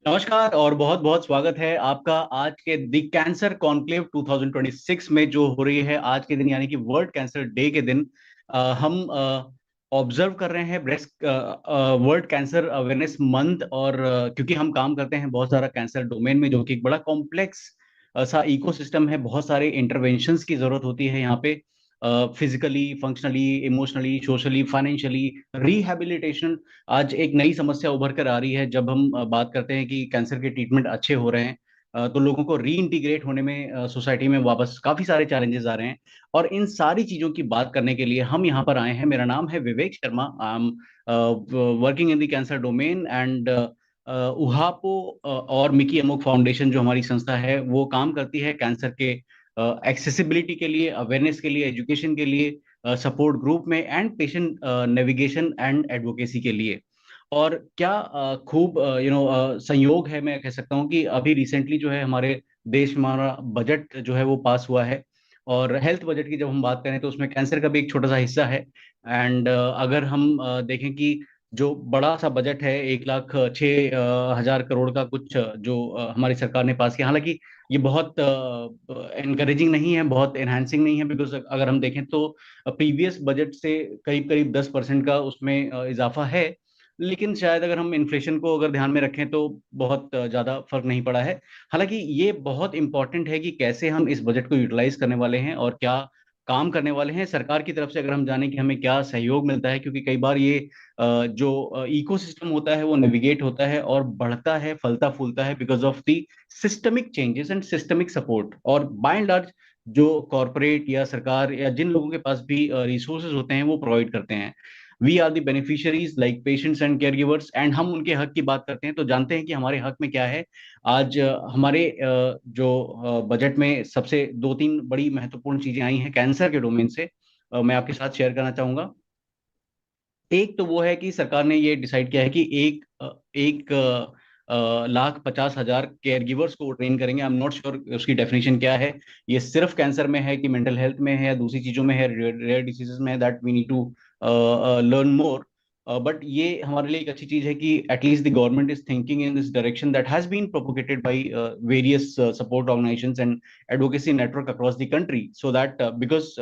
नमस्कार और बहुत बहुत स्वागत है आपका आज के द कैंसर कॉन्क्लेव 2026 में जो हो रही है आज के दिन यानी कि वर्ल्ड कैंसर डे के दिन हम ऑब्जर्व कर रहे हैं breast world cancer awareness month और क्योंकि हम काम करते हैं बहुत सारा कैंसर डोमेन में जो कि एक बड़ा कॉम्प्लेक्स सा इकोसिस्टम है। बहुत सारे इंटरवेंशंस की जरूरत होती है यहाँ पे, physically, functionally, emotionally, socially, financially, rehabilitation. आज एक नई समस्या उभर कर आ रही है जब हम बात करते हैं कि कैंसर के ट्रीटमेंट अच्छे हो रहे हैं, तो लोगों को री इंटीग्रेट होने में सोसाइटी में वापस काफी सारे चैलेंजेस आ रहे हैं। और इन सारी चीजों की बात करने के लिए हम यहाँ पर आए हैं। मेरा नाम है Vivek Sharma. I am working in the cancer domain and उहापो और मिकी अमुक फाउंडेशन जो हमारी संस्था है वो काम करती है कैंसर के एक्सेसिबिलिटी के लिए, अवेयरनेस के लिए, एजुकेशन के लिए, सपोर्ट ग्रुप में and patient navigation and advocacy के लिए। और क्या खूब संयोग है, मैं कह सकता हूँ कि अभी रिसेंटली जो है हमारे देश में हमारा बजट जो है वो पास हुआ है। और हेल्थ बजट की जब हम बात करें तो उसमें कैंसर का भी एक छोटा सा हिस्सा है। एंड अगर हम देखें कि जो बड़ा सा बजट है 1,06,000 करोड़ का कुछ, जो हमारी सरकार ने पास किया, हालांकि ये बहुत एनकरेजिंग नहीं है, बहुत एनहांसिंग नहीं है, बिकॉज अगर हम देखें तो प्रीवियस बजट से करीब करीब 10% का उसमें इजाफा है। लेकिन शायद अगर हम इन्फ्लेशन को अगर ध्यान में रखें तो बहुत ज्यादा फर्क नहीं पड़ा है। हालांकि ये बहुत इंपॉर्टेंट है कि कैसे हम इस बजट को यूटिलाइज करने वाले हैं और क्या काम करने वाले हैं सरकार की तरफ से, अगर हम जाने कि हमें क्या सहयोग मिलता है, क्योंकि कई बार ये जो इकोसिस्टम होता है वो नेविगेट होता है और बढ़ता है, फलता फूलता है because of the systemic changes and systemic support. और बाय एंड लार्ज जो कॉरपोरेट या सरकार या जिन लोगों के पास भी रिसोर्सेज होते हैं वो प्रोवाइड करते हैं। We are the beneficiaries like patients and care givers, and हम उनके हक की बात करते हैं तो जानते हैं कि हमारे हक में क्या है। आज हमारे जो बजट में सबसे दो तीन बड़ी महत्वपूर्ण चीजें आई हैं कैंसर के डोमेन से, मैं आपके साथ शेयर करना चाहूंगा। एक तो वो है कि सरकार ने ये डिसाइड किया है कि एक लाख 50,000 केयर गिवर्स को ट्रेन करेंगे। आई एम नॉट श्योर उसकी डेफिनेशन क्या है, ये सिर्फ कैंसर में है कि मेंटल हेल्थ में है या दूसरी चीजों में है, रेयर डिसीजेस में है, that we need to learn more. But ये हमारे लिए एक अच्छी चीज है कि at least the government is thinking in this direction that has been propagated by various support organisations and advocacy network across the country, so that because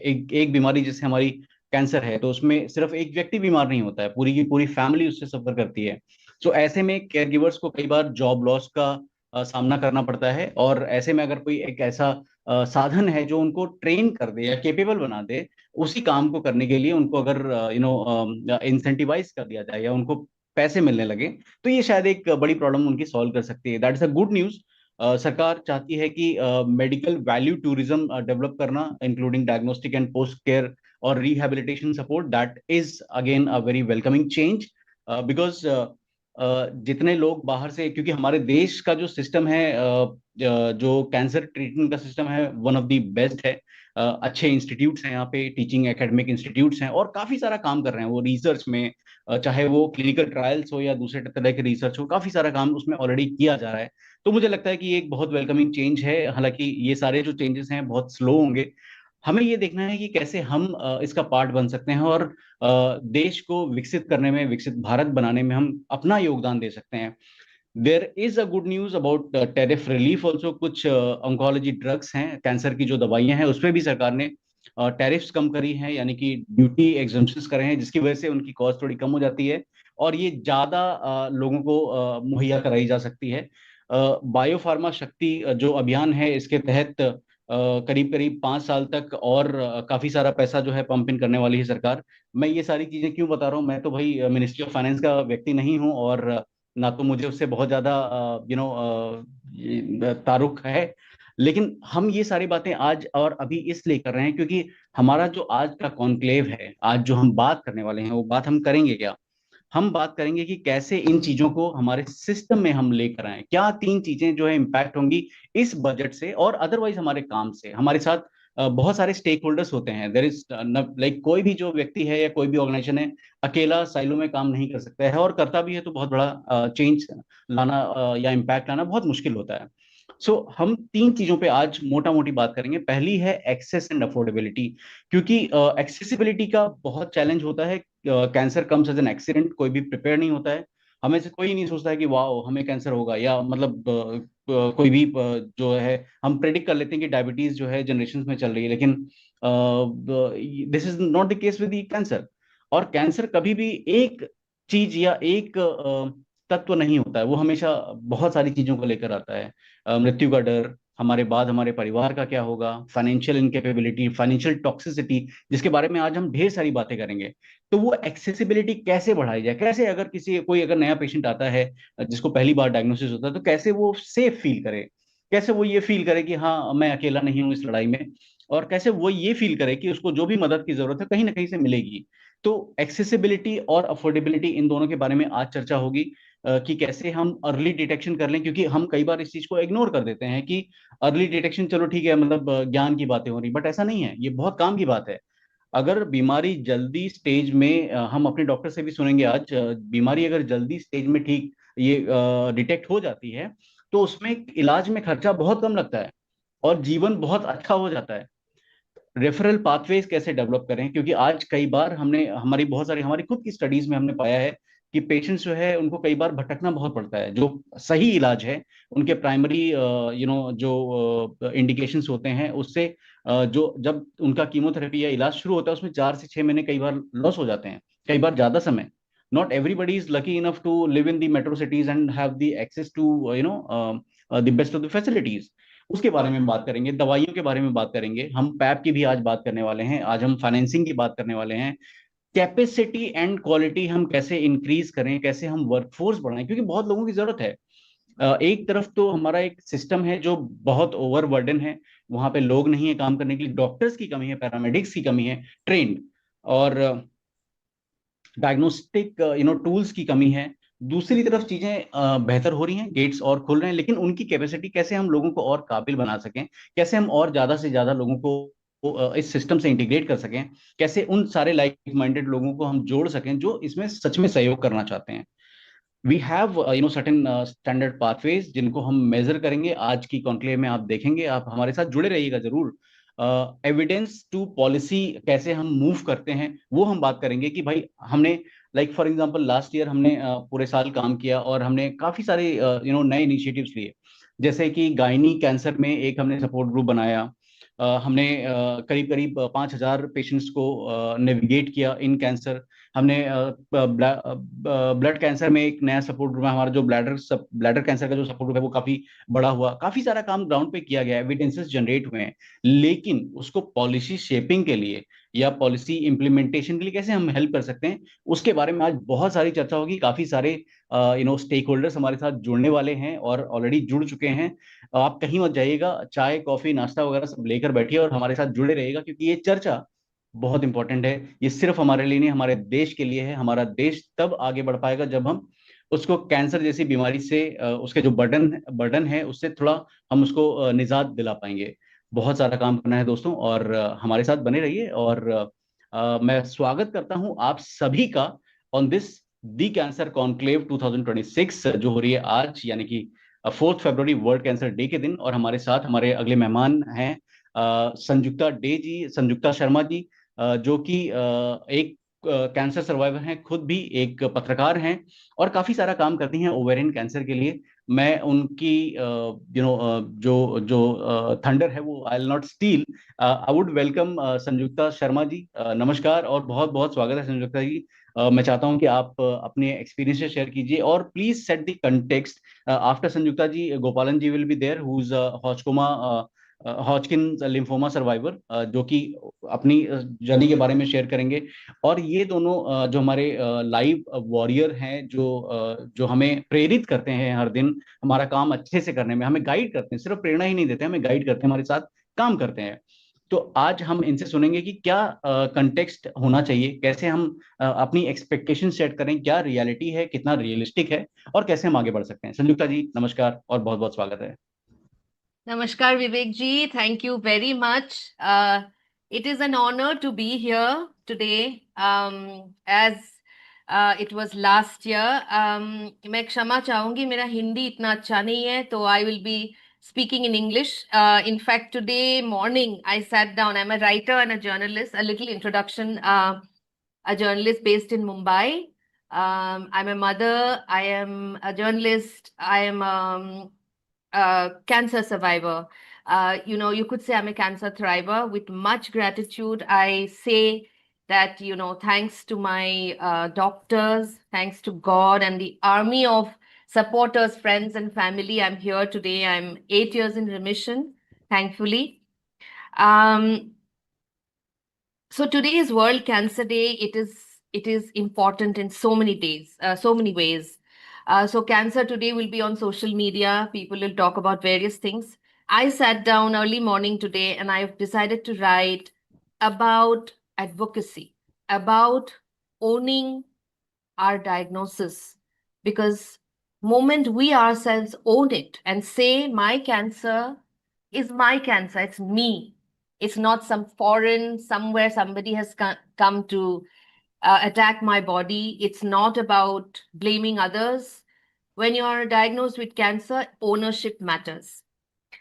एक बीमारी जैसे हमारी कैंसर है तो उसमें सिर्फ एक व्यक्ति बीमार नहीं होता है, पूरी की पूरी फैमिली उससे सफर करती है। सो ऐसे में केयर गिवर्स को कई बार जॉब लॉस का सामना करना पड़ता है। और ऐसे में अगर कोई एक ऐसा साधन है जो उनको ट्रेन कर दे या केपेबल बना दे उसी काम को करने के लिए, उनको अगर इंसेंटिवाइज कर दिया जाए या उनको पैसे मिलने लगे, तो ये शायद एक बड़ी प्रॉब्लम उनकी सॉल्व कर सकती है। That is a good news. सरकार चाहती है कि मेडिकल वैल्यू टूरिज्म डेवलप करना, including diagnostic and post care और rehabilitation support, that is again a very welcoming change, because जितने लोग बाहर से, क्योंकि हमारे देश का जो सिस्टम है, जो कैंसर ट्रीटमेंट का सिस्टम है, वन ऑफ द बेस्ट है। अच्छे इंस्टीट्यूट्स हैं यहाँ पे, टीचिंग एकेडमिक इंस्टीट्यूट्स हैं और काफी सारा काम कर रहे हैं वो रिसर्च में, चाहे वो क्लिनिकल ट्रायल्स हो या दूसरे तरह के रिसर्च हो, काफी सारा काम उसमें ऑलरेडी किया जा रहा है। तो मुझे लगता है कि ये एक बहुत वेलकमिंग चेंज है। हालांकि ये सारे जो चेंजेस हैं बहुत स्लो होंगे। हमें ये देखना है कि कैसे हम इसका पार्ट बन सकते हैं और देश को विकसित करने में, विकसित भारत बनाने में हम अपना योगदान दे सकते हैं। There is a good news about tariff relief also. कुछ ऑन्कोलॉजी ड्रग्स हैं, कैंसर की जो दवाइयां हैं उस पर भी सरकार ने टैरिफ्स कम करी हैं, यानी कि ड्यूटी एग्जम्पशंस करे हैं, जिसकी वजह से उनकी कॉस्ट थोड़ी कम हो जाती है और ये ज्यादा लोगों को मुहैया कराई जा सकती है। बायोफार्मा शक्ति जो अभियान है, इसके तहत करीब करीब 5 साल तक और काफी सारा पैसा जो है पंप इन करने वाली है सरकार। मैं ये सारी चीजें क्यों बता रहा हूँ, मैं तो भाई मिनिस्ट्री ऑफ फाइनेंस का व्यक्ति नहीं हूँ और ना तो मुझे उससे बहुत ज्यादा तारुक है। लेकिन हम ये सारी बातें आज और अभी इसलिए कर रहे हैं क्योंकि हमारा जो आज का कॉन्क्लेव है, आज जो हम बात करने वाले हैं वो बात हम करेंगे क्या, हम बात करेंगे कि कैसे इन चीजों को हमारे सिस्टम में हम लेकर आए, क्या तीन चीजें जो है इम्पैक्ट होंगी इस बजट से और अदरवाइज हमारे काम से। हमारे साथ बहुत सारे स्टेक होल्डर्स होते हैं। देर इज लाइक कोई भी जो व्यक्ति है या कोई भी ऑर्गेनाइजेशन है अकेला साइलो में काम नहीं कर सकता है, और करता भी है तो बहुत बड़ा चेंज लाना या इम्पैक्ट लाना बहुत मुश्किल होता है। सो हम तीन चीजों पे आज मोटा मोटी बात करेंगे। पहली है एक्सेस एंड अफोर्डेबिलिटी, क्योंकि एक्सेसिबिलिटी का बहुत चैलेंज होता है। Cancer comes as an accident, कोई भी प्रिपेयर नहीं होता है। हमें से कोई नहीं सोचता है कि वाह हमें कैंसर होगा, या मतलब कोई भी जो है हम प्रेडिक्ट कर लेते हैं कि डायबिटीज जो है जनरेशन में चल रही है, लेकिन this is not the case with cancer. और कैंसर कभी भी एक चीज या एक तत्व नहीं होता है, वो हमेशा बहुत सारी चीजों को लेकर आता है। मृत्यु का डर, हमारे बाद हमारे परिवार का क्या होगा, फाइनेंशियल इनकेपेबिलिटी, फाइनेंशियल टॉक्सिसिटी, जिसके बारे में आज हम ढेर सारी बातें करेंगे। तो वो एक्सेसिबिलिटी कैसे बढ़ाई जाए, कैसे अगर किसी कोई अगर नया पेशेंट आता है जिसको पहली बार डायग्नोसिस होता है, तो कैसे वो सेफ फील करे, कैसे वो ये फील करे कि हाँ मैं अकेला नहीं हूँ इस लड़ाई में, और कैसे वो ये फील करे कि उसको जो भी मदद की जरूरत है कहीं ना कहीं से मिलेगी। तो एक्सेसिबिलिटी और अफोर्डेबिलिटी, इन दोनों के बारे में आज चर्चा होगी कि कैसे हम अर्ली डिटेक्शन कर लें, क्योंकि हम कई बार इस चीज को इग्नोर कर देते हैं कि अर्ली डिटेक्शन चलो ठीक है, मतलब ज्ञान की बातें हो रही, बट ऐसा नहीं है, ये बहुत काम की बात है। अगर बीमारी जल्दी स्टेज में हम अपने डॉक्टर से भी सुनेंगे आज, बीमारी अगर जल्दी स्टेज में ठीक ये डिटेक्ट हो जाती है, तो उसमें इलाज में खर्चा बहुत कम लगता है और जीवन बहुत अच्छा हो जाता है। रेफरल पाथवेज कैसे डेवलप करें, क्योंकि आज कई बार हमने हमारी बहुत सारी हमारी खुद की स्टडीज में हमने पाया है कि पेशेंट्स जो है उनको कई बार भटकना बहुत पड़ता है। जो सही इलाज है, उनके प्राइमरी जो इंडिकेशंस होते हैं उससे जो जब उनका कीमोथेरेपी या इलाज शुरू होता है उसमें 4 से 6 महीने कई बार लॉस हो जाते हैं, कई बार ज्यादा समय। Not everybody is lucky enough to live in the metro cities and have the access to the best of the facilities. उसके बारे में बात करेंगे, दवाइयों के बारे में बात करेंगे, हम पैप की भी आज बात करने वाले हैं, आज हम फाइनेंसिंग की बात करने वाले हैं। कैपेसिटी एंड क्वालिटी हम कैसे इंक्रीज करें, कैसे हम वर्कफोर्स बढ़ाएं, क्योंकि बहुत लोगों की जरूरत है। एक तरफ तो हमारा एक सिस्टम है जो बहुत ओवरबर्डन है, वहां पे लोग नहीं है काम करने के लिए, डॉक्टर्स की कमी है, पैरामेडिक्स की कमी है, ट्रेंड, और डायग्नोस्टिक टूल्स की कमी है। दूसरी तरफ चीजें बेहतर हो रही हैं, गेट्स और खुल रहे हैं, लेकिन उनकी कैपेसिटी कैसे हम लोगों को और काबिल बना सकें, कैसे हम और ज्यादा से ज्यादा लोगों को इस सिस्टम से इंटीग्रेट कर सकें, कैसे उन सारे लाइक माइंडेड लोगों को हम जोड़ सकें जो इसमें सच में सहयोग करना चाहते हैं। We have certain standard pathways जिनको हम मेजर करेंगे आज की कॉन्क्लेव में, आप देखेंगे, आप हमारे साथ जुड़े रहिएगा जरूर। एविडेंस टू पॉलिसी कैसे हम मूव करते हैं वो हम बात करेंगे कि भाई हमने like for example last year हमने पूरे साल काम किया और हमने काफी सारे नए इनिशिएटिव्स लिए, जैसे कि गायनी कैंसर में एक हमने सपोर्ट ग्रुप बनाया। हमने करीब करीब 5,000 पेशेंट्स को नेविगेट किया इन कैंसर। हमने ब्लड कैंसर में एक नया सपोर्ट ग्रुप है हमारा, जो ब्लैडर कैंसर का जो सपोर्ट ग्रुप है वो काफी बड़ा हुआ, काफी सारा काम ग्राउंड पे किया गया, एविडेंसेस जनरेट हुए हैं। लेकिन उसको पॉलिसी शेपिंग के लिए या पॉलिसी इंप्लीमेंटेशन के लिए कैसे हम हेल्प कर सकते हैं, उसके बारे में आज बहुत सारी चर्चा होगी। काफी सारे स्टेक होल्डर्स हमारे साथ जुड़ने वाले हैं और ऑलरेडी जुड़ चुके हैं। आप कहीं मत जाइएगा, चाय कॉफी नाश्ता वगैरह सब लेकर बैठिए और हमारे साथ जुड़े रहिएगा, क्योंकि ये चर्चा बहुत इंपॉर्टेंट है। ये सिर्फ हमारे लिए नहीं, हमारे देश के लिए है। हमारा देश तब आगे बढ़ पाएगा जब हम उसको कैंसर जैसी बीमारी से उसके जो बर्डन है उससे थोड़ा हम उसको निजात दिला पाएंगे। बहुत सारा काम करना है दोस्तों, और हमारे साथ बने रहिए। और मैं स्वागत करता हूं आप सभी का on this the cancer conclave 2026 जो हो रही है आज, यानी कि 4 फरवरी वर्ल्ड कैंसर डे के दिन। और हमारे साथ हमारे अगले मेहमान हैं संजुक्ता डे जी, संजुक्ता शर्मा जी, जो कि एक कैंसर सर्वाइवर हैं, खुद भी एक पत्रकार हैं और काफी सारा काम करती हैं ओवेरियन कैंसर के लिए। मैं उनकी जो जो थंडर है वो I will not steal. I would welcome Sanjukta Sharma ji. नमस्कार और बहुत बहुत स्वागत है संजुक्ता जी। मैं चाहता हूं कि आप अपने एक्सपीरियंसेस शेयर कीजिए और please set the context. After Sanjukta ji, Gopalan ji will be there, who is हॉचकोमा हॉचकिन लिम्फोमा सर्वाइवर, जो कि अपनी जर्नी के बारे में शेयर करेंगे। और ये दोनों जो हमारे लाइव वॉरियर हैं, जो हमें प्रेरित करते हैं हर दिन हमारा काम अच्छे से करने में, हमें गाइड करते हैं, सिर्फ प्रेरणा ही नहीं देते, हमें गाइड करते हैं, हमारे साथ काम करते हैं। तो आज हम इनसे सुनेंगे कि क्या कंटेक्स्ट होना चाहिए, कैसे हम अपनी एक्सपेक्टेशन सेट करें, क्या रियलिटी है, कितना रियलिस्टिक है, और कैसे हम आगे बढ़ सकते हैं। संयुक्ता जी नमस्कार और बहुत बहुत स्वागत है। Namaskar, Vivek ji. Thank you very much. It is an honor to be here today. As it was last year. मैं क्षमा चाहूंगी, मेरा हिंदी इतना अच्छा नहीं है, तो I will be speaking in English. In fact, today morning I sat down. I'm a writer and a journalist. A little introduction. A journalist based in Mumbai. I'm a mother. I am a journalist. I am a cancer survivor. You could say I'm a cancer thriver. With much gratitude, I say that, thanks to my doctors, thanks to God and the army of supporters, friends, and family, I'm here today. I'm 8 years in remission, thankfully. Um, so today is World Cancer Day. It is important in so many ways. So cancer today will be on social media. People will talk about various things. I sat down early morning today and I've decided to write about advocacy, about owning our diagnosis, because moment we ourselves own it and say my cancer is my cancer, it's me, it's not some foreign somewhere somebody has come to attack my body. It's not about blaming others. When you are diagnosed with cancer, ownership matters.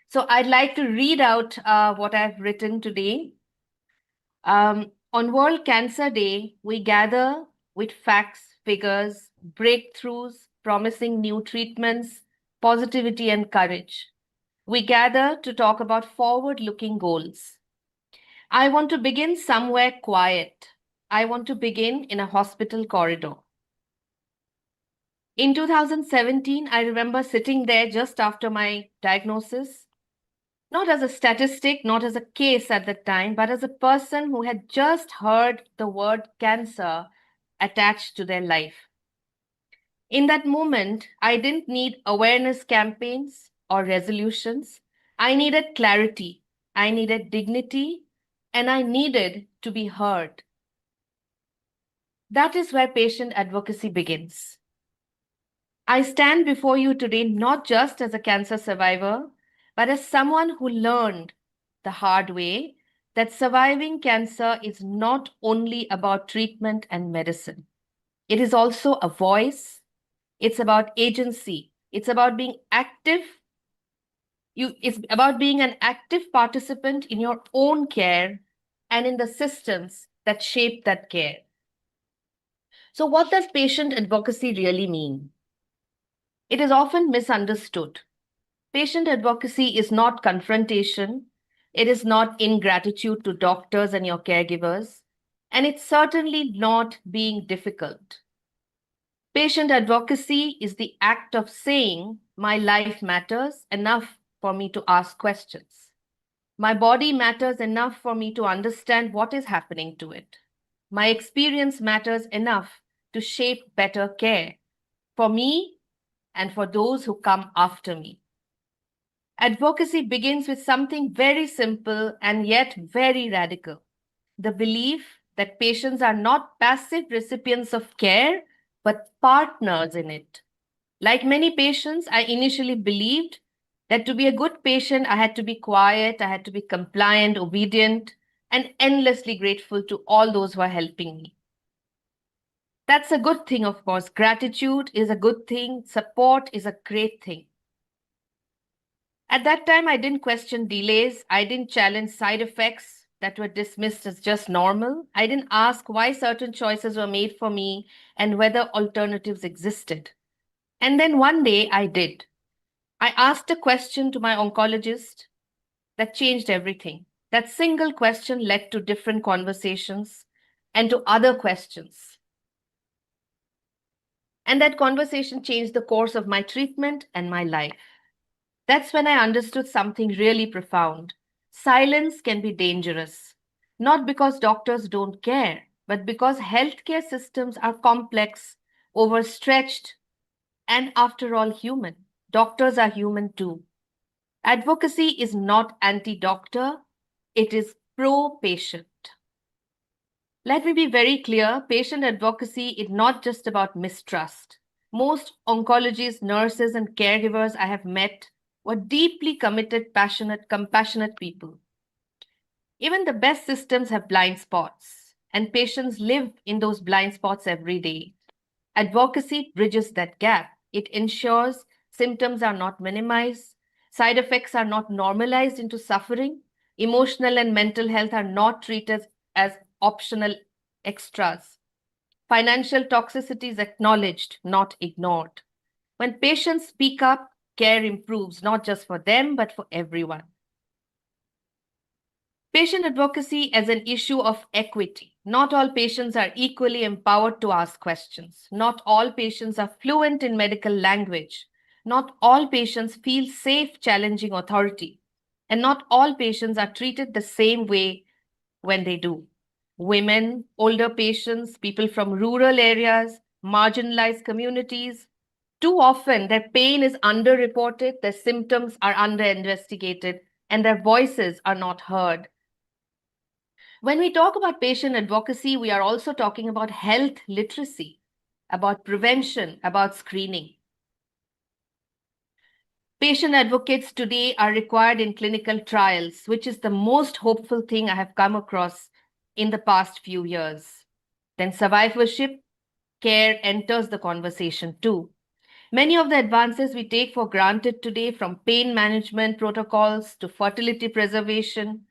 So I'd like to read out what I've written today. On World Cancer Day, we gather with facts, figures, breakthroughs, promising new treatments, positivity, and courage. We gather to talk about forward looking goals. I want to begin somewhere quiet. I want to begin in a hospital corridor. In 2017, I remember sitting there just after my diagnosis, not as a statistic, not as a case at the time, but as a person who had just heard the word cancer attached to their life. In that moment, I didn't need awareness campaigns or resolutions. I needed clarity, I needed dignity, and I needed to be heard. That is where patient advocacy begins. I stand before you today not just as a cancer survivor, but as someone who learned the hard way that surviving cancer is not only about treatment and medicine. It is also a voice, it's about agency, it's about being active. It's about being an active participant in your own care and in the systems that shape that care. So, what does patient advocacy really mean? It is often misunderstood. Patient advocacy is not confrontation, it is not ingratitude to doctors and your caregivers, and it's certainly not being difficult. Patient advocacy is the act of saying, my life matters enough for me to ask questions. My body matters enough for me to understand what is happening to it. My experience matters enough to shape better care for me and for those who come after me. Advocacy begins with something very simple and yet very radical: the belief that patients are not passive recipients of care, but partners in it. Like many patients, I initially believed that to be a good patient, I had to be quiet, I had to be compliant, obedient, and endlessly grateful to all those who are helping me. That's a good thing, of course. Gratitude is a good thing, support is a great thing. At that time, I didn't question delays. I didn't challenge side effects that were dismissed as just normal. I didn't ask why certain choices were made for me and whether alternatives existed. And then one day I did. I asked a question to my oncologist that changed everything. That single question led to different conversations and to other questions. And that conversation changed the course of my treatment and my life. That's when I understood something really profound. Silence can be dangerous, not because doctors don't care, but because healthcare systems are complex, overstretched, and after all, human. Doctors are human too. Advocacy is not anti-doctor, it is pro-patient. Let me be very clear, patient advocacy is not just about mistrust. Most oncologists, nurses, and caregivers I have met were deeply committed, passionate, compassionate people. Even the best systems have blind spots, and patients live in those blind spots every day. Advocacy bridges that gap. It ensures symptoms are not minimized, side effects are not normalized into suffering, emotional and mental health are not treated as optional extras. Financial toxicity is acknowledged, not ignored. When patients speak up, care improves, not just for them, but for everyone. Patient advocacy as an issue of equity. Not all patients are equally empowered to ask questions. Not all patients are fluent in medical language. Not all patients feel safe challenging authority. And not all patients are treated the same way when they do. Women, older patients, people from rural areas, marginalized communities, too often their pain is underreported, their symptoms are underinvestigated, and their voices are not heard. When we talk about patient advocacy, we are also talking about health literacy, about prevention, about screening. Patient advocates today are required in clinical trials, which is the most hopeful thing I have come across in the past few years. Then survivorship care enters the conversation too. Many of the advances we take for granted today, from pain management protocols to fertility preservation,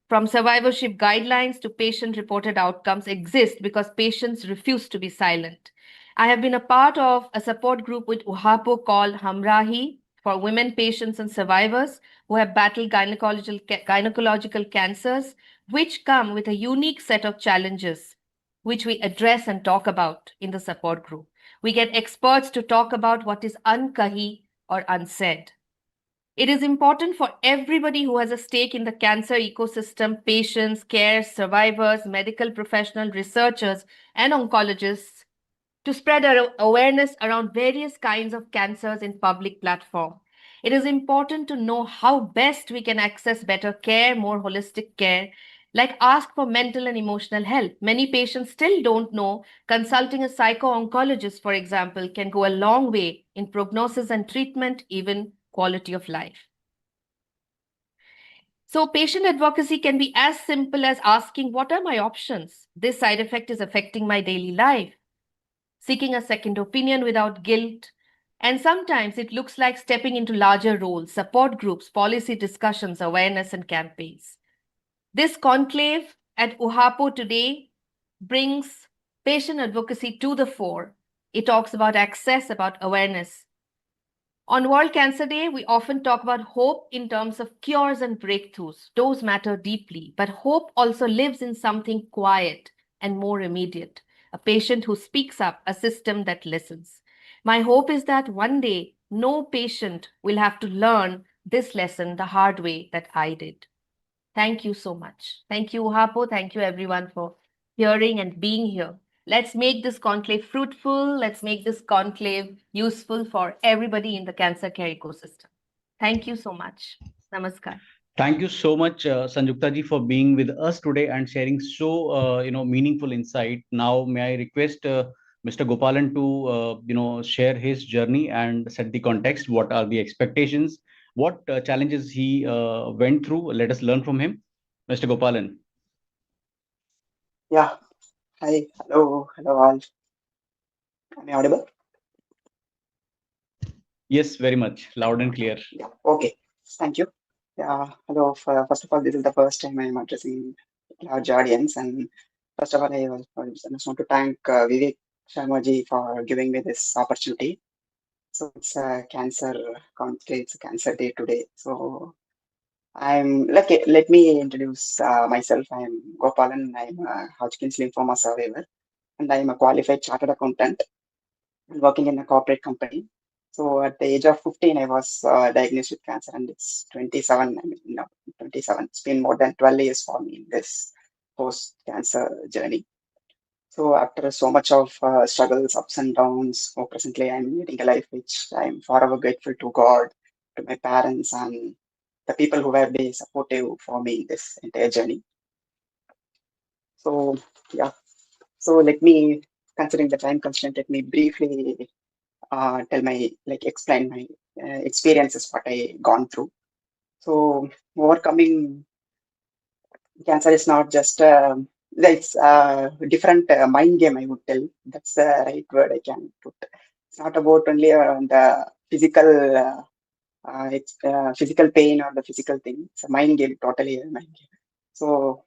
from survivorship guidelines to patient-reported outcomes, exist because patients refuse to be silent. I have been a part of a support group with Uhapo called Hamrahi for women patients and survivors who have battled gynecological cancers, which come with a unique set of challenges, which we address and talk about in the support group. We get experts to talk about what is unkahi or unsaid. It is important for everybody who has a stake in the cancer ecosystem, patients, care, survivors, medical professionals, researchers, and oncologists, to spread awareness around various kinds of cancers in public platform. It is important to know how best we can access better care, more holistic care, like ask for mental and emotional help. Many patients still don't know consulting a psycho-oncologist, for example, can go a long way in prognosis and treatment, even quality of life. So patient advocacy can be as simple as asking, what are my options? This side effect is affecting my daily life. Seeking a second opinion without guilt. And sometimes it looks like stepping into larger roles, support groups, policy discussions, awareness, and campaigns. This conclave at Uhapo today brings patient advocacy to the fore. It talks about access, about awareness. On World Cancer Day, we often talk about hope in terms of cures and breakthroughs. Those matter deeply, but hope also lives in something quiet and more immediate. A patient who speaks up, a system that listens. My hope is that one day, no patient will have to learn this lesson the hard way that I did. Thank you so much. Thank you, Uhapo. Thank you, everyone, for hearing and being here. Let's make this conclave fruitful. Let's make this conclave useful for everybody in the cancer care ecosystem. Thank you so much. Namaskar. Thank you so much, Sanjukta ji, for being with us today and sharing so meaningful insight. Now, may I request Mr. Gopalan to share his journey and set the context. What are the expectations? What challenges he went through? Let us learn from him. Mr. Gopalan. Yeah. Hi. Hello. Hello all. Am I audible? Yes, very much. Loud and clear. Yeah. Okay. Thank you. Yeah. Hello. First of all, this is the first time I'm addressing large audience, and first of all, I just want to thank Vivek Sharmaji for giving me this opportunity. So it's a cancer conclave, it's a cancer day today. So let me introduce myself. I'm Gopalan. I'm a Hodgkin's lymphoma survivor, and I'm a qualified chartered accountant working in a corporate company. So at the age of 15, I was diagnosed with cancer, and it's 27. 27. It's been more than 12 years for me in this post-cancer journey. So after so much of struggles, ups and downs, presently I'm leading a life which I'm forever grateful to God, to my parents, and the people who have been supportive for me in this entire journey. So yeah, so let me, considering the time constraint, let me briefly explain my experiences, what I gone through. So overcoming cancer is not just it's a different mind game, I would tell. That's the right word I can put. It's not about only the physical pain or the physical thing. It's a mind game, totally a mind game. So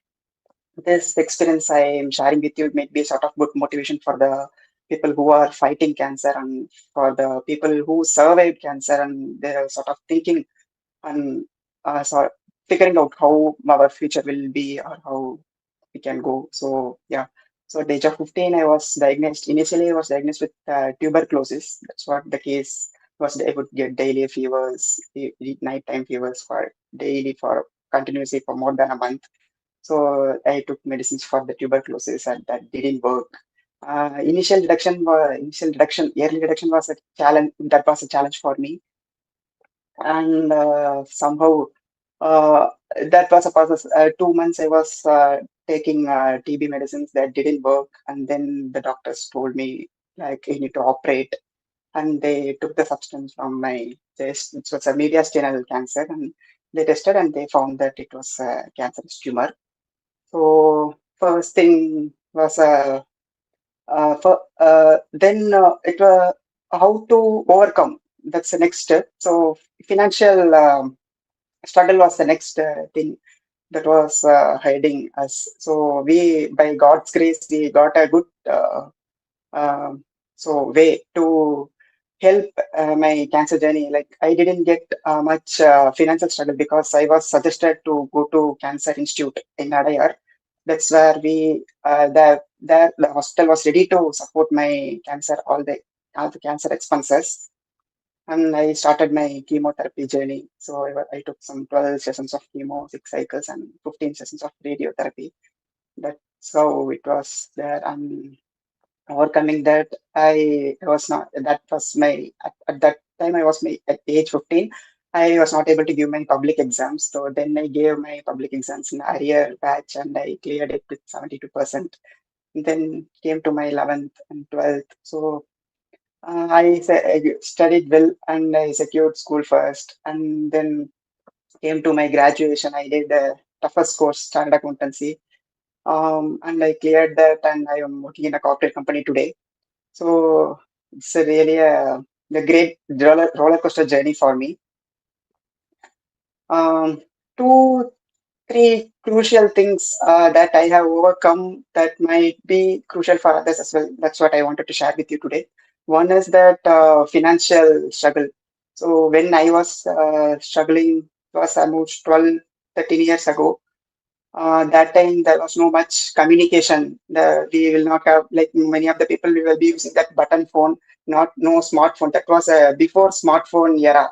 this experience I am sharing with you may be sort of good motivation for the people who are fighting cancer and for the people who survived cancer, and they're sort of thinking and sort figuring out how our future will be or how we can go. So yeah, so at the age of 15, I was diagnosed. Initially, I was diagnosed with tuberculosis. That's what the case was. I would get daily fevers, nighttime fevers for daily for continuously for more than a month. So I took medicines for the tuberculosis, and that didn't work. Early detection was a challenge. That was a challenge for me, and somehow uh, that was a process. 2 months I was taking TB medicines that didn't work, and then the doctors told me like you need to operate, and they took the substance from my chest. It was a mediastinal cancer, and they tested and they found that it was a cancerous tumor. So first thing was then it was how to overcome. That's the next step. So financial struggle was the next thing that was hiding us. So we, by God's grace, we got a good uh, way to help my cancer journey. Like I didn't get much financial struggle because I was suggested to go to Cancer Institute in Adayar. That's where the hospital was ready to support my cancer, all the cancer expenses. And I started my chemotherapy journey. So I took some 12 sessions of chemo, 6 cycles, and 15 sessions of radiotherapy. That's how it was there. And overcoming that, I was not, that was my, at that time, I was at age 15, I was not able to give my public exams. So then I gave my public exams in arrear batch and I cleared it with 72%. Then came to my 11th and 12th. So I studied well and I secured school first, and then came to my graduation. I did the toughest course, chartered accountancy, and I cleared that, and I am working in a corporate company today. So it's a really a great roller coaster journey for me. Two, three crucial things that I have overcome that might be crucial for others as well. That's what I wanted to share with you today. One is that financial struggle. So when I was struggling, it was almost 12, 13 years ago. That time there was no much communication. We will not have, like many of the people, we will be using that button phone, not no smartphone. That was before smartphone era.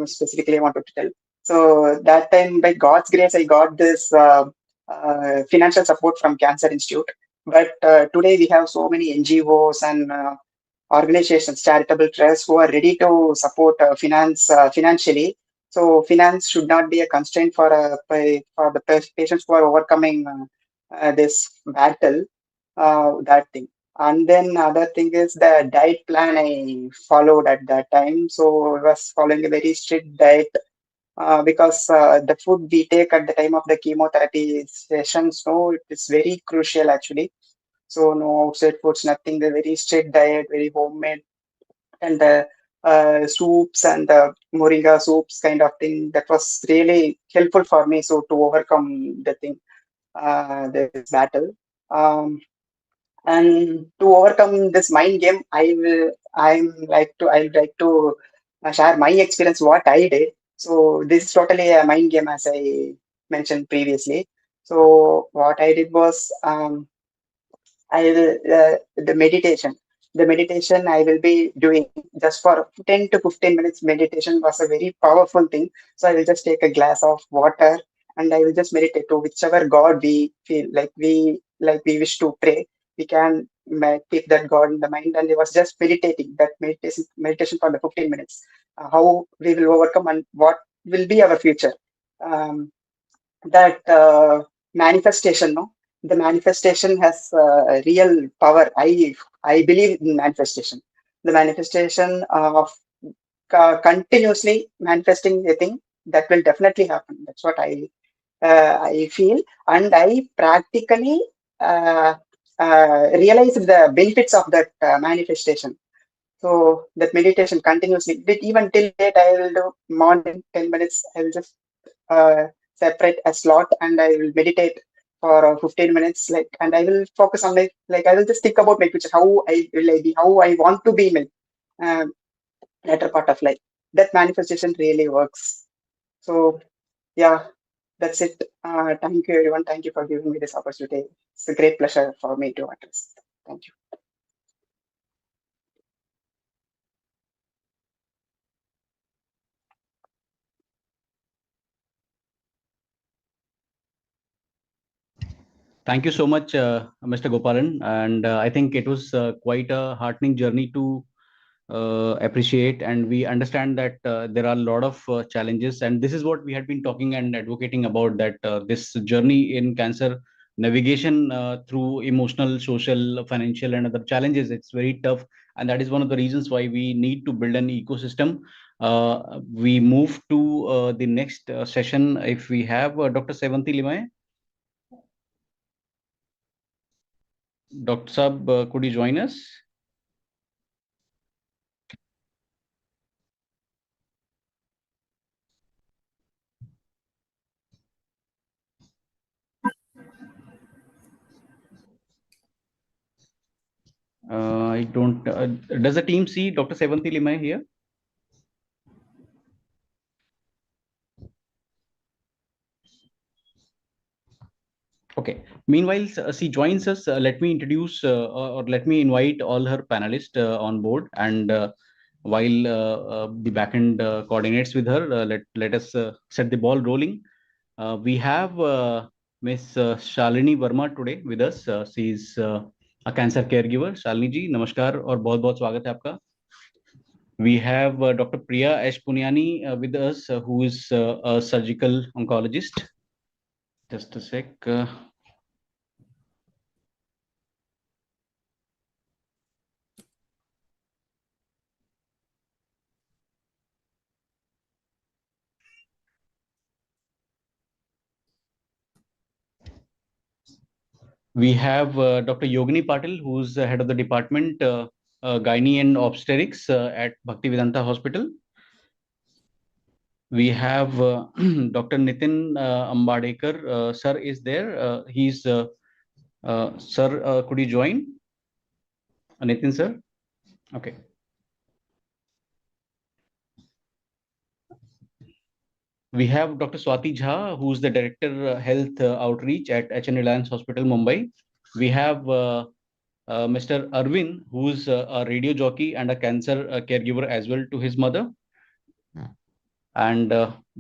Specifically I wanted to tell. So that time, by God's grace, I got this financial support from Cancer Institute. But today we have so many NGOs and organizations, charitable trusts who are ready to support financially. So finance should not be a constraint for the patients who are overcoming this battle. That thing. And then other thing is the diet plan I followed at that time. So I was following a very strict diet because the food we take at the time of the chemotherapy sessions, no, it is very crucial actually. So no outside foods, nothing. The very strict diet, very homemade, and the soups and the moringa soups kind of thing. That was really helpful for me. So to overcome the thing, this battle. And to overcome this mind game, I would like to share my experience, what I did. So this is totally a mind game, as I mentioned previously. So what I did was I will the meditation I will be doing just for 10 to 15 minutes. Meditation was a very powerful thing. So I will just take a glass of water and I will just meditate to whichever God we feel like we wish to pray. We can keep that God in the mind, and I was just meditating that meditation for the 15 minutes. How we will overcome and what will be our future. Um, that manifestation, no, the manifestation has a real power. I believe in manifestation, the manifestation of continuously manifesting a thing that will definitely happen. That's what I feel, and I practically uh, realize the benefits of that manifestation. So that meditation continuously, even till date, I will do morning 10 minutes. I will just uh, separate a slot and I will meditate for 15 minutes, like, and I will focus on like I will just think about my future, how I will be, how I want to be in my later part of life. That manifestation really works. So yeah, that's it. Thank you, everyone. Thank you for giving me this opportunity. It's a great pleasure for me to address. Thank you. Thank you so much, Mr. Gopalan. And I think it was quite a heartening journey to appreciate. And we understand that there are a lot of challenges. And this is what we had been talking and advocating about, that this journey in cancer navigation through emotional, social, financial, and other challenges, it's very tough. And that is one of the reasons why we need to build an ecosystem. We move to the next session. If we have Dr. Sevanti Limay. Dr. Sab, could you join us? I don't. Does the team see Dr. Sevanti Limay here? Okay. Meanwhile, she joins us. Let me introduce or let me invite all her panelists on board. And while the backend coordinates with her, let us set the ball rolling. We have Miss Shalini Verma today with us. She is a cancer caregiver. Shalini ji, namaskar और बहुत-बहुत स्वागत है आपका. We have Dr. Priya S. Punyani with us, who is a surgical oncologist. Just a sec. We have Dr. Yogini Patil, who's the head of the department, Gynae and Obstetrics at Bhaktivedanta Hospital. We have Dr. Nitin Ambadekar. Sir is there. He's Sir. Could you join? Nitin, sir. Okay. We have Dr. Swati Jha, who's the Director Health Outreach at HN Reliance Hospital, Mumbai. We have Mr. Arvind, who's a radio jockey and a cancer caregiver as well to his mother. And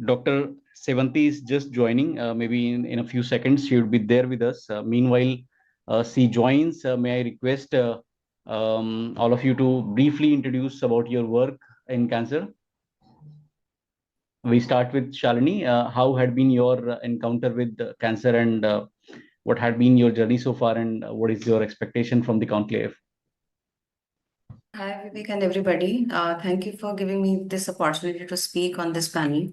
Dr. Sevanti is just joining. Maybe in a few seconds, she will be there with us. Meanwhile, she joins. May I request all of you to briefly introduce about your work in cancer? We start with Shalini. How had been your encounter with cancer, and what had been your journey so far, and what is your expectation from the conclave? Hi, Vivek and everybody. Thank you for giving me this opportunity to speak on this panel.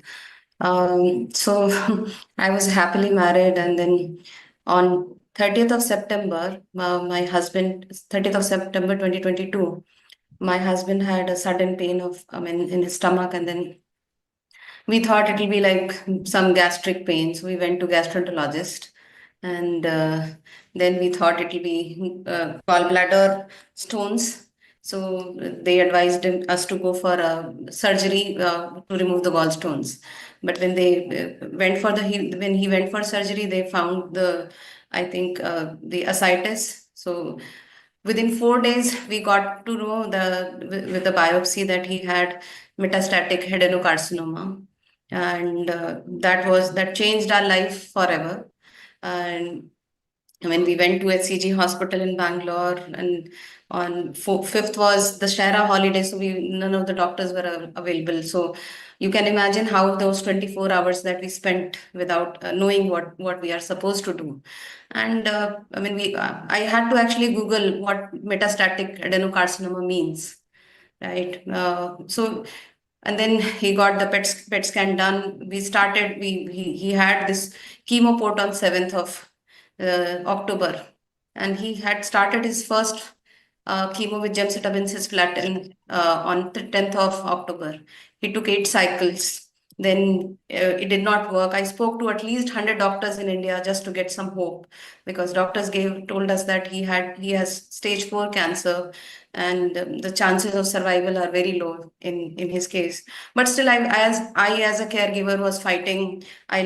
So I was happily married, and then on 30th of September, my husband, 30th of September 2022, my husband had a sudden pain of, in his stomach, and then we thought it will be like some gastric pain. So we went to gastroenterologist, and then we thought it will be gallbladder stones. So they advised us to go for a surgery to remove the gallstones. But when they went for when he went for surgery, they found I think the ascites. So within 4 days, we got to know with the biopsy that he had metastatic adenocarcinoma, and that changed our life forever. And when we went to HCG hospital in Bangalore, and on 5th was the Shara holiday, so none of the doctors were available. So you can imagine how those 24 hours that we spent without knowing what we are supposed to do. And I had to actually Google what metastatic adenocarcinoma means, right? And then he got the PET scan done. He had this chemo port on 7th of October, and he had started his first chemo with gemcitabine cisplatin on 10th of October. He took 8 cycles. Then it did not work. I spoke to at least 100 doctors in India just to get some hope, because doctors told us that he has stage 4 cancer, and the chances of survival are very low in his case. But still, I as a caregiver was fighting. I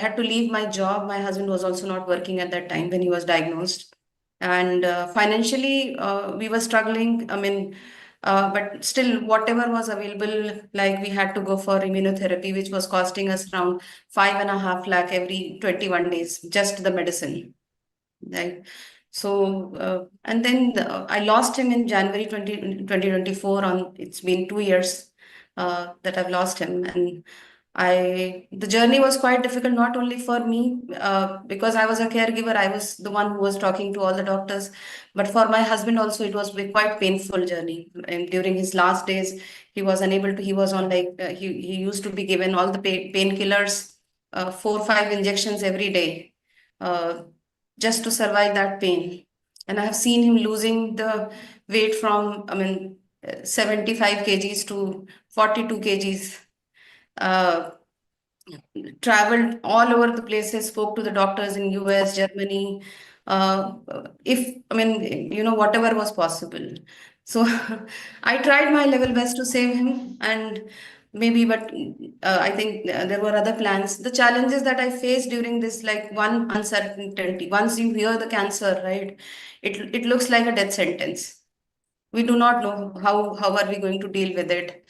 had to leave my job. My husband was also not working at that time when he was diagnosed. And financially, we were struggling. I mean, but still, whatever was available, like we had to go for immunotherapy, which was costing us around 5.5 lakh every 21 days, just the medicine, right? So, and then I lost him in January 2024. It's been 2 years that I've lost him. And the journey was quite difficult, not only for me, because I was a caregiver, I was the one who was talking to all the doctors, but for my husband also, it was a quite painful journey. And during his last days, he was unable to, he was on like, he used to be given all the painkillers, 4 or 5 injections every day, just to survive that pain. And I have seen him losing the weight from, 75 kgs to 42 kgs. Uh, Traveled all over the places, spoke to the doctors in US, Germany, if, whatever was possible. So I tried my level best to save him, and maybe, but I think there were other plans. The challenges that I faced during this, like one uncertainty, once you hear the cancer, right, it looks like a death sentence. We do not know how are we going to deal with it.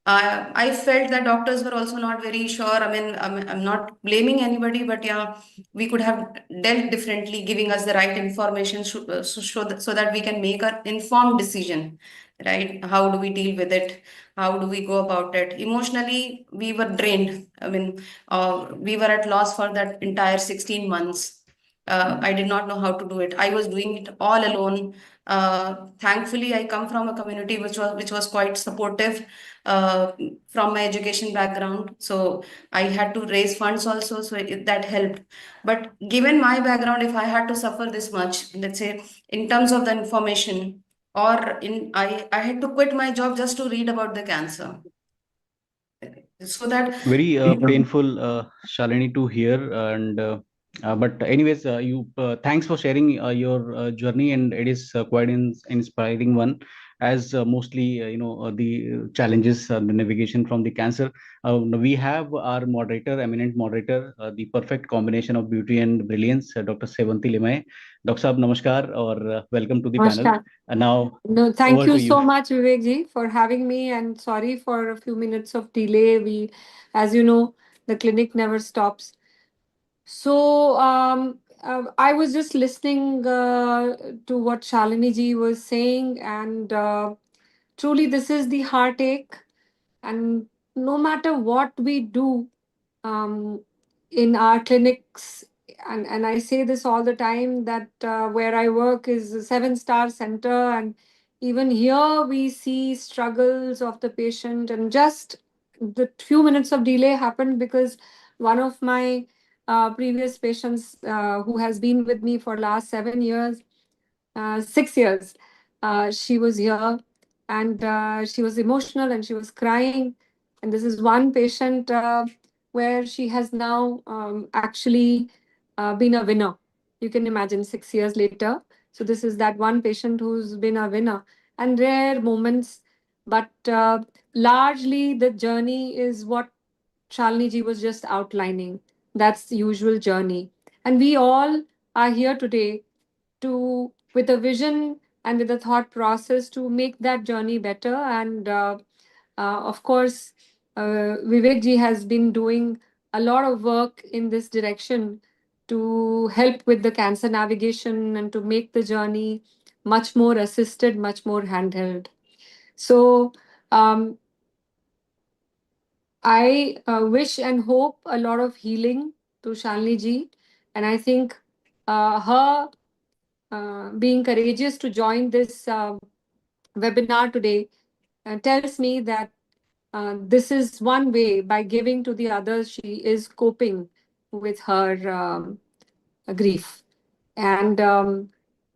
I felt that doctors were also not very sure. I'm not blaming anybody, but yeah, we could have dealt differently, giving us the right information so that we can make an informed decision, right? How do we deal with it? How do we go about it? Emotionally, we were drained. We were at loss for that entire 16 months. I did not know how to do it. I was doing it all alone. Thankfully, I come from a community which was quite supportive from my education background. So I had to raise funds also, so that helped. But given my background, if I had to suffer this much, let's say in terms of the information, I had to quit my job just to read about the cancer. So that Very painful, Shalini, to hear. And but anyways, you thanks for sharing your journey, and it is quite inspiring one. As mostly the challenges, the navigation from the cancer. We have our moderator, eminent moderator, the perfect combination of beauty and brilliance, Dr. Sevanti Limay. Dr. Saab, namaskar, or welcome to the panel. Namaskar. And now No, thank over you to you. so much, Vivek ji, for having me, and sorry for a few minutes of delay. As you know, the clinic never stops. So I was just listening to what Shalini ji was saying, and truly, this is the heartache. And no matter what we do um, in our clinics, and I say this all the time, that where I work is a 7-star center, and even here we see struggles of the patient, and just the few minutes of delay happened because one of my previous patients who has been with me for last 7 years, 6 years, she was here, and she was emotional and she was crying. And this is one patient where she has now actually been a winner. You can imagine 6 years later. So this is that one patient who's been a winner. And rare moments, but largely the journey is what Shalini ji was just outlining. That's the usual journey. And we all are here today to, with a vision and with a thought process, to make that journey better. And of course, Vivek ji has been doing a lot of work in this direction to help with the cancer navigation and to make the journey much more assisted, much more handheld. So um, I wish and hope a lot of healing to Shalini ji. And I think her being courageous to join this webinar today tells me that this is one way, by giving to the others, she is coping with her grief. And uh,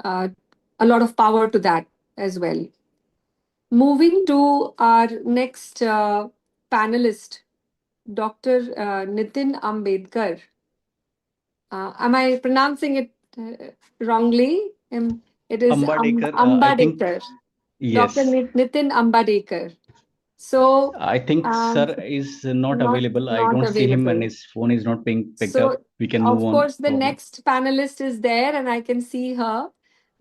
a lot of power to that as well. Moving to our next panelist, Dr. Nitin Ambedkar. Am I pronouncing it wrongly? It is Ambadekar, I think, Ambadekar. Dr. yes. Nitin Ambadekar. So, I think sir is not available. I not don't see him and available. his phone is not being picked up. So, We can move of on, course, the probably. next panelist is there, and I can see her.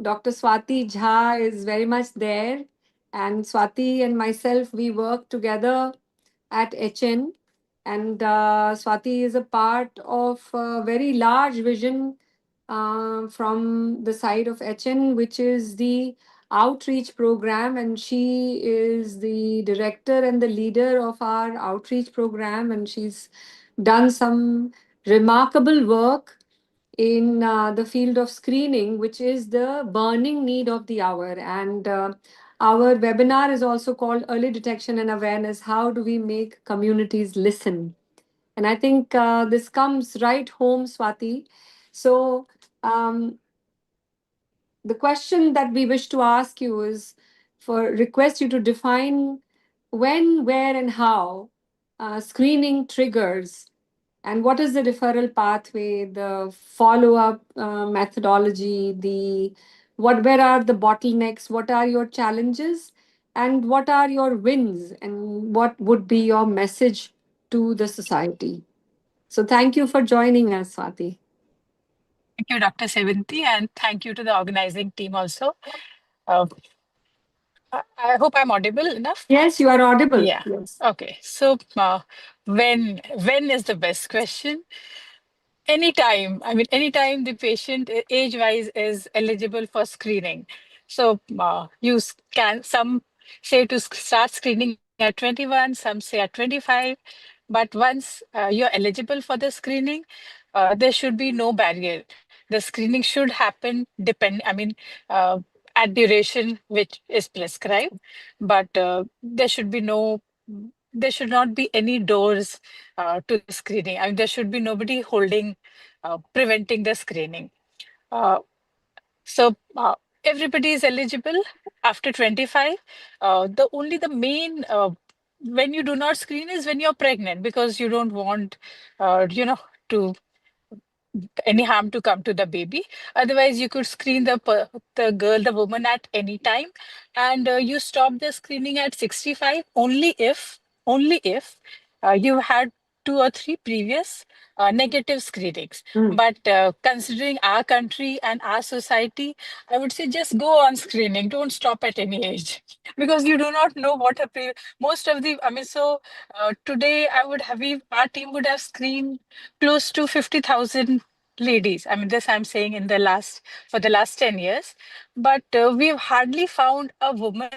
Dr. Swati Jha is very much there. And Swati and myself, we work together at HN. And Swati is a part of a very large vision from the side of HN, which is the outreach program. And she is the director and the leader of our outreach program. And she's done some remarkable work in the field of screening, which is the burning need of the hour. And our webinar is also called Early Detection and Awareness. How do we make communities listen? And I think this comes right home, Swati. So, um, the question that we wish to ask you is for request you to define when, where, and how screening triggers, and what is the referral pathway, the follow-up methodology, the what where are the bottlenecks, what are your challenges, and what are your wins, and what would be your message to the society. So thank you for joining us, Swati. Thank you, Dr. Sevanti, and thank you to the organizing team also. Uh, I hope I'm audible enough. Yes, you are audible. Yeah. Yes. Okay. So, when is the best question? Anytime. I mean, anytime the patient age-wise is eligible for screening. So can some say to start screening at 21, some say at 25. But once you're eligible for the screening, there should be no barrier. The screening should happen at duration which is prescribed, but there should not be any doors to the screening. I mean, there should be nobody preventing the screening. Uh, so everybody is eligible after 25. The main when you do not screen is when you're pregnant, because you don't want, to any harm to come to the baby. Otherwise, you could screen the woman at any time, and you stop the screening at 65 only if you had 2 or 3 previous negative screenings. Mm. But considering our country and our society, I would say just go on screening. Don't stop at any age, because you do not know what most of the. I mean, so today our team would have screened close to 50,000 ladies. I mean, this I'm saying for the last 10 years. But we've hardly found a woman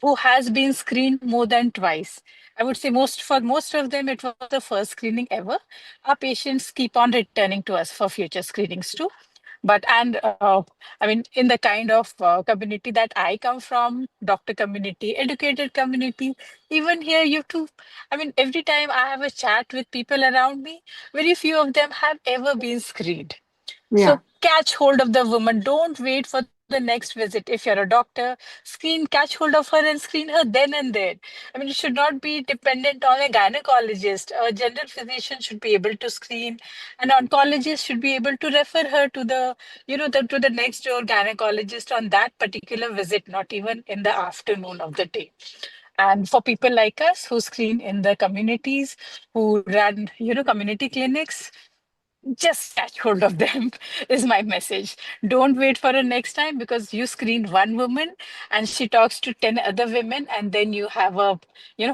who has been screened more than twice. I would say for most of them, it was the first screening ever. Our patients keep on returning to us for future screenings too. I mean, in the kind of community that I come from, doctor community, educated community, even here, I mean, every time I have a chat with people around me, very few of them have ever been screened. Yeah. So catch hold of the woman. Don't wait for the next visit. If you're a doctor, catch hold of her and screen her then and there. I mean, it should not be dependent on a gynecologist. A general physician should be able to screen. An oncologist should be able to refer her to to the next door gynecologist on that particular visit, not even in the afternoon of the day. And for people like us who screen in the communities, who run, community clinics, just catch hold of them is my message. Don't wait for a next time, because you screen one woman and she talks to 10 other women, and then you have a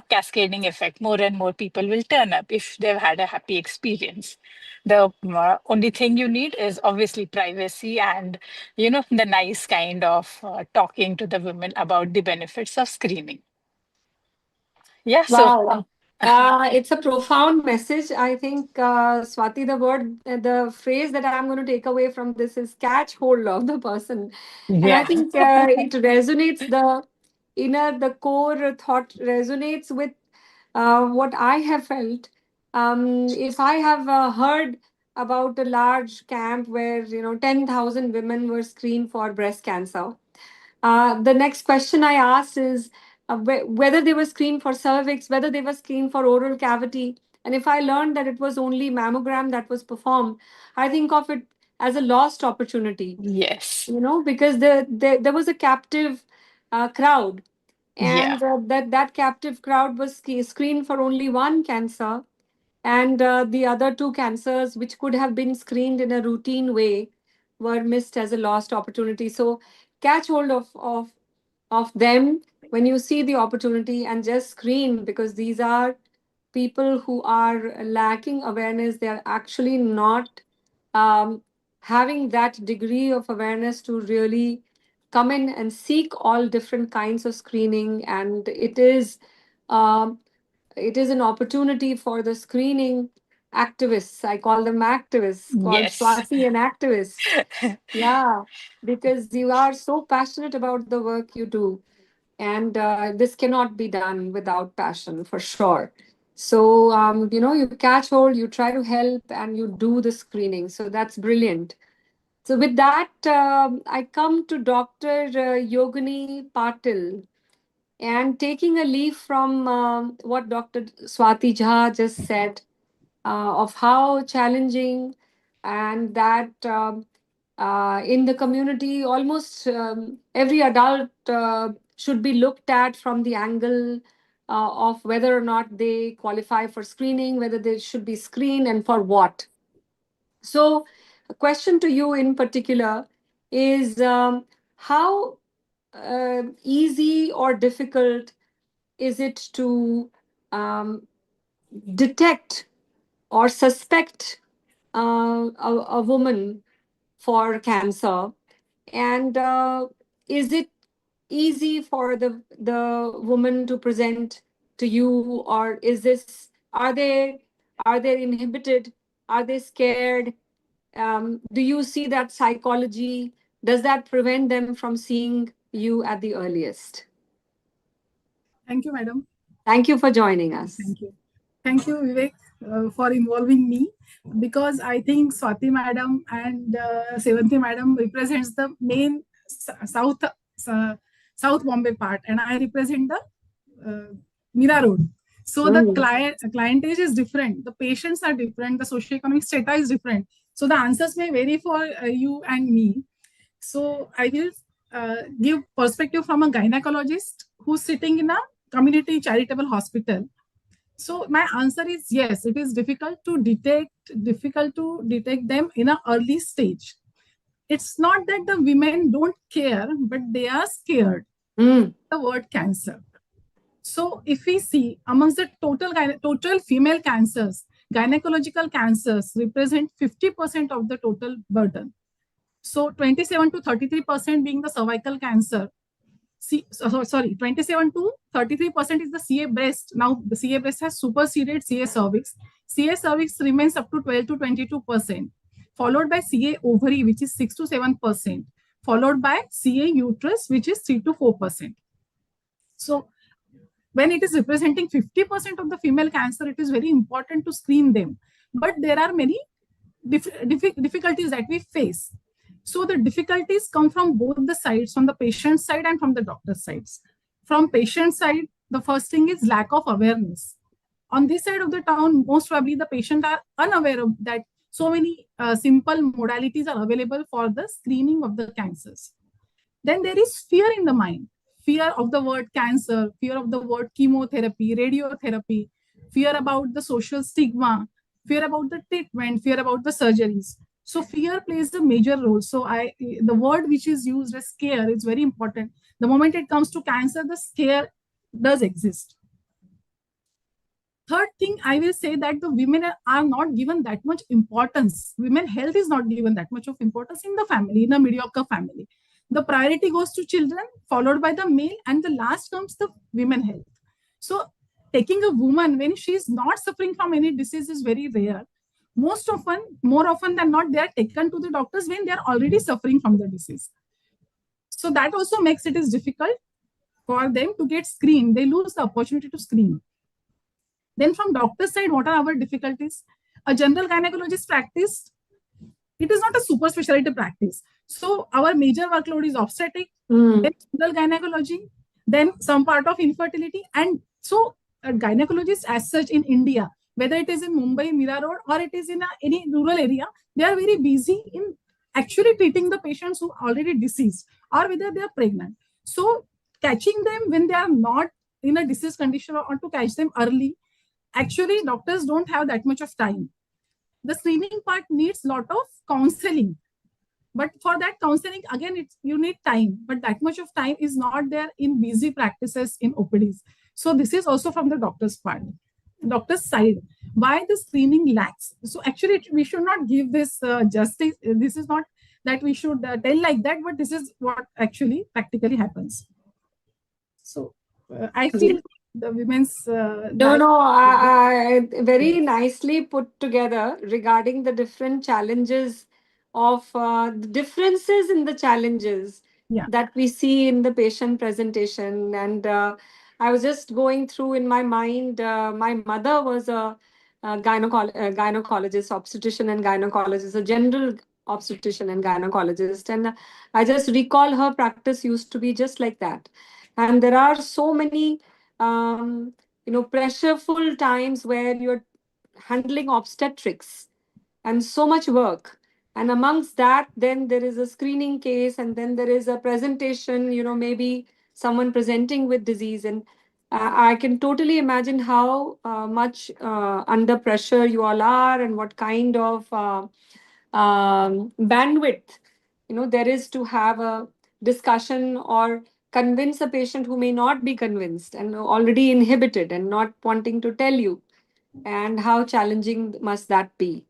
cascading effect. More and more people will turn up if they've had a happy experience. The only thing you need is obviously privacy and the nice kind of talking to the women about the benefits of screening. Yeah, Wow. It's a profound message. I think, Swati, the phrase that I'm going to take away from this is catch hold of the person. And I yeah. think it resonates, the core thought resonates with what I have felt. If I have heard about a large camp where, 10,000 women were screened for breast cancer, the next question I asked is whether they were screened for cervix, whether they were screened for oral cavity, And if I learned that it was only mammogram that was performed, I think of it as a lost opportunity, Yes. because there was a captive crowd, Yeah. and that captive crowd was screened for only one cancer, and the other two cancers, which could have been screened in a routine way, were missed as a lost opportunity. So catch hold of them when you see the opportunity and just screen, because these are people who are lacking awareness. They are actually not um, having that degree of awareness to really come in and seek all different kinds of screening. And um, it is an opportunity for the screening activists. I call them activists, called Yes. Swati and activists. Yeah, because you are so passionate about the work you do. And this cannot be done without passion, for sure. So, you catch hold, you try to help, and you do the screening. So that's brilliant. So with that, I come to Dr. Yogini Patil, and taking a leaf from what Dr. Swati Jha just said, of how challenging, and that in the community, almost every adult should be looked at from the angle of whether or not they qualify for screening, whether they should be screened, and for what. So, a question to you in particular is, how easy or difficult is it to um, detect or suspect a woman for cancer? And is it easy for the woman to present to you, or are they inhibited? Are they scared? Do you see that psychology? Does that prevent them from seeing you at the earliest? Thank you, madam. Thank you for joining us. Thank you. Thank you, Vivek, for involving me, because I think Swati madam and Sevanti madam represents the main South Bombay part, and I represent the Mira Road. So the clientage is different, the patients are different, the socioeconomic strata is different. So the answers may vary for you and me. So I will give perspective from a gynecologist who's sitting in a community charitable hospital. So my answer is yes, it is difficult to detect them in an early stage. It's not that the women don't care, but they are scared. The word cancer. So if we see amongst the total female cancers, gynecological cancers represent 50% of the total burden. So 27 to 33% being the cervical cancer. 27 to 33% is the CA breast. Now the CA breast has superseded CA cervix. CA cervix remains up to 12 to 22%, followed by CA ovary, which is 6 to 7%, followed by CA uterus, which is 3 to 4%. So when it is representing 50% of the female cancer, it is very important to screen them. But there are many difficulties that we face. So the difficulties come from both the sides, from the patient side and from the doctor sides. From patient side, the first thing is lack of awareness. On this side of the town, most probably the patient are unaware of that so many simple modalities are available for the screening of the cancers. Then there is fear in the mind. Fear of the word cancer, fear of the word chemotherapy, radiotherapy, fear about the social stigma, fear about the treatment, fear about the surgeries. So fear plays a major role. So the word which is used as scare is very important. The moment it comes to cancer, the scare does exist. Third thing, I will say that the women are not given that much importance. Women health is not given that much of importance in the family, in a mediocre family. The priority goes to children, followed by the male, and the last comes the women health. So taking a woman when she is not suffering from any disease is very rare. More often than not, they are taken to the doctors when they are already suffering from the disease. So that also makes it is difficult for them to get screened. They lose the opportunity to screen. Then from doctor's side, what are our difficulties? A general gynecologist practice, it is not a super specialty practice. So our major workload is obstetric, then general gynecology, then some part of infertility. And so a gynecologist as such in India, whether it is in Mumbai, Mira Road, or it is in any rural area, they are very busy in actually treating the patients who are already deceased or whether they are pregnant. So catching them when they are not in a disease condition or to catch them early, actually doctors don't have that much of time. The screening part needs lot of counseling. But for that counseling, again, you need time. But that much of time is not there in busy practices in OPDs. So this is also from the doctor's part, doctor's side. Why the screening lacks? So actually, we should not give this justice. This is not that we should tell like that, but this is what actually practically happens. So I feel the women's I very nicely put together regarding the different challenges of the differences in the challenges that we see in the patient presentation. And I was just going through in my mind, my mother was a gynecologist, obstetrician and gynecologist, a general obstetrician and gynecologist. And I just recall her practice used to be just like that. And there are so many pressureful times where you're handling obstetrics and so much work. And amongst that, then there is a screening case, and then there is a presentation, maybe someone presenting with disease. And I can totally imagine how much under pressure you all are and what kind of bandwidth, there is to have a discussion or convince a patient who may not be convinced and already inhibited and not wanting to tell you, and how challenging must that be.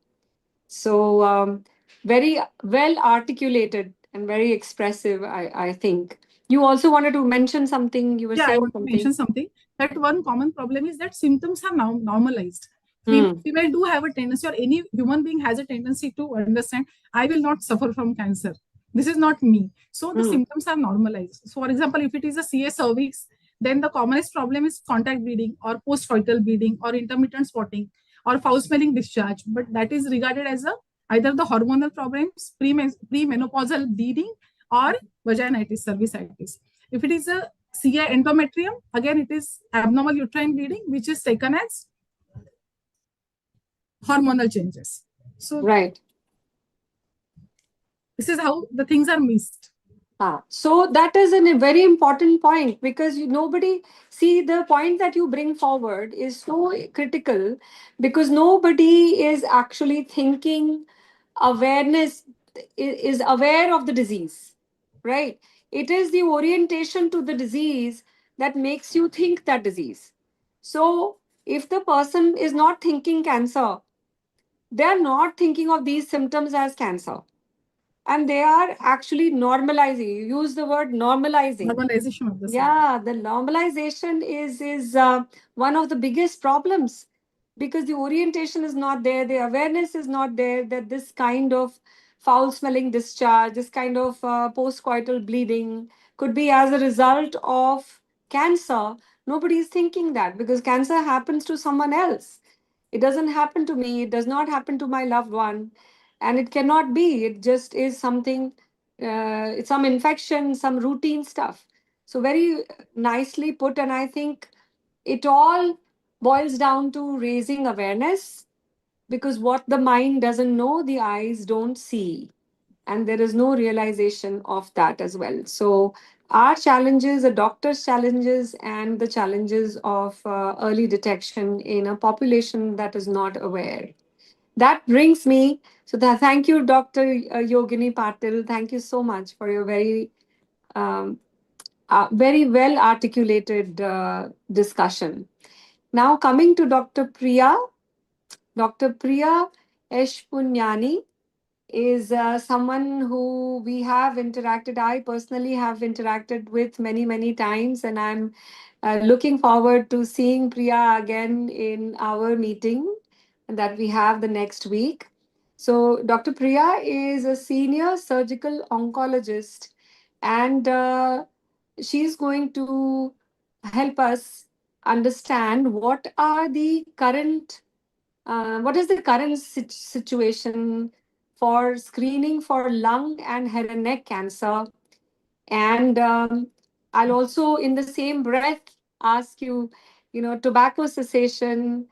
So very well articulated and very expressive, I think. You also wanted to mention something. You were saying I want to mention something. That one common problem is that symptoms are now normalized. Female do have a tendency, or any human being has a tendency to understand, I will not suffer from cancer. This is not me. So the symptoms are normalized. So for example, if it is a CA cervix, then the commonest problem is contact bleeding or post-coital bleeding or intermittent spotting or foul-smelling discharge. But that is regarded as either the hormonal problems, premenopausal bleeding, or vaginitis, cervicitis. If it is a CA endometrium, again it is abnormal uterine bleeding, which is taken as hormonal changes. So right. This is how the things are missed. So that is a very important point, because nobody see the point that you bring forward is so critical, because nobody is actually thinking awareness is aware of the disease, right? It is the orientation to the disease that makes you think that disease. So if the person is not thinking cancer, they are not thinking of these symptoms as cancer. And they are actually normalizing. You use the word normalizing. Normalization of the the normalization is one of the biggest problems, because the orientation is not there, the awareness is not there, that this kind of foul-smelling discharge, this kind of post-coital bleeding could be as a result of cancer. Nobody is thinking that, because cancer happens to someone else. It doesn't happen to me. It does not happen to my loved one. And it cannot be. It just is something, it's some infection, some routine stuff. So very nicely put. And I think it all boils down to raising awareness, because what the mind doesn't know, the eyes don't see. And there is no realization of that as well. So our challenges, the doctor's challenges, and the challenges of early detection in a population that is not aware. That brings me, thank you, Dr. Yogini Patil. Thank you so much for your very well articulated discussion. Now coming to Dr. Priya. Dr. Priya Eshpunyani is someone who we have interacted. I personally have interacted with many, many times, and I'm looking forward to seeing Priya again in our meeting that we have the next week. So, Dr. Priya is a senior surgical oncologist, and she's going to help us understand what is the current situation for screening for lung and head and neck cancer. And I'll also, in the same breath, ask you, tobacco cessation,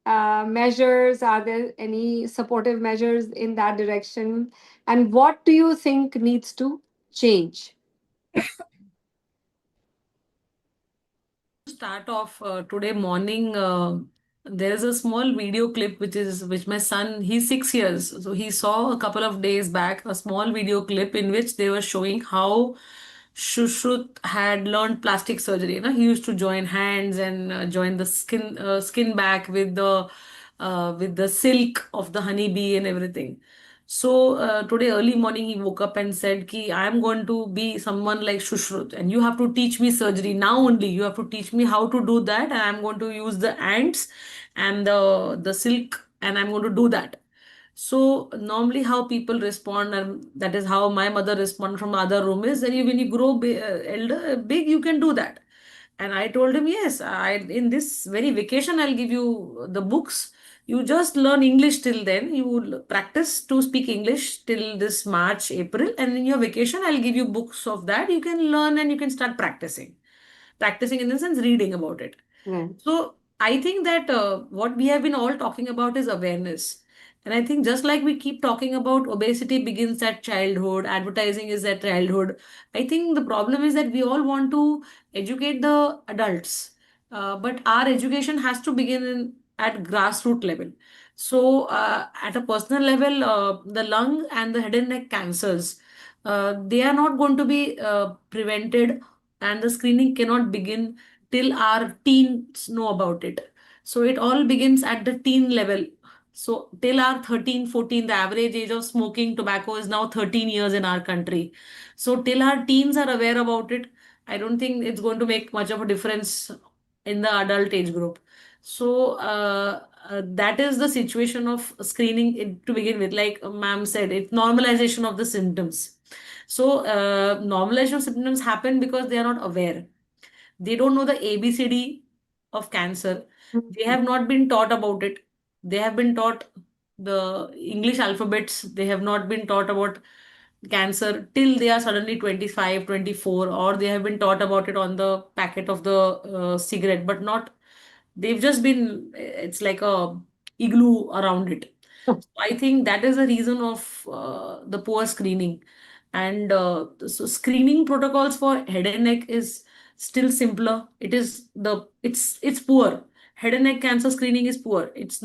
measures? Are there any supportive measures in that direction? And what do you think needs to change? Start off today morning, there is a small video clip which my son, he's 6 years, so he saw a couple of days back a small video clip in which they were showing how Shushrut had learned plastic surgery. You know, he used to join hands and join the skin back with the silk of the honeybee and everything. So today early morning he woke up and said ki I am going to be someone like Shushrut and you have to teach me surgery now only. You have to teach me how to do that and I'm going to use the ants and the silk and I'm going to do that. So normally how people respond, and that is how my mother responded from the other room, is that when you grow big, you can do that. And I told him, yes, in this very vacation, I'll give you the books. You just learn English till then. You will practice to speak English till this March, April. And in your vacation, I'll give you books of that. You can learn and you can start practicing. Practicing in the sense reading about it. Right. So I think that what we have been all talking about is awareness. And I think just like we keep talking about obesity begins at childhood, advertising is at childhood. I think the problem is that we all want to educate the adults, but our education has to begin at grassroots level. So at a personal level, the lung and the head and neck cancers, they are not going to be prevented, and the screening cannot begin till our teens know about it. So it all begins at the teen level. So till our 13, 14, the average age of smoking tobacco is now 13 years in our country. So till our teens are aware about it, I don't think it's going to make much of a difference in the adult age group. So that is the situation of screening to begin with. Like ma'am said, it's normalization of the symptoms. So normalization of symptoms happen because they are not aware. They don't know the ABCD of cancer. They have not been taught about it. They have been taught the English alphabets. They have not been taught about cancer till they are suddenly 25, 24, or they have been taught about it on the packet of the cigarette, but not, they've just been, it's like a igloo around it. I think that is the reason of the poor screening. And so screening protocols for head and neck is still simpler. It's poor. Head and neck cancer screening is poor. It's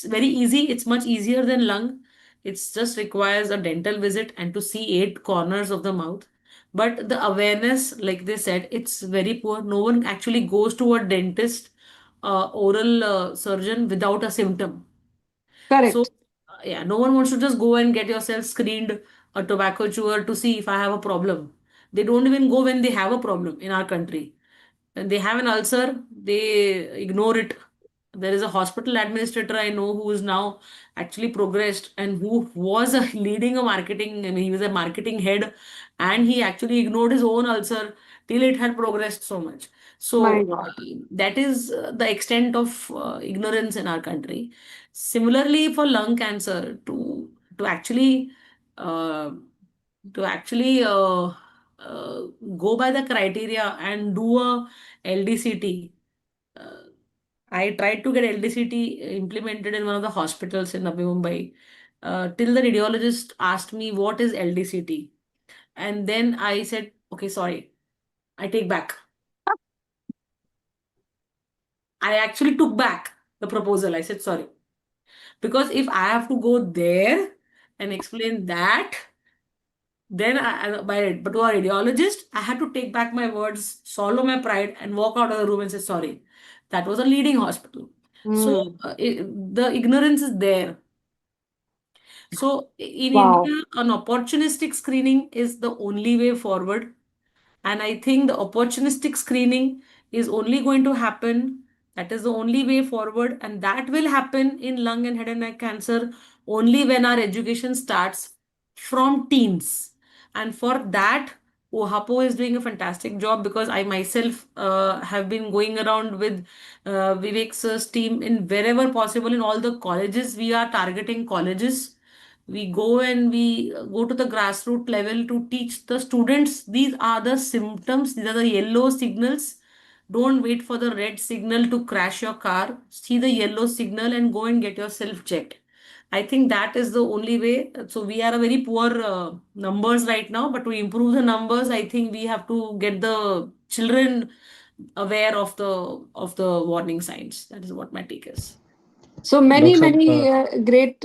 very easy. It's much easier than lung. It just requires a dental visit and to see 8 corners of the mouth. But the awareness, like they said, it's very poor. No one actually goes to a dentist, oral surgeon without a symptom. So, Correct. yeah, no one wants to just go and get yourself screened a tobacco chewer to see if I have a problem. They don't even go when they have a problem in our country. When they have an ulcer, they ignore it. There is a hospital administrator I know who is now actually progressed and who was leading a marketing, I mean, he was a marketing head and he actually ignored his own ulcer till it had progressed so much. My So God. that is the extent of ignorance in our country. Similarly, for lung cancer, to actually uh, to actually go by the criteria and do a LDCT. Uh, I tried to get LDCT implemented in one of the hospitals in Navi Mumbai. Till the radiologist asked me what is LDCT, and then I said, "Okay, sorry, I take back." I actually took back the proposal. I said, "Sorry," because if I have to go there and explain that, then but to a radiologist, I had to take back my words, swallow my pride, and walk out of the room and say sorry. That was a leading hospital. Mm. So the ignorance is there. So in Wow. India, an opportunistic screening is the only way forward. And I think the opportunistic screening is only going to happen. That is the only way forward. And that will happen in lung and head and neck cancer only when our education starts from teens. And for that, Uhapo is doing a fantastic job because I myself have been going around with Vivek's team in wherever possible in all the colleges. We are targeting colleges. We go and we go to the grassroots level to teach the students these are the symptoms, these are the yellow signals Don't wait for the red signal to crash your car. See the yellow signal and go and get yourself checked. I think that is the only way. So we are a very poor numbers right now, but to improve the numbers, I think we have to get the children aware of the warning signs. That is what my take is. So many, Dr. many great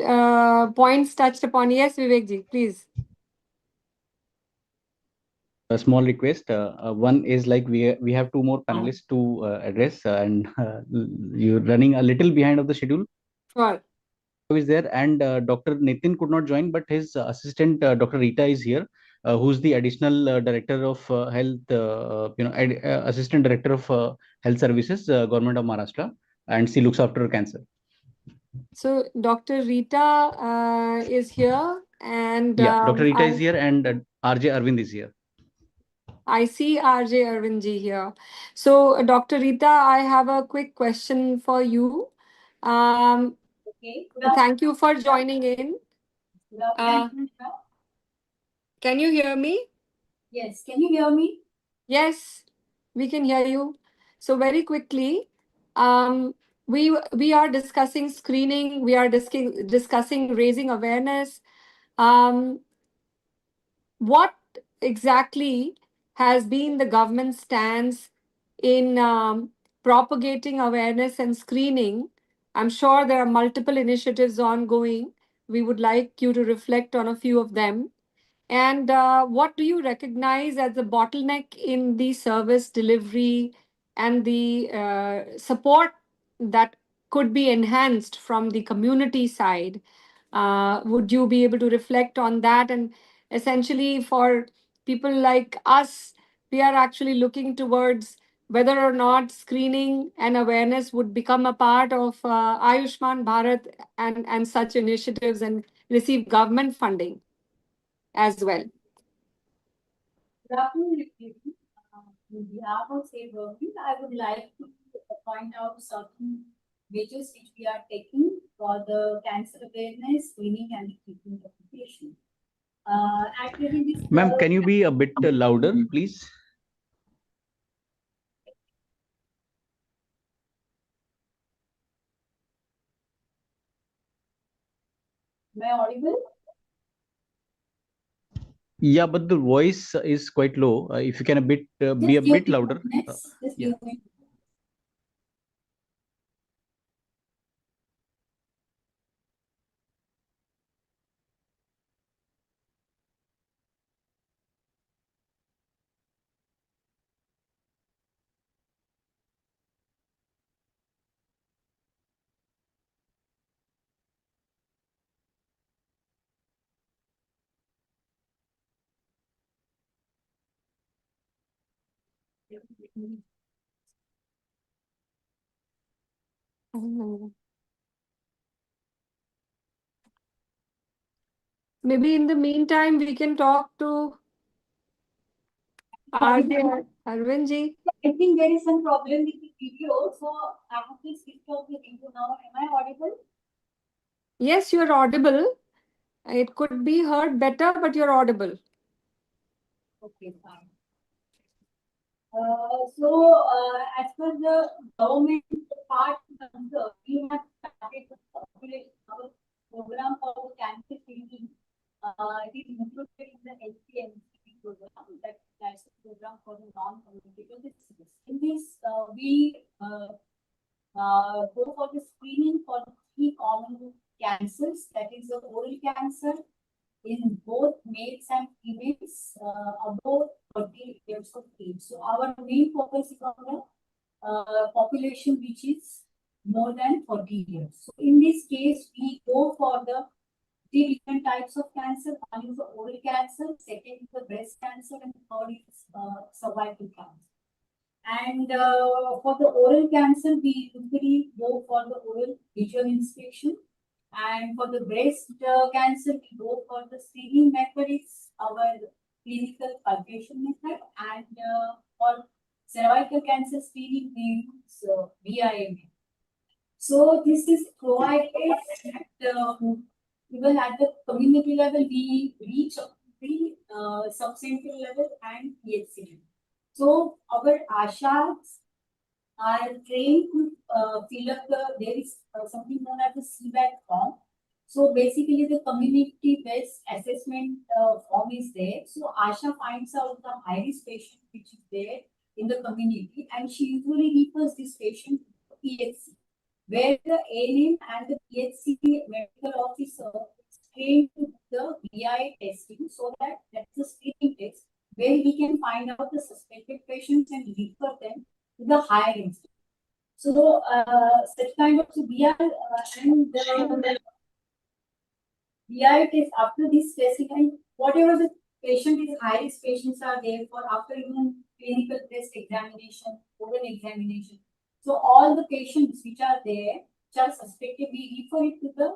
points touched upon. Yes, Vivekji, please. A small request. One is like we have two more panelists to address, and you're running a little behind of the schedule. Sure. Is there, and Dr. Nitin could not join, but his assistant Dr. Rita is here, who's the additional director of health, assistant director of health services, government of Maharashtra, and she looks after cancer. So Dr. Rita is here, and Yeah, Dr. Rita is here, and RJ Arvind is here. I see RJ Arvindji here. So, Dr. Rita, I have a quick question for you. Okay. Thank you for joining in. Can you hear me? Yes. Can you hear me? Yes, we can hear you. So very quickly, we are discussing screening. We are discussing raising awareness. What exactly has been the government's stance in propagating awareness and screening? I'm sure there are multiple initiatives ongoing. We would like you to reflect on a few of them. And what do you recognize as the bottleneck in the service delivery and the support that could be enhanced from the community side? Would you be able to reflect on that? And essentially, for people like us, we are actually looking towards whether or not screening and awareness would become a part of Ayushman Bharat and such initiatives and receive government funding as well. Good afternoon, everyone. On behalf of State Government, I would like to point out certain measures which we are taking for the cancer awareness, screening, and treatment of the patient. Ma'am, can you be a bit louder, please? Am I audible? Yeah, but the voice is quite low. If you can be a bit louder. Yeah. Maybe in the meantime, we can talk to RJ Arvindji. I think there is some problem with the video, so I have to switch off the video now. Am I audible? Yes, you're audible. It could be heard better, but you're audible. Okay, fine. As per the government part, we have started our program for the cancer screening. It is included in the LCMC program, that's the program for the non-communicable diseases. In this, we go for the screening for the 3 common cancers, that is the oral cancer in both males and females above 40 years of age. So our main focus is on the population which is more than 40 years. So in this case, we go for the 3 different types of cancer. One is the oral cancer, second is the breast cancer, and third is cervical cancer. And for the oral cancer, we usually go for the oral visual inspection. And for the breast cancer, we go for the screening method, is our clinical palpation method. And for cervical cancer screening, we use VIM. So this is provided at even at the community level, we reach the sub-center level and PHC level. So our ASHAs are trained to fill up there is something known as the CBAC form. So basically the community-based assessment form is there. So Asha finds out the high-risk patient which is there in the community, and she usually refers this patient to PHC, where the ANM and the PHC medical officer is trained to do the BI testing, so that's the screening test where we can find out the suspected patients and refer them to the higher institute. So such kind of BI and the BI test after this testing, and whatever the patient is high risk patients are there for after even clinical test examination, oral examination. So all the patients which are there, which are suspected, we refer it to the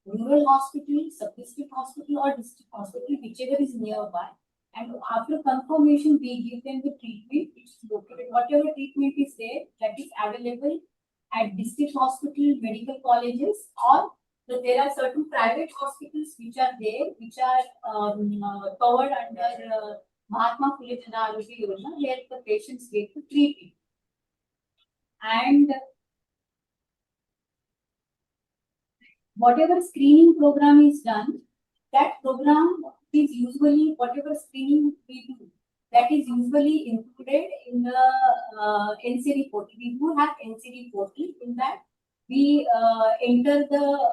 rural hospital, sub-district hospital or district hospital, whichever is nearby. And after confirmation, we give them the treatment which is located, whatever treatment is there that is available at district hospital, medical colleges, or there are certain private hospitals which are there, which are covered under Mahatma Phule Jana Arogya Yojana, where the patients get to treatment. And whatever screening program is done, that program is usually, whatever screening we do, that is usually included in the NCD portal. We do have NCD portal. In that, we enter the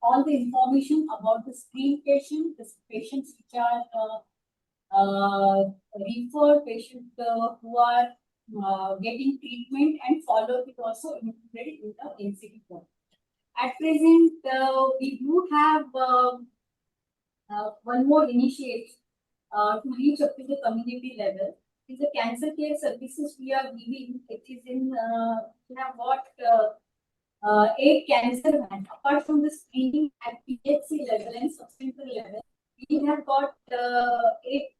all the information about the screen patient, the patients which are referred, patients who are getting treatment, and follow it also included in the NCD portal. At present, we do have one more initiative to reach up to the community level. Is the cancer care services we are giving. It is in we have got 8 cancer vans. Apart from the screening at PHC level and subcenter level, we have got 8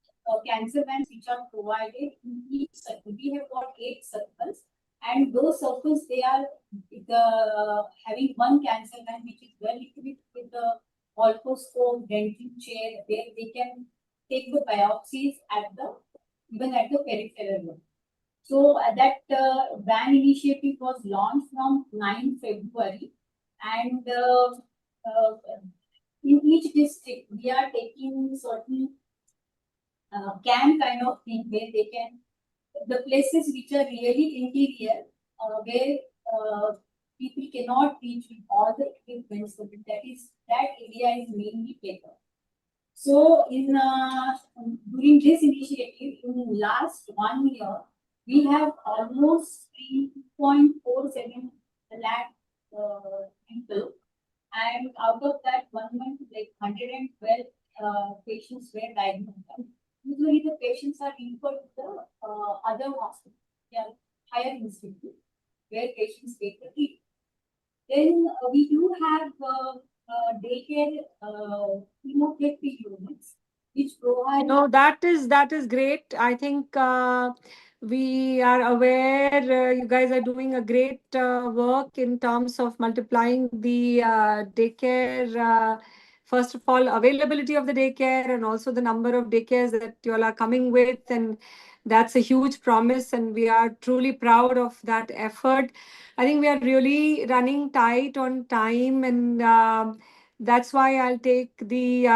cancer vans which are provided in each circle. We have got 8 circles. And those circles, they are having one cancer van which is well equipped with the colposcope, dental chair, where they can take the biopsies even at the peripheral level. So that van initiative was launched from 9 February, and in each district we are taking certain camp kind of thing where they can. The places which are really interior, where people cannot reach with all the equipments, that area is mainly taken. So in during this initiative, in last 1 year, we have almost 3.47 lakh people, and out of that 1 month, like 112 patients were diagnosed. Usually the patients are referred to the other hospital, higher institute, where patients take the treatment. Then we do have daycare chemotherapy units, which provide. No, that is great. I think we are aware you guys are doing a great work in terms of multiplying the daycare. First of all, availability of the daycare, and also the number of daycares that you all are coming with, and that's a huge promise, and we are truly proud of that effort. I think we are really running tight on time, and that's why I'll take the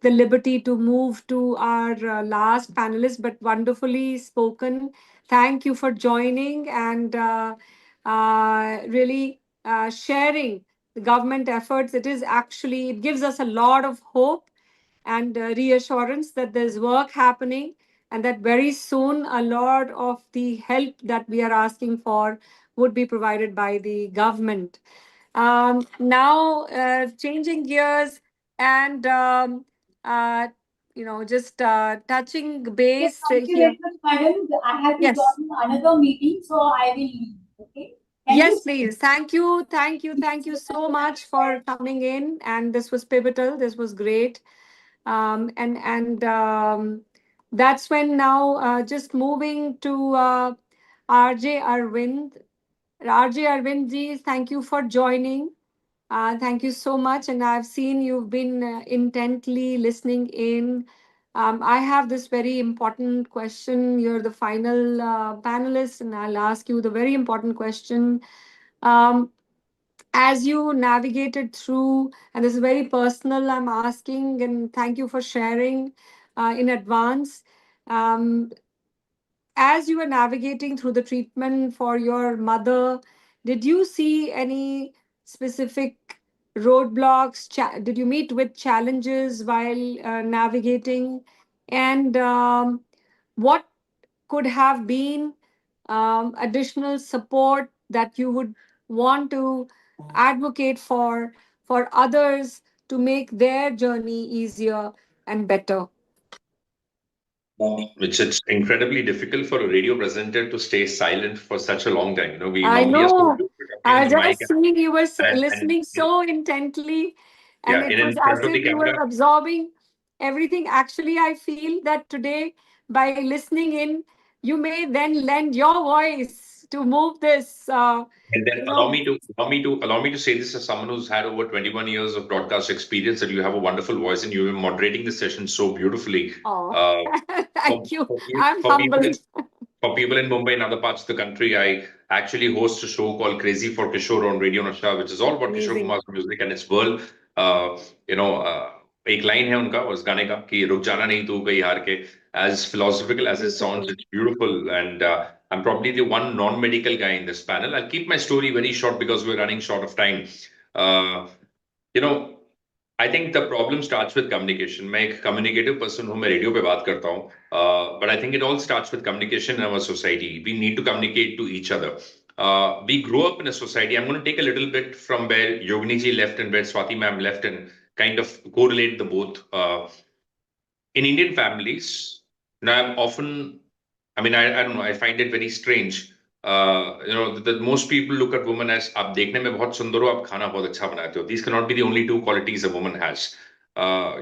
liberty to move to our last panelist, but wonderfully spoken. Thank you for joining and really sharing the government efforts. It gives us a lot of hope and reassurance that there's work happening, and that very soon a lot of the help that we are asking for would be provided by the government. Now, changing gears and just touching base Thank you here. very much, madam. I have to Yes. join another meeting, so I will leave. Okay. Yes, please. Thank you. Thank you so much for coming in. And this was pivotal. This was great. And that's when now just moving to RJ Arvind. RJ Arvind ji, thank you for joining. Thank you so much. And I've seen you've been intently listening in I have this very important question. You're the final panelist, and I'll ask you the very important question. Um, as you navigated through, and this is very personal, I'm asking, and thank you for sharing in advance. Um, as you were navigating through the treatment for your mother, did you see any specific roadblocks? Did you meet with challenges while navigating? And what could have been additional support that you would want to advocate for others to make their journey easier and better? Which it's incredibly difficult for a radio presenter to stay silent for such a long time. You know, we I normally are so know. used to talking I on the mic just seeing you were and listening so intently, and yeah, it in was front as of the if you were camera. absorbing everything. Actually, I feel that today, by listening in, you may then lend your voice to move this. And then You know, allow me to say this as someone who's had over 21 years of broadcast experience, that you have a wonderful voice and you've been moderating the session so beautifully. oh, Uh, thank you. for, I'm for people humbled. for people in Mumbai and other parts of the country, I actually host a show called Crazy for Kishore on Radio Nasha, which is all about Kishore Amazing. Kumar's music and its world. Uh, you know, एक line है उनका उस गाने का कि रुक जाना नहीं तू कहीं हार के. As philosophical as it sounds, it's beautiful, and I'm probably the one non-medical guy in this panel. I'll keep my story very short because we're running short of time. Uh, you know, I think the problem starts with communication. मैं एक communicative person हूँ, मैं radio पे बात करता हूँ. But I think it all starts with communication in our society. We need to communicate to each other. We grow up in a society. I'm going to take a little bit from where Yogini ji left and where Swati ma'am left and kind of correlate the both. In Indian families, now I'm often, I don't know, I find it very strange. You know, that most people look at women as आप देखने में बहुत सुंदर हो, आप खाना बहुत अच्छा बनाते हो. These cannot be the only two qualities a woman has.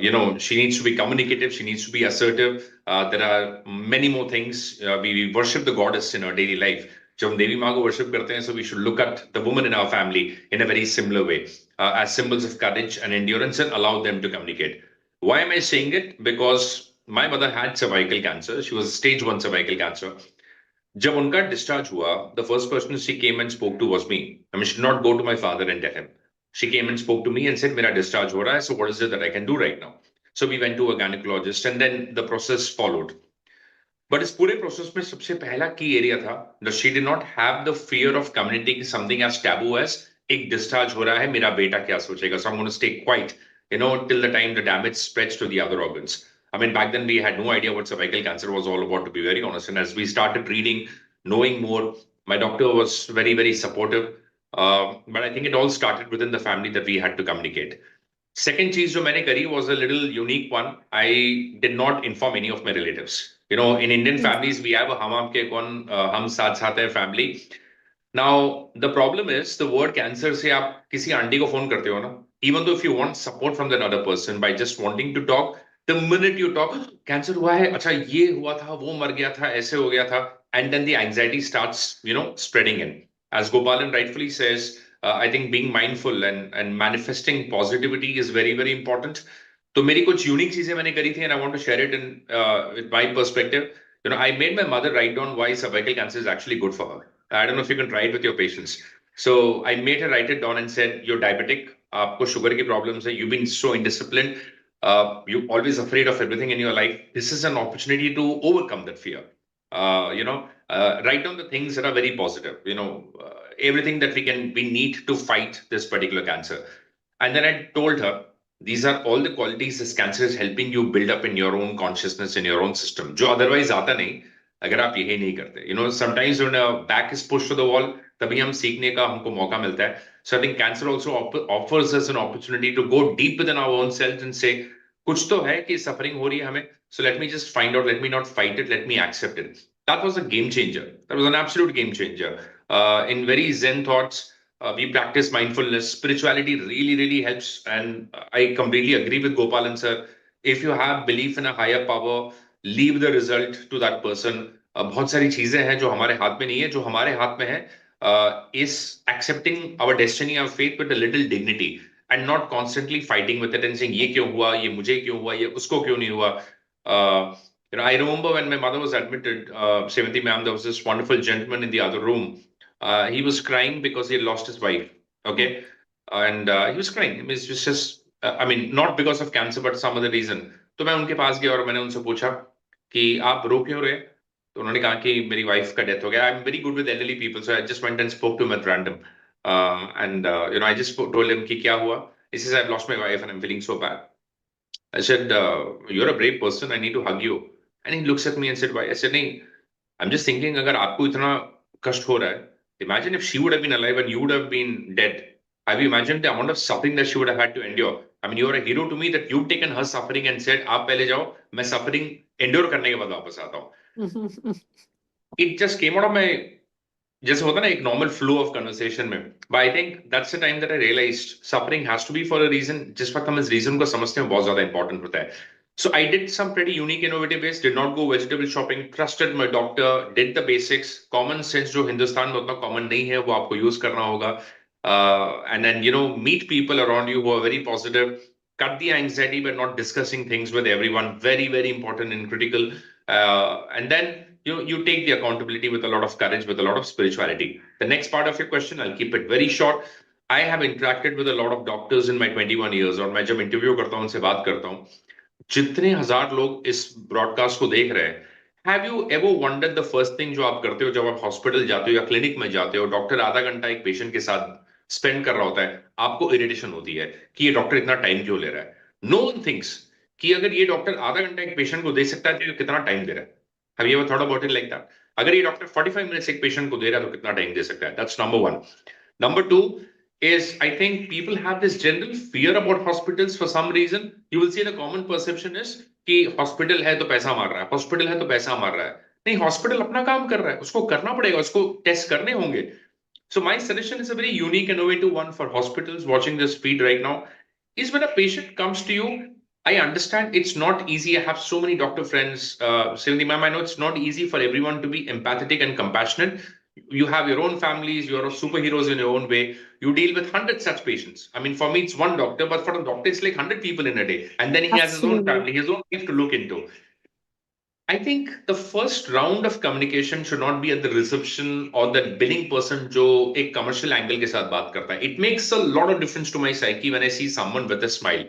You know, she needs to be communicative, she needs to be assertive. There are many more things. We worship the goddess in our daily life. जब हम देवी माँ को worship करते हैं, so we should look at the woman in our family in a very similar way, as symbols of courage and endurance, and allow them to communicate. Why am I saying it? Because my mother had cervical cancer. She was stage 1 cervical cancer. जब उनका discharge हुआ, the first person she came and spoke to was me. I mean, she did not go to my father and tell him. She came and spoke to me and said, मेरा discharge हो रहा है, so what is it that I can do right now? So we went to a gynecologist and then the process followed. But इस पूरे process में सबसे पहला key area था that she did not have the fear of communicating something as taboo as एक discharge हो रहा है, मेरा बेटा क्या सोचेगा? So I'm going to stay quiet, you know, till the time the damage spreads to the other organs. I mean, back then we had no idea what cervical cancer was all about, to be very honest. And as we started reading, knowing more, my doctor was very, very supportive. But I think it all started within the family that we had to communicate. Second cheese जो मैंने करी was a little unique one. I did not inform any of my relatives. You know, in Indian families, we have a हम आपके कौन हम साथ साथ हैं family. Now, the problem is the word cancer से आप किसी आंटी को फोन करते हो ना, even though if you want support from that other person by just wanting to talk, the minute you talk, cancer हुआ है, अच्छा ये हुआ था, वो मर गया था, ऐसे हो गया था, and then the anxiety starts, you know, spreading in. As Gopalan rightfully says, I think being mindful and manifesting positivity is very, very important. तो मेरी कुछ यूनिक चीजें मैंने करी थी and I want to share it in with my perspective. You know, I made my mother write down why cervical cancer is actually good for her. I don't know if you can try it with your patients. So I made her write it down and said, you're diabetic, आपको sugar की problems है, you've been so indisciplined, you're always afraid of everything in your life. This is an opportunity to overcome that fear. You know, write down the things that are very positive, you know, everything that we need to fight this particular cancer. And then I told her, these are all the qualities this cancer is helping you build up in your own consciousness, in your own system, जो otherwise आता नहीं अगर आप यही नहीं करते. You know, sometimes when a back is pushed to the wall, तभी हम सीखने का हमको मौका मिलता है. So I think cancer also offers us an opportunity to go deep within our own selves and say, कुछ तो है कि suffering हो रही है हमें. So let me just find out, let me not fight it, let me accept it. That was a game changer. That was an absolute game changer. In very Zen thoughts, we practice mindfulness. Spirituality really, really helps. And I completely agree with Gopalan sir. If you have belief in a higher power, leave the result to that person. बहुत सारी चीजें हैं जो हमारे हाथ में नहीं है, जो हमारे हाथ में है is accepting our destiny, our faith with a little dignity and not constantly fighting with it and saying ये क्यों हुआ, ये मुझे क्यों हुआ, ये उसको क्यों नहीं हुआ. I remember when my mother was admitted, Seventy ma'am, there was this wonderful gentleman in the other room. He was crying because he had lost his wife. Okay, and he was crying. It was just, I mean, not because of cancer, but some other reason. तो मैं उनके पास गया और मैंने उनसे पूछा कि आप रो क्यों रहे? तो उन्होंने कहा कि मेरी वाइफ का डेथ हो गया. I'm very good with elderly people, so I just went and spoke to him at random. And I just told him कि क्या हुआ? He says, I've lost my wife and I'm feeling so bad. I said, you're a brave person. I need to hug you. And he looks at me and said, why? I said, नहीं, I'm just thinking, अगर आपको इतना कष्ट हो रहा है, imagine if she would have been alive and you would have been dead. Have you imagined the amount of suffering that she would have had to endure? I mean, you're a hero to me that you've taken her suffering and said, आप पहले जाओ, मैं suffering endure करने के बाद वापस आता हूँ. It just came out of my, जैसे होता ना एक normal flow of conversation में. But I think that's the time that I realized suffering has to be for a reason. जिस वक्त हम इस reason को समझते हैं बहुत ज़्यादा important होता है. So I did some pretty unique, innovative ways. Did not go vegetable shopping. Trusted my doctor. Did the basics. Common sense जो हिंदुस्तान में उतना common नहीं है वो आपको use करना होगा. And then meet people around you who are very positive. Cut the anxiety by not discussing things with everyone. Very, very important and critical. And then you take the accountability with a lot of courage, with a lot of spirituality. The next part of your question, I'll keep it very short. I have interacted with a lot of doctors in my 21 years, और मैं जब interview करता हूं उनसे बात करता हूं, जितने हजार लोग इस ब्रॉडकास्ट को देख रहे हैं, have you ever wondered the first thing जो आप करते हो जब आप हॉस्पिटल जाते हो या क्लिनिक में जाते हो, डॉक्टर आधा घंटा एक पेशेंट के साथ स्पेंड कर रहा होता है, आपको इरिटेशन होती है कि ये डॉक्टर इतना टाइम क्यों ले रहा है. नो वन थिंक्स कि अगर ये डॉक्टर आधा घंटा एक पेशेंट को दे सकता है तो ये कितना टाइम दे रहा है. Have you ever thought about it like that? अगर ये डॉक्टर 45 मिनट्स एक पेशेंट को दे रहा है तो कितना टाइम दे सकता है. That's number one. Number two is, I think people have this general fear about hospitals for some reason. You will see the common perception is कि हॉस्पिटल है तो पैसा मार रहा है, हॉस्पिटल है तो पैसा मार रहा है. नहीं, हॉस्पिटल अपना काम कर रहा है, उसको करना पड़ेगा, उसको टेस्ट करने होंगे. So my suggestion is a very unique, innovative one for hospitals watching this feed right now, is when a patient comes to you, I understand it's not easy. I have so many doctor friends. Sylvie ma'am, I know it's not easy for everyone to be empathetic and compassionate. You have your own families, you're superheroes in your own way. You deal with 100 such patients. I mean, for me, it's one doctor, but for a doctor, it's like 100 people in a day. And then he has his own family, his own life to look into. I think the first round of communication should not be at the reception or the billing person जो एक commercial angle के साथ बात करता है. It makes a lot of difference to my psyche when I see someone with a smile.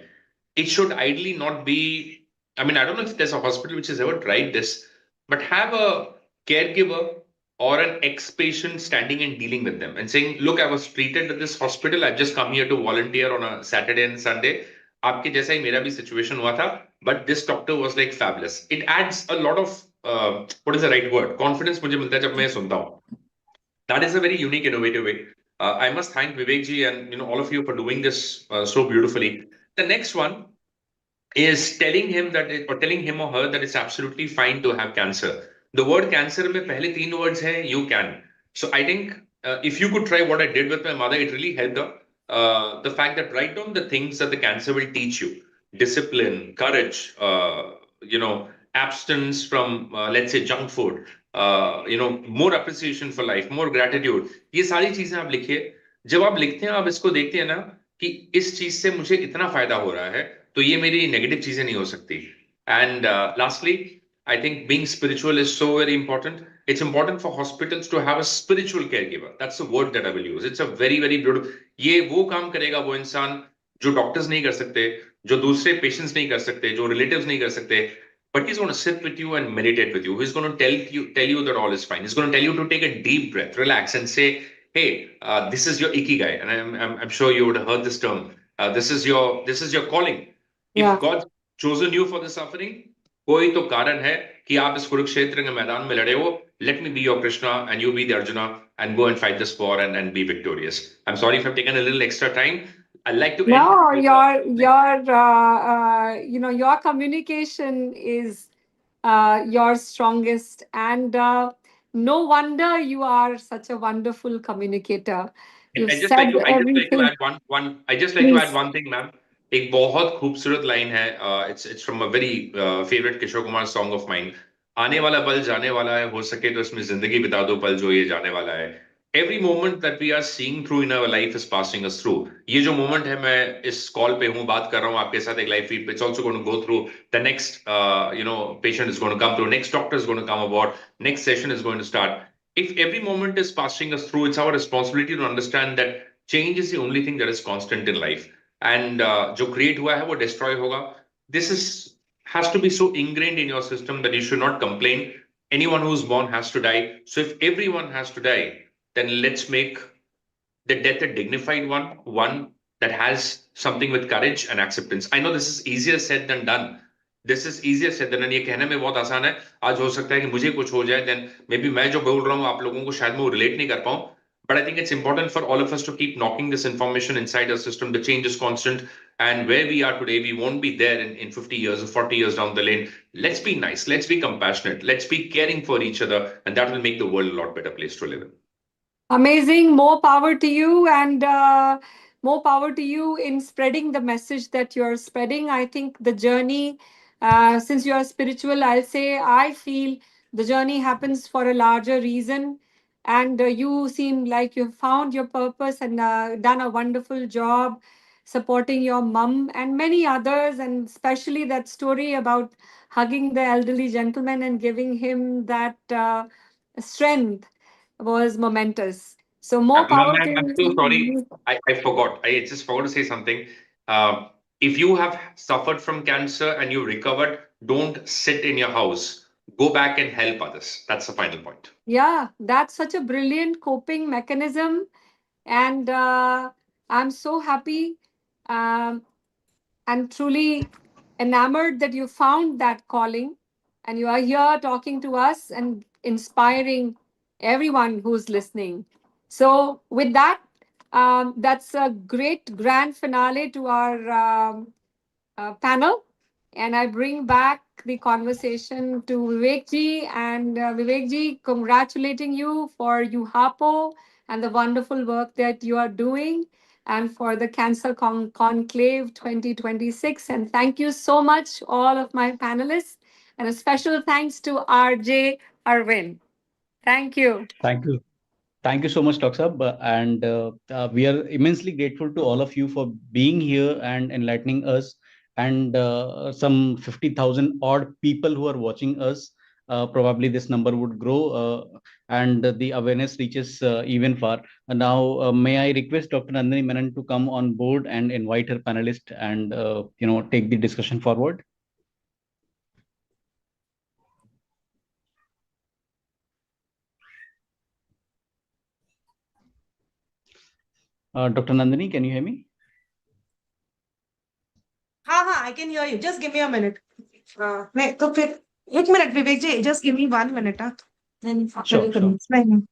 It should ideally not be, I mean, I don't know if there's a hospital which has ever tried this, but have a caregiver or an ex-patient standing and dealing with them and saying, look, I was treated at this hospital. I've just come here to volunteer on a Saturday and Sunday. आपके जैसा ही मेरा भी situation हुआ था, but this doctor was like fabulous. It adds a lot of, what is the right word? Confidence मुझे मिलता है जब मैं सुनता हूँ. That is a very unique, innovative way. I must thank Vivek ji and all of you for doing this so beautifully. The next one is telling him or her that it's absolutely fine to have cancer. The word cancer में पहले 3 words हैं, you can. So I think if you could try what I did with my mother, it really helped her. The fact that write down the things that the cancer will teach you: discipline, courage, abstinence from let's say junk food, more appreciation for life, more gratitude. ये सारी चीजें आप लिखिए. जब आप लिखते हैं, आप इसको देखते हैं ना कि इस चीज से मुझे इतना फायदा हो रहा है, तो ये मेरी नेगेटिव चीजें नहीं हो सकती. And lastly, I think being spiritual is so very important. It's important for hospitals to have a spiritual caregiver. That's the word that I will use. It's a very, very beautiful. ये वो काम करेगा वो इंसान जो doctors नहीं कर सकते, जो दूसरे पेशेंट्स नहीं कर सकते, जो रिलेटिव्स नहीं कर सकते. But he's going to sit with you and meditate with you. He's going to tell you that all is fine. He's going to tell you to take a deep breath, relax, and say, "Hey, this is your ikigai." And I'm sure you would have heard this term. This is your calling. If God's chosen you for the suffering, कोई तो कारण है कि आप इस कुरुक्षेत्र के मैदान में लड़े हो. Let me be your Krishna and you be the Arjuna and go and fight this war and be victorious. I'm sorry if I've taken a little extra time. I'd like to end. No, your communication is your strongest, and no wonder you are such a wonderful communicator. You've I just said like to everything. add one thing, ma'am. एक बहुत खूबसूरत line है. It's from a very favorite Kishore Kumar song of mine. आने वाला पल जाने वाला है, हो सके तो इसमें जिंदगी बिता दो पल जो ये जाने वाला है. every moment that we are seeing through in our life is passing us through. ये जो moment है मैं इस call पे हूँ बात कर रहा हूँ आपके साथ एक live feed पे. It's also going to go through the next patient is going to come through, next doctor is going to come aboard, next session is going to start. If every moment is passing us through, it's our responsibility to understand that change is the only thing that is constant in life. And जो create हुआ है वो destroy होगा. This has to be so ingrained in your system that you should not complain. Anyone who's born has to die. So if everyone has to die, then let's make the death a dignified one that has something with courage and acceptance. I know this is easier said than done. This is easier said than done. ये कहने में बहुत आसान है. आज हो सकता है कि मुझे कुछ हो जाए, then maybe मैं जो बोल रहा हूँ आप लोगों को शायद मैं relate नहीं कर पाऊँ. But I think it's important for all of us to keep knocking this information inside our system. The change is constant. And where we are today, we won't be there in 50 years or 40 years down the lane. Let's be nice. Let's be compassionate. Let's be caring for each other. And that will make the world a lot better place to live in. Amazing. More power to you, and more power to you in spreading the message that you're spreading. I think the journey, since you are spiritual, I'll say I feel the journey happens for a larger reason. And you seem like you've found your purpose and done a wonderful job supporting your mum and many others, and especially that story about hugging the elderly gentleman and giving him that strength was momentous. So more power to I'm so sorry. you. I forgot. I just forgot to say something. If you have suffered from cancer and you recovered, don't sit in your house. Go back and help others. That's the final point. Yeah, that's such a brilliant coping mechanism. And I'm so happy um, and truly enamored that you found that calling and you are here talking to us and inspiring everyone who's listening. So, with that, that's a great grand finale to our panel. And I bring back the conversation to Vivek ji. And Vivek ji, congratulating you for Uhapo and the wonderful work that you are doing, and for the Cancer Conclave 2026. And thank you so much, all of my panelists. And a special thanks to RJ Arvind. Thank you. Thank you. Thank you so much, Dr. Sab. And we are immensely grateful to all of you for being here and enlightening us. And some 50,000 odd people who are watching us. Probably this number would grow and the awareness reaches even far. Now, may I request Dr. Nandini Menon to come on board and invite her panelist and take the discussion forward. Dr. Nandini, can you hear me? I can hear you. Just give me a minute. तो फिर एक minute Vivek ji, just give me 1 minute. Then Sure, sure.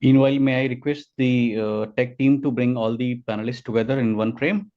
Meanwhile, may I request the tech team to bring all the panelists together in one frame?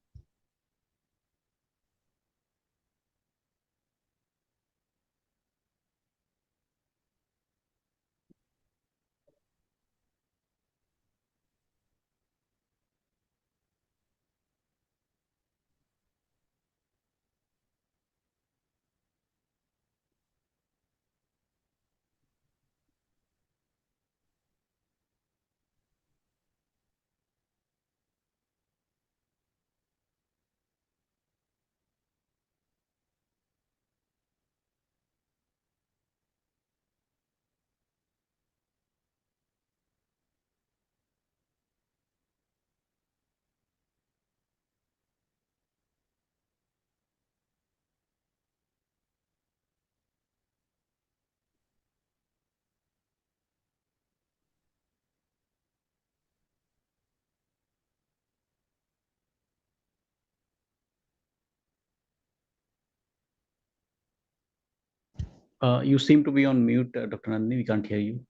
You seem to be on mute, Dr. Nandini. We can't hear you.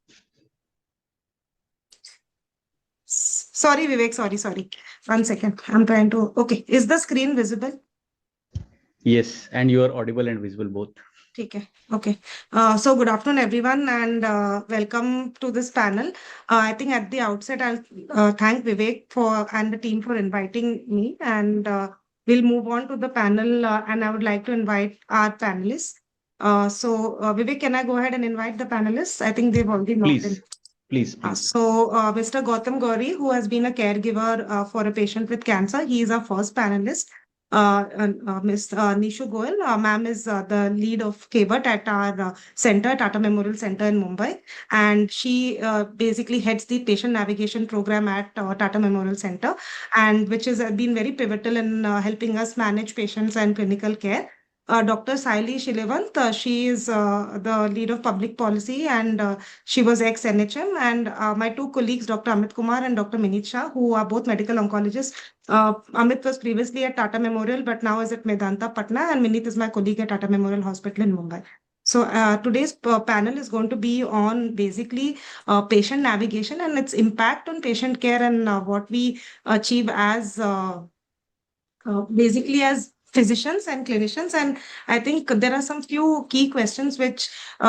Sorry, Vivek. Sorry. 1 second. I'm trying to. Okay. Is the screen visible? Yes, and you are audible and visible both. Okay. Okay. So good afternoon, everyone, and welcome to this panel. I think at the outset, I'll thank Vivek for and the team for inviting me, and we'll move on to the panel. And I would like to invite our panelists. Vivek, can I go ahead and invite the panelists? I think they've already logged in. Please. Mr. Gautam Gauri, who has been a caregiver for a patient with cancer, he is our first panelist. Ms. Nishu Goel, ma'am is the lead of KBUT at our center, Tata Memorial Center in Mumbai. And she basically heads the patient navigation program at Tata Memorial Center, and which has been very pivotal in helping us manage patients and clinical care. Dr. Saili Shilevant, she is the lead of public policy, and she was ex-NHM. And my two colleagues, Dr. Amit Kumar and Dr. Minit Shah, who are both medical oncologists. Amit was previously at Tata Memorial, but now is at Medanta, Patna, and Minit is my colleague at Tata Memorial Hospital in Mumbai. So today's panel is going to be on basically patient navigation and its impact on patient care, and what we achieve as basically as physicians and clinicians. And I think there are some few key questions which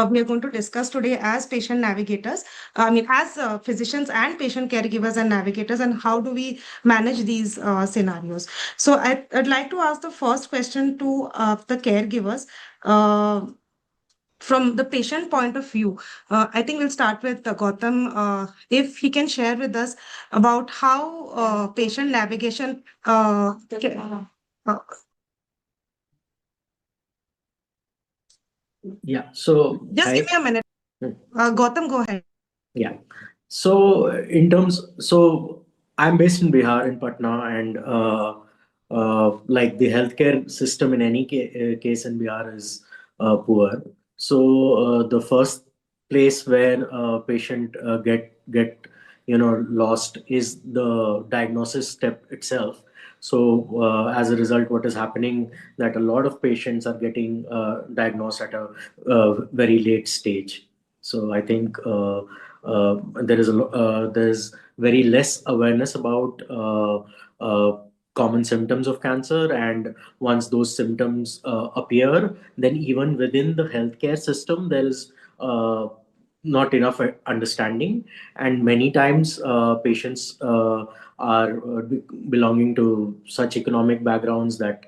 we are going to discuss today as patient navigators. As physicians and patient caregivers and navigators, and how do we manage these scenarios? So I'd like to ask the first question to the caregivers. From the patient point of view, I think we'll start with Gautam. If he can share with us about how patient navigation Yeah. So just give me a minute. Gautam, go ahead. Yeah. So I'm based in Bihar in Patna, and like the healthcare system in any case in Bihar is poor. So the first place where patient get lost is the diagnosis step itself. So as a result, what is happening that a lot of patients are getting diagnosed at a very late stage. So I think there's very less awareness about common symptoms of cancer, and once those symptoms appear, then even within the healthcare system there is not enough understanding, and many times patients are belonging to such economic backgrounds that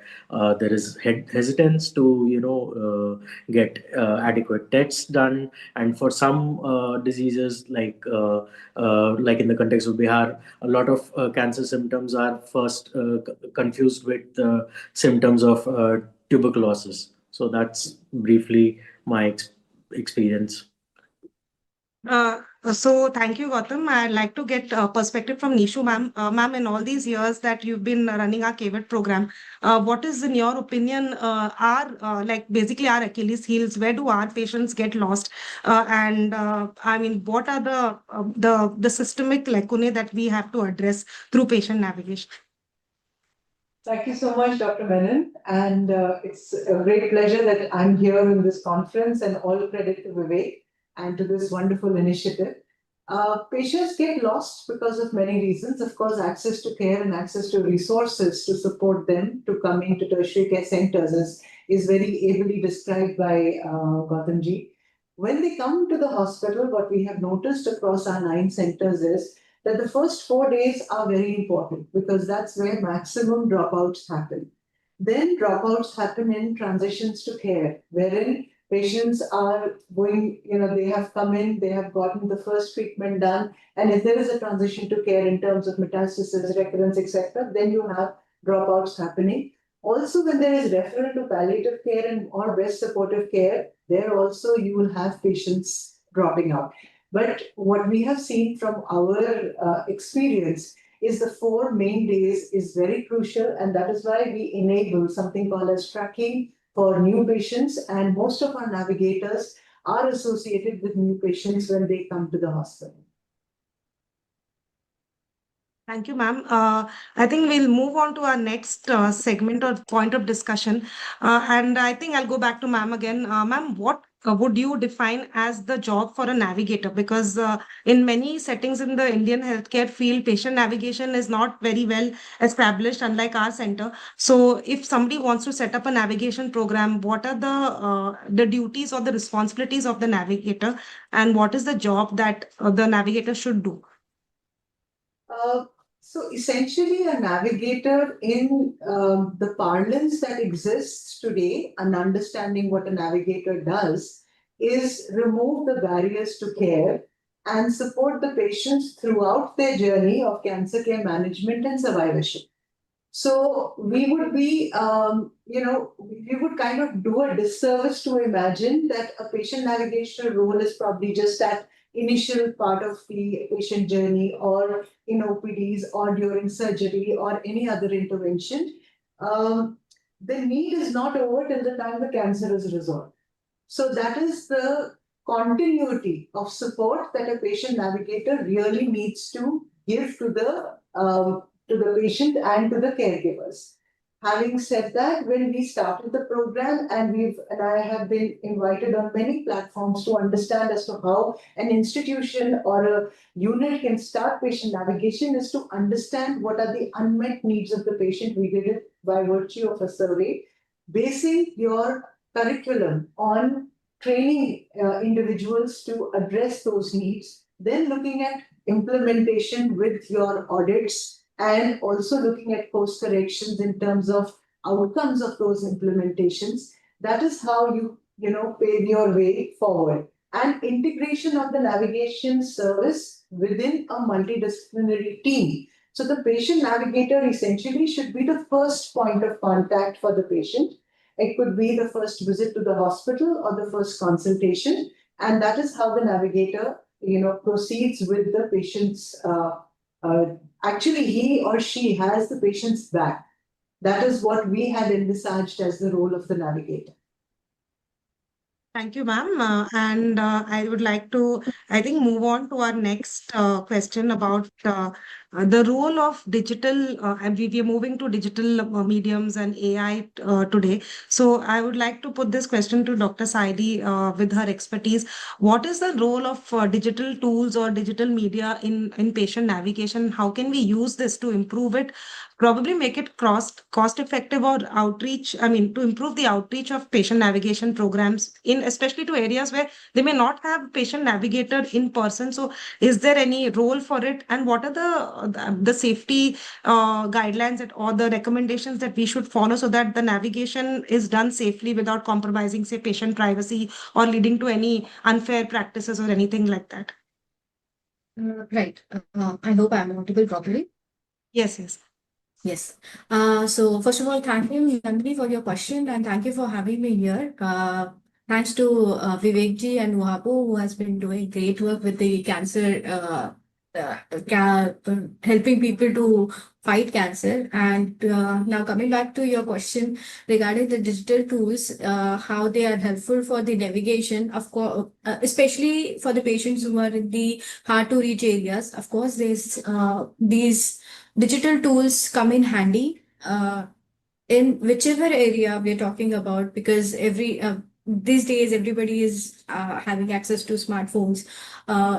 there is hesitance to get adequate tests done. And for some diseases like in the context of Bihar, a lot of cancer symptoms are first confused with symptoms of tuberculosis. So that's briefly my experience. So thank you, Gautam. I'd like to get perspective from Nishu, ma'am. Ma'am, in all these years that you've been running our KVIT program, what is, in your opinion, our like basically our Achilles heels? Where do our patients get lost? What are the systemic lacunae that we have to address through patient navigation? Thank you so much, Dr. Menon. And it's a great pleasure that I'm here in this conference, and all credit to Vivek and to this wonderful initiative. Patients get lost because of many reasons. Of course, access to care and access to resources to support them to come into tertiary care centers is very ably described by Gautamji. When they come to the hospital, what we have noticed across our 9 centers is that the first 4 days are very important, because that's where maximum dropouts happen. Then dropouts happen in transitions to care, wherein patients are going, they have come in, they have gotten the first treatment done, and if there is a transition to care in terms of metastasis, recurrence, etc., then you have dropouts happening. Also, when there is referral to palliative care and or best supportive care, there also you will have patients dropping out. But what we have seen from our experience is the 4 main days is very crucial, and that is why we enable something called as tracking for new patients, and most of our navigators are associated with new patients when they come to the hospital. Thank you, ma'am. I think we'll move on to our next segment or point of discussion. And I think I'll go back to ma'am again. Ma'am, what would you define as the job for a navigator? Because in many settings in the Indian healthcare field, patient navigation is not very well established, unlike our center. So, if somebody wants to set up a navigation program, what are the duties or the responsibilities of the navigator, and what is the job that the navigator should do? Uh, so essentially, a navigator in the parlance that exists today, and understanding what a navigator does, is remove the barriers to care and support the patients throughout their journey of cancer care management and survivorship. So we would be, we would kind of do a disservice to imagine that a patient navigational role is probably just that initial part of the patient journey, or in OPDs, or during surgery, or any other intervention. The need is not over till the time the cancer is resolved. So that is the continuity of support that a patient navigator really needs to give to the patient and to the caregivers. Having said that, when we started the program, and I have been invited on many platforms to understand as to how an institution or a unit can start patient navigation, is to understand what are the unmet needs of the patient. We did it by virtue of a survey, basing your curriculum on training individuals to address those needs, then looking at implementation with your audits, and also looking at course corrections in terms of outcomes of those implementations. That is how you pave your way forward. And integration of the navigation service within a multidisciplinary team. So the patient navigator essentially should be the first point of contact for the patient. It could be the first visit to the hospital or the first consultation, and that is how the navigator, proceeds with the patient's. Actually, he or she has the patient's back. That is what we had envisaged as the role of the navigator. Thank you, ma'am. And I would like to, I think, move on to our next question about the role of digital, and we are moving to digital mediums and AI today. So I would like to put this question to Dr. Saidi with her expertise. What is the role of digital tools or digital media in patient navigation? How can we use this to improve it? Probably make it cost effective, or outreach, I mean, to improve the outreach of patient navigation programs, in especially to areas where they may not have patient navigator in person. So is there any role for it, and what are the safety guidelines or the recommendations that we should follow, so that the navigation is done safely without compromising, say, patient privacy, or leading to any unfair practices or anything like that? Right. I hope I'm audible properly. Yes. Yes. So first of all, thank you, Nandini, for your question, and thank you for having me here. Thanks to Vivek ji and Uhapo, who has been doing great work with the cancer, helping people to fight cancer. And now coming back to your question regarding the digital tools, how they are helpful for the navigation, of course, especially for the patients who are in the hard to reach areas. Of course, there's these digital tools come in handy in whichever area we're talking about, because these days everybody is having access to smartphones,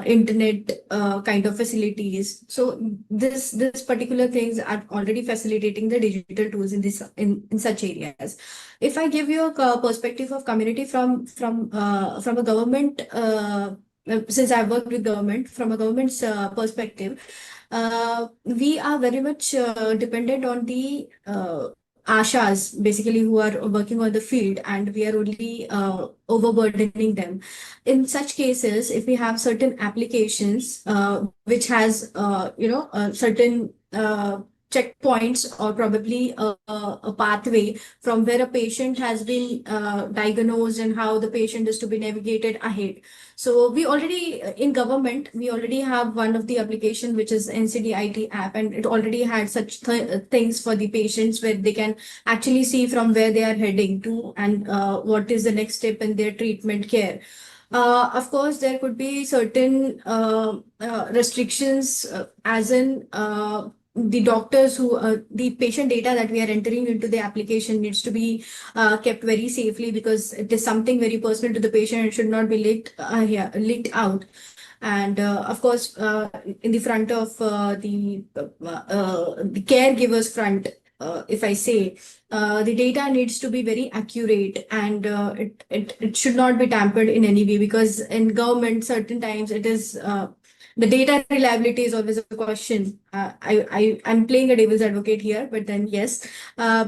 internet kind of facilities. So this particular things are already facilitating the digital tools in such areas. If I give you a perspective of community from a government, since I've worked with government, from a government's perspective, we are very much dependent on the ashas, basically, who are working on the field, and we are only overburdening them. In such cases, if we have certain applications which has certain checkpoints, or probably a pathway from where a patient has been diagnosed and how the patient is to be navigated ahead. So we already, in government, we already have one of the application, which is NCDIT app, and it already had such things for the patients, where they can actually see from where they are heading to, and what is the next step in their treatment care. Of course, there could be certain restrictions, as in the doctors who the patient data that we are entering into the application needs to be kept very safely, because it is something very personal to the patient. It should not be leaked out. And of course, in the front of the caregivers front, if I say, the data needs to be very accurate, and it should not be tampered in any way, because in government certain times it is the data reliability is always a question. I'm playing a devil's advocate here, but then yes,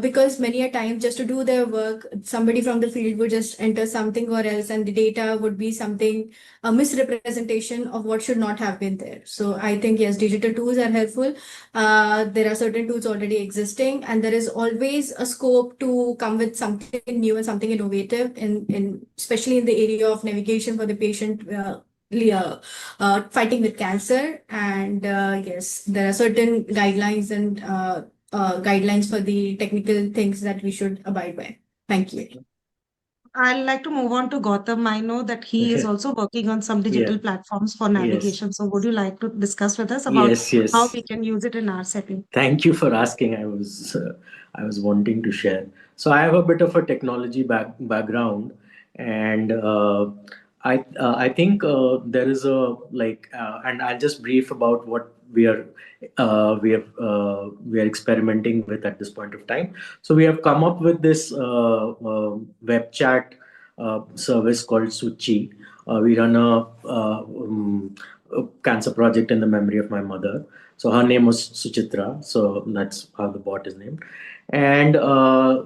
because many a time, just to do their work, somebody from the field would just enter something or else, and the data would be something, a misrepresentation of what should not have been there. So I think yes, digital tools are helpful. There are certain tools already existing, and there is always a scope to come with something new and something innovative, in especially in the area of navigation for the patient. Fighting with cancer, and yes, there are certain guidelines and guidelines for the technical things that we should abide by. Thank you. I'd like to move on to Gautam. I know that he is also working on some digital platforms for navigation. So would you like to discuss with us about how we can use it in our setting? Thank you for asking. I was wanting to share. So I have a bit of a technology background, and I think there is a and I'll just brief about what we are experimenting with at this point of time. So we have come up with this web chat service called Suchi. We run a cancer project in the memory of my mother. So her name was Suchitra. So that's how the bot is named. And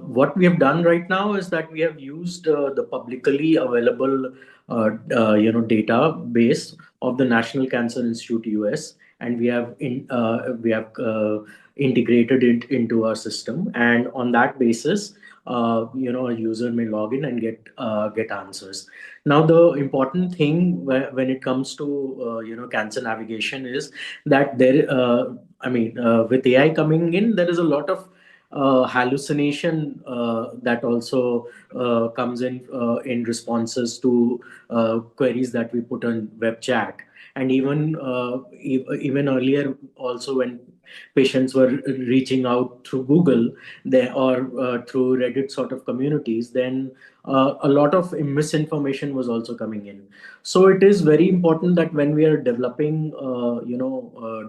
what we have done right now is that we have used the publicly available database of the National Cancer Institute US, and we have integrated it into our system. And on that basis, a user may log in and get answers. Now, the important thing when it comes to cancer navigation is that with AI coming in, there is a lot of hallucination that also comes in responses to queries that we put on web chat. And even earlier, also when patients were reaching out through Google or through Reddit sort of communities, then a lot of misinformation was also coming in. So it is very important that when we are developing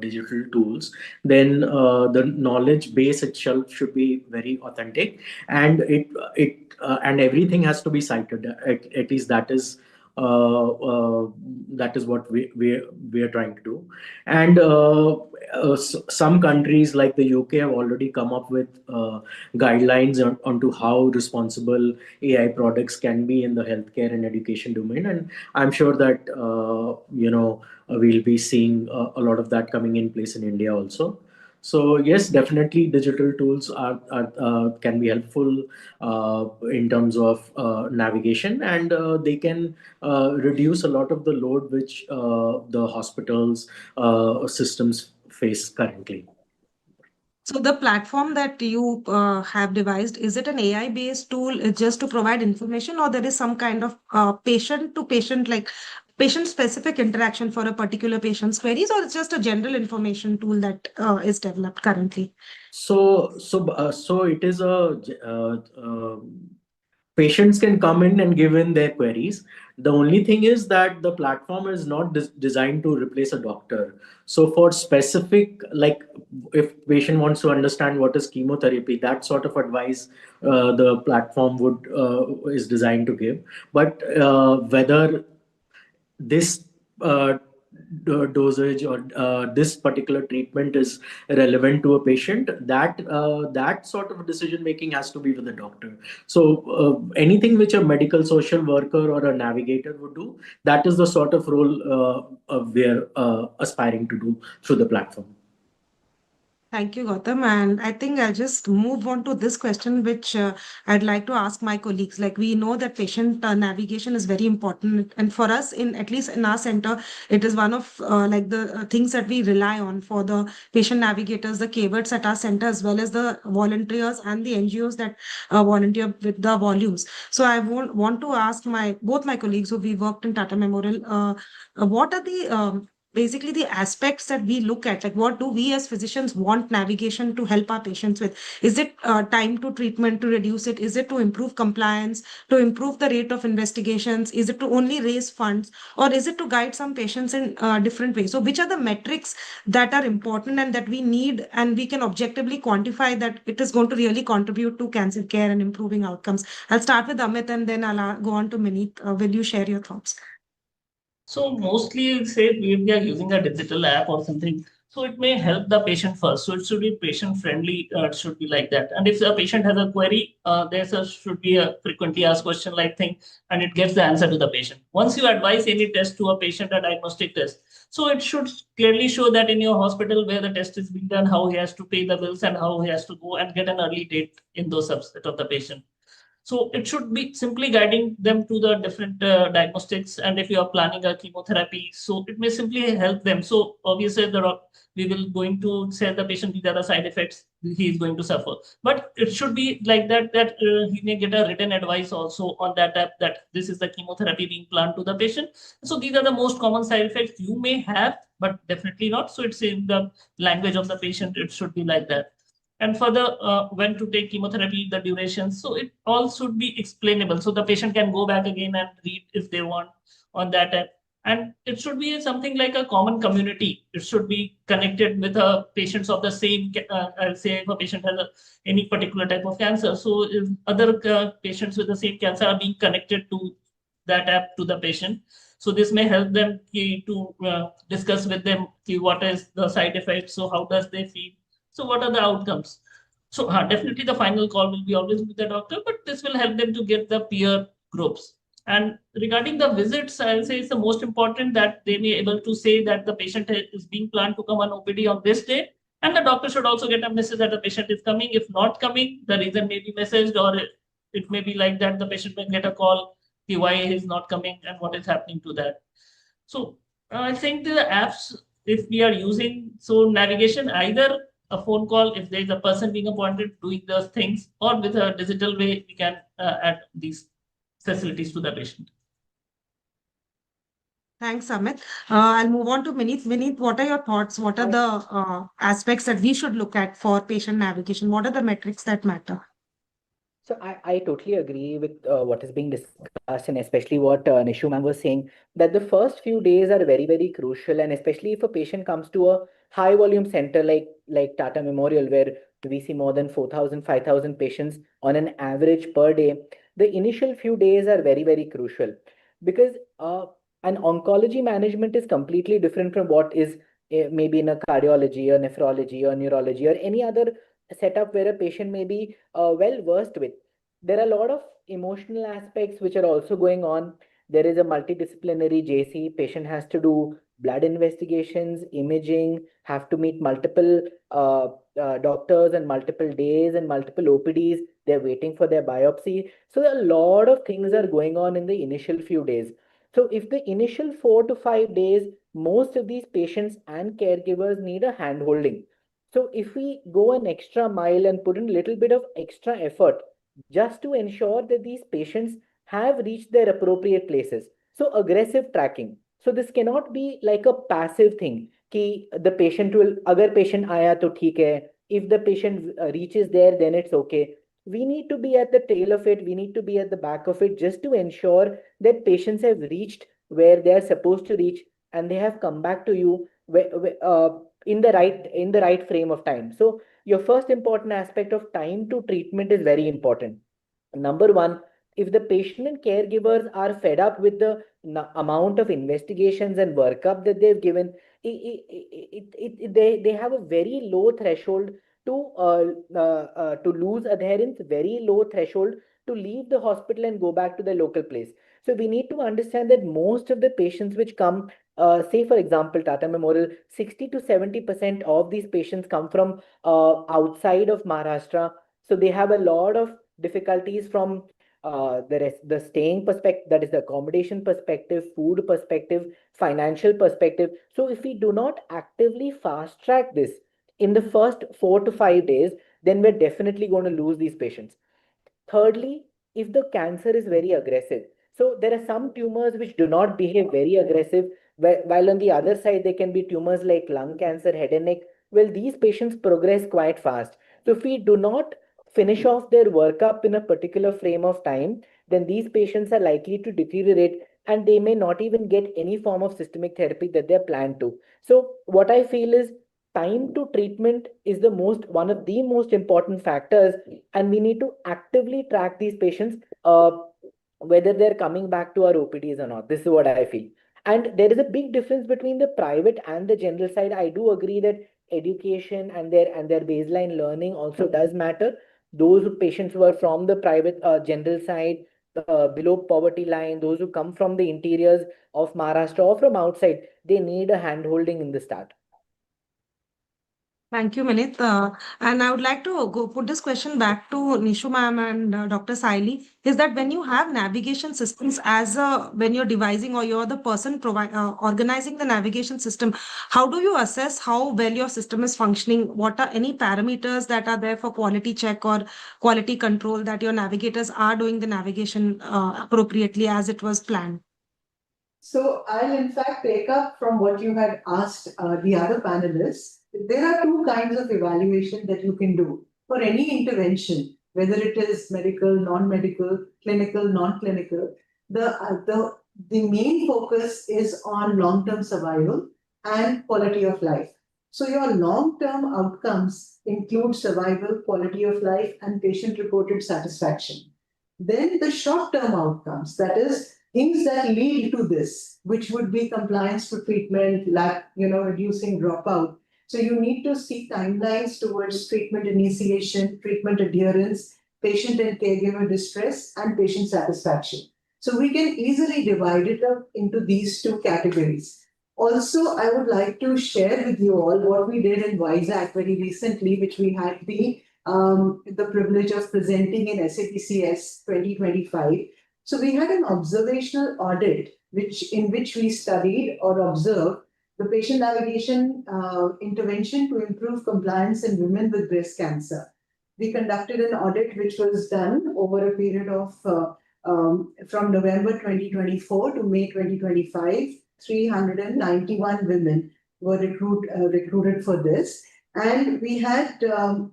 digital tools, then the knowledge base itself should be very authentic, and and everything has to be cited. At least that is what we are trying to do. And some countries like the UK have already come up with guidelines onto how responsible AI products can be in the healthcare and education domain, and I'm sure that we'll be seeing a lot of that coming in place in India also. So yes, definitely digital tools can be helpful in terms of navigation, and they can reduce a lot of the load which the hospitals systems face currently. So the platform that you have devised, is it an AI-based tool just to provide information, or there is some kind of patient-to-patient, like patient-specific interaction for a particular patient's queries, or it's just a general information tool that is developed currently? So it is patients can come in and give in their queries. The only thing is that the platform is not designed to replace a doctor. So for specific, like if patient wants to understand what is chemotherapy, that sort of advice the platform is designed to give. But whether this dosage or this particular treatment is relevant to a patient, that sort of decision making has to be with the doctor. So anything which a medical social worker or a navigator would do, that is the sort of role we're aspiring to do through the platform. Thank you, Gautam. And I think I'll just move on to this question, which I'd like to ask my colleagues. Like, we know that patient navigation is very important. And for us, at least in our center, it is one of the things that we rely on for the patient navigators, the caregivers at our center, as well as the volunteers and the NGOs that volunteer with the volumes. So I want to ask both my colleagues who we worked in Tata Memorial, what are the basically the aspects that we look at, like what do we as physicians want navigation to help our patients with? Is it time to treatment to reduce it? Is it to improve compliance, to improve the rate of investigations? Is it to only raise funds, or is it to guide some patients in different ways? So which are the metrics that are important and that we need, and we can objectively quantify that it is going to really contribute to cancer care and improving outcomes? I'll start with Amit and then I'll go on to Mineet. Will you share your thoughts? So mostly, say if we are using a digital app or something, so it may help the patient first. So it should be patient friendly. It should be like that. And if a patient has a query, should be a frequently asked question like thing, and it gets the answer to the patient. Once you advise any test to a patient, a diagnostic test, so it should clearly show that in your hospital where the test is being done, how he has to pay the bills, and how he has to go and get an early date in those subset of the patient. So it should be simply guiding them to the different diagnostics. And if you are planning a chemotherapy, so it may simply help them. So obviously we will going to say the patient these are the side effects he is going to suffer. But it should be like that he may get a written advice also on that app that this is the chemotherapy being planned to the patient. So these are the most common side effects you may have, but definitely not. So it's in the language of the patient. It should be like that. And for the when to take chemotherapy, the duration, so it all should be explainable, so the patient can go back again and read if they want on that app. And it should be something like a common community. It should be connected with patients of the same, I'll say if a patient has any particular type of cancer, so if other patients with the same cancer are being connected to that app to the patient, so this may help them to discuss with them what is the side effects, so how does they feel, so what are the outcomes? So definitely the final call will be always with the doctor, but this will help them to get the peer groups. And regarding the visits, I'll say it's the most important that they be able to say that the patient is being planned to come on OPD on this day. And the doctor should also get a message that the patient is coming. If not coming, the reason may be messaged, or it may be like that the patient may get a call, why he is not coming and what is happening to that. So I think the apps, if we are using, so navigation, either a phone call if there is a person being appointed doing those things, or with a digital way we can add these facilities to the patient. Thanks, Amit. I'll move on to Mineet. Mineet, what are your thoughts? What are the aspects that we should look at for patient navigation? What are the metrics that matter? So I totally agree with what is being discussed, and especially what Nishu ma'am was saying, that the first few days are very, very crucial. And especially if a patient comes to a high volume center like Tata Memorial, where we see more than 4,000, 5,000 patients on an average per day, the initial few days are very, very crucial, because an oncology management is completely different from what is maybe in a cardiology or nephrology or neurology or any other setup where a patient may be well versed with. There are a lot of emotional aspects which are also going on. There is a multidisciplinary JC. Patient has to do blood investigations, imaging, have to meet multiple doctors and multiple days and multiple OPDs. They're waiting for their biopsy. So a lot of things are going on in the initial few days. So if the initial 4 to 5 days, most of these patients and caregivers need a hand holding. So if we go an extra mile and put in a little bit of extra effort just to ensure that these patients have reached their appropriate places. So aggressive tracking. So this cannot be like a passive thing. Ki the patient will, agar patient aaya to theek hai. If the patient reaches there, then it's okay. We need to be at the tail of it. We need to be at the back of it just to ensure that patients have reached where they are supposed to reach, and they have come back to you in the right frame of time. So your first important aspect of time to treatment is very important. Number one, if the patient and caregivers are fed up with the amount of investigations and workup that they've given, they have a very low threshold to lose adherence, very low threshold to leave the hospital and go back to the local place. So we need to understand that most of the patients which come, say for example, Tata Memorial, 60 to 70% of these patients come from outside of Maharashtra. So they have a lot of difficulties from the staying perspective, that is the accommodation perspective, food perspective, financial perspective. So if we do not actively fast track this in the first 4 to 5 days, then we're definitely going to lose these patients. Thirdly, if the cancer is very aggressive, so there are some tumors which do not behave very aggressive. While on the other side, there can be tumors like lung cancer, head and neck. Well, these patients progress quite fast. So if we do not finish off their workup in a particular frame of time, then these patients are likely to deteriorate and they may not even get any form of systemic therapy that they're planned to. So what I feel is time to treatment is one of the most important factors, and we need to actively track these patients, whether they're coming back to our OPDs or not. This is what I feel. And there is a big difference between the private and the general side. I do agree that education and their baseline learning also does matter. Those patients who are from the private general side, below poverty line, those who come from the interiors of Maharashtra or from outside, they need a hand holding in the start. Thank you, Minit. And I would like to go put this question back to Nishu ma'am and Dr. Saili. Is that when you have navigation systems when you're devising or you're the person organizing the navigation system, how do you assess how well your system is functioning? What are any parameters that are there for quality check or quality control that your navigators are doing the navigation appropriately as it was planned? So I'll in fact take up from what you had asked the other panelists. There are two kinds of evaluation that you can do for any intervention, whether it is medical, non-medical, clinical, non-clinical. The main focus is on long-term survival and quality of life. So your long-term outcomes include survival, quality of life, and patient-reported satisfaction. Then the short-term outcomes, that is, things that lead to this, which would be compliance to treatment, reducing dropout. So you need to see timelines towards treatment initiation, treatment adherence, patient and caregiver distress, and patient satisfaction. So we can easily divide it up into these two categories. Also, I would like to share with you all what we did in Vizag very recently, which we had the privilege of presenting in SAPCS 2025. So we had an observational audit in which we studied or observed the patient navigation intervention to improve compliance in women with breast cancer. We conducted an audit which was done over a period of from November 2024 to May 2025. 391 women were recruited for this. And we had the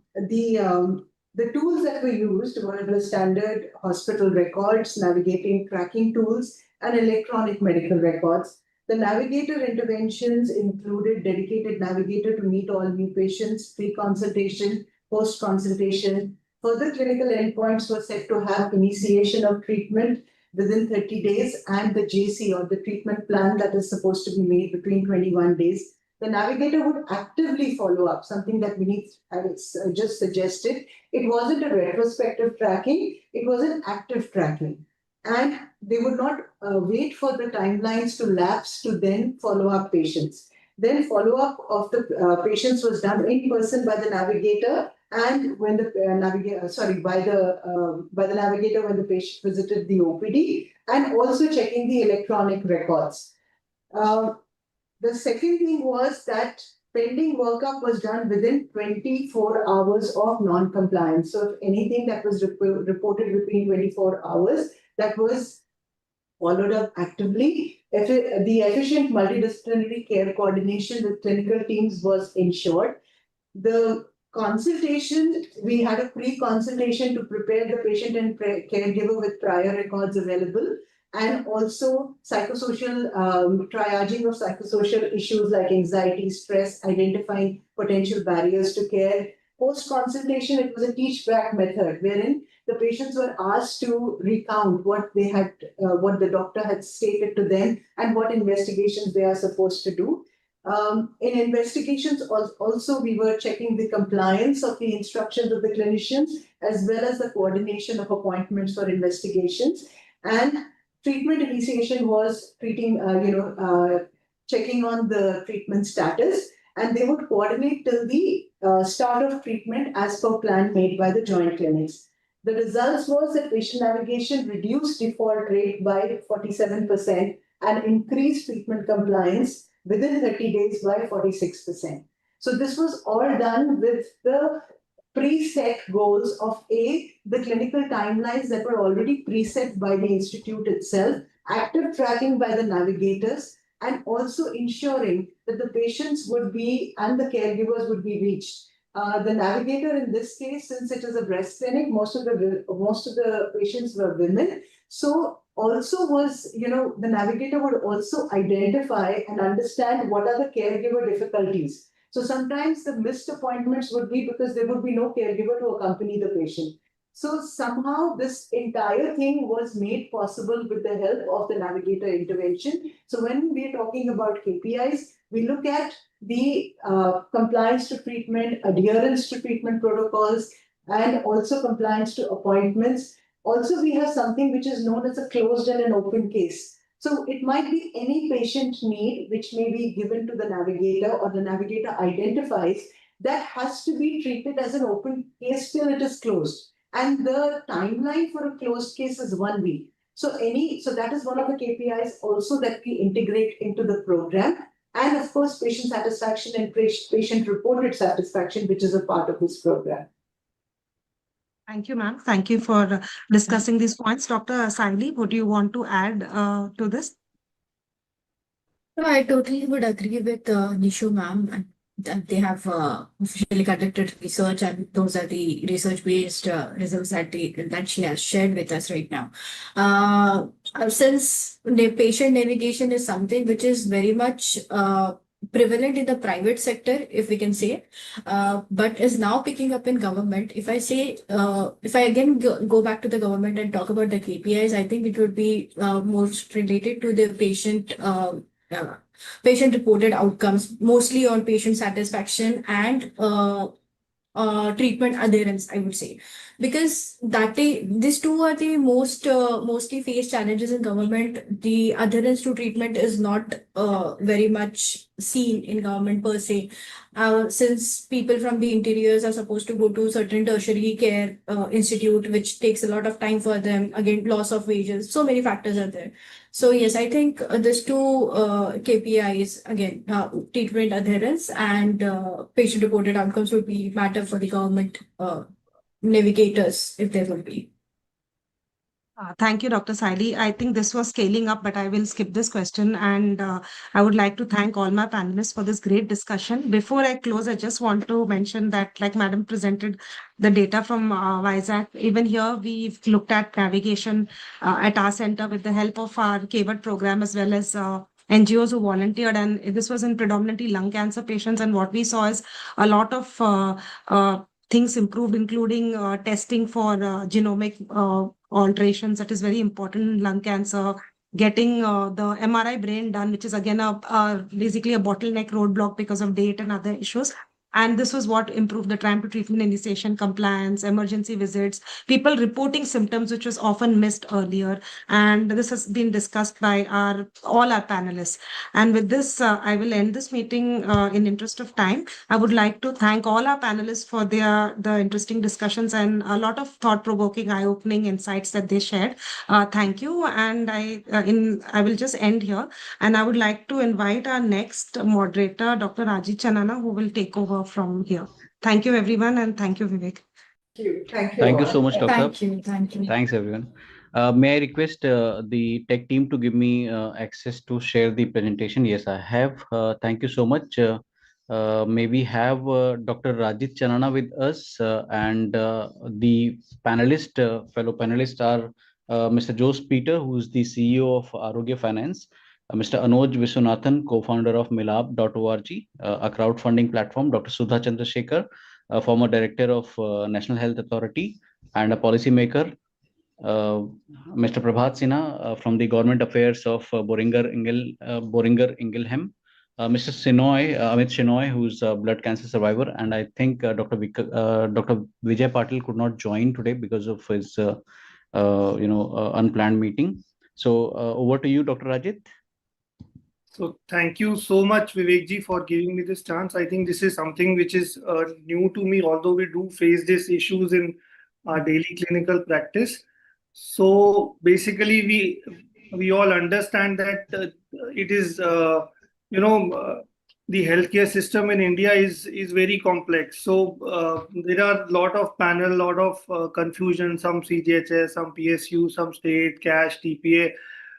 tools that were used were the standard hospital records, navigating tracking tools, and electronic medical records. The navigator interventions included dedicated navigator to meet all new patients, pre-consultation, post-consultation. Further clinical endpoints were set to have initiation of treatment within 30 days and the JC or the treatment plan that is supposed to be made between 21 days. The navigator would actively follow up, something that Vineet has just suggested. It wasn't a retrospective tracking, it was an active tracking. And they would not wait for the timelines to lapse to then follow up patients. Then follow-up of the patients was done in person by the navigator, and when the by the navigator when the patient visited the OPD, and also checking the electronic records. The second thing was that pending workup was done within 24 hours of non-compliance. So if anything that was reported between 24 hours, that was followed up actively. The efficient multidisciplinary care coordination with clinical teams was ensured. The consultation, we had a pre-consultation to prepare the patient and caregiver with prior records available, and also psychosocial triaging of psychosocial issues like anxiety, stress, identifying potential barriers to care. Post-consultation, it was a teach-back method wherein the patients were asked to recount what they had, what the doctor had stated to them, and what investigations they are supposed to do. In investigations, also we were checking the compliance of the instructions of the clinicians, as well as the coordination of appointments for investigations. And treatment initiation was checking on the treatment status, and they would coordinate till the start of treatment as per plan made by the joint clinics. The results was that patient navigation reduced default rate by 47% and increased treatment compliance within 30 days by 46%. So this was all done with the preset goals of the clinical timelines that were already preset by the institute itself, active tracking by the navigators, and also ensuring that the patients would be and the caregivers would be reached. The navigator in this case, since it is a breast clinic, most of the patients were women. So also was, the navigator would also identify and understand what are the caregiver difficulties. So sometimes the missed appointments would be because there would be no caregiver to accompany the patient. So somehow this entire thing was made possible with the help of the navigator intervention. So when we are talking about KPIs, we look at the compliance to treatment, adherence to treatment protocols, and also compliance to appointments. Also, we have something which is known as a closed and an open case. So it might be any patient need which may be given to the navigator or the navigator identifies that has to be treated as an open case till it is closed. And the timeline for a closed case is 1 week. So that is one of the KPIs also that we integrate into the program. And of course, patient satisfaction and patient reported satisfaction, which is a part of this program. Thank you, ma'am. Thank you for discussing these points. Dr. Saili, would you want to add to this? No, I totally would agree with Nishu ma'am. And that they have officially conducted research, and those are the research-based results that she has shared with us right now. Since the patient navigation is something which is very much prevalent in the private sector, if we can say, but is now picking up in government. If I say, if I again go back to the government and talk about the KPIs, I think it would be most related to the patient reported outcomes, mostly on patient satisfaction and treatment adherence, I would say, because these two are the mostly faced challenges in government. The adherence to treatment is not very much seen in government per se, since people from the interiors are supposed to go to certain tertiary care institute, which takes a lot of time for them. Again, loss of wages, so many factors are there. So yes, I think these two KPIs, again, treatment adherence and patient reported outcomes would be matter for the government navigators, if there would be. Thank you, Dr. Saili. I think this was scaling up, but I will skip this question. And I would like to thank all my panelists for this great discussion. Before I close, I just want to mention that, like Madam presented the data from Vizag, even here we've looked at navigation at our center with the help of our Caregiver program as well as NGOs who volunteered. And this was in predominantly lung cancer patients. And what we saw is a lot of things improved, including testing for genomic alterations. That is very important in lung cancer. Getting the MRI brain done, which is again basically a bottleneck roadblock because of date and other issues. And this was what improved the time to treatment initiation, compliance, emergency visits, people reporting symptoms, which was often missed earlier. And this has been discussed by all our panelists. And with this, I will end this meeting in interest of time. I would like to thank all our panelists for the interesting discussions and a lot of thought-provoking, eye-opening insights that they shared. Thank you. And I will just end here. And I would like to invite our next moderator, Dr. Raji Chanana, who will take over from here. Thank you, everyone, and thank you, Vivek. Thank you so much, Doctor. Thank you. Thanks, everyone. May I request the tech team to give me access to share the presentation? Yes, I have. Thank you so much. May we have Dr. Rajit Chanana with us, and the fellow panelists are Mr. Jose Peter, who is the CEO of Arogya Finance, Mr. Anoj Viswanathan, co-founder of milab.org, a crowdfunding platform, Dr. Sudha Chandrasekhar, former director of National Health Authority and a policymaker, Mr. Prabhat Sinha from the Government Affairs of Boehringer Ingelheim, Mr. Amit Shenoy, who's a blood cancer survivor, and I think Dr. Vijay Patil could not join today because of his unplanned meeting. So over to you, Dr. Rajit. So thank you so much, Vivekji, for giving me this chance. I think this is something which is new to me, although we do face these issues in our daily clinical practice. So basically, we all understand that it is, the healthcare system in India is very complex. So there are a lot of panel, a lot of confusion, some CGHS, some PSU, some state, cash, TPA.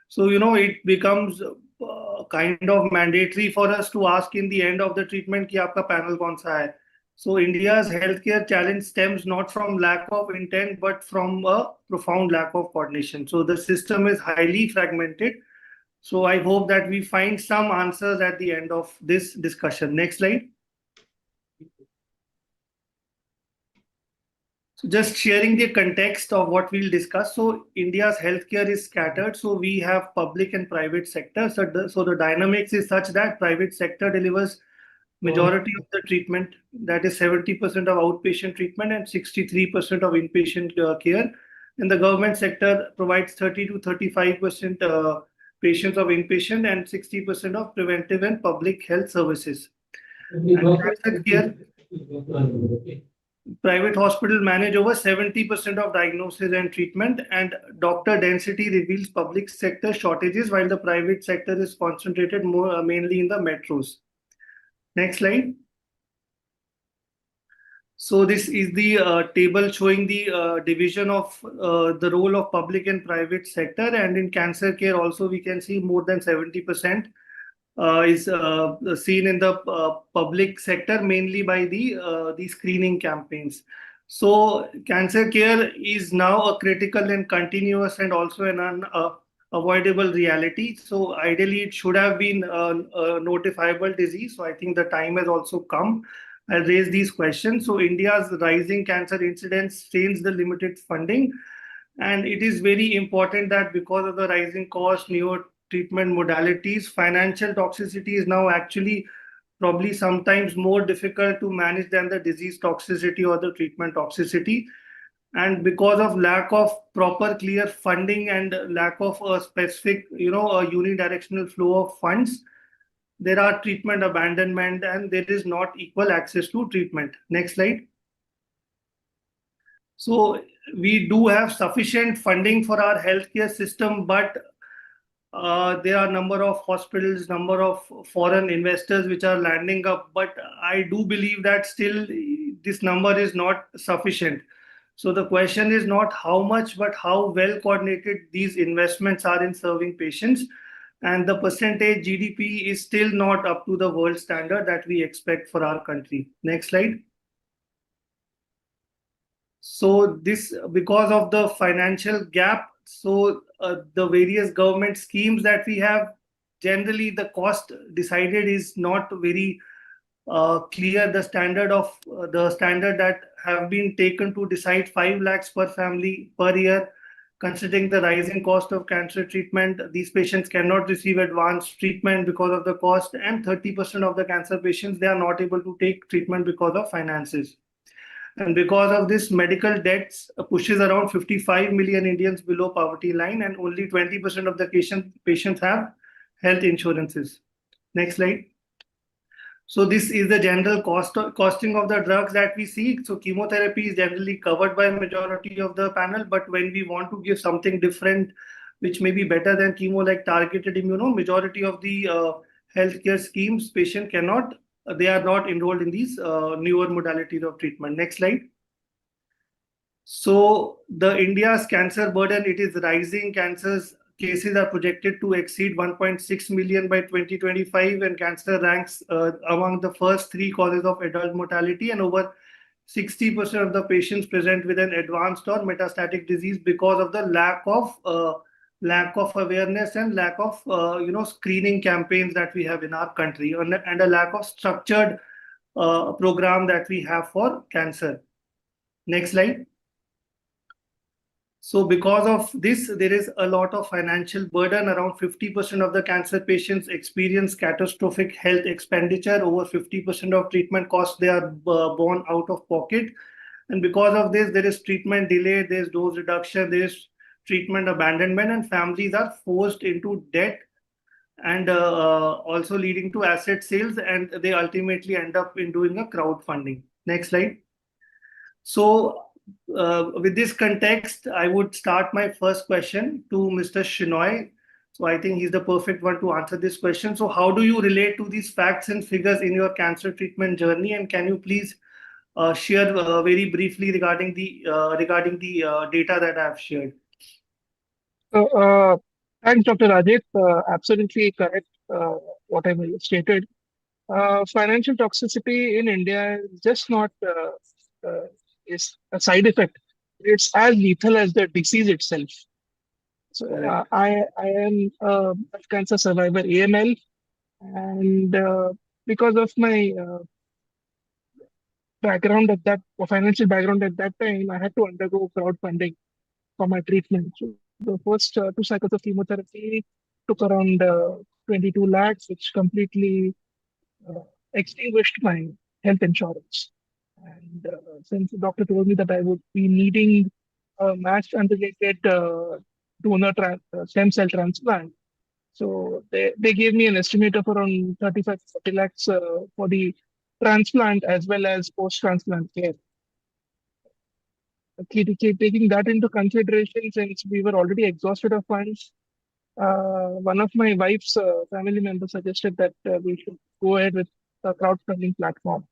So, it becomes kind of mandatory for us to ask in the end of the treatment कि आपका panel कौन सा है. So India's healthcare challenge stems not from lack of intent, but from a profound lack of coordination. So the system is highly fragmented. So I hope that we find some answers at the end of this discussion. Next slide. So just sharing the context of what we'll discuss. So India's healthcare is scattered. So we have public and private sector. So the dynamics is such that private sector delivers majority of the treatment, that is 70% of outpatient treatment and 63% of inpatient care. And the government sector provides 30 to 35% patients of inpatient and 60% of preventive and public health services. And cancer care, private hospitals manage over 70% of diagnosis and treatment, and doctor density reveals public sector shortages while the private sector is concentrated more mainly in the metros. Next slide. So this is the table showing the division of the role of public and private sector, and in cancer care also we can see more than 70% is seen in the public sector, mainly by the screening campaigns. So cancer care is now a critical and continuous and also an unavoidable reality. So ideally it should have been a notifiable disease. So I think the time has also come. I'll raise these questions. So India's rising cancer incidence strains the limited funding. And it is very important that because of the rising cost, newer treatment modalities, financial toxicity is now actually probably sometimes more difficult to manage than the disease toxicity or the treatment toxicity. And because of lack of proper clear funding and lack of a specific, a unidirectional flow of funds, there are treatment abandonment and there is not equal access to treatment. Next slide. So we do have sufficient funding for our healthcare system, but there are number of hospitals, number of foreign investors which are landing up. But I do believe that still this number is not sufficient. So the question is not how much, but how well coordinated these investments are in serving patients. And the percentage GDP is still not up to the world standard that we expect for our country. Next slide. So this, because of the financial gap, so the various government schemes that we have, generally the cost decided is not very clear. The standard that have been taken to decide 5 lakhs per family per year, considering the rising cost of cancer treatment, these patients cannot receive advanced treatment because of the cost, and 30% of the cancer patients, they are not able to take treatment because of finances. And because of this, medical debts pushes around 55 million Indians below poverty line, and only 20% of the patients have health insurances. Next slide. So this is the general costing of the drugs that we see. So chemotherapy is generally covered by majority of the panel, but when we want to give something different, which may be better than chemo, like targeted immuno, majority of the healthcare schemes, patient cannot, they are not enrolled in these newer modalities of treatment. Next slide. So the India's cancer burden, it is rising. Cancers cases are projected to exceed 1.6 million by 2025, and cancer ranks among the first 3 causes of adult mortality, and over 60% of the patients present with an advanced or metastatic disease because of the lack of awareness and lack of screening campaigns that we have in our country, and a lack of structured program that we have for cancer. Next slide. So because of this, there is a lot of financial burden. Around 50% of the cancer patients experience catastrophic health expenditure. Over 50% of treatment costs, they are borne out of pocket. And because of this, there is treatment delay, there is dose reduction, there is treatment abandonment, and families are forced into debt, and also leading to asset sales, and they ultimately end up in doing a crowdfunding. Next slide. So with this context, I would start my first question to Mr. Shinoy. So I think he's the perfect one to answer this question. So how do you relate to these facts and figures in your cancer treatment journey? And can you please share very briefly regarding the data that I have shared? So Thanks, Dr. Rajesh. Absolutely correct what I stated. Financial toxicity in India is just not is a side effect. It's as lethal as the disease itself. So I am a breast cancer survivor, AML, and because of my background at that financial background at that time, I had to undergo crowdfunding for my treatment. So the first 2 cycles of chemotherapy took around 22 lakhs, which completely uh, extinguished my health insurance. And since the doctor told me that I would be needing a matched unrelated stem cell transplant, so they gave me an estimate of around 35 to 40 lakhs for the transplant as well as post-transplant care. Taking that into consideration, since we were already exhausted of funds, one of my wife's family members suggested that we should go ahead with a crowdfunding platform.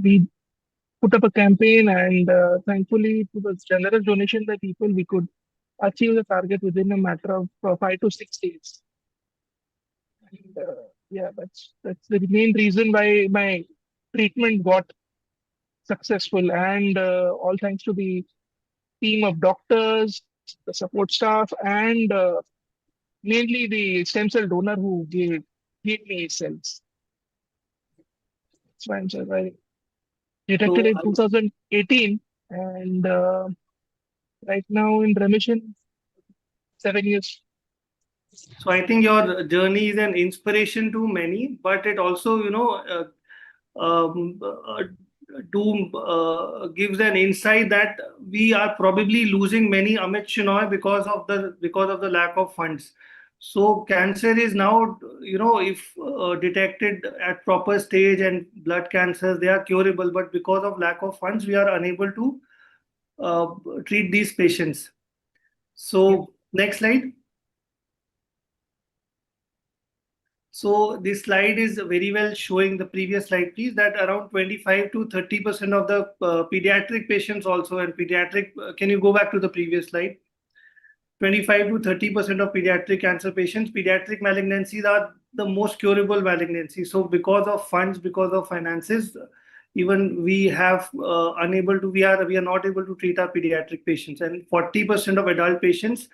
We put up a campaign, and thankfully, to the generous donation by people, we could achieve the target within a matter of 5 to 6 days. And, yeah, that's the main reason why my treatment got successful, and all thanks to the team of doctors, the support staff, and mainly the stem cell donor who gave me his cells. That's why I'm surviving. Detected in 2018, and right now in remission, 7 years. So I think your journey is an inspiration to many, but it also, gives an insight that we are probably losing many Amit Shinoy because of the lack of funds. So cancer is now, if detected at proper stage, and blood cancers, they are curable, but because of lack of funds, we are unable to treat these patients. So next slide. So this slide is very well showing the previous slide, please, that around 25 to 30% of the pediatric patients also, and pediatric, can you go back to the previous slide? 25 to 30% of pediatric cancer patients, pediatric malignancies are the most curable malignancy. So because of funds, because of finances, even we are not able to treat our pediatric patients, and 40% of adult patients,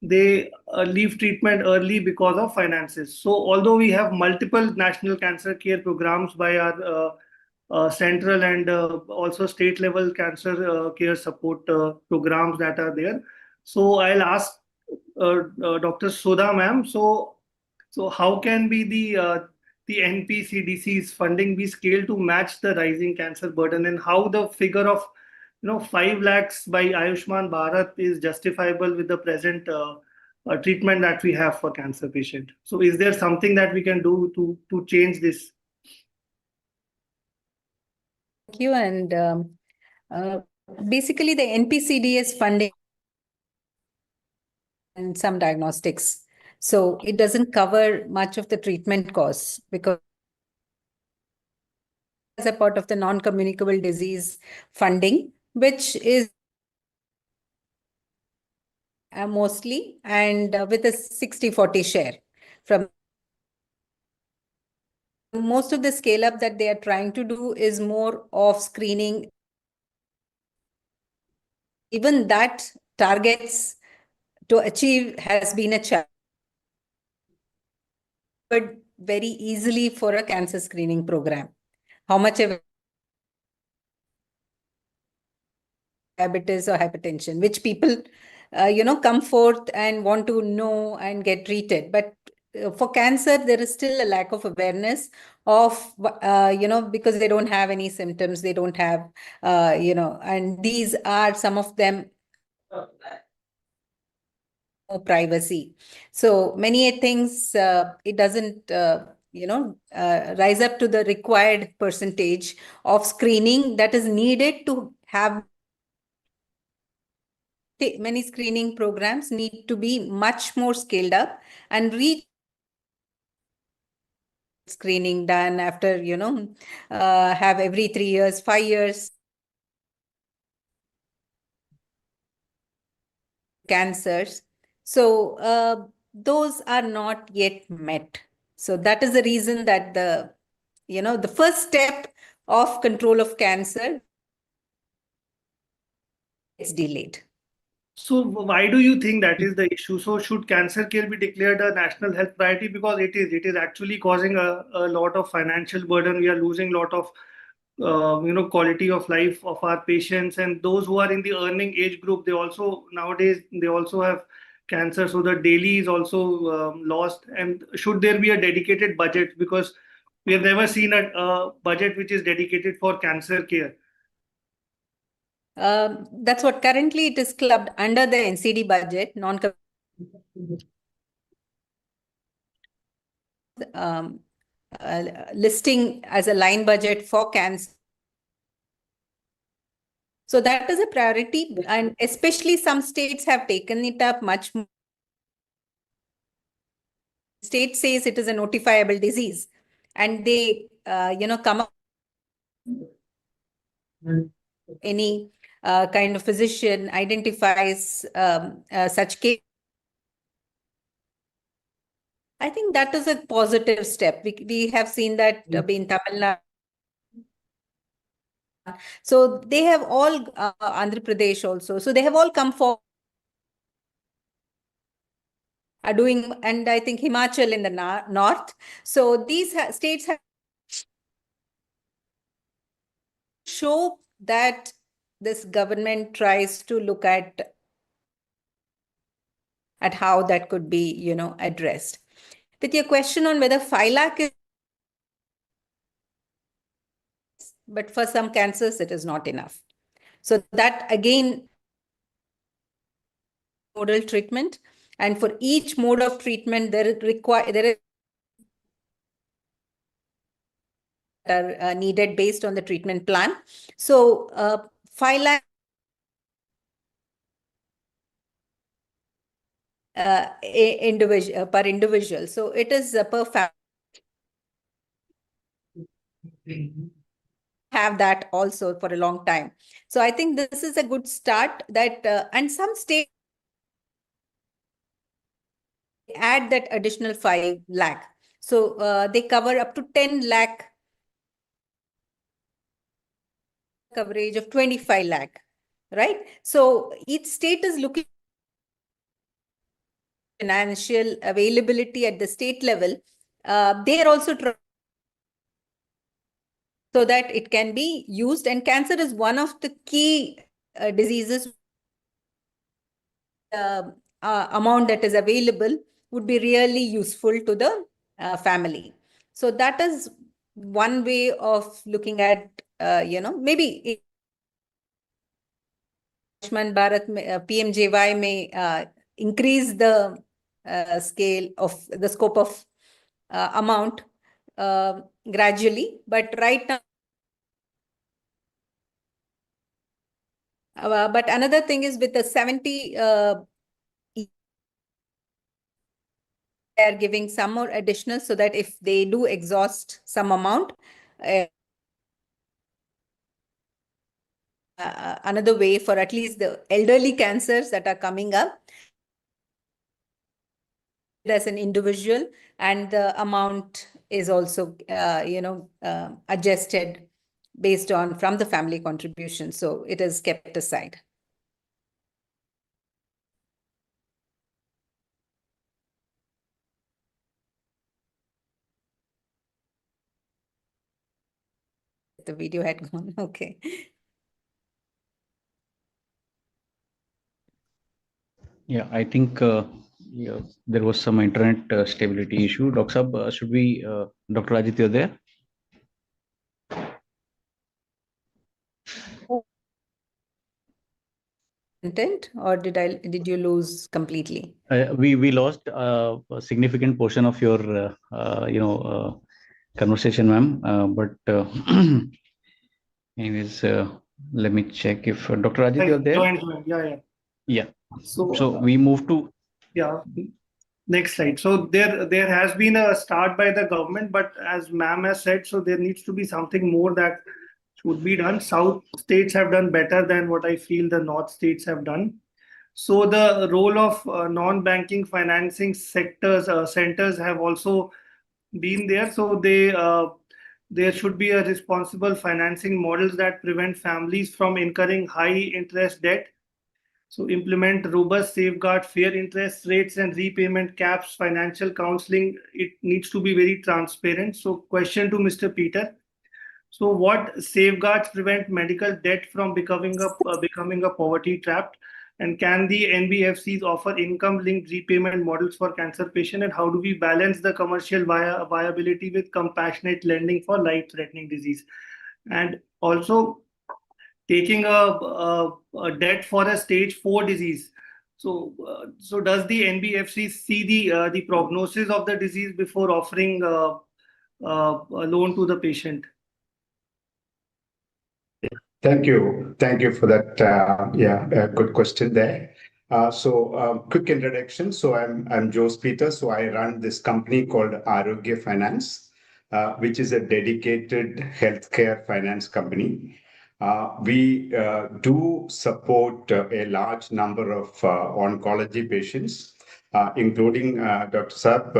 they leave treatment early because of finances. So although we have multiple national cancer care programs by our central and also state level cancer care support programs that are there. So I'll ask Dr. Sudha ma'am. So how can be the NPCDC's funding be scaled to match the rising cancer burden, and how the figure of 5 lakhs by Ayushman Bharat is justifiable with the present treatment that we have for cancer patient? So is there something that we can do to change this? Thank you. And basically the NPCD is funding and some diagnostics. So it doesn't cover much of the treatment costs, because as a part of the non-communicable disease funding, which is mostly, and with a 60-40 share from most of the scale up that they are trying to do is more of screening. Even that targets to achieve has been a challenge, but very easily for a cancer screening program. How much of diabetes or hypertension, which people, come forth and want to know and get treated. But for cancer, there is still a lack of awareness of, because they don't have any symptoms, they don't have, and these are some of them privacy. So many things, it doesn't, rise up to the required percentage of screening that is needed to have. Many screening programs need to be much more scaled up and reach screening done after, have every 3 years, 5 years. Cancers. So those are not yet met. So that is the reason that the first step of control of cancer is delayed. So why do you think that is the issue? So should cancer care be declared a national health priority? Because it is actually causing a lot of financial burden. We are losing a lot of quality of life of our patients, and those who are in the earning age group, they also nowadays they also have cancer. So the daily is also lost. And should there be a dedicated budget? Because we have never seen a budget which is dedicated for cancer care. That's what currently it is clubbed under the NCD budget, listing as a line budget for cancer. So that is a priority, and especially some states have taken it up much more. State says it is a notifiable disease, and they come up any kind of physician identifies such case. I think that is a positive step. We have seen that in Tamil Nadu. So they have all, Andhra Pradesh also. So they have all come forward. Are doing, and I think Himachal in the north. So these states have show that this government tries to look at how that could be, addressed. With your question on whether 5 lakh is, but for some cancers it is not enough. So that again, modal treatment, and for each mode of treatment there is are needed based on the treatment plan. So 5 lakh per individual. So it is per family. Have that also for a long time. So I think this is a good start. That and some states add that additional 5 lakh. So they cover up to 10 lakh coverage of 25 lakh, right? So each state is looking financial availability at the state level. They are also trying so that it can be used. And cancer is one of the key diseases. Amount that is available would be really useful to the family. So that is one way of looking at, maybe Ayushman Bharat PMJY may increase the scale of the scope of amount gradually, but right now. But another thing is with the 70, they are giving some more additional so that if they do exhaust some amount, another way for at least the elderly cancers that are coming up as an individual, and the amount is also, adjusted based on from the family contribution. So it is kept aside. The video had gone. Okay. Yeah, I think there was some internet stability issue. Dr. Sab, should we, Dr. Ajit, you're there? Content, or did you lose completely? We lost a significant portion of your conversation, ma'am. But anyways, let me check if Dr. Ajit, you're there. Yeah. So we move to Next slide. So there has been a start by the government, but as ma'am has said, so there needs to be something more that should be done. South states have done better than what I feel the north states have done. So the role of non-banking financing centers have also been there. So there should be a responsible financing models that prevent families from incurring high interest debt. So implement robust safeguard, fair interest rates and repayment caps, financial counseling. It needs to be very transparent. So question to Mr. Peter. So what safeguards prevent medical debt from becoming a poverty trap? And can the NBFCs offer income-linked repayment models for cancer patients? And how do we balance the commercial viability with compassionate lending for life-threatening disease? And also taking a debt for a stage 4 disease. So does the NBFC see the prognosis of the disease before offering a loan to the patient? Thank you. Thank you for that. Good question there. Quick introduction. So I'm Jose Peter. So I run this company called Arogya Finance, which is a dedicated healthcare finance company. We do support a large number of oncology patients, including Dr. Saab,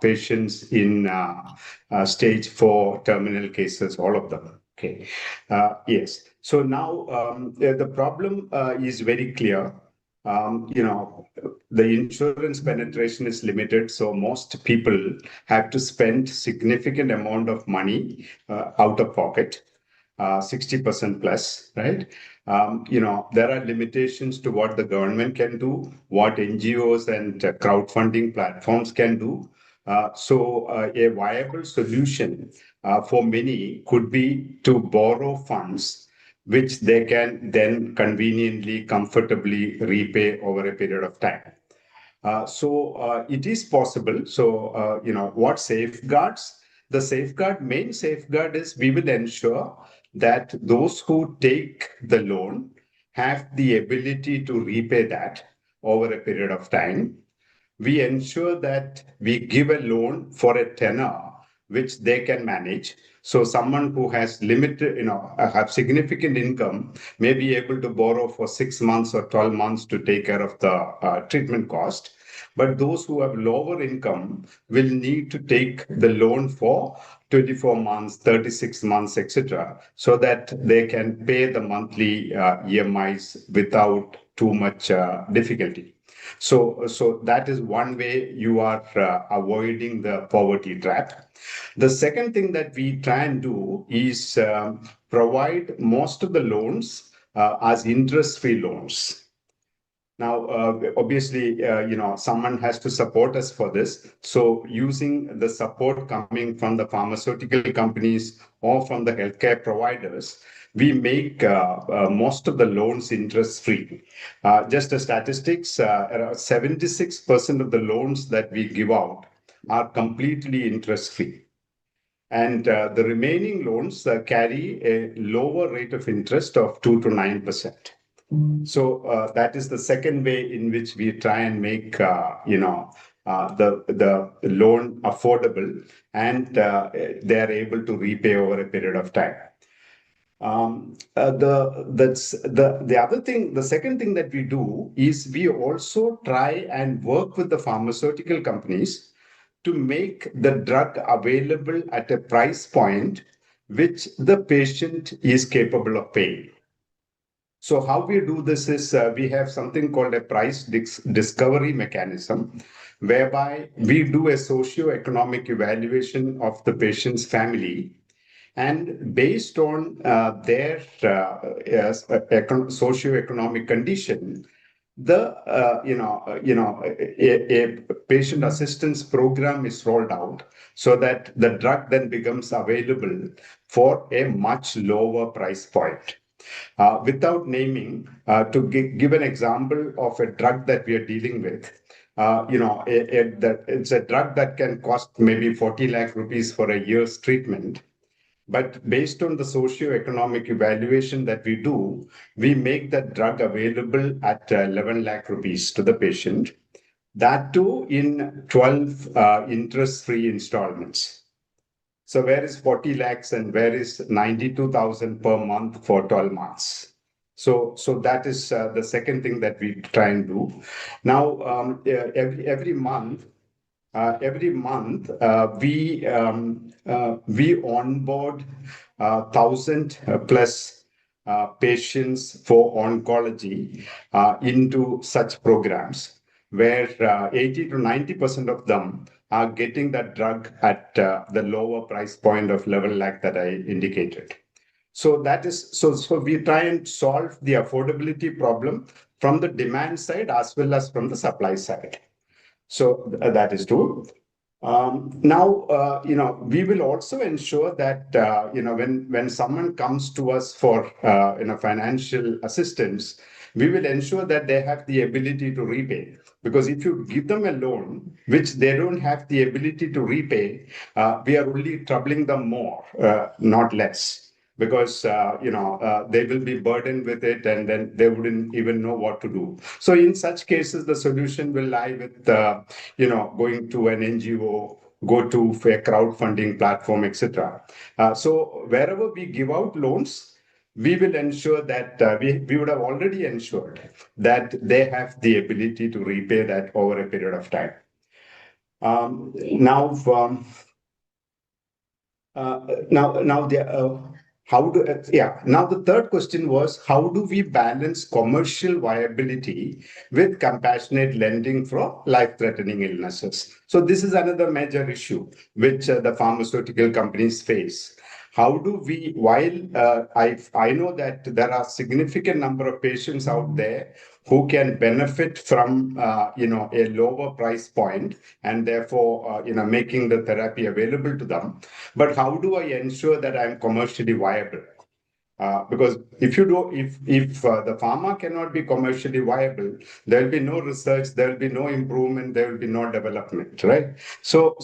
patients in stage 4 terminal cases, all of them. Okay. Yes. So now the problem is very clear. The insurance penetration is limited, so most people have to spend significant amount of money out of pocket. 60% plus, right? There are limitations to what the government can do, what NGOs and crowdfunding platforms can do. A viable solution for many could be to borrow funds, which they can then conveniently, comfortably repay over a period of time. It is possible. What safeguards? The main safeguard is we will ensure that those who take the loan have the ability to repay that over a period of time. We ensure that we give a loan for a tenor which they can manage. So someone who has limited, have significant income may be able to borrow for 6 months or 12 months to take care of the treatment cost. But those who have lower income will need to take the loan for 24 months, 36 months, etc., so that they can pay the monthly EMIs without too much difficulty. So that is one way you are avoiding the poverty trap. The second thing that we try and do is provide most of the loans as interest-free loans. Now, obviously, someone has to support us for this. So using the support coming from the pharmaceutical companies or from the healthcare providers, we make most of the loans interest-free. Just a statistics, around 76% of the loans that we give out are completely interest-free. And the remaining loans carry a lower rate of interest of 2 to 9%. So that is the second way in which we try and make the loan affordable, and they are able to repay over a period of time. The second thing that we do is we also try and work with the pharmaceutical companies to make the drug available at a price point which the patient is capable of paying. So how we do this is we have something called a price discovery mechanism, whereby we do a socio-economic evaluation of the patient's family, and based on their socio-economic condition, a patient assistance program is rolled out so that the drug then becomes available for a much lower price point. Without naming, to give an example of a drug that we are dealing with, it's a drug that can cost maybe 40 lakh rupees for a year's treatment. But based on the socio-economic evaluation that we do, we make that drug available at 11 lakh rupees to the patient. That too in 12 interest-free installments. So where is 40 lakhs and where is 92,000 per month for 12 months? So that is the second thing that we try and do. Now, every month, we onboard 1,000 plus patients for oncology into such programs, where 80 to 90% of them are getting that drug at the lower price point of level like that I indicated. So that is so we try and solve the affordability problem from the demand side as well as from the supply side. So that is true. Now, we will also ensure that, when someone comes to us for, financial assistance, we will ensure that they have the ability to repay. Because if you give them a loan, which they don't have the ability to repay, we are only troubling them more, not less. Because they will be burdened with it, and then they wouldn't even know what to do. So in such cases, the solution will lie with going to an NGO, go to a crowdfunding platform, etc. So wherever we give out loans, we will ensure that we would have already ensured that they have the ability to repay that over a period of time. Now the third question was, how do we balance commercial viability with compassionate lending for life-threatening illnesses? So this is another major issue which the pharmaceutical companies face. How do we, while I know that there are significant number of patients out there who can benefit from a lower price point, and therefore making the therapy available to them, but how do I ensure that I'm commercially viable? Because if the pharma cannot be commercially viable, there will be no research, there will be no improvement, there will be no development, right? So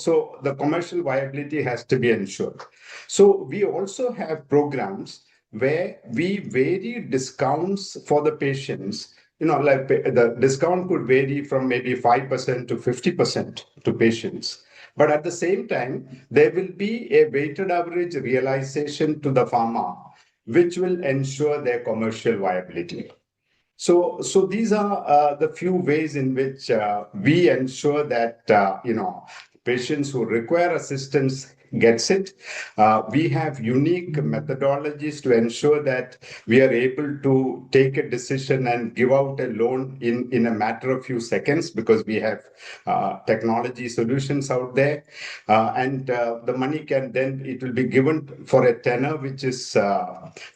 the commercial viability has to be ensured. So we also have programs where we vary discounts for the patients. Like the discount could vary from maybe 5% to 50% to patients. But at the same time, there will be a weighted average realization to the pharma, which will ensure their commercial viability. So these are the few ways in which we ensure that patients who require assistance gets it. We have unique methodologies to ensure that we are able to take a decision and give out a loan in a matter of few seconds, because we have technology solutions out there. And the money it will be given for a tenor which is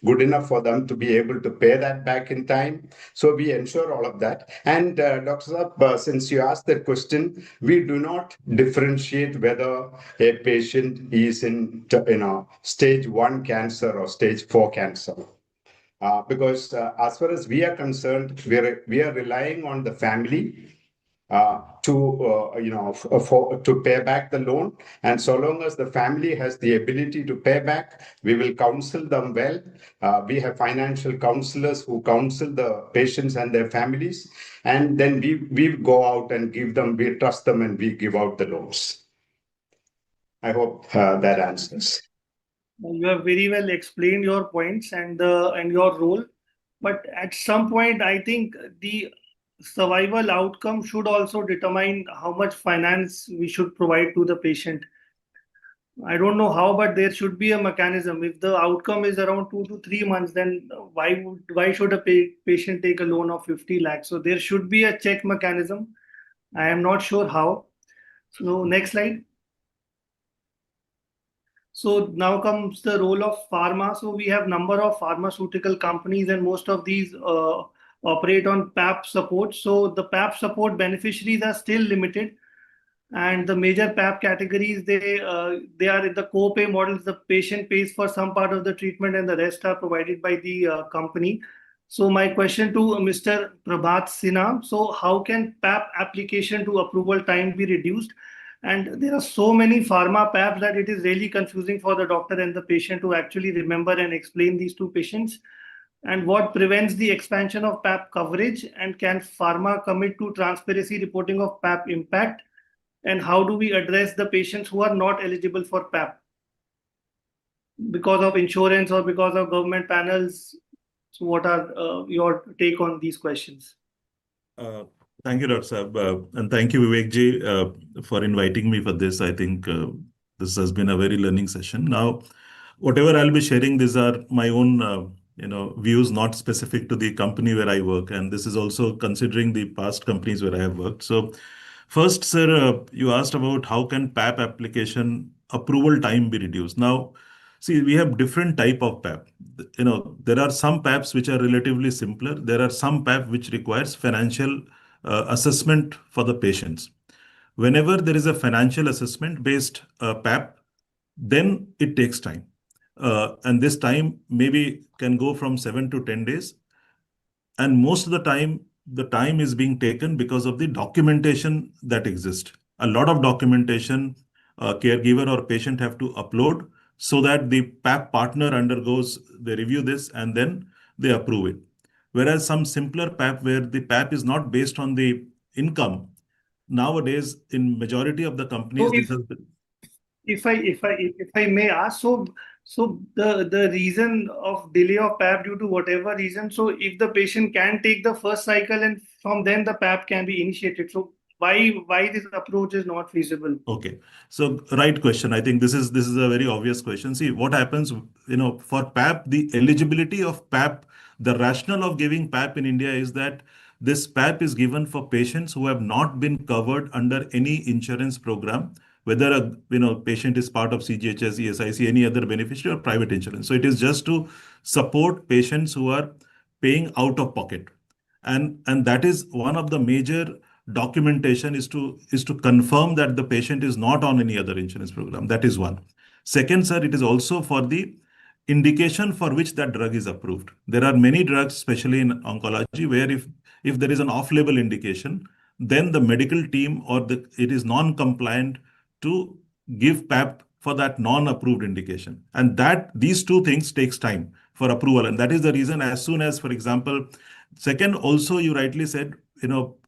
good enough for them to be able to pay that back in time. So we ensure all of that. And Dr. Saab, since you asked that question, we do not differentiate whether a patient is in stage 1 cancer or stage 4 cancer. Because as far as we are concerned, we are relying on the family to pay back the loan, and so long as the family has the ability to pay back, we will counsel them well. We have financial counselors who counsel the patients and their families, and then we go out and we trust them, and we give out the loans. I hope that answers. You have very well explained your points and your role, but at some point, I think the survival outcome should also determine how much finance we should provide to the patient. I don't know how, but there should be a mechanism. If the outcome is around 2 to 3 months, then why should a patient take a loan of 50 lakhs? So there should be a check mechanism. I am not sure how. So next slide. So now comes the role of pharma. So we have number of pharmaceutical companies, and most of these operate on PAP support. So the PAP support beneficiaries are still limited, and the major PAP categories, they are in the co-pay models. The patient pays for some part of the treatment, and the rest are provided by the company. So my question to Mr. Prabhat Sinha: so how can PAP application to approval time be reduced? And there are so many pharma PAPs that it is really confusing for the doctor and the patient to actually remember and explain these two patients. And what prevents the expansion of PAP coverage? And can pharma commit to transparency reporting of PAP impact? And how do we address the patients who are not eligible for PAP because of insurance or because of government panels? So what are your take on these questions? Thank you, Dr. Saab, and thank you, Vivek ji, for inviting me for this. I think this has been a very learning session. Now, whatever I'll be sharing, these are my own, views, not specific to the company where I work, and this is also considering the past companies where I have worked. So, first, sir, you asked about how can PAP application approval time be reduced. Now, see, we have different type of PAP. There are some PAPs which are relatively simpler. There are some PAP which requires financial assessment for the patients. Whenever there is a financial assessment based PAP, then it takes time. And this time maybe can go from 7 to 10 days. And most of the time is being taken because of the documentation that exists. A lot of documentation caregiver or patient have to upload so that the PAP partner undergoes, they review this and then they approve it. Whereas some simpler PAP where the PAP is not based on the income, nowadays in majority of the companies, So this has been. If I may ask, so the reason of delay of PAP due to whatever reason, so if the patient can take the first cycle and from then the PAP can be initiated, so why this approach is not feasible? Okay, so right question. I think this is a very obvious question. See what happens, for PAP, the eligibility of PAP, the rationale of giving PAP in India is that this PAP is given for patients who have not been covered under any insurance program, whether a patient is part of CGHS, ESIC, any other beneficiary or private insurance. So it is just to support patients who are paying out of pocket, and that is one of the major documentation is to confirm that the patient is not on any other insurance program. That is one. Second, sir, it is also for the indication for which that drug is approved. There are many drugs, especially in oncology, where if there is an off-label indication, then the medical team or it is non-compliant to give PAP for that non-approved indication. And these two things takes time for approval. And that is the reason as soon as, for example, second, also you rightly said,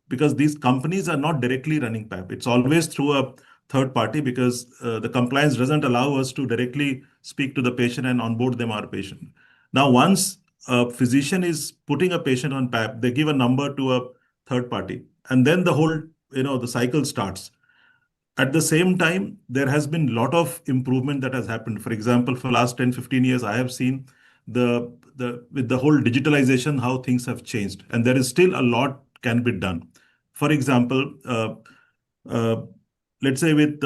because these companies are not directly running PAP. It's always through a third party because the compliance doesn't allow us to directly speak to the patient and onboard them our patient. Now, once a physician is putting a patient on PAP, they give a number to a third party, and then the whole, the cycle starts. At the same time, there has been a lot of improvement that has happened. For example, for the last 10, 15 years, I have seen with the whole digitalization, how things have changed. And there is still a lot can be done. For example, let's say with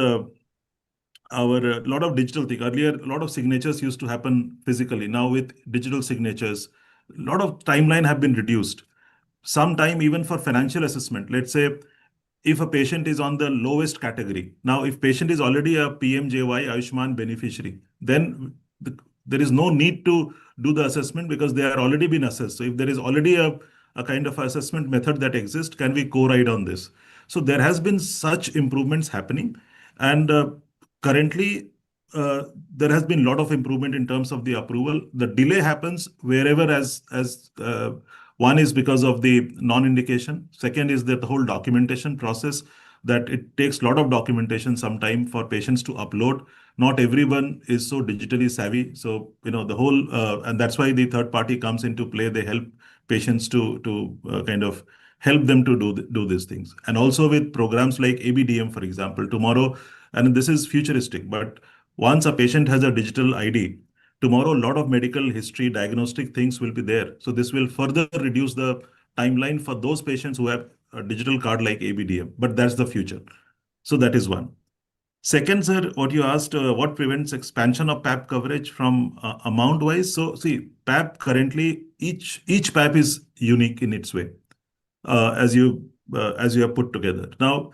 our lot of digital thing. Earlier, a lot of signatures used to happen physically. Now with digital signatures, a lot of timeline have been reduced. Sometime even for financial assessment, let's say if a patient is on the lowest category. Now, if patient is already a PMJY Ayushman beneficiary, then there is no need to do the assessment because they are already been assessed. So if there is already a kind of assessment method that exists, can we co-ride on this? So there has been such improvements happening. And currently, there has been a lot of improvement in terms of the approval. The delay happens wherever as one is because of the non-indication. Second is that the whole documentation process, that it takes a lot of documentation sometime for patients to upload. Not everyone is so digitally savvy. So, the whole, and that's why the third party comes into play. They help patients to kind of help them to do these things. And also with programs like ABDM, for example, tomorrow, and this is futuristic, but once a patient has a digital ID, tomorrow, a lot of medical history, diagnostic things will be there. So this will further reduce the timeline for those patients who have a digital card like ABDM, but that's the future. So that is one. Second, sir, what you asked, what prevents expansion of PAP coverage from amount-wise? So see, PAP currently, each PAP is unique in its way, as you have put together. Now,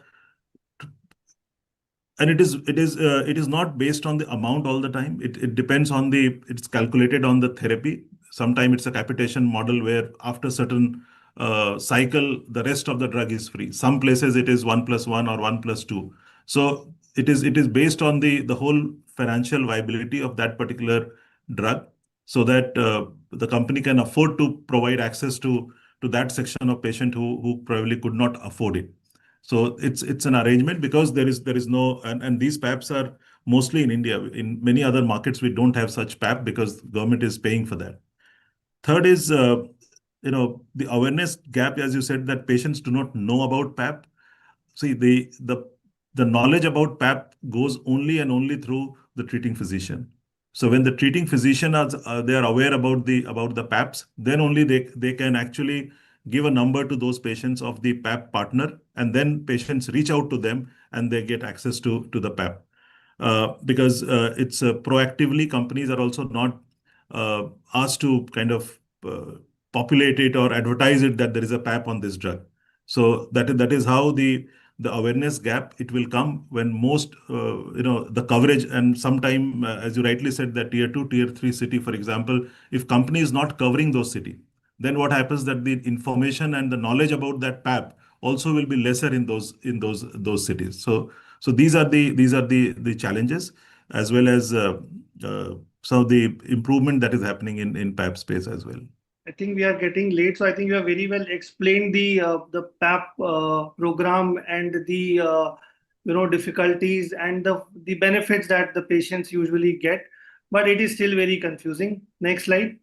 and it is not based on the amount all the time. It depends on it's calculated on the therapy. Sometimes it's a capitation model where after certain cycle, the rest of the drug is free. Some places it is 1+1 or 1+2. So it is based on the whole financial viability of that particular drug, so that the company can afford to provide access to that section of patient who probably could not afford it. So it's an arrangement because there is no, and these PAPs are mostly in India. In many other markets, we don't have such PAP because government is paying for that. Third is, the awareness gap, as you said, that patients do not know about PAP. See, the knowledge about PAP goes only and only through the treating physician. So when the treating physician they are aware about the PAPs, then only they can actually give a number to those patients of the PAP partner, and then patients reach out to them and they get access to the PAP. Because it's proactively, companies are also not asked to kind of populate it or advertise it that there is a PAP on this drug. So that is how the awareness gap, it will come when most the coverage, and sometime as you rightly said, that tier 2, tier 3 city, for example, if company is not covering those city, then what happens that the information and the knowledge about that PAP also will be lesser in those cities. So these are the challenges, as well as some of the improvement that is happening in PAP space as well. I think we are getting late, so I think you have very well explained the PAP program and the difficulties and the benefits that the patients usually get, but it is still very confusing. Next slide.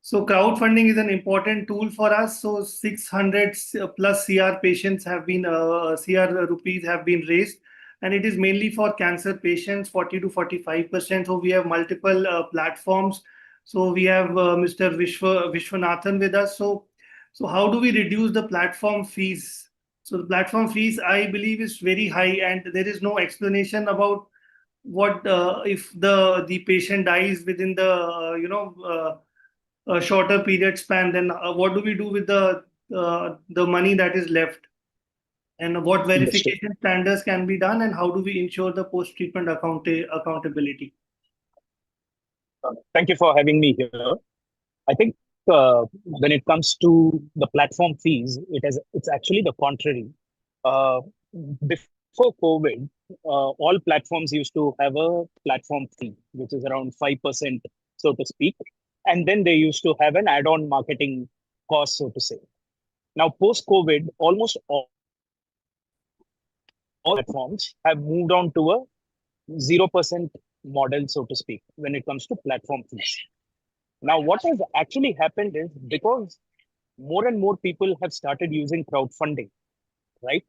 So crowdfunding is an important tool for us. So 600 plus CR patients have been CR rupees have been raised, and it is mainly for cancer patients, 40 to 45%. So we have multiple platforms. So we have Mr. Vishwanathan with us. So how do we reduce the platform fees? So the platform fees, I believe, is very high, and there is no explanation about what if the patient dies within the a shorter period span. Then what do we do with the money that is left? And what verification standards can be done, and how do we ensure the post-treatment accountability? Thank you for having me here. I think when it comes to the platform fees, it's actually the contrary. Before COVID, all platforms used to have a platform fee, which is around 5%, so to speak. And then they used to have an add-on marketing cost, so to say. Now, post-COVID, almost all platforms have moved on to a 0% model, so to speak, when it comes to platform fees. Now, what has actually happened is, because more and more people have started using crowdfunding, right?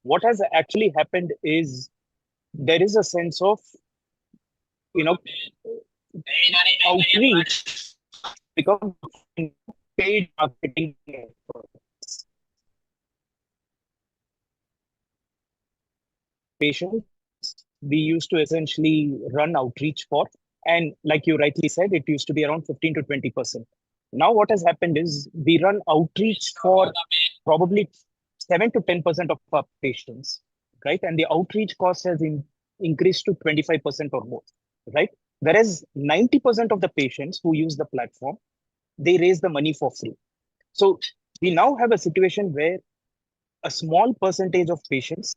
What has actually happened is there is a sense of, outreach become paid marketing efforts. Patients we used to essentially run outreach for, and like you rightly said, it used to be around 15 to 20%. Now what has happened is we run outreach for probably 7 to 10% of our patients, right? And the outreach cost has increased to 25% or more, right? Whereas 90% of the patients who use the platform, they raise the money for free. So we now have a situation where a small percentage of patients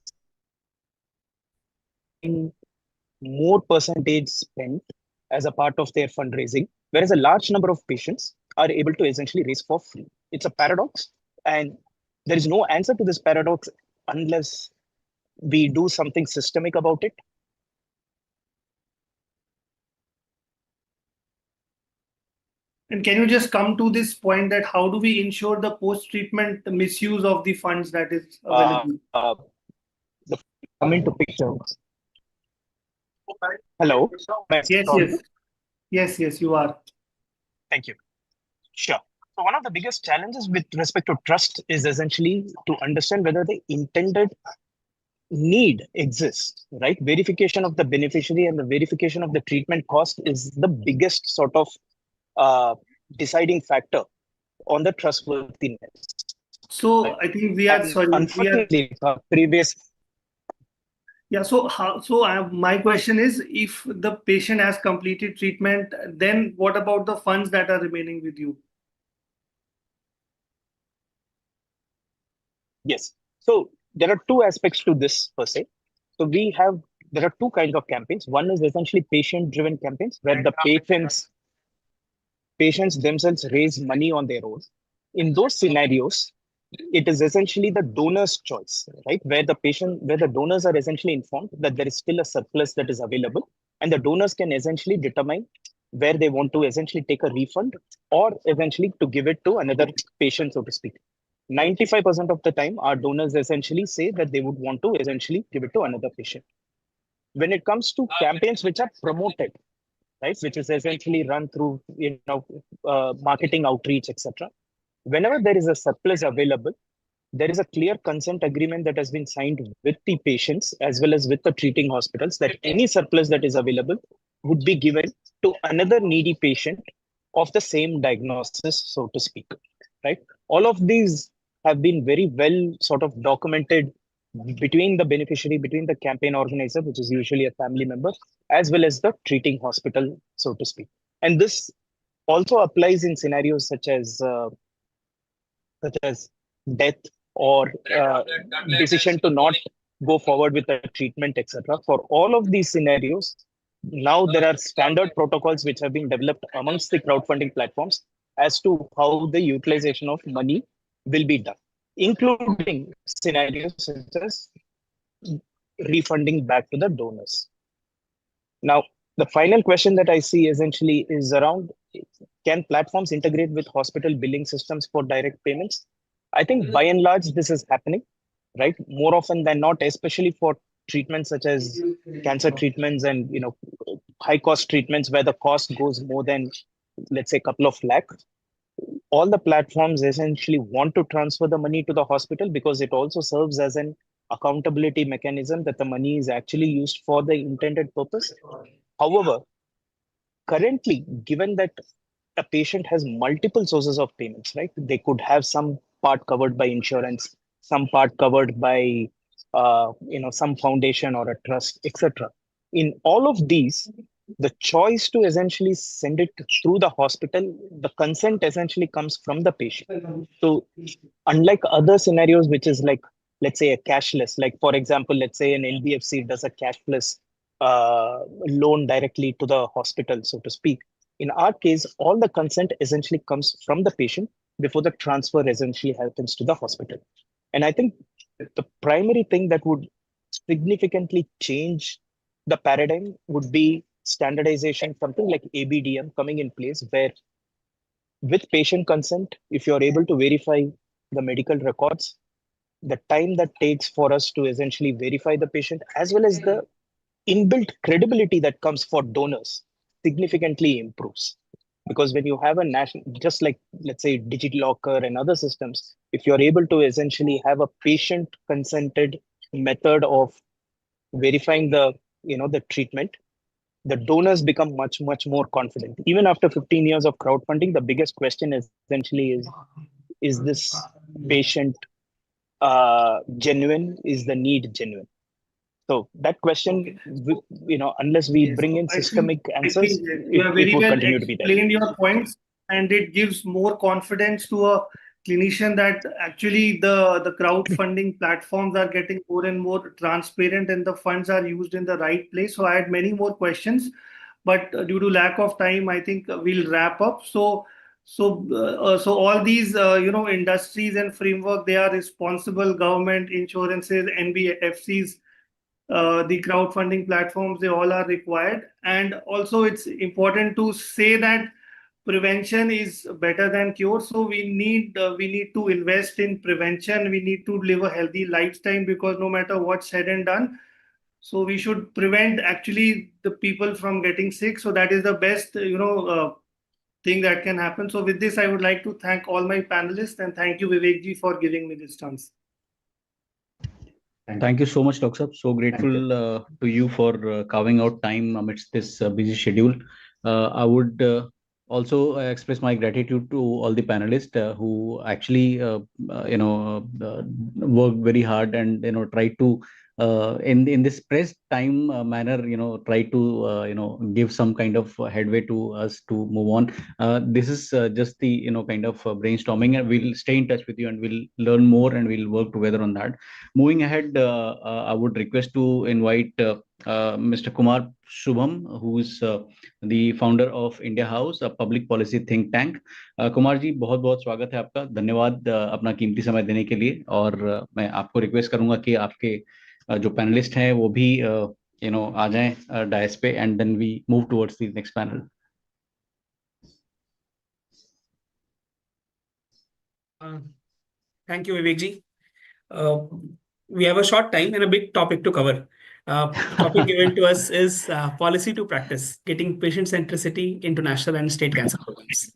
in more percentage spent as a part of their fundraising, whereas a large number of patients are able to essentially raise for free. It's a paradox, and there is no answer to this paradox unless we do something systemic about it. And can you just come to this point that how do we ensure the post-treatment misuse of the funds that is available? Come into picture. Hello? Yes, you are. Thank you. Sure. So one of the biggest challenges with respect to trust is essentially to understand whether the intended need exists, right? Verification of the beneficiary and the verification of the treatment cost is the biggest sort of deciding factor on the trustworthiness. So I think we are unfortunately previous. Yeah. So my question is, if the patient has completed treatment, then what about the funds that are remaining with you? Yes. So there are two aspects to this per se. So there are two kinds of campaigns. One is essentially patient-driven campaigns where the patients themselves raise money on their own. In those scenarios, it is essentially the donor's choice, right? Where the donors are essentially informed that there is still a surplus that is available, and the donors can essentially determine where they want to essentially take a refund or essentially to give it to another patient, so to speak. 95% of the time, our donors essentially say that they would want to essentially give it to another patient. When it comes to campaigns which are promoted, right, which is essentially run through marketing outreach, etc. Whenever there is a surplus available, there is a clear consent agreement that has been signed with the patients as well as with the treating hospitals that any surplus that is available would be given to another needy patient of the same diagnosis, so to speak. Right? All of these have been very well sort of documented between the beneficiary, between the campaign organizer, which is usually a family member, as well as the treating hospital, so to speak. And this also applies in scenarios such as death or decision to not go forward with the treatment, etc. For all of these scenarios, now there are standard protocols which have been developed amongst the crowdfunding platforms as to how the utilization of money will be done, including scenarios such as refunding back to the donors. Now, the final question that I see essentially is around, can platforms integrate with hospital billing systems for direct payments? I think by and large, this is happening, right? More often than not, especially for treatments such as cancer treatments and high cost treatments where the cost goes more than, let's say, a couple of lakh. All the platforms essentially want to transfer the money to the hospital because it also serves as an accountability mechanism that the money is actually used for the intended purpose. However, currently, given that a patient has multiple sources of payments, right? They could have some part covered by insurance, some part covered by some foundation or a trust, etc. In all of these, the choice to essentially send it through the hospital, the consent essentially comes from the patient. So unlike other scenarios, which is like, let's say, a cashless, like for example, let's say an NBFC does a cashless loan directly to the hospital, so to speak. In our case, all the consent essentially comes from the patient before the transfer essentially happens to the hospital. And I think the primary thing that would significantly change the paradigm would be standardization, something like ABDM coming in place, where with patient consent, if you're able to verify the medical records, the time that takes for us to essentially verify the patient, as well as the inbuilt credibility that comes for donors, significantly improves. Because when you have a national, just like, let's say, DigiLocker and other systems, if you're able to essentially have a patient consented method of verifying the treatment, the donors become much, much more confident. Even after 15 years of crowdfunding, the biggest question is essentially is this patient genuine? Is the need genuine? So that question, unless we bring in systemic answers, you have very it would well continue to be there. explained your points, and it gives more confidence to a clinician that actually the crowdfunding platforms are getting more and more transparent and the funds are used in the right place. So I had many more questions, but due to lack of time, I think we'll wrap up. So all these industries and framework, they are responsible: government, insurances, NBFCs, the crowdfunding platforms, they all are required. And also it's important to say that prevention is better than cure. So we need to invest in prevention. We need to live a healthy lifestyle, because no matter what's said and done, so we should prevent actually the people from getting sick. So that is the best thing that can happen. So with this, I would like to thank all my panelists, and thank you, Vivek ji, for giving me this chance. Thank you so much, Dr. Sab. So grateful to you for carving out time amidst this busy schedule. I would also express my gratitude to all the panelists who actually, worked very hard and try to in this pressed time manner, try to give some kind of headway to us to move on. This is just the kind of brainstorming, and we'll stay in touch with you and we'll learn more and we'll work together on that. Moving ahead, I would request to invite Mr. Kumar Shubham, who is the founder of India House, a public policy think tank. Kumar ji, बहुत बहुत स्वागत है आपका. धन्यवाद अपना कीमती समय देने के लिए. और मैं आपको रिक्वेस्ट करूंगा कि आपके जो पैनलिस्ट हैं वो भी आ जाएं डायस पे, and then we move towards the next panel. Uh, Thank you, Vivekji. We have a short time and a big topic to cover. Topic given to us is policy to practice, getting patient centricity into national and state cancer programs.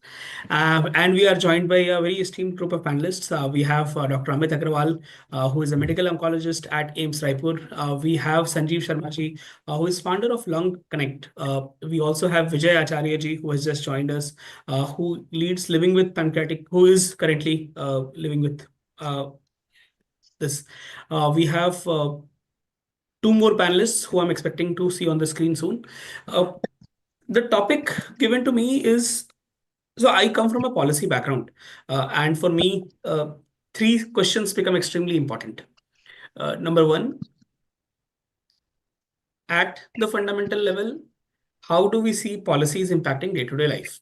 And we are joined by a very esteemed group of panelists. We have Dr. Amit Agrawal, who is a medical oncologist at AIMS Raipur. We have Sanjeev Sharma-ji, who is founder of Lung Connect. We also have Vijay Acharya-ji, who has just joined us, who leads Living with Pancreatic, who is currently living with this. We have two more panelists who I'm expecting to see on the screen soon. The topic given to me is, so I come from a policy background, and for me, three questions become extremely important. Number one, at the fundamental level, how do we see policies impacting day-to-day life?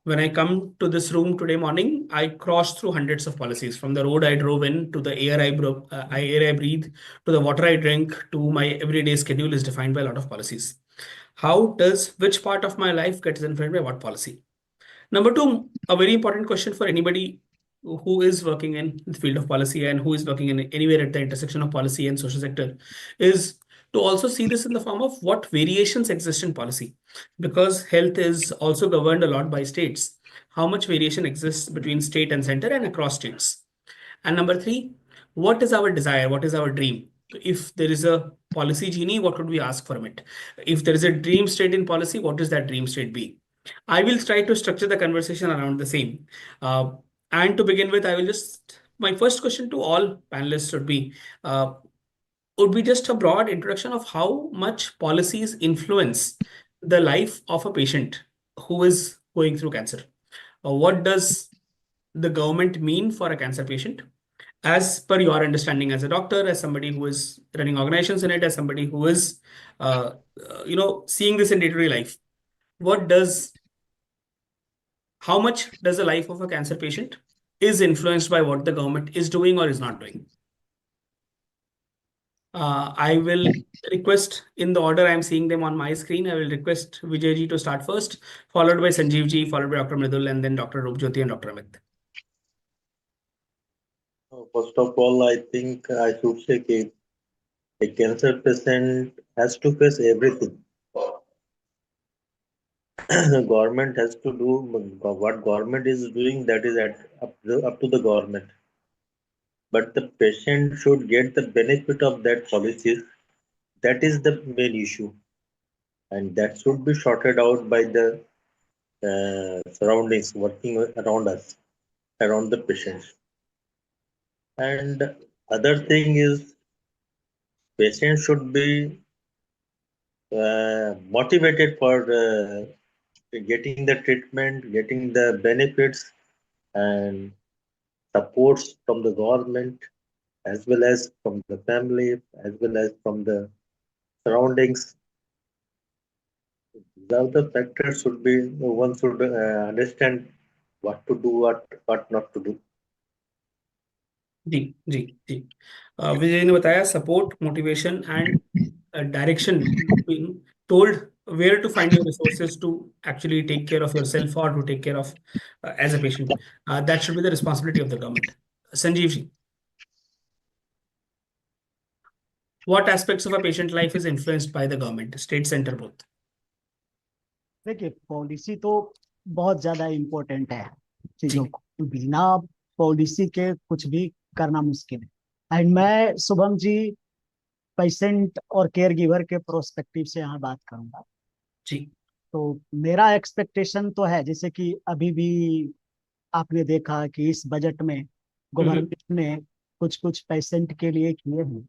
When I come to this room today morning, I crossed through hundreds of policies, from the road I drove in to the air I breathe, to the water I drink, to my everyday schedule is defined by a lot of policies. How does which part of my life gets influenced by what policy? Number two, a very important question for anybody who is working in the field of policy and who is working in anywhere at the intersection of policy and social sector is to also see this in the form of what variations exist in policy, because health is also governed a lot by states. How much variation exists between state and center and across states? And number three, what is our desire? What is our dream? If there is a policy genie, what would we ask from it? If there is a dream state in policy, what is that dream state be? I will try to structure the conversation around the same. And to begin with, my first question to all panelists would be just a broad introduction of how much policies influence the life of a patient who is going through cancer. What does the government mean for a cancer patient? As per your understanding as a doctor, as somebody who is running organizations in it, as somebody who is, seeing this in day-to-day life, how much does the life of a cancer patient is influenced by what the government is doing or is not doing? I will request, in the order I'm seeing them on my screen, I will request Vijayji to start first, followed by Sanjeevji, followed by Dr. Mridul, and then Dr. Rupjyoti and Dr. Amit. First of all, I think I should say that a cancer patient has to face everything. The government has to do what government is doing, that is up to the government. But the patient should get the benefit of that policies. That is the main issue. And that should be sorted out by the surroundings working around us, around the patients. And other thing is, patients should be motivated for getting the treatment, getting the benefits and supports from the government, as well as from the family, as well as from the surroundings. These are the factors one should understand what to do, what not to do. जी जी जी विजय ने बताया support motivation and direction, being told where to find your resources to actually take care of yourself or to take care of as a patient. That should be the responsibility of the government. Sanjeev ji, what aspects of a patient life is influenced by the government, state, center, both? देखिए, policy तो बहुत ज्यादा important है चीजों को, बिना policy के कुछ भी करना मुश्किल है। एंड मैं शुभम जी पेशेंट और केयर गिवर के प्रोस्पेक्टिव से यहाँ बात करूंगा जी। तो मेरा एक्सपेक्टेशन तो है, जैसे कि अभी भी आपने देखा कि इस बजट में गवर्नमेंट ने कुछ कुछ पेशेंट के लिए किए हैं,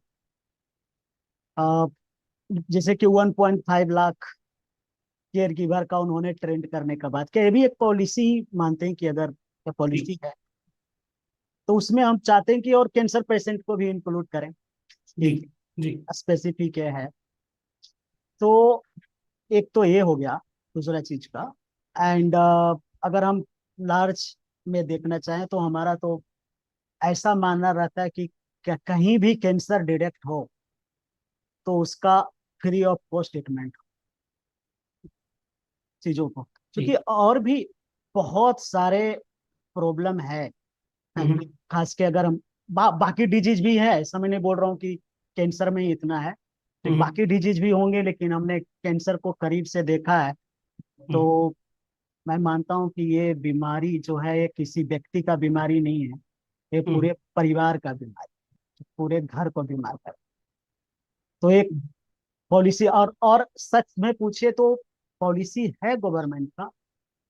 जैसे कि 1.5 लाख केयर गिवर का उन्होंने ट्रेंड करने का बात किया। ये भी एक पॉलिसी मानते हैं कि अगर पॉलिसी है तो उसमें हम चाहते हैं कि और कैंसर पेशेंट को भी इंक्लूड करें, स्पेसिफिक है। तो एक तो ये हो गया दूसरा चीज का। एंड अगर हम लार्ज में देखना चाहें तो हमारा तो ऐसा मानना रहता है कि कहीं भी कैंसर डिटेक्ट हो तो उसका फ्री ऑफ कॉस्ट ट्रीटमेंट चीजों को, क्योंकि और भी बहुत सारे प्रॉब्लम है, खास के अगर हम बाकी डिजीज भी है, ऐसा मैं नहीं बोल रहा हूँ कि कैंसर में ही इतना है, लेकिन बाकी डिजीज भी होंगे, लेकिन हमने कैंसर को करीब से देखा है, तो मैं मानता हूँ कि ये बीमारी जो है ये किसी व्यक्ति का बीमारी नहीं है, ये पूरे परिवार का बीमारी, पूरे घर को बीमार कर। तो एक पॉलिसी और सच में पूछे तो पॉलिसी है गवर्नमेंट का,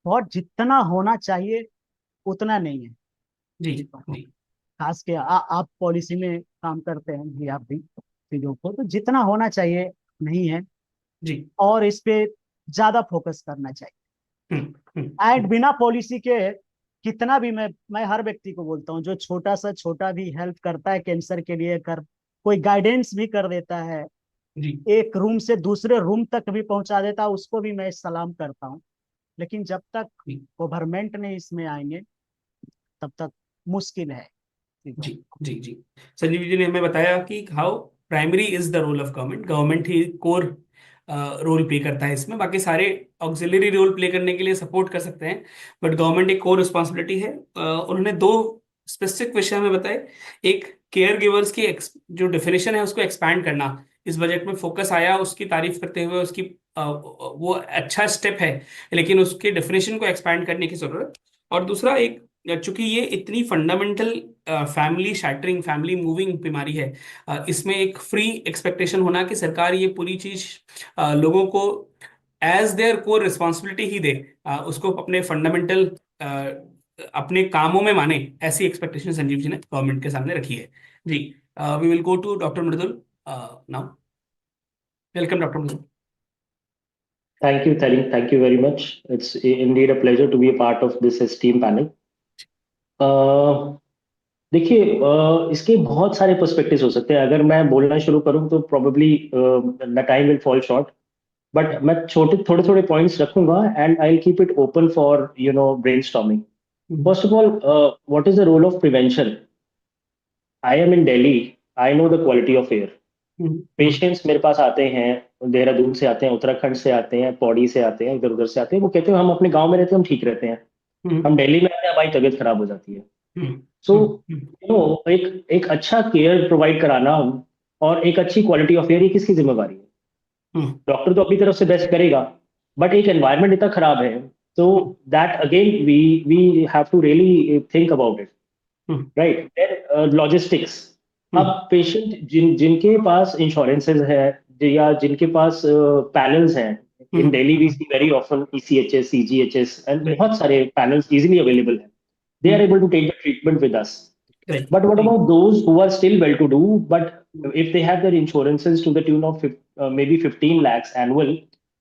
बहुत जितना होना चाहिए उतना नहीं है। जी खास के आप पॉलिसी में काम करते हैं जी, आप भी चीजों को, तो जितना होना चाहिए नहीं है जी, और इस पे ज्यादा फोकस करना चाहिए। एंड बिना पॉलिसी के कितना भी मैं हर व्यक्ति को बोलता हूँ, जो छोटा सा छोटा भी हेल्प करता है कैंसर के लिए, कोई गाइडेंस भी कर देता है, जी एक रूम से दूसरे रूम तक भी पहुंचा देता है, उसको भी मैं सलाम करता हूँ। लेकिन जब तक गवर्नमेंट नहीं इसमें आएंगे तब तक मुश्किल है। जी जी जी, संजीव जी ने हमें बताया कि how primary is the role of government, government ही कोर रोल प्ले करता है इसमें, बाकी सारे ऑक्सिलरी रोल प्ले करने के लिए सपोर्ट कर सकते हैं, बट गवर्नमेंट एक कोर रिस्पॉन्सिबिलिटी है। उन्होंने दो स्पेसिफिक विषय हमें बताए, एक केयर गिवर्स की जो डेफिनेशन है उसको एक्सपैंड करना, इस बजट में फोकस आया, उसकी तारीफ करते हुए, उसकी वो अच्छा स्टेप है, लेकिन उसके डेफिनेशन को एक्सपैंड करने की जरूरत। और दूसरा एक, चूंकि ये इतनी fundamental family shattering, family moving बीमारी है, इसमें एक फ्री एक्सपेक्टेशन होना कि सरकार ये पूरी चीज लोगों को एज देयर कोर रिस्पॉन्सिबिलिटी ही दे, उसको अपने फंडामेंटल अपने कामों में माने, ऐसी एक्सपेक्टेशन संजीव जी ने गवर्नमेंट के सामने रखी है। जी, we will go to doctor Mridul now. Welcome doctor Mridul. Thank you very much. It's indeed a pleasure to be a part of this esteemed panel. देखिए, इसके बहुत सारे पर्सपेक्टिव्स हो सकते हैं। अगर मैं बोलना शुरू करूं तो probably the time will fall short. But मैं थोड़े थोड़े पॉइंट्स रखूंगा and I'll keep it open for brainstorming. First of all, what is the role of prevention? I am in Delhi. I know the quality of air. Patients मेरे पास आते हैं, देहरादून से आते हैं, उत्तराखंड से आते हैं, पौड़ी से आते हैं, इधर उधर से आते हैं, वो कहते हैं हम अपने गांव में रहते हैं, हम ठीक रहते हैं, हम दिल्ली में आते हैं, हमारी तबीयत खराब हो जाती है। सो एक अच्छा केयर प्रोवाइड कराना और एक अच्छी क्वालिटी ऑफ एयर, ये किसकी जिम्मेवारी है? डॉक्टर तो अपनी तरफ से बेस्ट करेगा, बट एक एनवायरनमेंट इतना खराब है, तो that again we have to really think about it, right? Logistics, अब पेशेंट जिनके पास इंश्योरेंसेज है या जिनके पास पैनल्स हैं, in Delhi we see very often ECHS, CGHS and बहुत सारे पैनल्स इजीली अवेलेबल हैं, they are able to take the treatment with us. But what about those who are still well to do, but if they have their insurances to the tune of maybe 15 lakhs annual,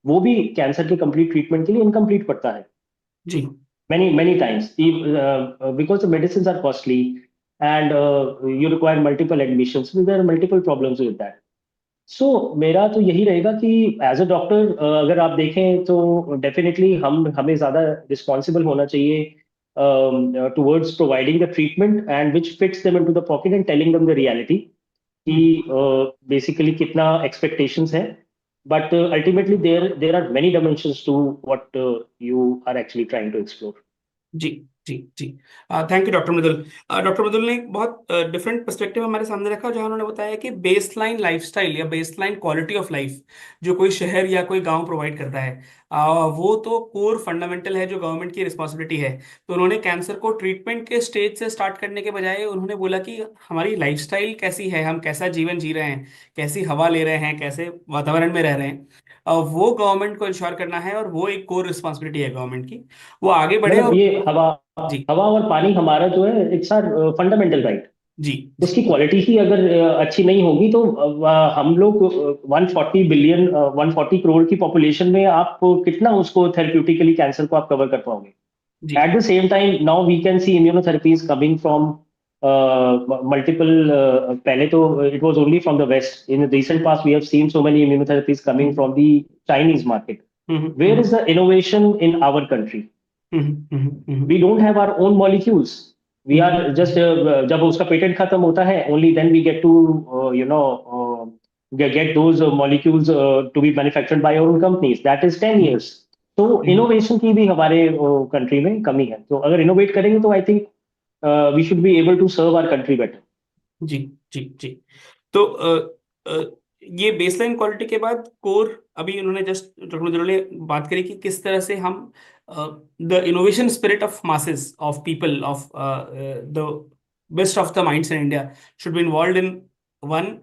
वो भी cancer के complete treatment के लिए incomplete पड़ता है जी, many times, because the medicines are costly and you require multiple admissions, so there are multiple problems with that. So मेरा तो यही रहेगा कि एज अ डॉक्टर अगर आप देखें तो डेफिनेटली हमें ज़्यादा रिस्पॉन्सिबल होना चाहिए towards providing the treatment and which fits them into the pocket and telling them the reality कि basically कितना expectations है, but ultimately there are many dimensions to what you are actually trying to explore. जी जी जी, thank you doctor Mridul. Doctor Mridul ने एक बहुत different perspective हमारे सामने रखा, जहां उन्होंने बताया कि बेसलाइन लाइफस्टाइल या बेसलाइन क्वालिटी ऑफ लाइफ जो कोई शहर या कोई गांव प्रोवाइड करता है, वो तो कोर फंडामेंटल है जो गवर्नमेंट की रिस्पॉन्सिबिलिटी है। तो उन्होंने कैंसर को ट्रीटमेंट के स्टेज से स्टार्ट करने के बजाय उन्होंने बोला कि हमारी लाइफस्टाइल कैसी है, हम कैसा जीवन जी रहे हैं, कैसी हवा ले रहे हैं, कैसे वातावरण में रह रहे हैं, वो गवर्नमेंट को इंश्योर करना है, और वो एक कोर रिस्पॉन्सिबिलिटी है गवर्नमेंट की, वो आगे बढ़े। और ये हवा और पानी हमारा जो है इट्स आर फंडामेंटल राइट जी, उसकी क्वालिटी ही अगर अच्छी नहीं होगी तो हम लोग 140 करोड़ की पॉपुलेशन में आप कितना उसको थेरेप्यूटिकली कैंसर को आप कवर कर पाओगे? At the same time now we can see immunotherapies coming from multiple, पहले तो it was only from the west, in recent past we have seen so many immunotherapies coming from the Chinese market. Where is the innovation in our country? We don't have our own molecules. We are just जब उसका patent खत्म होता है, only then we get to get those molecules to be manufactured by our own companies. That is 10 years. तो innovation की भी हमारे country में कमी है, तो अगर इनोवेट करेंगे तो I think we should be able to serve our country better. जी जी जी। तो ये बेसलाइन क्वालिटी के बाद कोर, अभी उन्होंने जस्ट डॉक्टर ने बात करी कि किस तरह से हम the innovation spirit of masses of people of the best of the minds in India should be involve in one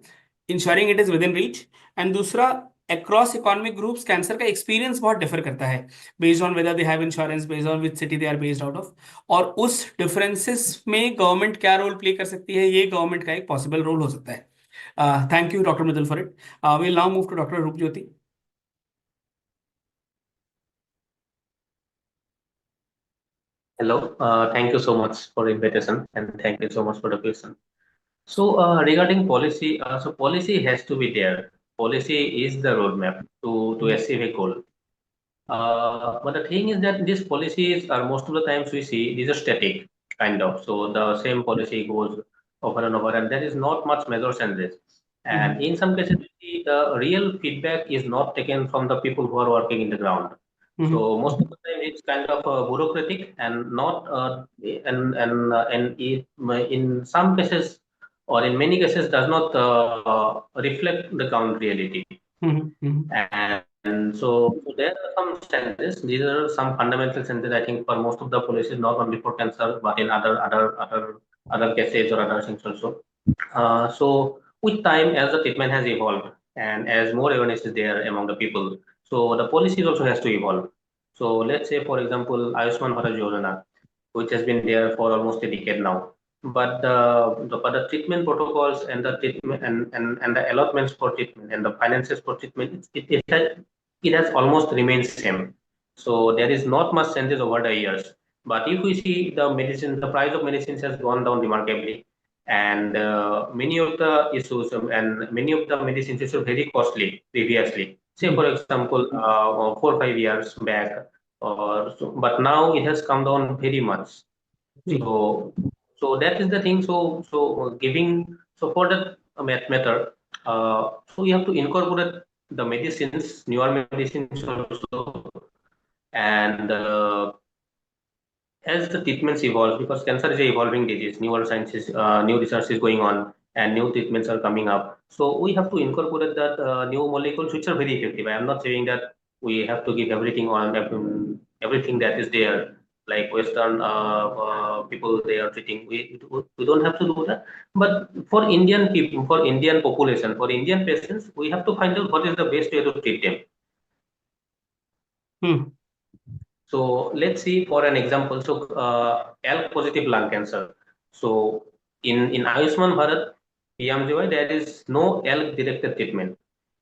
ensuring it is within reach, and दूसरा अक्रॉस इकोनॉमिक ग्रुप्स कैंसर का experience बहुत differ करता है based on whether they have insurance, based on which city they are based out of, और उस differences में government क्या role play कर सकती है, ये गवर्नमेंट का एक पॉसिबल रोल हो सकता है। Thank you doctor Mridul for it. Will now move to doctor Rupjyoti. Hello, thank you so much for invitation and thank you so much for the question. So regarding policy, so policy has to be there. Policy is the roadmap to achieve a goal. But the thing is that these policies are most of the times we see these are static kind of. So the same policy goes over and over, and there is not much major changes. And in some cases, we see the real feedback is not taken from the people who are working in the ground. So most of the time it's kind of bureaucratic and not and in some cases or in many cases does not reflect the ground reality. And so there are some changes. These are some fundamental changes I think for most of the policies, not only for cancer but in other cases or other things also. So with time, as the treatment has evolved and as more awareness is there among the people, so the policies also has to evolve. So let's say, for example, Ayushman Bharat Yojana, which has been there for almost a decade now, but the treatment protocols and the treatment and the allotments for treatment and the finances for treatment, it has almost remained same. So there is not much changes over the years. But if we see the medicine, the price of medicines has gone down remarkably, and many of the issues and many of the medicines is very costly previously. Say for example, 4 or 5 years back, or so, but now it has come down very much. So that is the thing. So giving, so for that matter, so we have to incorporate the medicines, newer medicines also, and as the treatments evolve, because cancer is an evolving disease, newer sciences, new research is going on, and new treatments are coming up. So we have to incorporate that new molecules which are very effective. I am not saying that we have to give everything on everything that is there, like Western people they are treating. We don't have to do that. But for Indian people, for Indian population, for Indian patients, we have to find out what is the best way to treat them. So let's see for an example. So ALK positive lung cancer. So in Ayushman Bharat PMJY, there is no ALK directed treatment.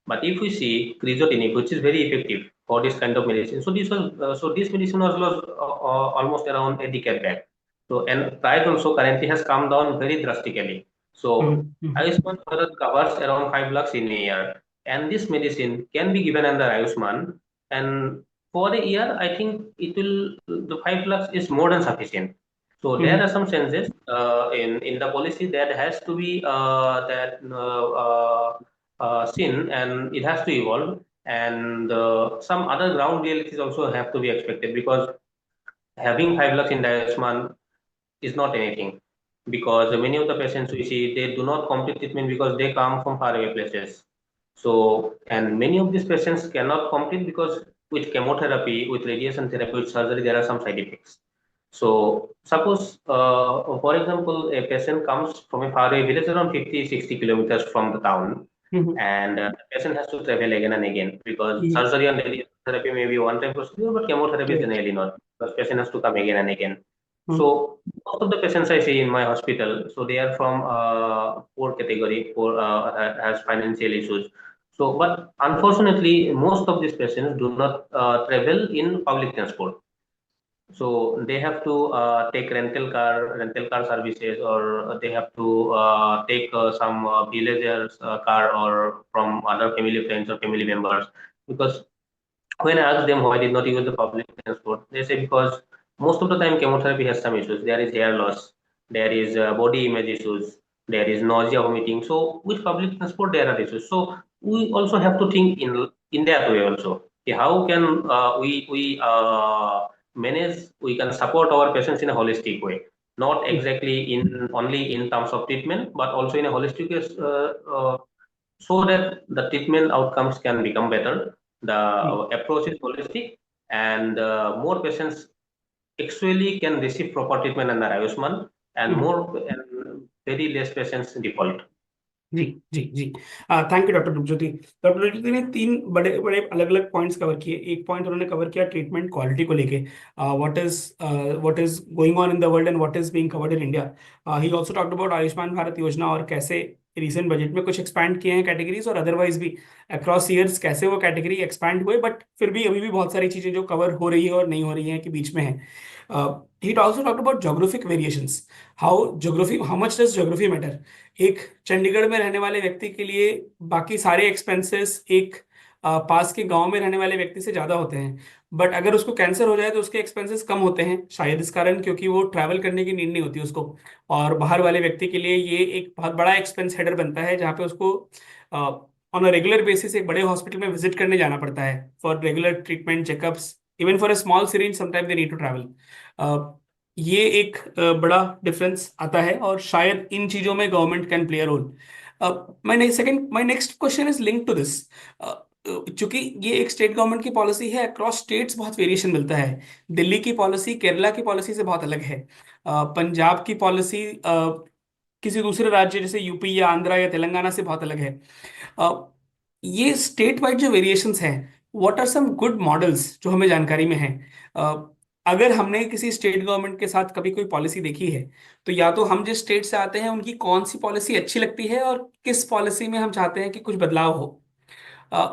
But if we see crizotinib, which is very effective for this kind of medicine, so this medicine was almost around a decade back. So and price also currently has come down very drastically. So Ayushman Bharat covers around 5 lakhs in a year, and this medicine can be given under Ayushman, and for a year, I think it will, the 5 lakhs is more than sufficient. So there are some changes in the policy that has to be seen, and it has to evolve. And some other ground realities also have to be expected, because having 5 lakhs in Ayushman is not anything. Because many of the patients we see, they do not complete treatment because they come from faraway places. So, and many of these patients cannot complete because with chemotherapy, with radiation therapy, with surgery, there are some side effects. So, suppose, for example, a patient comes from a faraway village around 50-60 kilometers from the town, and the patient has to travel again and again because surgery and radiation therapy may be one-time procedure, but chemotherapy is generally not. The patient has to come again and again. So most of the patients I see in my hospital, so they are from poor category, poor has financial issues. So, but unfortunately, most of these patients do not travel in public transport. So they have to take rental car services, or they have to take some villagers' car, or from other family friends or family members. Because when I ask them why did not use the public transport, they say because most of the time chemotherapy has some issues. There is hair loss, there is body image issues, there is nausea, vomiting. So with public transport there are issues. So we also have to think in that way also. how can we can support our patients in a holistic way, not exactly only in terms of treatment, but also in a holistic way, so that the treatment outcomes can become better. The approach is holistic, and more patients actually can receive proper treatment under Ayushman, and very less patients default. जी जी जी thank you doctor Rupjyoti. Doctor Rupjyoti ने तीन बड़े बड़े अलग अलग points cover किए। एक पॉइंट उन्होंने कवर किया ट्रीटमेंट क्वालिटी को लेके, what is going on in the world and what is being covered in India. He also talked about Ayushman Bharat योजना और कैसे रिसेंट बजट में कुछ एक्सपैंड किए हैं कैटेगरीज, और अदरवाइज भी अक्रॉस ईयर्स कैसे वो कैटेगरी एक्सपैंड हुए, बट फिर भी अभी भी बहुत सारी चीजें जो कवर हो रही है और नहीं हो रही है कि बीच में है। He also talked about geographic variations. How much does geography matter? एक चंडीगढ़ में रहने वाले व्यक्ति के लिए बाकी सारे एक्सपेंसेस एक पास के गांव में रहने वाले व्यक्ति से ज्यादा होते हैं, बट अगर उसको कैंसर हो जाए तो उसके एक्सपेंसेस कम होते हैं, शायद इस कारण क्योंकि वो ट्रैवल करने की नीड नहीं होती उसको। और बाहर वाले व्यक्ति के लिए ये एक बहुत बड़ा एक्सपेंस हेडर बनता है, जहाँ पे उसको ऑन अ रेगुलर बेसिस एक बड़े हॉस्पिटल में विजिट करने जाना पड़ता है for regular treatment checkups, even for a small syringe sometime they need to travel. ये एक बड़ा डिफरेंस आता है, और शायद इन चीजों में government can play a role. My next question is link to this. चूंकि ये एक स्टेट गवर्नमेंट की पॉलिसी है, अक्रॉस स्टेट्स बहुत वेरिएशन मिलता है। दिल्ली की पॉलिसी केरला की पॉलिसी से बहुत अलग है। पंजाब की पॉलिसी किसी दूसरे राज्य जैसे यूपी या आंध्रा या तेलंगाना से बहुत अलग है। ये स्टेट वाइड जो वेरिएशंस हैं, what are some good models जो हमें जानकारी में है? अगर हमने किसी स्टेट गवर्नमेंट के साथ कभी कोई पॉलिसी देखी है, तो या तो हम जिस स्टेट से आते हैं उनकी कौन सी पॉलिसी अच्छी लगती है और किस पॉलिसी में हम चाहते हैं कि कुछ बदलाव हो,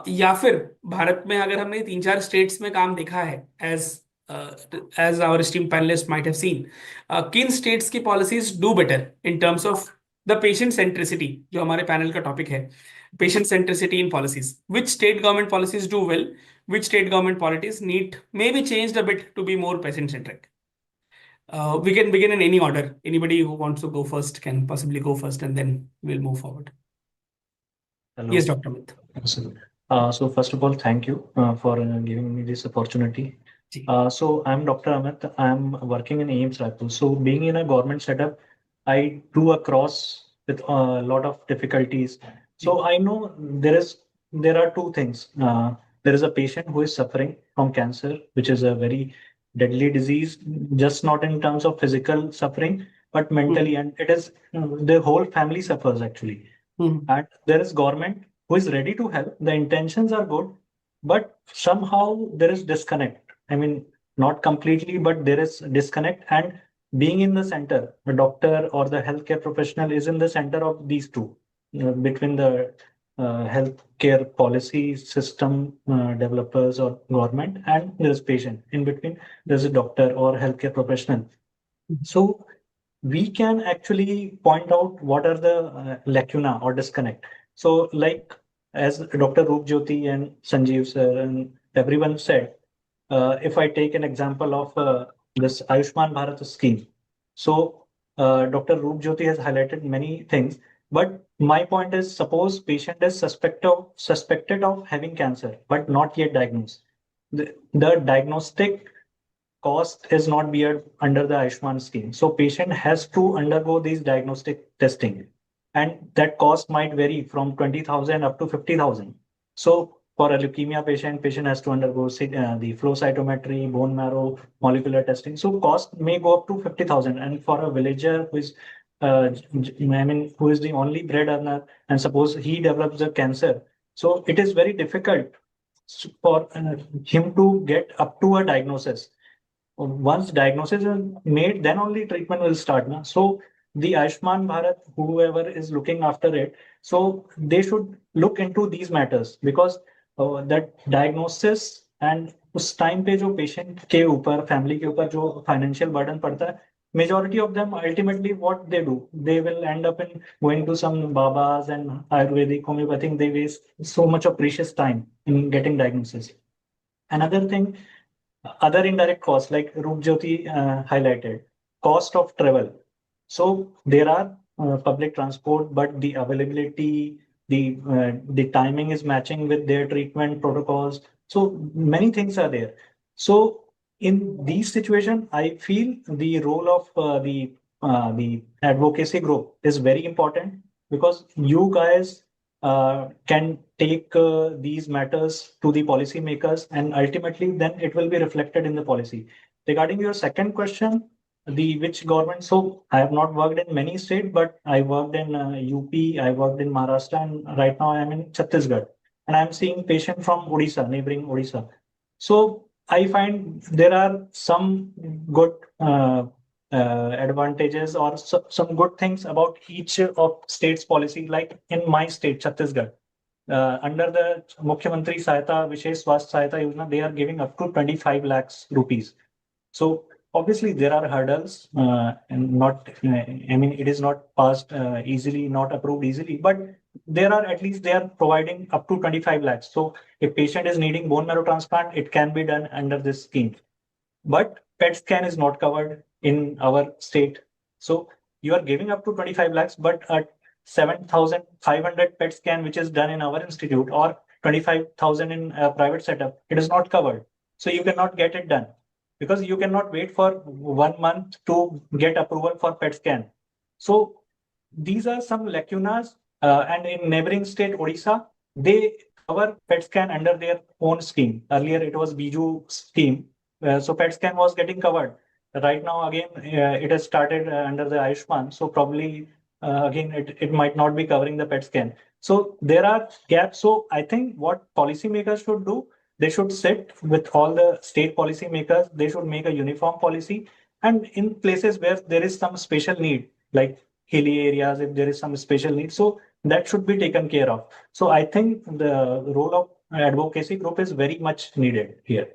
या फिर भारत में अगर हमने 3-4 स्टेट्स में काम देखा है, as our esteemed panelist might have seen, किन स्टेट्स की policies do better in terms of the patient centricity, जो हमारे पैनल का टॉपिक है, patient centricity in policies. Which state government policies do well? Which state government policies need maybe changed a bit to be more patient centric? We can begin in any order. Anybody who wants to go first can possibly go first, and then we'll move forward. Hello. Yes, Dr. Amit. So first of all, thank you for giving me this opportunity. So I'm Dr. Amit. I'm working in AIMS Raipur. So being in a government setup, I do across with a lot of difficulties. So I know there are two things. There is a patient who is suffering from cancer, which is a very deadly disease, just not in terms of physical suffering, but mentally, and it is the whole family suffers actually. And there is government who is ready to help. The intentions are good, but somehow there is disconnect. I mean, not completely, but there is disconnect. And being in the center, the doctor or the healthcare professional is in the center of these two, between the healthcare policy system developers or government, and there is patient. In between, there's a doctor or healthcare professional. So we can actually point out what are the lacuna or disconnect. So like as Dr. Roopjyoti and Sanjeev sir and everyone said, if I take an example of this Ayushman Bharat scheme, so Dr. Roopjyoti has highlighted many things, but my point is, suppose patient is suspected of having cancer but not yet diagnosed. The diagnostic cost is not beared under the Ayushman scheme. So patient has to undergo these diagnostic testing, and that cost might vary from 20,000 up to 50,000. So for a leukemia patient has to undergo the flow cytometry, bone marrow, molecular testing. So cost may go up to 50,000. And for a villager who is, who is the only bread earner, and suppose he develops a cancer, so it is very difficult for him to get up to a diagnosis. Once diagnosis is made, then only treatment will start. Na? So the Ayushman Bharat, whoever is looking after it, so they should look into these matters, because that diagnosis and उस time पे जो patient के ऊपर, family के ऊपर जो financial burden पड़ता है, majority of them ultimately what they do, they will end up in going to some babas and Ayurvedic, homeopathic. They waste so much of precious time in getting diagnosis. Another thing, other indirect costs, like Roopjyoti highlighted, cost of travel. So there are public transport, but the availability, the timing is matching with their treatment protocols. So many things are there. So in these situations, I feel the role of the advocacy group is very important, because you guys can take these matters to the policymakers, and ultimately then it will be reflected in the policy. Regarding your second question, the which government? So I have not worked in many states, but I worked in UP, I worked in Maharashtra, and right now I am in Chhattisgarh, and I'm seeing patient from Odisha, neighboring Odisha. So I find there are some good advantages or some good things about each of state's policy. Like in my state, Chhattisgarh, under the Mukhyamantri Sahayata Vishesh Swasthya Sahayata Yojana, they are giving up to 25 lakhs rupees. So obviously there are hurdles, and not, I mean, it is not passed easily, not approved easily, but there are, at least they are providing up to 25 lakhs. So if patient is needing bone marrow transplant, it can be done under this scheme. But PET scan is not covered in our state. So you are giving up to 25 lakhs, but at 7,500 PET scan, which is done in our institute, or 25,000 in a private setup, it is not covered. So you cannot get it done, because you cannot wait for 1 month to get approval for PET scan. So these are some lacunas, and in neighboring state, Odisha, they cover PET scan under their own scheme. Earlier, it was Biju scheme. So PET scan was getting covered. Right now, again, it has started under the Ayushman. So probably, again, it might not be covering the PET scan. So there are gaps. So I think what policymakers should do, they should sit with all the state policymakers. They should make a uniform policy. And in places where there is some special need, like hilly areas, if there is some special need, so that should be taken care of. So I think the role of advocacy group is very much needed here.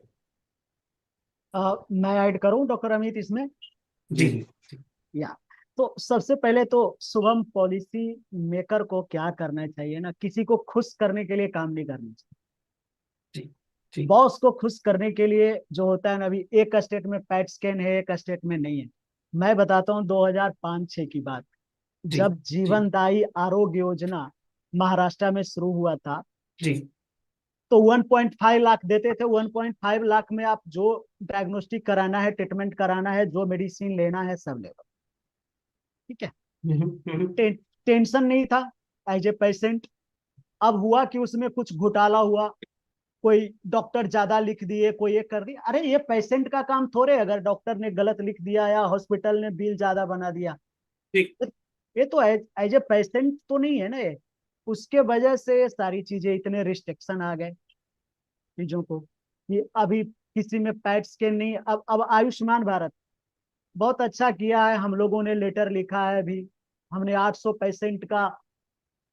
मैं add करूं doctor Amit इसमें? जी या तो सबसे पहले तो Shubham, policy maker को क्या करना चाहिए ना, किसी को खुश करने के लिए काम नहीं करना चाहिए। बॉस को खुश करने के लिए जो होता है ना, अभी एक स्टेट में पैट स्कैन है, एक स्टेट में नहीं है। मैं बताता हूँ 2005-6 की बात, जब जीवनदायी आरोग्य योजना महाराष्ट्र में शुरू हुआ था जी, तो 1.5 लाख देते थे। 1.5 लाख में आप जो डायग्नोस्टिक कराना है, ट्रीटमेंट कराना है, जो मेडिसिन लेना है, सब ले लो, ठीक है। टेंशन नहीं था एज ए पेशेंट। अब हुआ कि उसमें कुछ घोटाला हुआ, कोई डॉक्टर ज्यादा लिख दिए, कोई ये कर दिया। अरे ये पेशेंट का काम थोड़े, अगर डॉक्टर ने गलत लिख दिया या हॉस्पिटल ने बिल ज्यादा बना दिया, ये तो एज ए पेशेंट तो नहीं है ना ये। उसके वजह से ये सारी चीजें, इतने रिस्ट्रिक्शन आ गए चीजों को कि अभी किसी में पैट स्कैन नहीं। अब आयुष्मान भारत बहुत अच्छा किया है, हम लोगों ने लेटर लिखा है, अभी हमने 800 पेशेंट का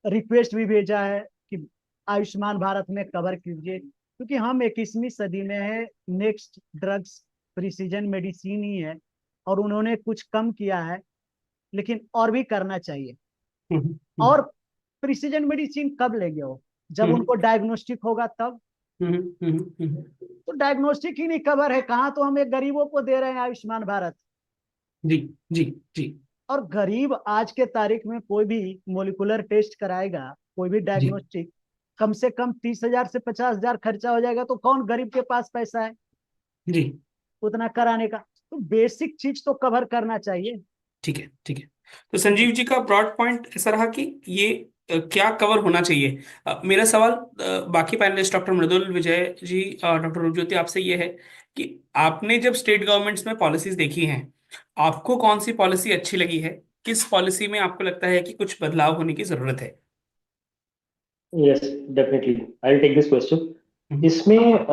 रिक्वेस्ट भी भेजा है कि आयुष्मान भारत में कवर कीजिए, क्योंकि हम 21वीं सदी में है। नेक्स्ट ड्रग्स प्रिसीजन मेडिसिन ही है, और उन्होंने कुछ कम किया है, लेकिन और भी करना चाहिए। और प्रिसीजन मेडिसिन कब लेंगे वो? जब उनको डायग्नोस्टिक होगा तब। तो डायग्नोस्टिक ही नहीं कवर है, कहाँ तो हम एक गरीबों को दे रहे हैं आयुष्मान भारत। जी जी जी। और गरीब आज के तारीख में कोई भी मोलिकुलर टेस्ट कराएगा, कोई भी डायग्नोस्टिक, कम से कम 30,000 से 50,000 खर्चा हो जाएगा। तो कौन गरीब के पास पैसा है जी उतना कराने का? तो बेसिक चीज तो कवर करना चाहिए। ठीक है, ठीक है। तो संजीव जी का ब्रॉड पॉइंट ऐसा रहा कि ये क्या कवर होना चाहिए। मेरा सवाल बाकी पैनलिस्ट डॉक्टर मृदुल, विजय जी, डॉक्टर रूपज्योति, आपसे ये है कि आपने जब स्टेट गवर्नमेंट्स में पॉलिसीज देखी हैं, आपको कौन सी पॉलिसी अच्छी लगी है? किस पॉलिसी में आपको लगता है कि कुछ बदलाव होने की जरूरत है? Yes, definitely I will take this question. इसमें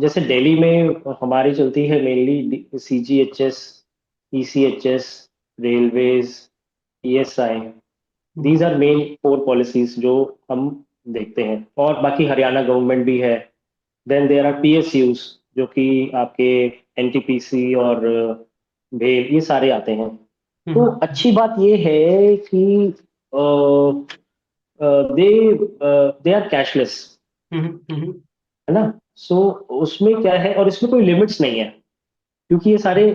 जैसे दिल्ली में हमारी चलती है mainly CGHS, ECHS, railways, ESI। These are main 4 policies जो हम देखते हैं, और बाकी हरियाणा गवर्नमेंट भी है। देन देयर आर PSUs जो कि आपके NTPC और भेल, ये सारे आते हैं। तो अच्छी बात ये है कि दे आर कैशलेस, है ना। सो उसमें क्या है, और इसमें कोई लिमिट्स नहीं है, क्योंकि ये सारे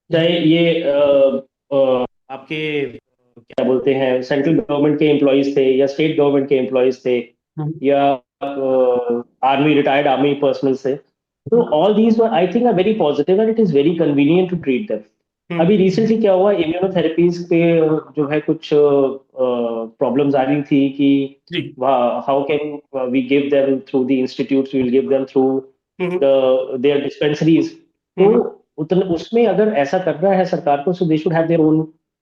चाहे ये आपके क्या बोलते हैं, सेंट्रल गवर्नमेंट के एम्प्लॉयज थे, या स्टेट गवर्नमेंट के एम्प्लॉयज थे, या आर्मी रिटायर्ड आर्मी पर्सनल से, तो all these I think are very positive and it is very convenient to treat them. अभी रिसेंटली क्या हुआ, इम्यूनोथेरेपीज पे जो है कुछ प्रॉब्लम्स आ रही थी कि how can we give them through the institutes, we will give them through their dispensaries. तो उतना उसमें अगर ऐसा करना है सरकार को, so they should have their own,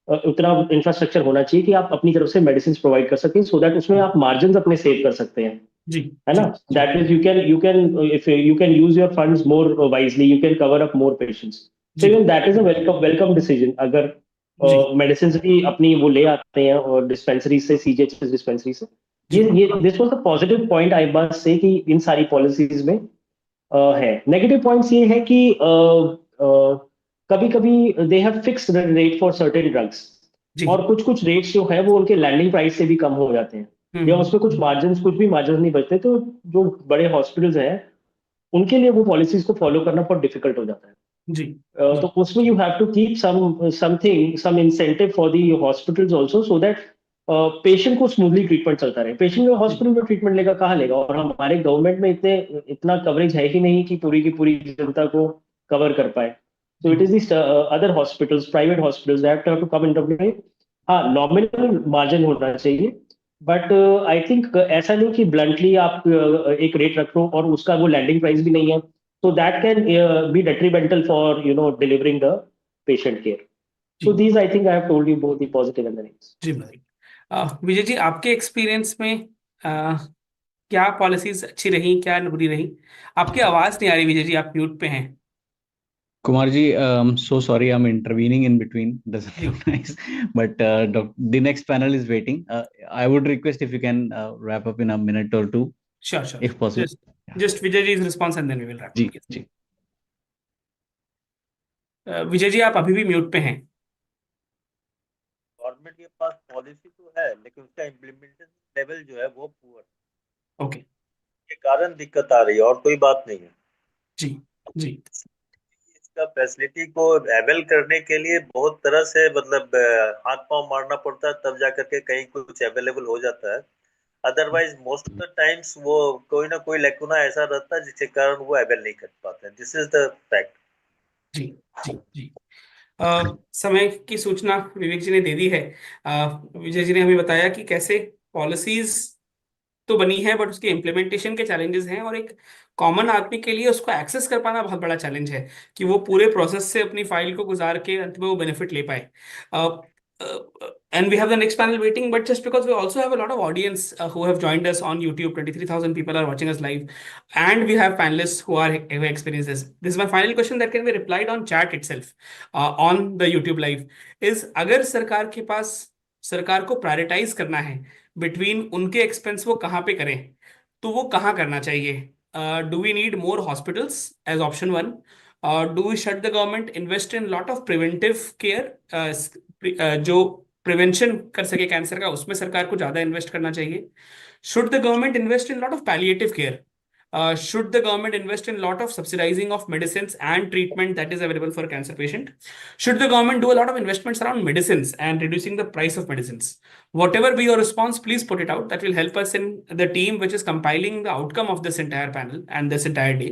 उतना इंफ्रास्ट्रक्चर होना चाहिए कि आप अपनी तरफ से मेडिसिन प्रोवाइड कर सकें, सो दैट उसमें आप मार्जिन अपने सेव कर सकते हैं, जी, है ना? That means you can use your funds more wisely, you can cover up more patients. So even that is a welcome decision. अगर मेडिसिन भी अपनी वो ले आते हैं और डिस्पेंसरी से, सीजीएचएस डिस्पेंसरी से, ये this was the positive point I must say कि इन सारी पॉलिसीज में है। नेगेटिव पॉइंट्स ये है कि कभी कभी they have fixed rate for certain drugs, और कुछ कुछ रेट्स जो है वो उनके लैंडिंग प्राइस से भी कम हो जाते हैं, या उसमें कुछ भी मार्जिन नहीं बचते। तो जो बड़े हॉस्पिटल्स हैं उनके लिए वो पॉलिसीज को फॉलो करना बहुत डिफिकल्ट हो जाता है। जी, तो उसमें you have to keep some incentive for the hospitals also, so that patient को स्मूथली ट्रीटमेंट चलता रहे। पेशेंट हॉस्पिटल में ट्रीटमेंट लेगा, कहाँ लेगा? और हमारे गवर्नमेंट में इतना कवरेज है ही नहीं कि पूरी की पूरी जनता को कवर कर पाए। So it is these other hospitals, private hospitals, that have to come into play. हाँ, नॉमिनल मार्जिन होना चाहिए, बट आई थिंक ऐसा नहीं कि ब्लंटली आप एक रेट रखो और उसका वो लैंडिंग प्राइस भी नहीं है, so that can be detrimental for delivering the patient care. So these I think I have told you both the positive and the negative. जी भाई। विजय जी, आपके एक्सपीरियंस में क्या पॉलिसीज अच्छी रही, क्या बुरी रही? आपकी आवाज नहीं आ रही विजय जी, आप म्यूट पे हैं। Kumarji, so sorry, I'm intervening in between. Doesn't look nice, but the next panel is waiting. I would request if you can wrap up in a minute or two, Sure, if possible. Just Vijay ji's response and then we will wrap ji, up. जी। विजय जी, आप अभी भी mute पे हैं। Government के पास policy तो है, लेकिन उसका इम्प्लीमेंटेशन लेवल जो है वो पुअर, ओके, के कारण दिक्कत आ रही है, और कोई बात नहीं है। जी, जी। इसका फैसिलिटी को अवेल करने के लिए बहुत तरह से मतलब हाथ पांव मारना पड़ता है, तब जाकर के कहीं कुछ अवेलेबल हो जाता है। Otherwise most of the times वो कोई ना कोई लैकुना ऐसा रहता है जिसके कारण वो अवेल नहीं कर पाते हैं। This is the fact. जी, जी, जी। समय की सूचना विवेक जी ने दे दी है। विजय जी ने हमें बताया कि कैसे पॉलिसीज तो बनी है, बट उसके इम्प्लीमेंटेशन के चैलेंजेस हैं, और एक कॉमन आदमी के लिए उसको एक्सेस कर पाना बहुत बड़ा चैलेंज है कि वो पूरे प्रोसेस से अपनी फाइल को गुजार के अंत में वो बेनिफिट ले पाए। And we have the next panel waiting, but just because we also have a lot of audience who have joined us on YouTube, 23,000 people are watching us live, and we have panelists who experienced this. This is my final question that can be replied on chat itself on the YouTube live. is अगर सरकार को prioritise करना है between उनके expense वो कहाँ पे करें, तो वो कहाँ करना चाहिए? Do we need more hospitals as option one? Do we should the government invest in lot of preventive care, जो प्रिवेंशन कर सके कैंसर का, उसमें सरकार को ज्यादा इन्वेस्ट करना चाहिए? Should the government invest in lot of palliative care? Should the government invest in lot of subsidizing of medicines and treatment that is available for a cancer patient? Should the government do a lot of investments around medicines and reducing the price of medicines? Whatever be your response, please put it out. That will help us in the team which is compiling the outcome of this entire panel and this entire day.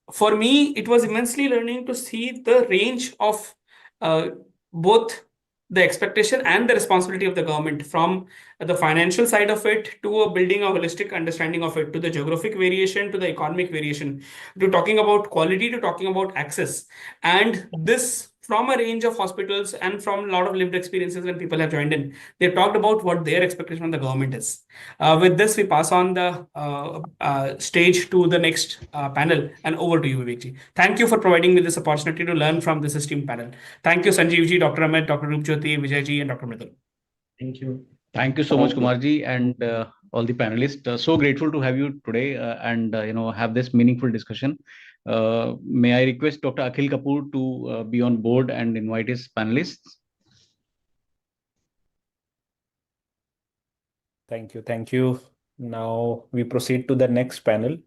For me, it was immensely learning to see the range of both the expectation and the responsibility of the government, from the financial side of it to building a holistic understanding of it, to the geographic variation, to the economic variation, to talking about quality, to talking about access. And this from a range of hospitals and from a lot of lived experiences when people have joined in. They've talked about what their expectation on the government is. With this, we pass on the stage to the next panel, and over to you, Vivekji. Thank you for providing me this opportunity to learn from this esteemed panel. Thank you, Sanjeevji, Dr. Amit, Dr. Rupjyoti, Vijayji, and Dr. Mridul. Thank you. Thank you so much, Kumarji, and all the panelists. So grateful to have you today and have this meaningful discussion. May I request Dr. Akhil Kapoor to be on board and invite his panelists? Thank you. Thank you. Now we proceed to the next panel,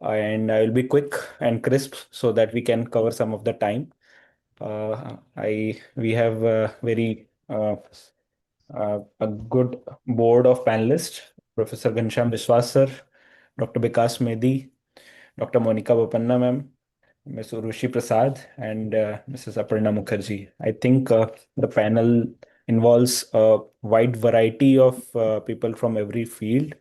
and I will be quick and crisp so that we can cover some of the time. We have a good board of panelists: Professor Ghanshyam Biswas sir, Dr. Vikas Mehdi, Dr. Monica Bopanna, ma'am, Ms. Urushi Prasad, and Mrs. Aparna Mukherjee. I think the panel involves a wide variety of people from every field,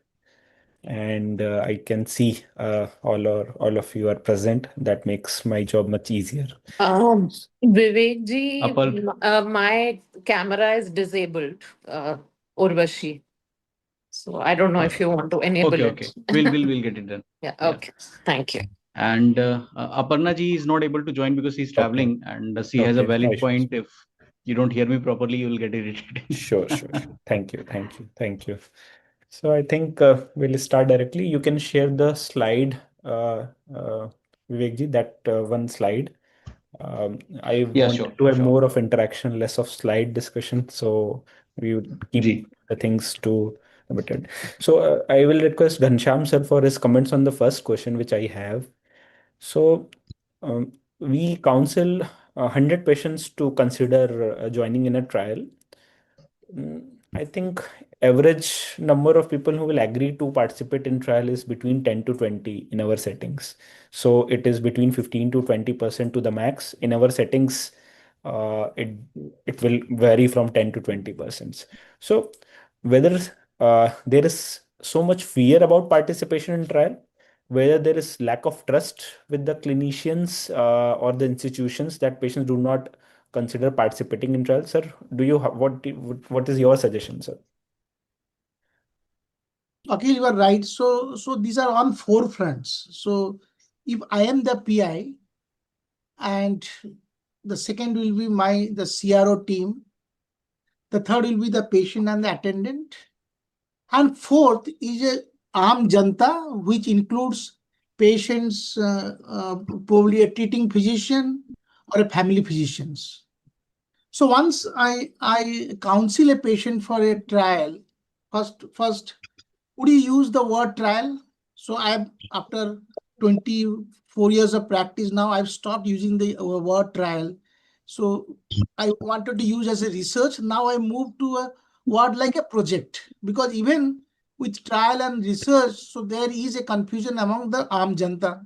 and I can see all of you are present. That makes my job much easier. Vivek ji, Apar, my camera is disabled, Urvashi. So I don't know if you want to enable okay, it. okay. We'll get it done. Yeah, Yeah. okay. Thank you. And Aparna ji is not able to join because he's Okay. traveling, and she has a Okay, no valid issues. point. If you don't hear me properly, you will get irritated. Sure. Thank you. So I think we'll start directly. You can share the slide, Vivekji, that one slide. I Yeah, want sure, to have sure. more of interaction, less of slide discussion. So we would keep Ji. the things to limited. So I will request Ghanshyam sir for his comments on the first question, which I have. So we counsel 100 patients to consider joining in a trial. I think average number of people who will agree to participate in trial is between 10 to 20 in our settings. So it is between 15 to 20% to the max. In our settings, it will vary from 10 to 20%. So whether there is so much fear about participation in trial, whether there is lack of trust with the clinicians or the institutions that patients do not consider participating in trials, sir. Do you what is your suggestion, sir? Okay, you are right. So these are on four fronts. So if I am the PI, and the second will be the CRO team, the third will be the patient and the attendant, and fourth is a Aam Janta, which includes patients, probably a treating physician or a family physicians. So once I counsel a patient for a trial, first, would you use the word trial? So after 24 years of practice now, I've stopped using the word trial. So I wanted to use as a research. Now I moved to a word like a project, because even with trial and research, so there is a confusion among the Aam Janta.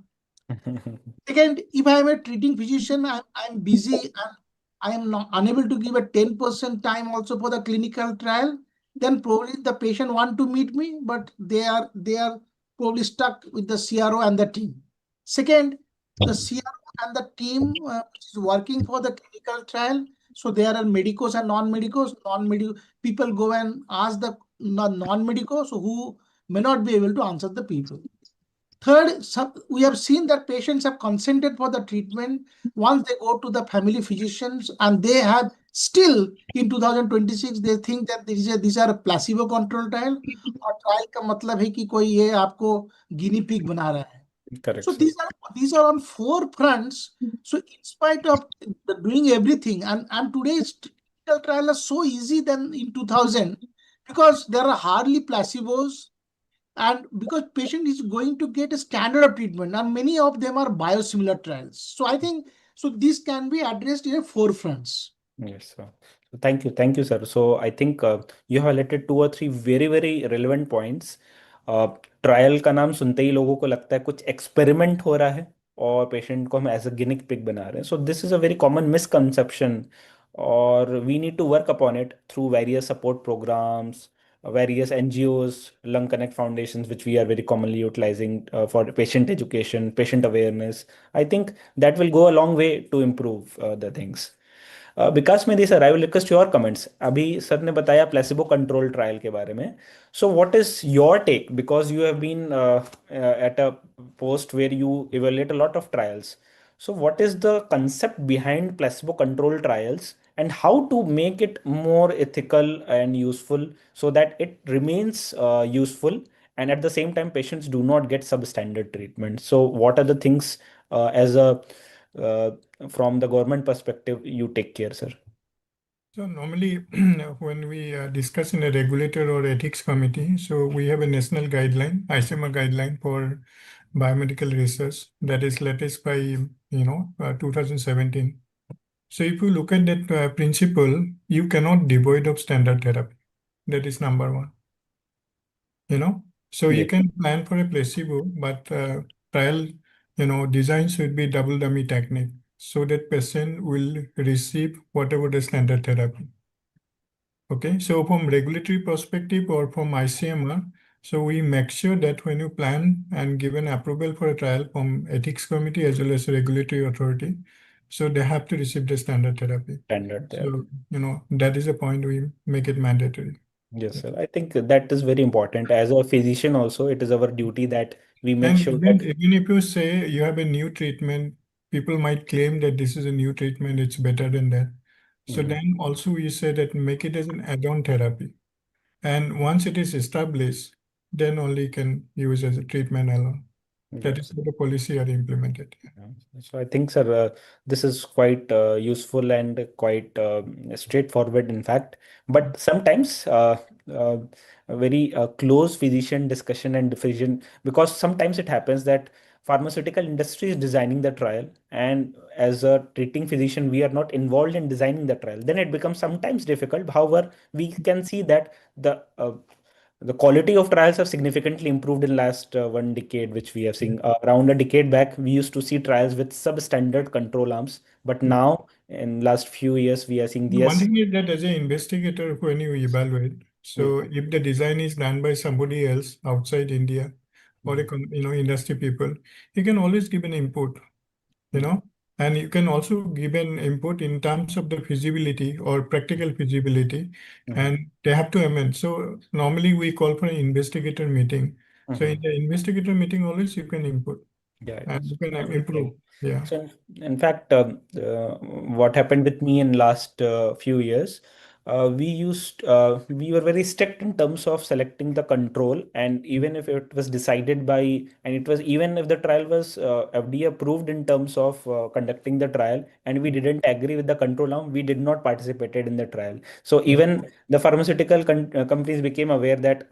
Second, if I am a treating physician, I'm busy and I am not unable to give a 10% time also for the clinical trial, then probably the patient want to meet me, but they are probably stuck with the CRO and the team. Second, the CRO and the team which is working for the clinical trial. So there are medicos and non-medicos. Non-medical people go and ask the non-medicos who may not be able to answer the people. Third, we have seen that patients have consented for the treatment once they go to the family physicians, and they have still in 2026 they think that these are a placebo control trial, और trial का मतलब है कि कोई ये आपको guinea pig बना रहा है. Correct. So these are on four fronts. So in spite of doing everything, and today's clinical trial is so easy than in 2000, because there are hardly placebos. And because patient is going to get a standard of treatment, and many of them are biosimilar trials. So I think this can be addressed in a four fronts. Yes, sir. So thank you, sir. So I think you have highlighted two or three very relevant points. Trial का नाम सुनते ही लोगों को लगता है कुछ experiment हो रहा है और पेशेंट को हम एज अ गिनिक पिग बना रहे हैं. So this is a very common misconception, और we need to work upon it through various support programs, various NGOs, Lung Connect foundations, which we are very commonly utilizing for patient education, patient awareness. I think that will go a long way to improve the things. Vikas Mehdi sir, I will request your comments. अभी sir ने बताया placebo control trial के बारे में. So what is your take, because you have been at a post where you evaluate a lot of trials. So what is the concept behind placebo control trials, and how to make it more ethical and useful so that it remains useful, and at the same time patients do not get substandard treatment? So what are the things as a uh, from the government perspective you take care, sir? So normally when we discuss in a regulator or ethics committee, so we have a national guideline, ICMR guideline for biomedical research, that is latest by 2017. So if you look at that principle, you cannot devoid of standard therapy. That is number one. So you Yes. can plan for a placebo, but trial, design should be double dummy technique so that patient will receive whatever the standard therapy. Okay, so from regulatory perspective or from ICMR, so we make sure that when you plan and give an approval for a trial from ethics committee as well as regulatory authority, so they have to receive the standard therapy. Standard therapy. So, that is the point we make it mandatory. Yes, sir. I think that is very important. As a physician also, it is our duty that we make And sure even, that even if you say you have a new treatment, people might claim that this is a new treatment, it's better than that. So then also we say that make it as an add-on therapy. And once it is established, then only can use as a treatment alone. That is how the policy are implemented. So I think, sir, this is quite useful and quite straightforward, in fact. But sometimes a very close physician discussion and decision, because sometimes it happens that pharmaceutical industry is designing the trial, and as a treating physician, we are not involved in designing the trial. Then it becomes sometimes difficult. However, we can see that the quality of trials have significantly improved in last 1 decade, which we have seen. Around a decade back, we used to see trials with substandard control arms, but now in last few years, we are seeing One this. thing is that as an investigator, when you evaluate, so if the design is done by somebody else outside India or industry people, you can always give an input, and you can also give an input in terms of the feasibility or practical feasibility, and they have to amend. So normally we call for an investigator meeting. So in the investigator meeting, always you can input and you can improve. Yeah. So in fact, what happened with me in last few years, we were very strict in terms of selecting the control, and even if it was decided by, and it was even if the trial was FDA approved in terms of conducting the trial, and we didn't agree with the control arm, we did not participated in the trial. So even the pharmaceutical companies became aware that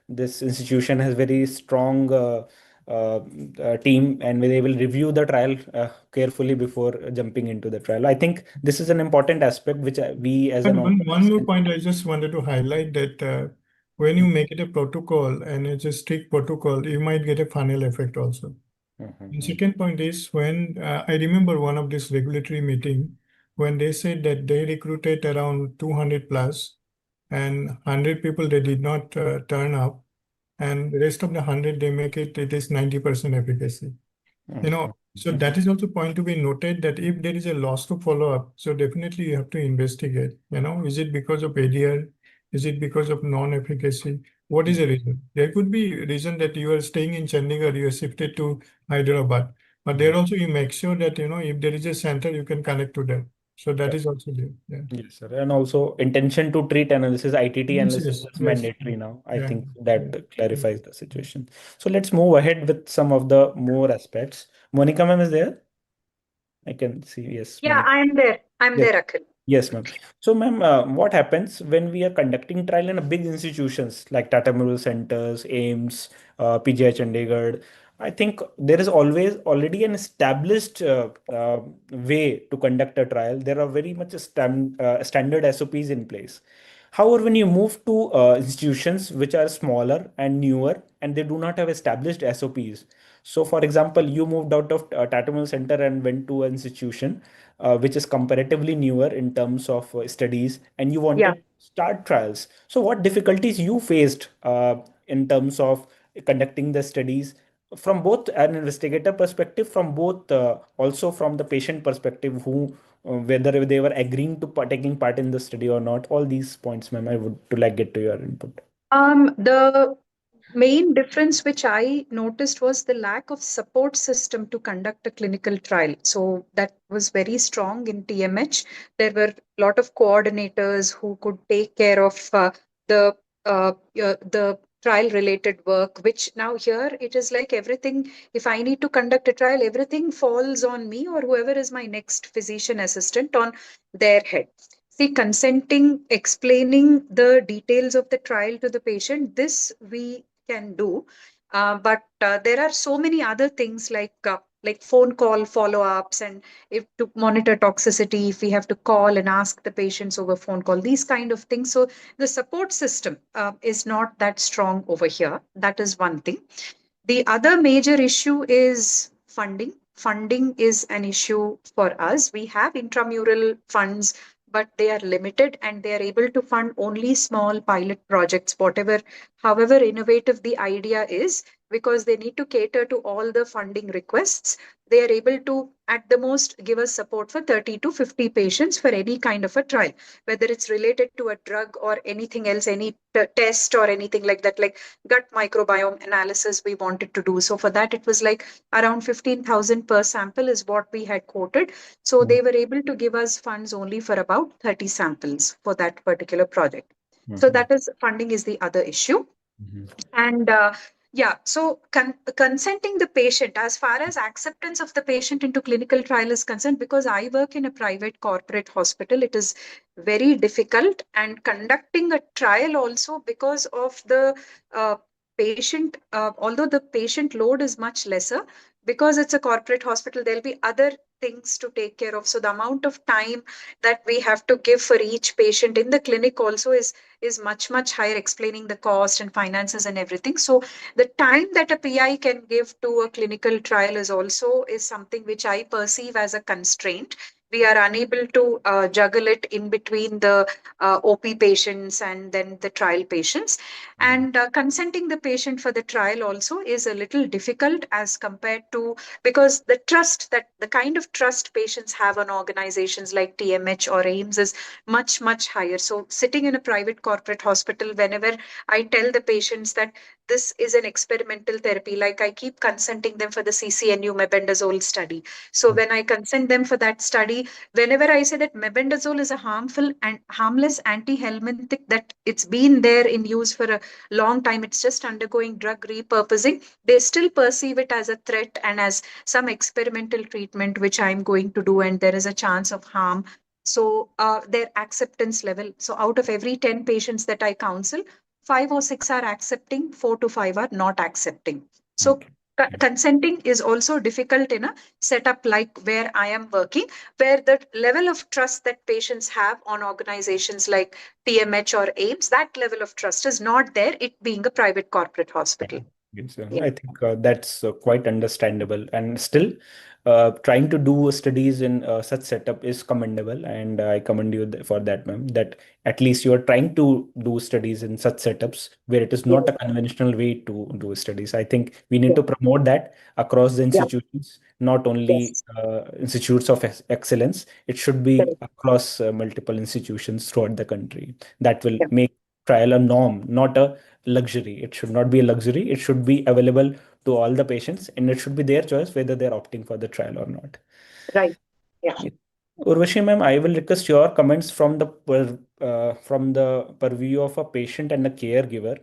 this institution has very strong team, and they will review the trial carefully before jumping into the trial. I think this is an important aspect which we as an One more point I just wanted to highlight that when you make it a protocol and it's a strict protocol, you might get a funnel effect also. And second point is when I remember one of this regulatory meeting when they said that they recruited around 200 plus and 100 people they did not turn up, and the rest of the 100 they make it is 90% efficacy. So that is also point to be noted that if there is a loss to follow up, so definitely you have to investigate. Is it because of ADR? Is it because of non-efficacy? What is the reason? There could be reason that you are staying in Chandigarh, you are shifted to Hyderabad, but there also you make sure that if there is a center, you can connect to them. So that is also there. Yeah. Yes, sir. And also intention to treat analysis, ITT Yes, analysis yes, is yes. mandatory now. I Yeah. think that clarifies the situation. So let's move ahead with some of the more aspects. Monica ma'am is there? I can see, yes. Yeah, Monica. I am there. I'm Yes. there, Akhil. Yes, ma'am. So, ma'am, what happens when we are conducting trial in a big institutions like Tata Memorial Centers, AIMS, PGI Chandigarh? I think there is always already an established way to conduct a trial. There are very much standard SOPs in place. However, when you move to institutions which are smaller and newer and they do not have established SOPs. So, for example, you moved out of Tata Memorial Center and went to an institution which is comparatively newer in terms of studies, and you wanted to start trials. So, what difficulties you faced in terms of conducting the studies from both an investigator perspective, from both also from the patient perspective, who whether they were agreeing to taking part in the study or not? All these points, ma'am, I would to like get to your input. The main difference which I noticed was the lack of support system to conduct a clinical trial. So that was very strong in TMH. There were a lot of coordinators who could take care of the trial related work, which now here it is like everything. If I need to conduct a trial, everything falls on me or whoever is my next physician assistant on their head. See, consenting, explaining the details of the trial to the patient, this we can do. But there are so many other things like like phone call follow-ups, and if to monitor toxicity, if we have to call and ask the patients over phone call, these kind of things. So the support system is not that strong over here. That is one thing. The other major issue is funding. Funding is an issue for us. We have intramural funds, but they are limited and they are able to fund only small pilot projects, whatever, however innovative the idea is, because they need to cater to all the funding requests. They are able to, at the most, give us support for 30 to 50 patients for any kind of a trial, whether it's related to a drug or anything else, any test or anything like that, like gut microbiome analysis we wanted to do. So for that, it was like around 15,000 per sample is what we had quoted. So they were able to give us funds only for about 30 samples for that particular project. So that is, funding is the other issue. And yeah, so consenting the patient, as far as acceptance of the patient into clinical trial is concerned, because I work in a private corporate hospital, it is very difficult. And conducting a trial also, because of the patient, although the patient load is much lesser, because it's a corporate hospital, there'll be other things to take care of. So the amount of time that we have to give for each patient in the clinic also is much, much higher, explaining the cost and finances and everything. So the time that a PI can give to a clinical trial is something which I perceive as a constraint. We are unable to juggle it in between the OP patients and then the trial patients. And consenting the patient for the trial also is a little difficult as compared to, because the trust, that the kind of trust patients have on organizations like TMH or AIMS is much, much higher. So sitting in a private corporate hospital, whenever I tell the patients that this is an experimental therapy, like I keep consenting them for the CCNU mebendazole study. So when I consent them for that study, whenever I say that mebendazole is a harmful and harmless antihelminthic, that it's been there in use for a long time, it's just undergoing drug repurposing, they still perceive it as a threat and as some experimental treatment which I'm going to do, and there is a chance of harm. So their acceptance level, so out of every 10 patients that I counsel, 5 or 6 are accepting, 4 to 5 are not accepting. So consenting is also difficult in a setup like where I am working, where the level of trust that patients have on organizations like TMH or AIMS, that level of trust is not there, it being a private corporate hospital. Yes, I think that's quite understandable. And still, trying to do studies in such setup is commendable, and I commend you for that, ma'am. That at least you are trying to do studies in such setups where it is not a conventional way to do studies. I think we need to promote that across the institutions, not only institutes of excellence. It should be across multiple institutions throughout the country. That will make trial a norm, not a luxury. It should not be a luxury. It should be available to all the patients, and it should be their choice whether they're opting for the trial or not. Right. Yeah. Urvashi ma'am, I will request your comments from the purview of a patient and a caregiver.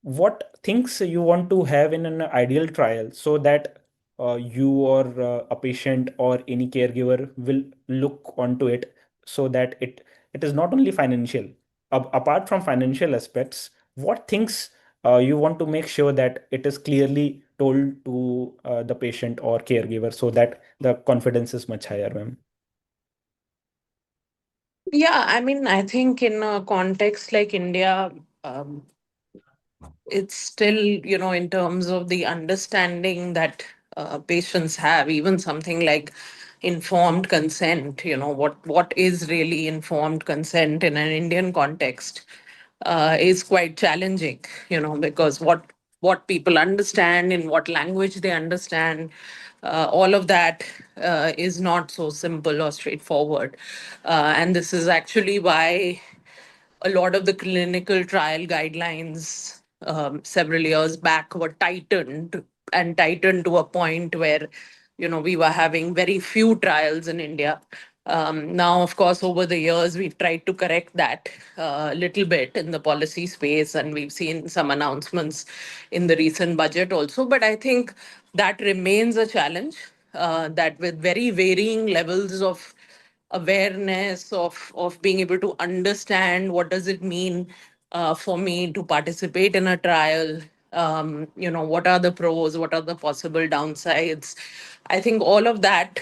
What things you want to have in an ideal trial so that you or a patient or any caregiver will look onto it, so that it is not only financial. Apart from financial aspects, what things you want to make sure that it is clearly told to the patient or caregiver so that the confidence is much higher, ma'am? Yeah, I mean, I think in a context like India, it's still, in terms of the understanding that patients have, even something like informed consent, what is really informed consent in an Indian context is quite challenging, because what people understand, in what language they understand, all of that is not so simple or straightforward. And this is actually why a lot of the clinical trial guidelines several years back were tightened, and tightened to a point where we were having very few trials in India. Now, of course, over the years, we've tried to correct that a little bit in the policy space, and we've seen some announcements in the recent budget also. But I think that remains a challenge, that with very varying levels of awareness of being able to understand what does it mean for me to participate in a trial, What are the pros, what are the possible downsides? I think all of that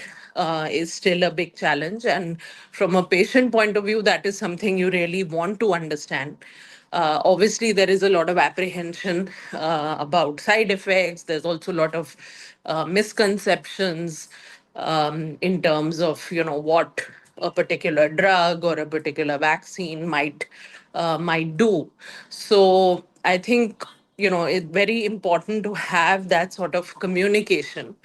is still a big challenge. And from a patient point of view, that is something you really want to understand. Obviously, there is a lot of apprehension about side effects. There's also a lot of misconceptions in terms of, what a particular drug or a particular vaccine might do. So I think, it's very important to have that sort of communication,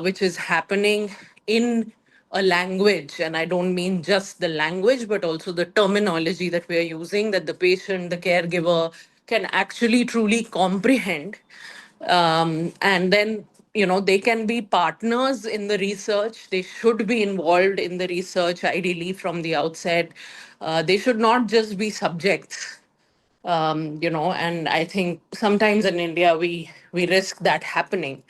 which is happening in a language. And I don't mean just the language, but also the terminology that we are using, that the patient, the caregiver can actually truly comprehend. And then, they can be partners in the research. They should be involved in the research, ideally from the outset. They should not just be subjects. And I think sometimes in India we risk that happening,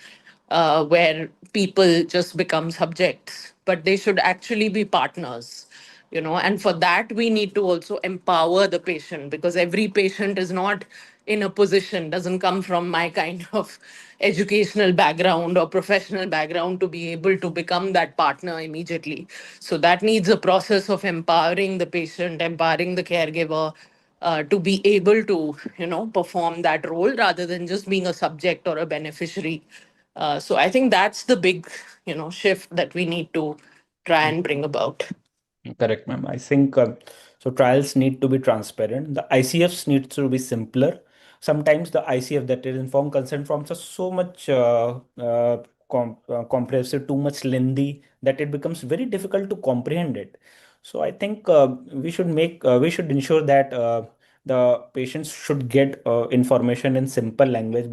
where people just become subjects, but they should actually be partners. And for that we need to also empower the patient, because every patient is not in a position, doesn't come from my kind of educational background or professional background to be able to become that partner immediately. So that needs a process of empowering the patient, empowering the caregiver, to be able to perform that role rather than just being a subject or a beneficiary. So I think that's the big shift that we need to try and bring about. Correct, ma'am. I think so. Trials need to be transparent. The ICFs needs to be simpler. Sometimes the ICF, that is informed consent forms, are so much comprehensive, too much lengthy, that it becomes very difficult to comprehend it. So I think we should ensure that the patients should get information in simple language,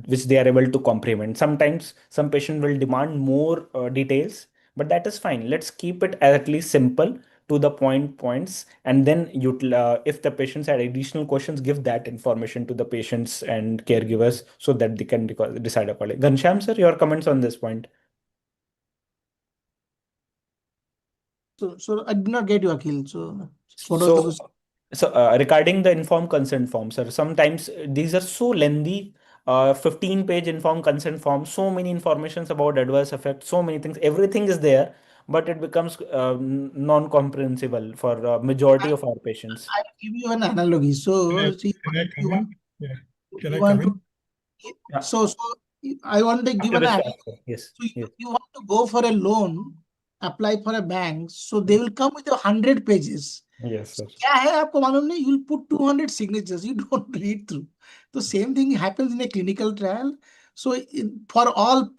which they are able to comprehend. Sometimes some patient will demand more details, but that is fine. Let's keep it at least simple, to the points, and then if the patients had additional questions, give that information to the patients and caregivers so that they can decide accordingly. Ghanshyam sir, your comments on this point? So I did not get you, Akhil. So what was the question? So regarding the informed consent forms, sir, sometimes these are so lengthy. 15-page informed consent form, so many informations about adverse effects, so many things, everything is there, but it becomes non-comprehensible for majority of our patients. I'll give you an analogy. So, see, Can I you come want, in? Yeah. Can you I want come to, in? Yeah. so I want to give After an the analogy. start, sir. Yes. So Yes. you want to go for a loan, apply for a bank, so they will come with 100 pages. Yes, sir. क्या है आपको मालूम नहीं, you will put 200 signatures, you don't read through. The same thing happens in a clinical trial. So for all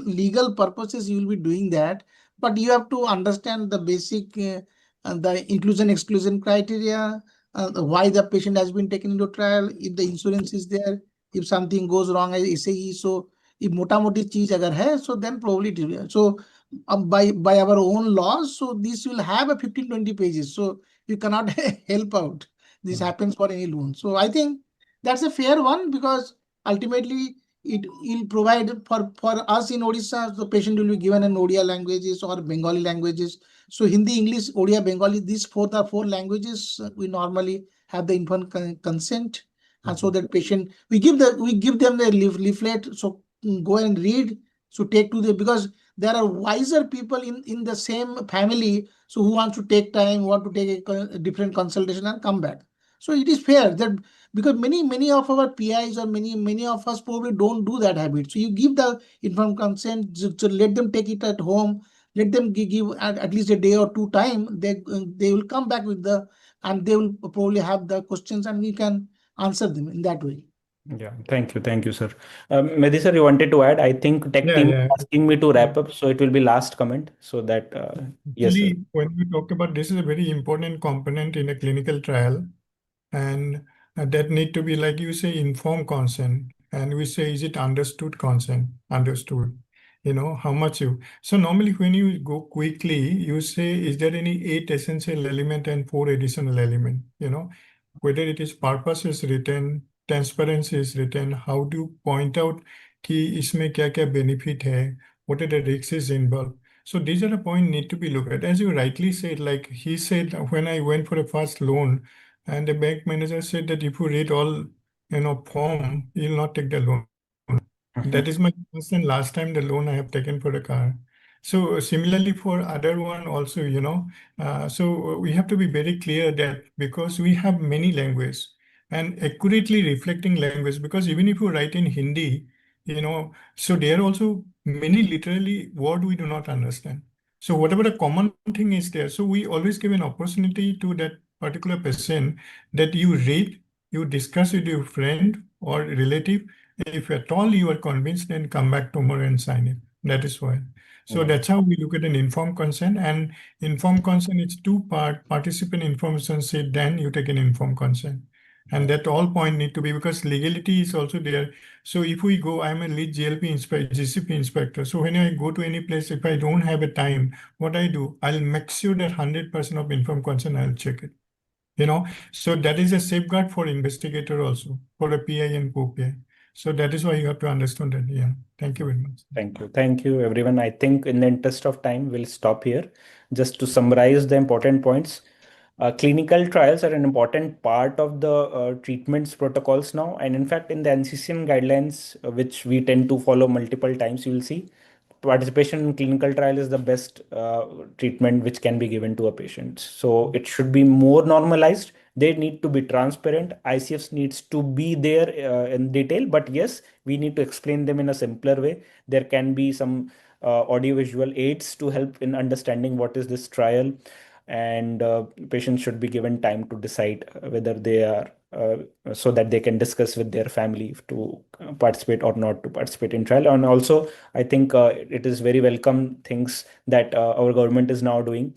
legal purposes you will be doing that, but you have to understand the basic the inclusion exclusion criteria, why the patient has been taken into trial, if the insurance is there, if something goes wrong as SAE. So if mota moti cheez agar hai, so then probably it will be. So by our own laws, so this will have a 15-20 pages. So you cannot help out. This happens for any loan. So I think that's a fair one, because ultimately it will provide for us in Odisha, the patient will be given in Odia languages or Bengali languages. So Hindi, English, Odia, Bengali, these four languages we normally have the informed consent. And so that patient, we give them the leaflet. So go and read. So take to the, because there are wiser people in the same family, so who wants to take time, want to take a different consultation and come back. So it is fair that, because many of our PIs or many of us probably don't do that habit. So you give the informed consent, so let them take it at home, let them give at least a day or two time. They will come back and they will probably have the questions and we can answer them in that way. Yeah, thank you, sir. Mehdi sir, you wanted to add? I think tech team is asking me to wrap up, so it will be last comment. So that yes, sir. Actually, when we talk about this, is a very important component in a clinical trial, and that need to be, like you say, informed consent, and we say, is it understood consent? Understood. How much you. So normally when you go quickly, you say, is there any 8 essential element and 4 additional element? Whether it is purpose is written, transparency is written, how to point out कि इसमें क्या क्या benefit है, what are the risks involved. So these are the points need to be looked at. As you rightly said, like he said, when I went for a first loan, and the bank manager said that if you read all form, you'll not take the loan. That is my first and last time the loan I have taken for a car. So similarly for other one also, so we have to be very clear that because we have many languages and accurately reflecting language, because even if you write in Hindi, so there are also many literally word we do not understand. So whatever the common thing is there, so we always give an opportunity to that particular person that you read, you discuss with your friend or relative. If at all you are convinced, then come back tomorrow and sign it. That is why. So that's how we look at an informed consent. And informed consent, it's two-part: participant information set, then you take an informed consent. And that all point need to be, because legality is also there. So if we go, I'm a lead GCP inspector. So when I go to any place, if I don't have a time, what I do, I'll make sure that 100% of informed consent, I'll check it. So that is a safeguard for investigator also, for a PI and co-PI. So that is why you have to understand that. Yeah. Thank you very much. Thank you. Thank you, everyone. I think in the interest of time, we'll stop here. Just to summarize the important points. Clinical trials are an important part of the treatments protocols now. And in fact, in the NCCN guidelines, which we tend to follow multiple times, you will see participation in clinical trial is the best treatment which can be given to a patient. So it should be more normalized. They need to be transparent. ICFs needs to be there in detail, but yes, we need to explain them in a simpler way. There can be some audiovisual aids to help in understanding what is this trial, and patients should be given time to decide whether they are so that they can discuss with their family to participate or not to participate in trial. And also, I think it is very welcome things that our government is now doing.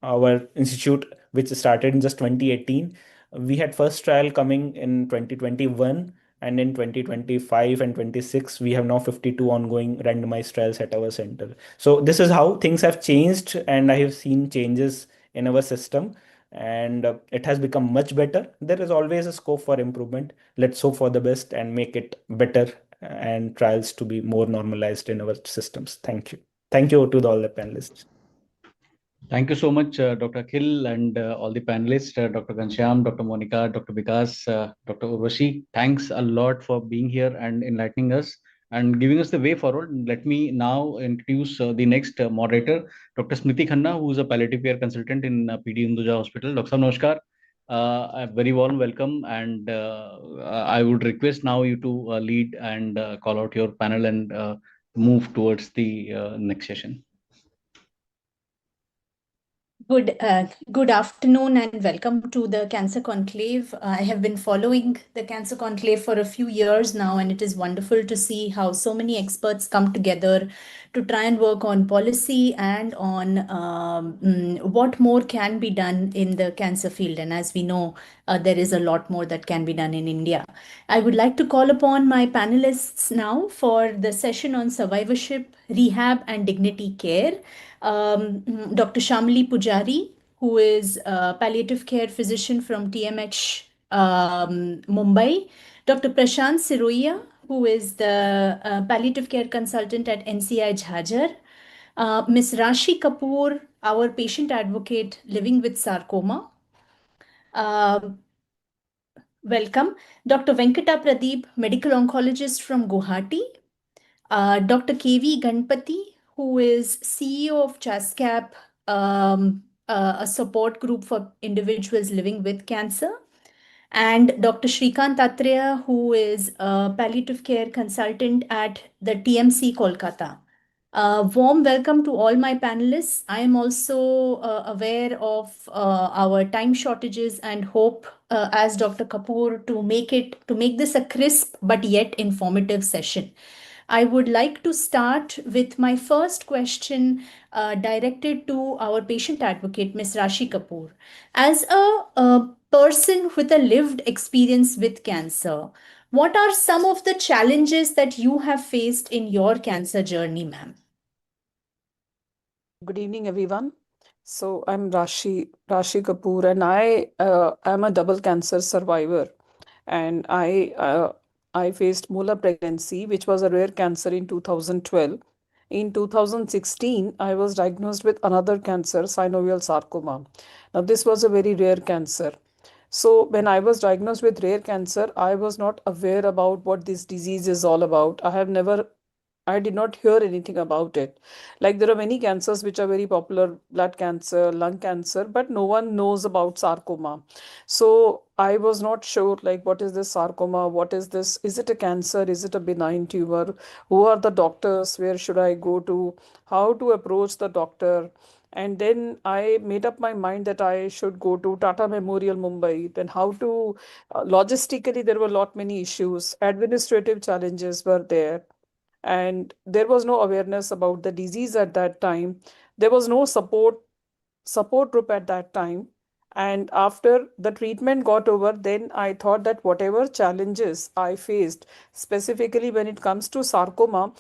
Our institute, which started in just 2018, we had first trial coming in 2021, and in 2025 and 26 we have now 52 ongoing randomized trials at our center. So this is how things have changed, and I have seen changes in our system, and it has become much better. There is always a scope for improvement. Let's hope for the best and make it better, and trials to be more normalized in our systems. Thank you. Thank you to all the panelists. Thank you so much, Dr. Akhil, and all the panelists, Dr. Ghanshyam, Dr. Monica, Dr. Vikas, Dr. Urvashi. Thanks a lot for being here and enlightening us and giving us the way forward. Let me now introduce the next moderator, Dr. Smriti Khanna, who is a palliative care consultant in PD Hinduja Hospital. Dr. Sahab, Namaskar. A very warm welcome, and I would request now you to lead and call out your panel and move towards the next session. Good afternoon and welcome to the Cancer Conclave. I have been following the Cancer Conclave for a few years now, and it is wonderful to see how so many experts come together to try and work on policy and on what more can be done in the cancer field. And as we know, there is a lot more that can be done in India. I would like to call upon my panelists now for the session on survivorship, rehab, and dignity care. Dr. Shamali Pujari, who is a palliative care physician from TMH Mumbai. Dr. Prashant Siroia, who is the palliative care consultant at NCI Jhajjar. Ms. Rashi Kapoor, our patient advocate living with sarcoma. Welcome. Dr. Venkata Pradeep, medical oncologist from Guwahati. Dr. KV Ganpati, who is CEO of CHASCAP, a support group for individuals living with cancer. And Dr. Shrikant Atreya, who is a palliative care consultant at the TMC Kolkata. Warm welcome to all my panelists. I am also aware of our time shortages and hope, as Dr. Kapoor, to make this a crisp but yet informative session. I would like to start with my first question directed to our patient advocate, Ms. Rashi Kapoor. As a person with a lived experience with cancer, what are some of the challenges that you have faced in your cancer journey, ma'am? Good evening, everyone. So I'm Rashi Kapoor, and I am a double cancer survivor, and I faced molar pregnancy, which was a rare cancer in 2012. In 2016, I was diagnosed with another cancer, synovial sarcoma. Now, this was a very rare cancer. So when I was diagnosed with rare cancer, I was not aware about what this disease is all about. I did not hear anything about it. Like there are many cancers which are very popular, blood cancer, lung cancer, but no one knows about sarcoma. So I was not sure like what is this sarcoma? What is this? Is it a cancer? Is it a benign tumor? Who are the doctors? Where should I go to? How to approach the doctor? And then I made up my mind that I should go to Tata Memorial Mumbai. Then how to logistically there were a lot many issues. Administrative challenges were there, and there was no awareness about the disease at that time. There was no support group at that time. And after the treatment got over, then I thought that whatever challenges I faced, specifically when it comes to sarcoma,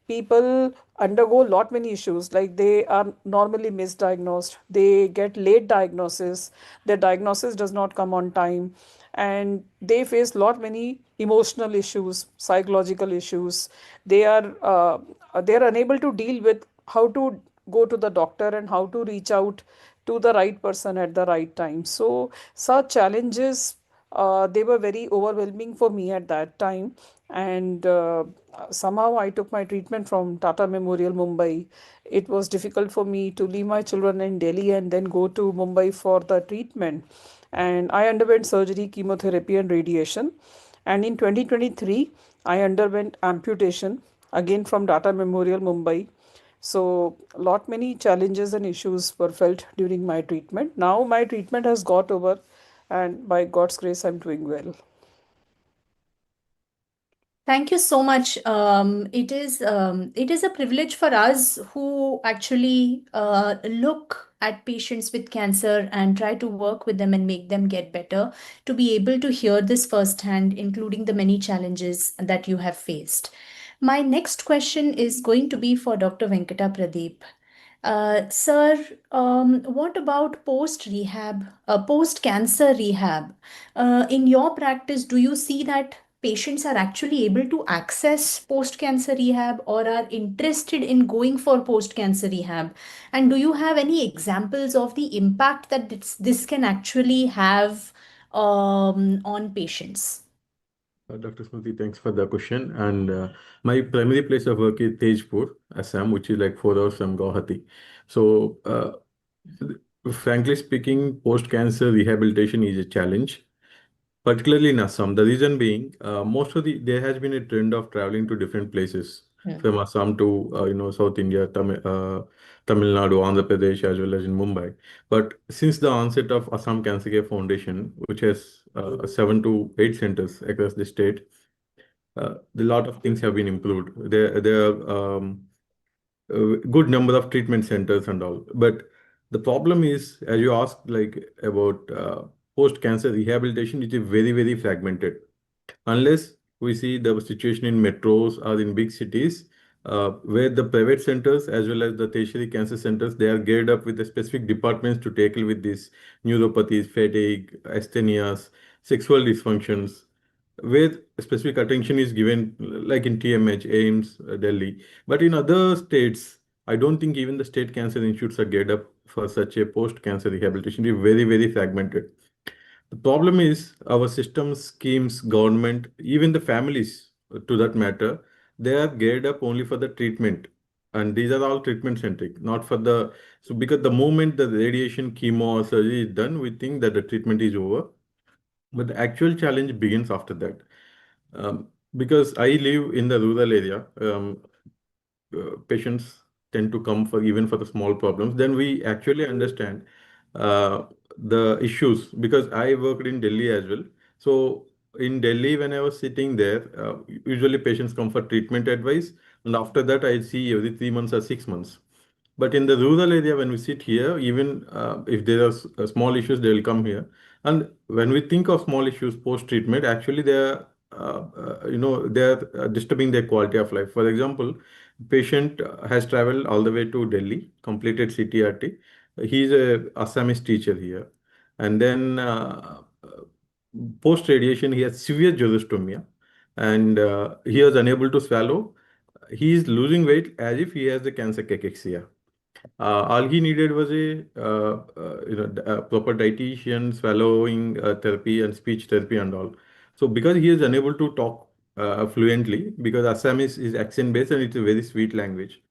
people undergo lot many issues. Like they are normally misdiagnosed, they get late diagnosis, their diagnosis does not come on time, and they face lot many emotional issues, psychological issues. They are unable to deal with how to go to the doctor and how to reach out to the right person at the right time. So such challenges, they were very overwhelming for me at that time. And somehow I took my treatment from Tata Memorial Mumbai. It was difficult for me to leave my children in Delhi and then go to Mumbai for the treatment. And I underwent surgery, chemotherapy, and radiation. And in 2023, I underwent amputation again from Tata Memorial Mumbai. So lot many challenges and issues were felt during my treatment. Now my treatment has got over, and by God's grace, I'm doing well. Thank you so much. It is a privilege for us who actually look at patients with cancer and try to work with them and make them get better, to be able to hear this firsthand, including the many challenges that you have faced. My next question is going to be for Dr. Venkata Pradeep. Sir, what about post-rehab, post-cancer rehab? In your practice, do you see that patients are actually able to access post-cancer rehab or are interested in going for post-cancer rehab? And do you have any examples of the impact that this can actually have on patients? Dr. Smriti, thanks for the question. And my primary place of work is Tejpur, Assam, which is like 4 hours from Guwahati. So, frankly speaking, post-cancer rehabilitation is a challenge, particularly in Assam. The reason being, there has been a trend of traveling to different places, from Assam to South India, Tamil Nadu, Andhra Pradesh, as well as in Mumbai. But since the onset of Assam Cancer Care Foundation, which has 7 to 8 centers across the state, a lot of things have been improved. There are a good number of treatment centers and all. But the problem is, as you asked, like about post-cancer rehabilitation, it is very, very fragmented. Unless we see the situation in metros or in big cities, where the private centers as well as the tertiary cancer centers, they are geared up with the specific departments to tackle with these neuropathies, fatigue, asthenias, sexual dysfunctions, where specific attention is given, like in TMH, AIMS, Delhi. But in other states, I don't think even the state cancer institutes are geared up for such a post-cancer rehabilitation. It's very, very fragmented. The problem is our systems, schemes, government, even the families, to that matter, they are geared up only for the treatment. And these are all treatment centric, not for the. So, because the moment the radiation, chemo, or surgery is done, we think that the treatment is over. But the actual challenge begins after that. Because I live in the rural area, patients tend to come for even for the small problems. Then we actually understand the issues, because I worked in Delhi as well. So in Delhi, when I was sitting there, usually patients come for treatment advice, and after that, I see every 3 months or 6 months. But in the rural area, when we sit here, even if there are small issues, they will come here. And when we think of small issues post-treatment, actually they are, they are disturbing their quality of life. For example, patient has traveled all the way to Delhi, completed CTRT. He is a Assamese teacher here, and then post-radiation, he has severe xerostomia, and he was unable to swallow. He is losing weight as if he has the cancer cachexia. All he needed was a proper dietitian, swallowing therapy, and speech therapy and all. So because he is unable to talk fluently, because Assam is accent based and it's a very sweet language,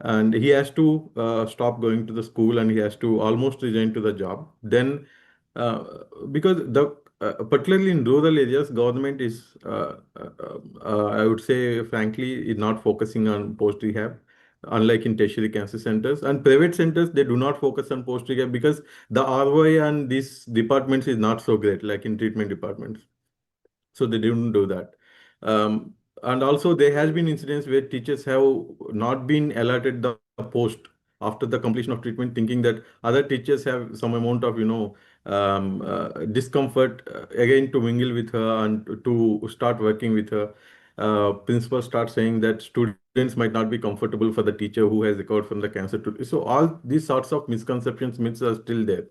and he has to stop going to the school and he has to almost resign to the job. Then, because the particularly in rural areas, government is, I would say, frankly, is not focusing on post rehab, unlike in tertiary cancer centers. And private centers, they do not focus on post rehab because the ROI on these departments is not so great, like in treatment departments. So they didn't do that. And also there has been incidents where teachers have not been allotted the post after the completion of treatment, thinking that other teachers have some amount of discomfort again to mingle with her and to start working with her. Principals start saying that students might not be comfortable for the teacher who has recovered from the cancer. So all these sorts of misconceptions, myths are still there.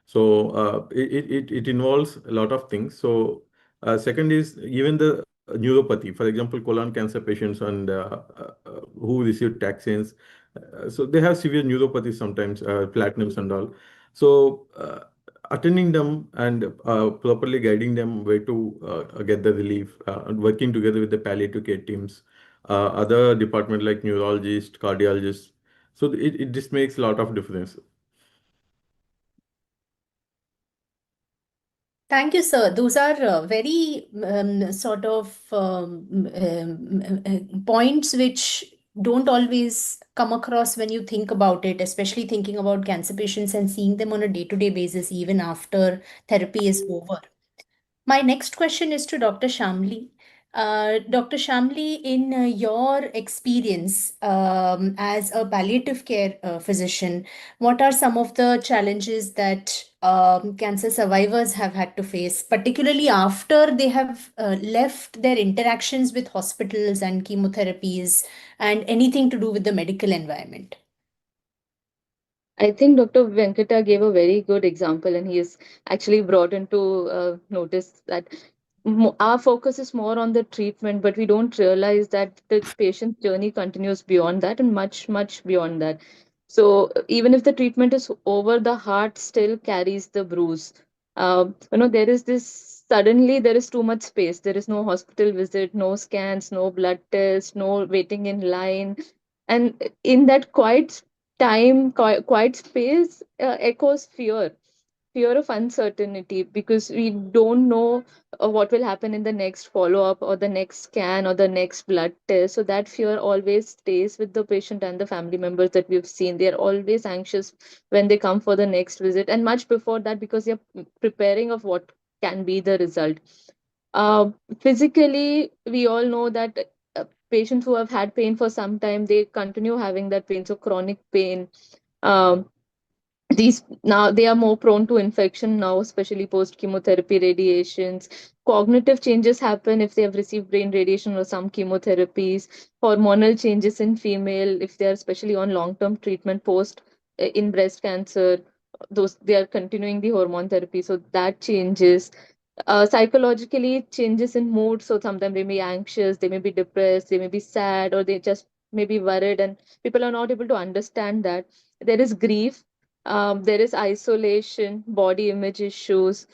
So it involves a lot of things. So second is even the neuropathy, for example, colon cancer patients and who receive taxanes. So they have severe neuropathy sometimes, platinums and all. So attending them and properly guiding them where to get the relief, and working together with the palliative care teams, other department like neurologist, cardiologist. So this makes a lot of difference. Thank you, sir. Those are very sort of points which don't always come across when you think about it, especially thinking about cancer patients and seeing them on a day-to-day basis, even after therapy is over. My next question is to Dr. Shamli. Dr. Shamli, in your experience as a palliative care physician, what are some of the challenges that cancer survivors have had to face, particularly after they have left their interactions with hospitals and chemotherapies and anything to do with the medical environment? I think Dr. Venkata gave a very good example, and he is actually brought into notice that our focus is more on the treatment, but we don't realize that the patient's journey continues beyond that and much, much beyond that. So even if the treatment is over, the heart still carries the bruise. There is this suddenly there is too much space. There is no hospital visit, no scans, no blood tests, no waiting in line. And in that quiet time, quiet space echoes fear of uncertainty, because we don't know what will happen in the next follow-up or the next scan or the next blood test. So that fear always stays with the patient and the family members that we've seen. They're always anxious when they come for the next visit, and much before that, because they're preparing of what can be the result. Physically, we all know that patients who have had pain for some time, they continue having that pain. So chronic pain, these now they are more prone to infection now, especially post chemotherapy radiations. Cognitive changes happen if they have received brain radiation or some chemotherapies. Hormonal changes in female if they are especially on long term treatment post in breast cancer, those they are continuing the hormone therapy, so that changes. Psychologically, changes in mood, so sometimes they may be anxious, they may be depressed, they may be sad, or they just may be worried, and people are not able to understand that. There is grief, there is isolation, body image issues,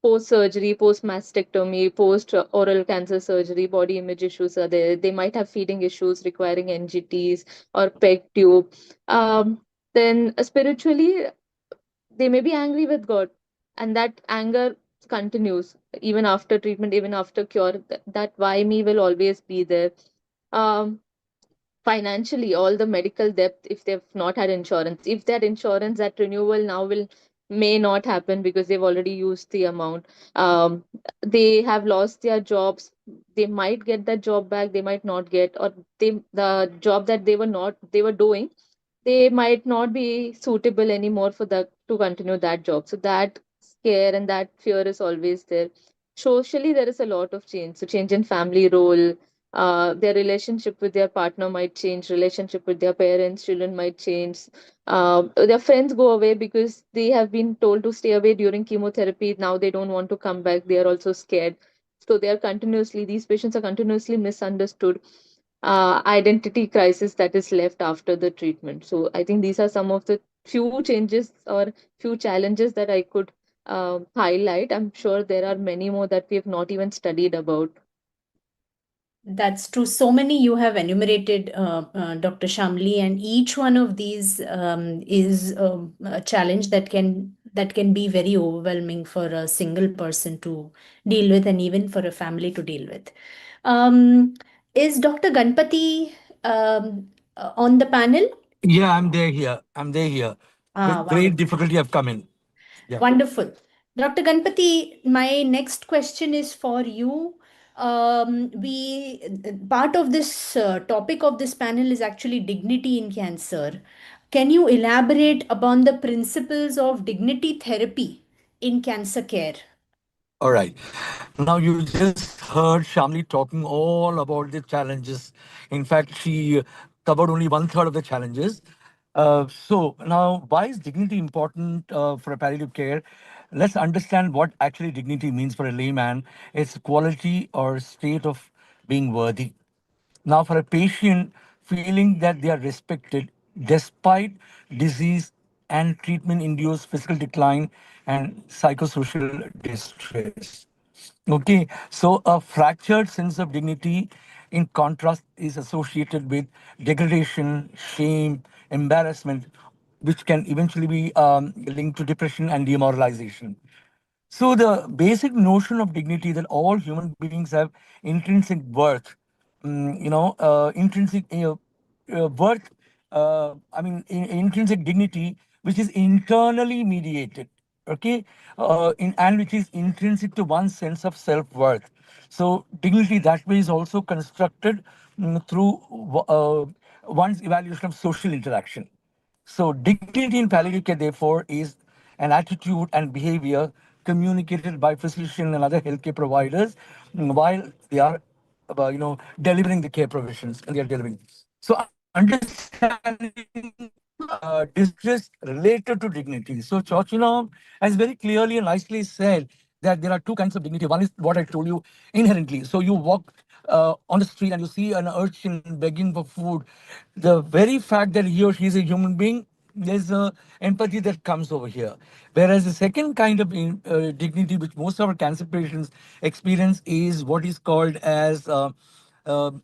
post surgery, post mastectomy, post oral cancer surgery, body image issues are there. They might have feeding issues requiring NGTs or PEG tube. Then spiritually, they may be angry with God, and that anger continues even after treatment, even after cure. That why me will always be there. Um, Financially, all the medical debt, if they've not had insurance, if that insurance, that renewal now will may not happen because they've already used the amount. um, they have lost their jobs, they might get that job back, they might not get, or the job that they were doing, they might not be suitable anymore for that to continue that job. So that scare and that fear is always there. Socially, there is a lot of change. So change in family role, their relationship with their partner might change, relationship with their parents, children might change. Their friends go away because they have been told to stay away during chemotherapy. Now they don't want to come back. They are also scared. So they are continuously, these patients are continuously misunderstood. identity crisis that is left after the treatment. So I think these are some of the few changes or few challenges that I could highlight. I'm sure there are many more that we have not even studied about. That's true. So many you have enumerated, Dr. Shamli, and each one of these is a challenge that can be very overwhelming for a single person to deal with, and even for a family to deal with. Is Dr. Ganpati on the panel? Yeah, I'm there here. I'm there here. With great Wonderful. difficulty, I've come in. Yeah. Wonderful. Dr. Ganpati, my next question is for you. We part of this topic of this panel is actually dignity in cancer. Can you elaborate upon the principles of dignity therapy in cancer care? All right. Now you just heard Shamli talking all about the challenges. In fact, she covered only 1/3 of the challenges. So now, why is dignity important for a palliative care? Let's understand what actually dignity means for a layman. It's quality or state of being worthy. Now, for a patient, feeling that they are respected despite disease and treatment-induced physical decline and psychosocial distress. Okay, so a fractured sense of dignity, in contrast, is associated with degradation, shame, embarrassment, which can eventually be linked to depression and demoralization. So the basic notion of dignity that all human beings have intrinsic worth, intrinsic worth, intrinsic dignity, which is internally mediated, okay, and which is intrinsic to one's sense of self-worth. So dignity that way is also constructed through one's evaluation of social interaction. So dignity in palliative care, therefore, is an attitude and behavior communicated by physicians and other healthcare providers while they are, delivering the care provisions and they are delivering. So understanding distress related to dignity. So Chochinov has very clearly and nicely said that there are two kinds of dignity. One is what I told you inherently. So you walk on the street and you see an urchin begging for food. The very fact that he or she is a human being, there's a empathy that comes over here. Whereas the second kind of dignity, which most of our cancer patients experience, is what is called as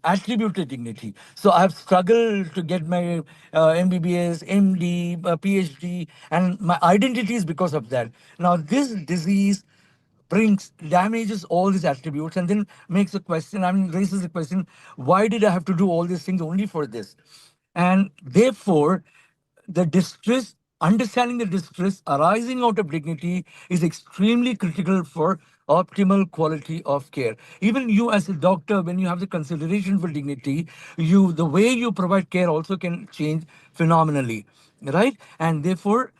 attributed dignity. So I've struggled to get my MBBS, MD, PhD, and my identity is because of that. Now, this disease damages all these attributes and then makes a question, raises the question, why did I have to do all these things only for this? And therefore, the distress, understanding the distress arising out of dignity is extremely critical for optimal quality of care. Even you as a doctor, when you have the consideration for dignity, the way you provide care also can change phenomenally, right? And therefore,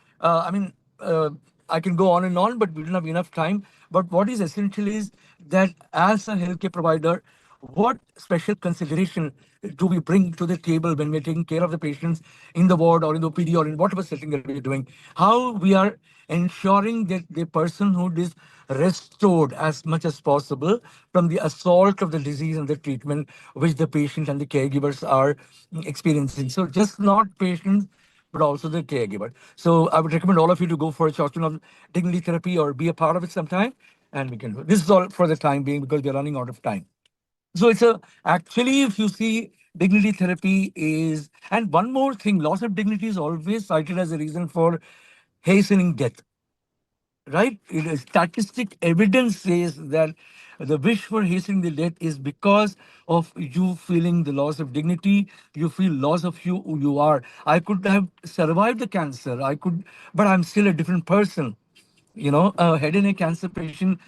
I can go on and on, but we don't have enough time. But what is essential is that as a healthcare provider, what special consideration do we bring to the table when we're taking care of the patients in the ward or in the OPD or in whatever setting that we're doing? How we are ensuring that the personhood is restored as much as possible from the assault of the disease and the treatment which the patient and the caregivers are experiencing. So just not patients, but also the caregiver. So I would recommend all of you to go for a session of dignity therapy or be a part of it sometime, and we can do it. This is all for the time being because we're running out of time. So actually, if you see, dignity therapy is, and one more thing, loss of dignity is always cited as a reason for hastening death, right? Statistic evidence says that the wish for hastening the death is because of you feeling the loss of dignity. You feel loss of who you are. I could have survived the cancer. But I'm still a different person. A head and neck cancer patient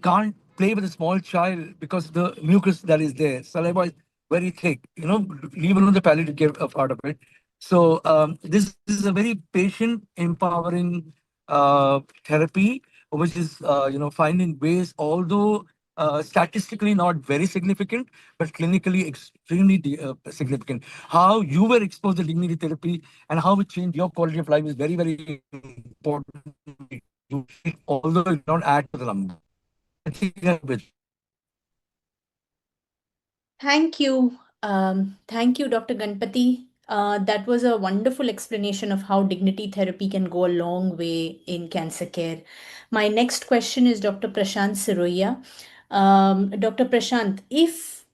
can't play with a small child because the mucus that is there, saliva is very thick, leave alone the palliative care part of it. So this is a very patient empowering therapy, which is, finding ways, although statistically not very significant, but clinically extremely significant. How you were exposed to dignity therapy and how it changed your quality of life is very, very important, although it don't add to the number. Thank you. Thank you, Dr. Ganpati. That was a wonderful explanation of how dignity therapy can go a long way in cancer care. My next question is Dr. Prashant Siroya. Dr. Prashant, if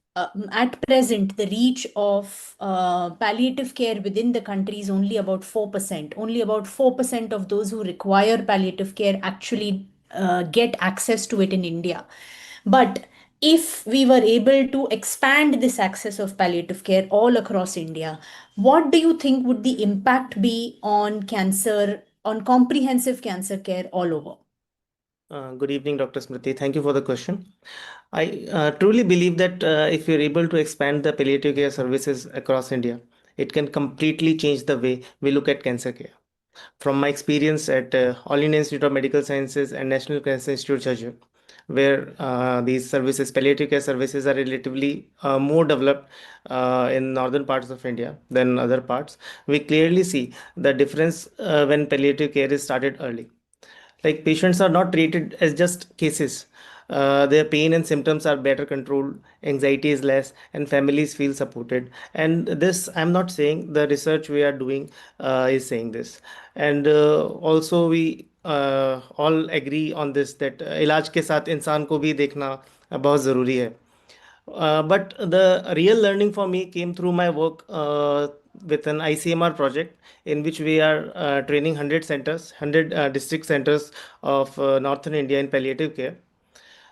at present the reach of palliative care within the country is only about 4%, only about 4% of those who require palliative care actually get access to it in India. But if we were able to expand this access of palliative care all across India, what do you think would the impact be on cancer, on comprehensive cancer care all over? Good evening, Dr. Smriti. Thank you for the question. I truly believe that if we're able to expand the palliative care services across India, it can completely change the way we look at cancer care. From my experience at All India Institute of Medical Sciences and National Cancer Institute, Jajur, where these services, palliative care services, are relatively more developed in northern parts of India than other parts, we clearly see the difference when palliative care is started early. Like patients are not treated as just cases. Their pain and symptoms are better controlled, anxiety is less, and families feel supported. And this, I'm not saying, the research we are doing is saying this. And also we all agree on this that इलाज के साथ इंसान को भी देखना बहुत ज़रूरी है. But the real learning for me came through my work with an ICMR project in which we are training 100 centers, 100 district centers of northern India in palliative care.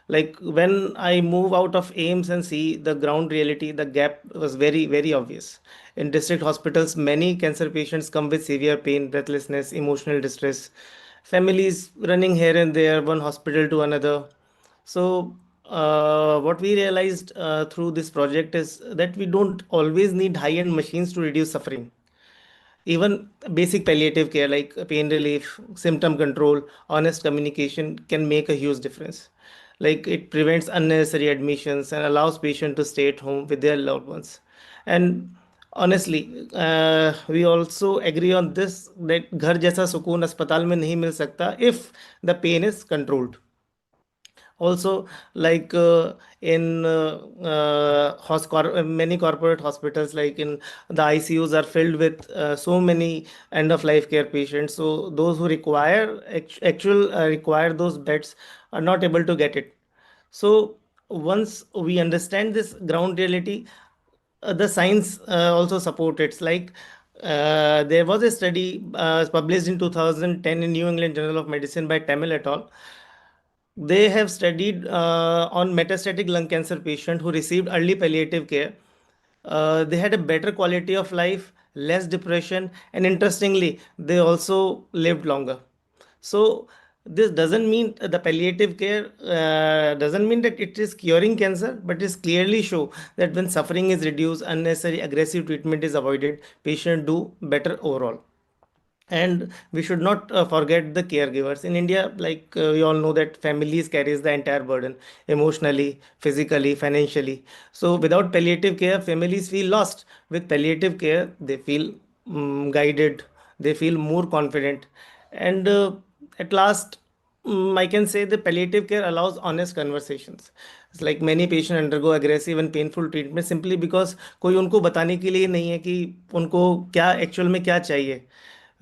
Like when I move out of AIMS and see the ground reality, the gap was very, very obvious. In district hospitals, many cancer patients come with severe pain, breathlessness, emotional distress, families running here and there, one hospital to another. So, what we realized through this project is that we don't always need high-end machines to reduce suffering. Even basic palliative care like pain relief, symptom control, honest communication can make a huge difference. Like it prevents unnecessary admissions and allows patients to stay at home with their loved ones. And honestly, we also agree on this that घर जैसा सुकून अस्पताल में नहीं मिल सकता if the pain is controlled. Also, like many corporate hospitals, like in the ICUs are filled with so many end of life care patients, so those who require actual require those beds are not able to get it. So once we understand this ground reality, the science also support it. Like there was a study published in 2010 in New England Journal of Medicine by Tamil et al. They have studied on metastatic lung cancer patient who received early palliative care. They had a better quality of life, less depression, and interestingly, they also lived longer. So this doesn't mean the palliative care doesn't mean that it is curing cancer, but it clearly show that when suffering is reduced, unnecessary aggressive treatment is avoided, patients do better overall. And we should not forget the caregivers in India. Like we all know that families carries the entire burden emotionally, physically, financially. So without palliative care, families feel lost. With palliative care, they feel guided, they feel more confident. And at last, I can say the palliative care allows honest conversations. It's like many patients undergo aggressive and painful treatment simply because कोई उनको बताने के लिए नहीं है कि उनको क्या एक्चुअल में क्या चाहिए.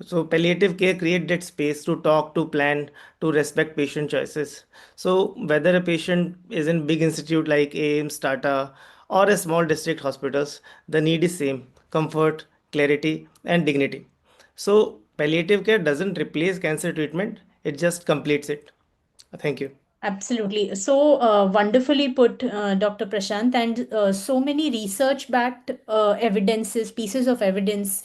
So palliative care create that space to talk, to plan, to respect patient choices. So whether a patient is in big institute like AIMS, Tata, or a small district hospitals, the need is same: comfort, clarity, and dignity. So palliative care doesn't replace cancer treatment; it just completes it. Thank you. Absolutely. So wonderfully put, Dr. Prashant, and so many research-backed evidences, pieces of evidence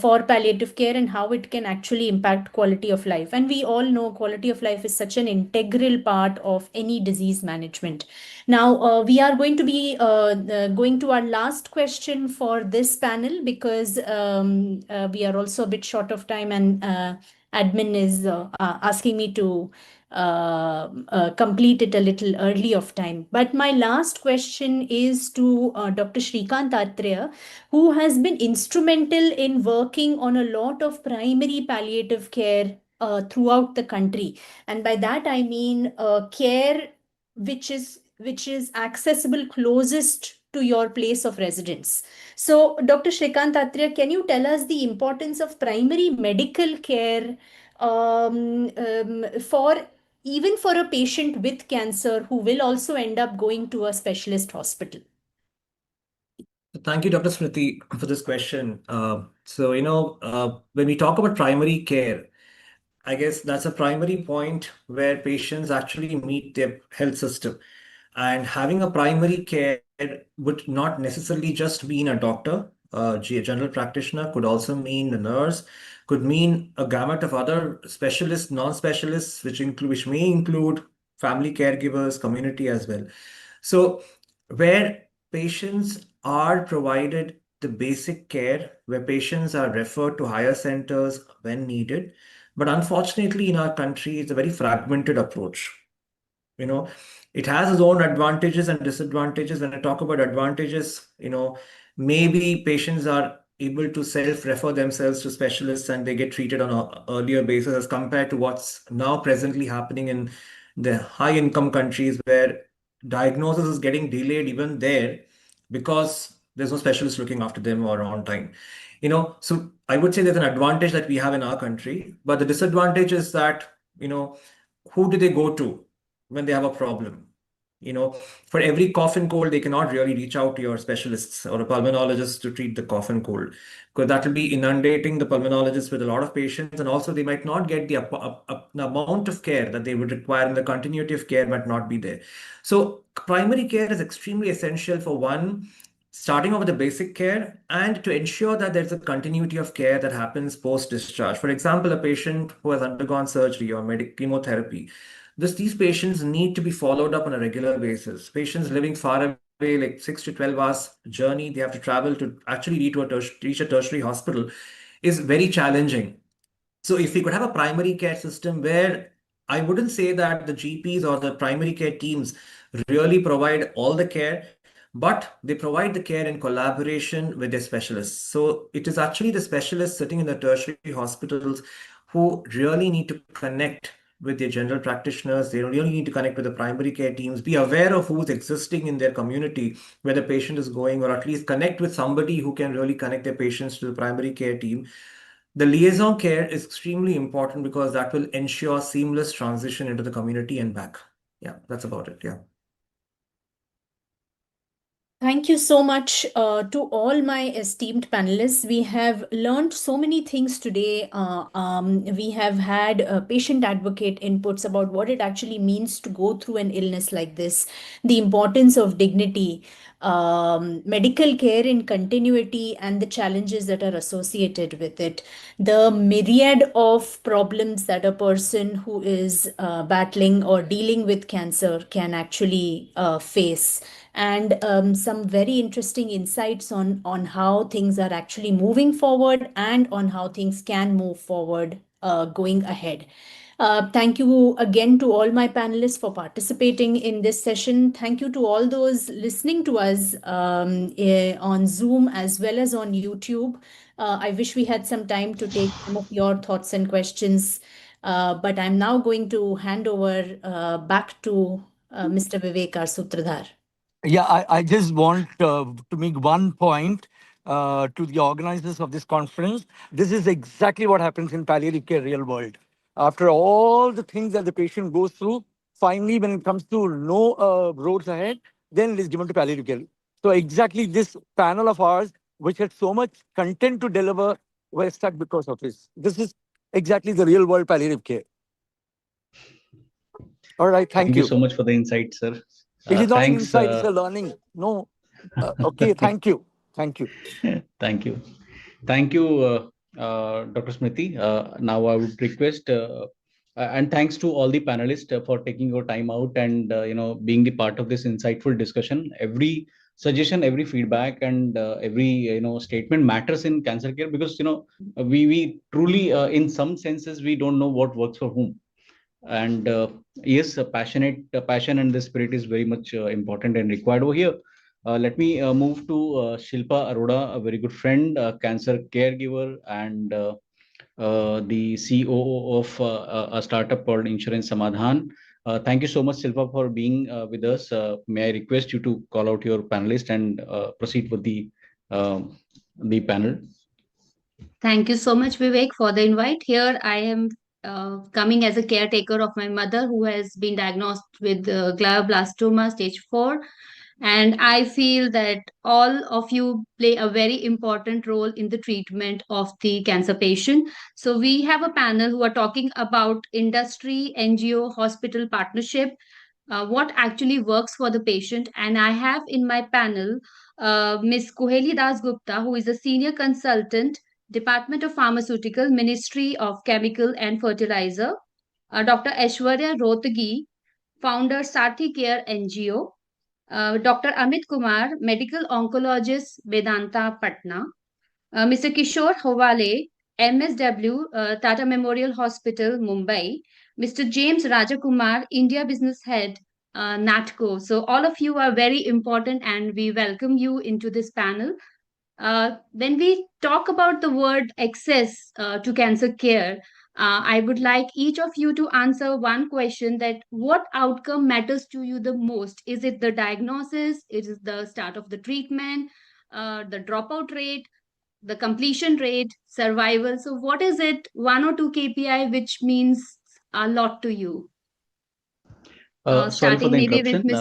for palliative care and how it can actually impact quality of life. And we all know quality of life is such an integral part of any disease management. Now, we are going to be going to our last question for this panel because we are also a bit short of time and admin is asking me to complete it a little early of time. But my last question is to Dr. Shrikant Atreya, who has been instrumental in working on a lot of primary palliative care throughout the country. And by that I mean care which is accessible closest to your place of residence. So, Dr. Shrikant Atreya, can you tell us the importance of primary medical care for even for a patient with cancer who will also end up going to a specialist hospital? Thank you, Dr. Smriti, for this question. When we talk about primary care, I guess that's a primary point where patients actually meet their health system. And having a primary care would not necessarily just mean a doctor, a general practitioner, could also mean a nurse, could mean a gamut of other specialists, non-specialists, which may include family caregivers, community as well. So where patients are provided the basic care, where patients are referred to higher centers when needed. But unfortunately, in our country, it's a very fragmented approach. It has its own advantages and disadvantages. When I talk about advantages, maybe patients are able to self-refer themselves to specialists and they get treated on an earlier basis as compared to what's now presently happening in the high-income countries where diagnosis is getting delayed even there because there's no specialist looking after them or on time. So I would say there's an advantage that we have in our country, but the disadvantage is that, who do they go to when they have a problem? For every cough and cold, they cannot really reach out to your specialists or a pulmonologist to treat the cough and cold, because that will be inundating the pulmonologist with a lot of patients, and also they might not get the amount of care that they would require, and the continuity of care might not be there. So primary care is extremely essential for one, starting off with the basic care and to ensure that there's a continuity of care that happens post-discharge. For example, a patient who has undergone surgery or chemotherapy, these patients need to be followed up on a regular basis. Patients living far away, like 6 to 12 hours journey, they have to travel to actually reach a tertiary hospital, is very challenging. So if we could have a primary care system where I wouldn't say that the GPs or the primary care teams really provide all the care, but they provide the care in collaboration with their specialists. So it is actually the specialists sitting in the tertiary hospitals who really need to connect with their general practitioners. They really need to connect with the primary care teams, be aware of who's existing in their community where the patient is going, or at least connect with somebody who can really connect their patients to the primary care team. The liaison care is extremely important because that will ensure seamless transition into the community and back. Yeah, that's about it. Yeah. Thank you so much to all my esteemed panelists. We have learned so many things today. We have had patient advocate inputs about what it actually means to go through an illness like this, the importance of dignity, medical care in continuity, and the challenges that are associated with it. The myriad of problems that a person who is battling or dealing with cancer can actually face, and some very interesting insights on how things are actually moving forward and on how things can move forward going ahead. Thank you again to all my panelists for participating in this session. Thank you to all those listening to us on Zoom as well as on YouTube. I wish we had some time to take some of your thoughts and questions, but I'm now going to hand over back to Mr. Vivek, our Sutradhar. Yeah, I just want to make one point to the organizers of this conference. This is exactly what happens in palliative care real world. After all the things that the patient goes through, finally, when it comes to no roads ahead, then it is given to palliative care. So exactly this panel of ours, which had so much content to deliver, were stuck because of this. This is exactly the real world palliative care. All right, thank you. Thank you so much for the insight, sir. It is not an Thanks. insight, it's a learning. No. Okay, thank you. Thank you. Thank you. Thank you, Dr. Smriti. Now I would request, and thanks to all the panelists for taking your time out and being the part of this insightful discussion. Every suggestion, every feedback, and every statement matters in cancer care, because we truly, in some senses, we don't know what works for whom. And yes, passion and the spirit is very much important and required over here. Let me move to Shilpa Arora, a very good friend, cancer caregiver, and the COO of a startup called Insurance Samadhan. Thank you so much, Silva, for being with us. May I request you to call out your panelist and proceed with the panel? Thank you so much, Vivek, for the invite. Here I am coming as a caretaker of my mother who has been diagnosed with glioblastoma stage 4. And I feel that all of you play a very important role in the treatment of the cancer patient. So we have a panel who are talking about industry, NGO, hospital partnership, what actually works for the patient. And I have in my panel Ms. Kuheli Das Gupta, who is a senior consultant, Department of Pharmaceutical, Ministry of Chemical and Fertilizer, Dr. Aishwarya Rohtgi, founder Sathi Care NGO, Dr. Amit Kumar, medical oncologist, Vedanta, Patna, Mr. Kishore Hawale, MSW, Tata Memorial Hospital, Mumbai, Mr. James Rajakumar, India Business Head, NATCO. So all of you are very important and we welcome you into this panel. When we talk about the word access to cancer care, I would like each of you to answer one question: that what outcome matters to you the most? Is it the diagnosis? Is it the start of the treatment? The dropout rate? The completion rate? Survival? So what is it, one or two KPI, which means a lot to you? Sorry for Starting the maybe with interruption. Miss.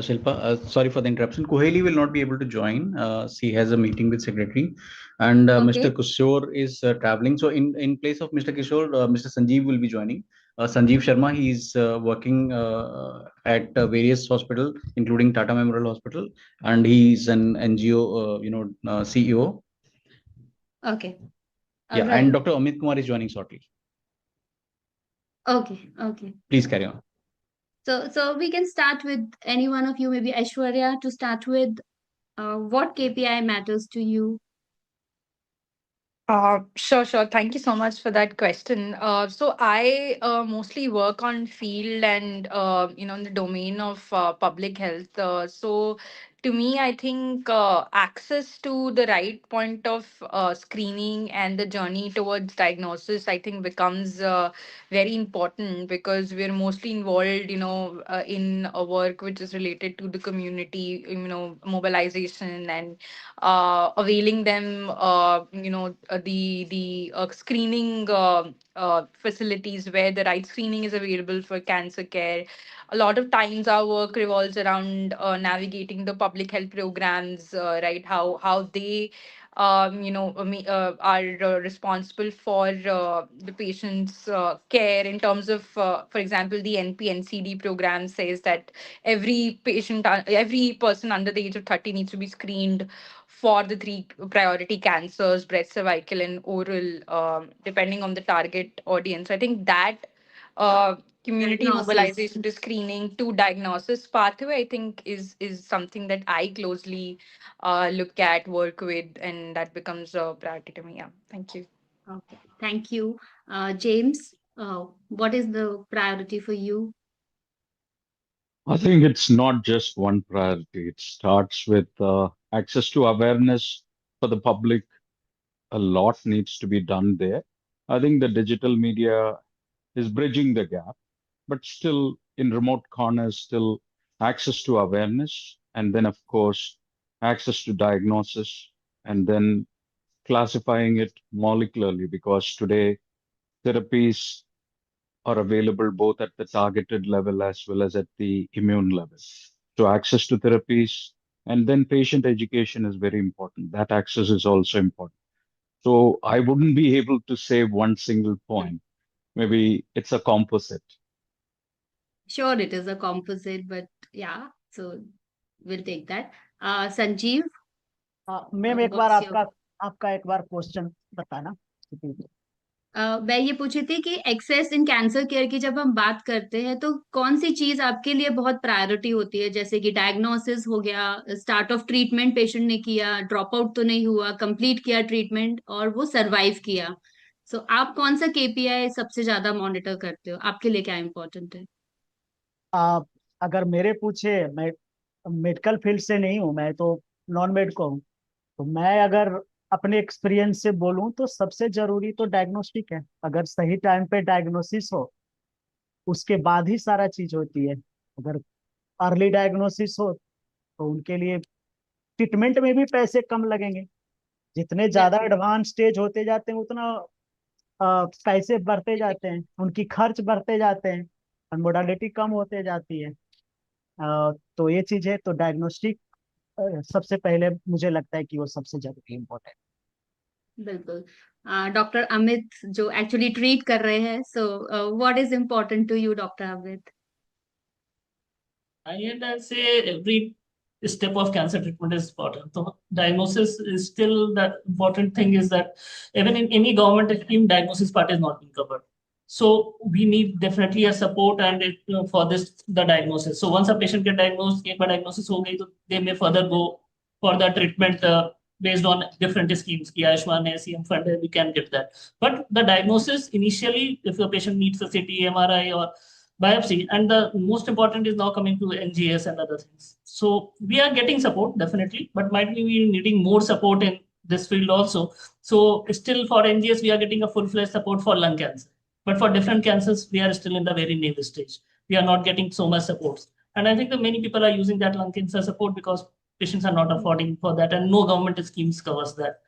Shilpa, sorry for the interruption. Koheli will not be able to join. She has a meeting with secretary, and Mr. Okay. Kishore is traveling. So in place of Mr. Kishore, Mr. Sanjeev will be joining. Sanjeev Sharma, he is working at various hospital, including Tata Memorial Hospital, and he is an NGO, CEO. Okay. Yeah, Right. and Dr. Amit Kumar is joining shortly. Okay. Okay. Please carry on. So we can start with any one of you, maybe Aishwarya, to start with. What KPI matters to you? Sure. Thank you so much for that question. So I mostly work on field and in the domain of public health. So to me, I think access to the right point of screening and the journey towards diagnosis, I think becomes very important because we're mostly involved, in a work which is related to the community, mobilization and availing them, the screening facilities where the right screening is available for cancer care. A lot of times our work revolves around navigating the public health programs, right? How they are responsible for the patient's care in terms of, for example, the NP-NCD program says that every person under the age of 30 needs to be screened for the three priority cancers: breast, cervical, and oral, depending on the target audience. I think that community Diagnosis. mobilization to screening to diagnosis pathway, I think is something that I closely look at, work with, and that becomes a priority to me. Yeah, thank you. Okay. Thank you. James, what is the priority for you? I think it's not just one priority. It starts with access to awareness for the public. A lot needs to be done there. I think the digital media is bridging the gap, but still in remote corners, still access to awareness, and then of course access to diagnosis, and then classifying it molecularly, because today therapies are available both at the targeted level as well as at the immune level. So access to therapies, and then patient education is very important. That access is also important. So I wouldn't be able to say one single point. Maybe it's a composite. Sure, it is a composite, but yeah, so we'll take that. Sanjeev, ma'am एक बार what's your... आपका एक बार question बताना। मैं ये पूछी थी कि access इन cancer care की जब हम बात करते हैं तो कौन सी चीज आपके लिए बहुत प्रायोरिटी होती है, जैसे कि डायग्नोसिस हो गया, स्टार्ट ऑफ ट्रीटमेंट पेशेंट ने किया, ड्रॉप आउट तो नहीं हुआ, कंप्लीट किया ट्रीटमेंट और वो सरवाइव किया। सो आप कौन सा केपीआई सबसे ज्यादा मॉनिटर करते हो, आपके लिए क्या इम्पोर्टेंट है? अगर मेरे पूछे, मैं मेडिकल फील्ड से नहीं हूँ, मैं तो नॉन मेडिको हूँ, तो मैं अगर अपने एक्सपीरियंस से बोलूं तो सबसे जरूरी तो डायग्नोस्टिक है। अगर सही टाइम पे डायग्नोसिस हो उसके बाद ही सारा चीज होती है। अगर अर्ली डायग्नोसिस हो तो उनके लिए ट्रीटमेंट में भी पैसे कम लगेंगे। जितने ज्यादा एडवांस स्टेज होते जाते हैं उतना पैसे बढ़ते जाते हैं, उनकी खर्च बढ़ते जाते हैं और मोडालिटी कम होते जाती है। तो ये चीज है। तो डायग्नोस्टिक सबसे पहले मुझे लगता है कि वो सबसे जरूरी इम्पोर्टेंट। बिल्कुल। डॉक्टर अमित जो एक्चुअली ट्रीट कर रहे हैं, so what is important to you doctor Amit? I'd say every step of cancer treatment is important. So diagnosis is still the important thing is that even in any government scheme, diagnosis part is not being covered. So we need definitely a support and for this the diagnosis. So once a patient get diagnosed, एक बार diagnosis हो गई तो they may further go for the treatment based on different schemes. की आयुष्मान है, CM fund है, we can get that. But the diagnosis initially, if a patient needs a CT, MRI or biopsy, and the most important is now coming to NGOs and other things. So we are getting support definitely, but might be we needing more support in this field also. So still for NGOs, we are getting a full-fledged support for lung cancer, but for different cancers, we are still in the very nasal stage. We are not getting so much support. And I think that many people are using that lung cancer support because patients are not affording for that and no government schemes covers that.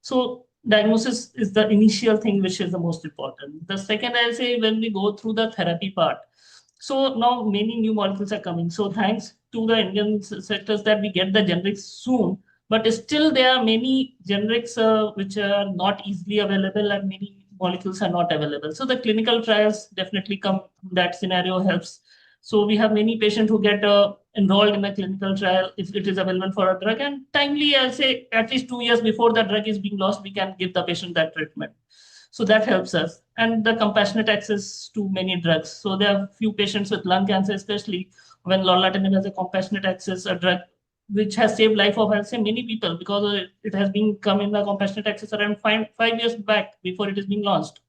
So diagnosis is the initial thing which is the most important. The second, I'll say when we go through the therapy part. So now many new molecules are coming. So thanks to the Indian sectors that we get the generics soon, but still there are many generics which are not easily available and many molecules are not available. So the clinical trials definitely come, that scenario helps. So we have many patients who get enrolled in a clinical trial if it is available for a drug, and timely, I'll say at least 2 years before the drug is being lost, we can give the patient that treatment. So that helps us. And the compassionate access to many drugs. So there are few patients with lung cancer, especially when lorlatinib has a compassionate access, a drug which has saved life of, I'll say, many people because it has been come in the compassionate access around 5 years back before it is being launched.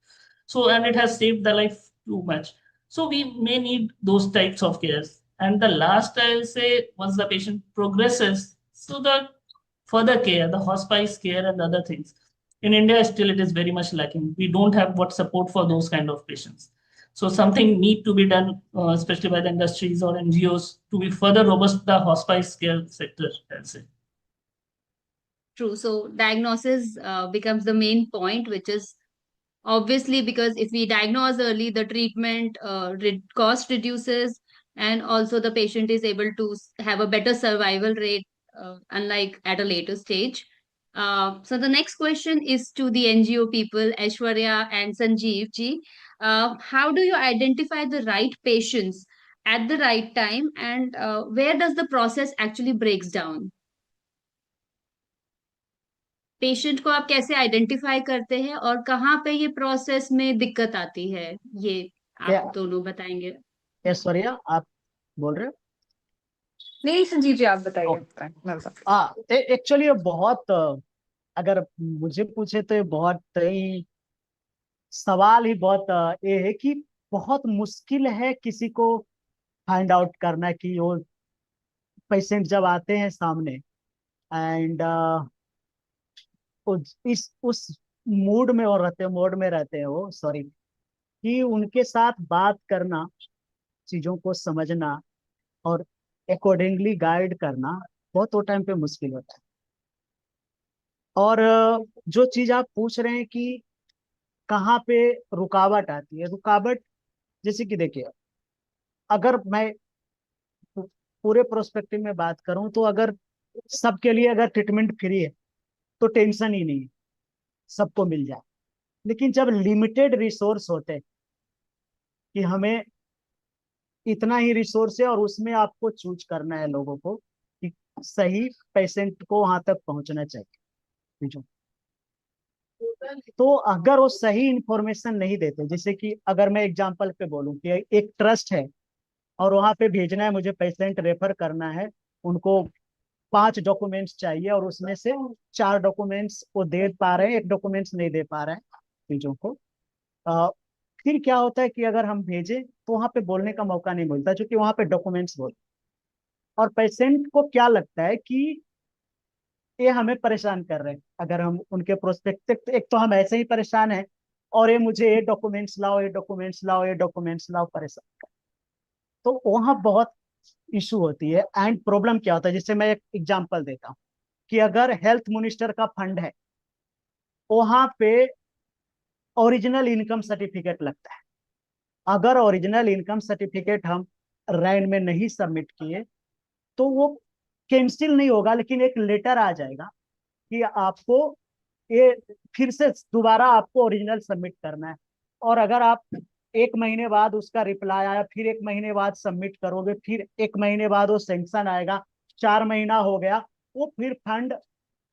So, and it has saved the life too much. So we may need those types of cares. And the last, I'll say, once the patient progresses, so the further care, the hospice care and other things. In India, still it is very much lacking. We don't have what support for those kind of patients. So something need to be done, especially by the industries or NGOs, to be further robust the hospice care sector, I'll say. True. So diagnosis becomes the main point, which is obviously because if we diagnose early, the treatment cost reduces, and also the patient is able to have a better survival rate, unlike at a later stage. So the next question is to the NGO people, Aishwarya and Sanjeev ji. How do you identify the right patients at the right time, and where does the process actually breaks down? Patient को आप कैसे identify करते हैं और कहाँ पे ये process में दिक्कत आती है, ये आप दोनों बताएंगे। ऐश्वर्या, आप बोल रहे हो? नहीं संजीव जी, आप बताइए। एक्चुअली बहुत, अगर मुझे पूछे तो ये बहुत ही सवाल ही बहुत ये है कि बहुत मुश्किल है किसी को फाइंड आउट करना कि वो पेशेंट जब आते हैं सामने एंड इस उस मोड में रहते हैं वो, सॉरी, कि उनके साथ बात करना, चीजों को समझना और अकॉर्डिंगली गाइड करना बहुत वो टाइम पे मुश्किल होता है। और जो चीज आप पूछ रहे हैं कि कहाँ पे रुकावट आती है, रुकावट जैसे कि देखिए, अगर मैं पूरे प्रोस्पेक्टिव में बात करूं तो अगर सबके लिए अगर ट्रीटमेंट फ्री है तो टेंशन ही नहीं है, सबको मिल जाए। लेकिन जब लिमिटेड रिसोर्स होते हैं कि हमें इतना ही रिसोर्स है और उसमें आपको चूज करना है लोगों को कि सही पेशेंट को वहां तक पहुंचना चाहिए, तो अगर वो सही इंफॉर्मेशन नहीं देते, जैसे कि अगर मैं एग्जांपल पे बोलूं कि एक ट्रस्ट है और वहां पे भेजना है, मुझे पेशेंट रेफर करना है, उनको 5 डॉक्यूमेंट्स चाहिए और उसमें से 4 डॉक्यूमेंट्स वो दे पा रहे हैं, 1 डॉक्यूमेंट्स नहीं दे पा रहे हैं चीजों को, फिर क्या होता है कि अगर हम भेजें तो वहां पे बोलने का मौका नहीं मिलता, क्योंकि वहां पे डॉक्यूमेंट्स बोलते, और पेशेंट को क्या लगता है कि ये हमें परेशान कर रहे हैं। अगर हम उनके प्रोस्पेक्टिव, एक तो हम ऐसे ही परेशान हैं और ये मुझे ये डॉक्यूमेंट्स लाओ, ये डॉक्यूमेंट्स लाओ, ये डॉक्यूमेंट्स लाओ, परेशान। तो वहां बहुत इशू होती है। एंड प्रॉब्लम क्या होता है, जिससे मैं एक एग्जांपल देता हूँ कि अगर हेल्थ मिनिस्टर का फंड है, वहां पे ओरिजिनल इनकम सर्टिफिकेट लगता है। अगर ओरिजिनल इनकम सर्टिफिकेट हम रैंड में नहीं सबमिट किए तो वो कैंसिल नहीं होगा, लेकिन एक लेटर आ जाएगा कि आपको ये फिर से दोबारा आपको ओरिजिनल सबमिट करना है। और अगर आप 1 महीने बाद उसका रिप्लाई आया, फिर 1 महीने बाद सबमिट करोगे, फिर 1 महीने बाद वो सेंक्शन आएगा, 4 महीना हो गया, वो फिर फंड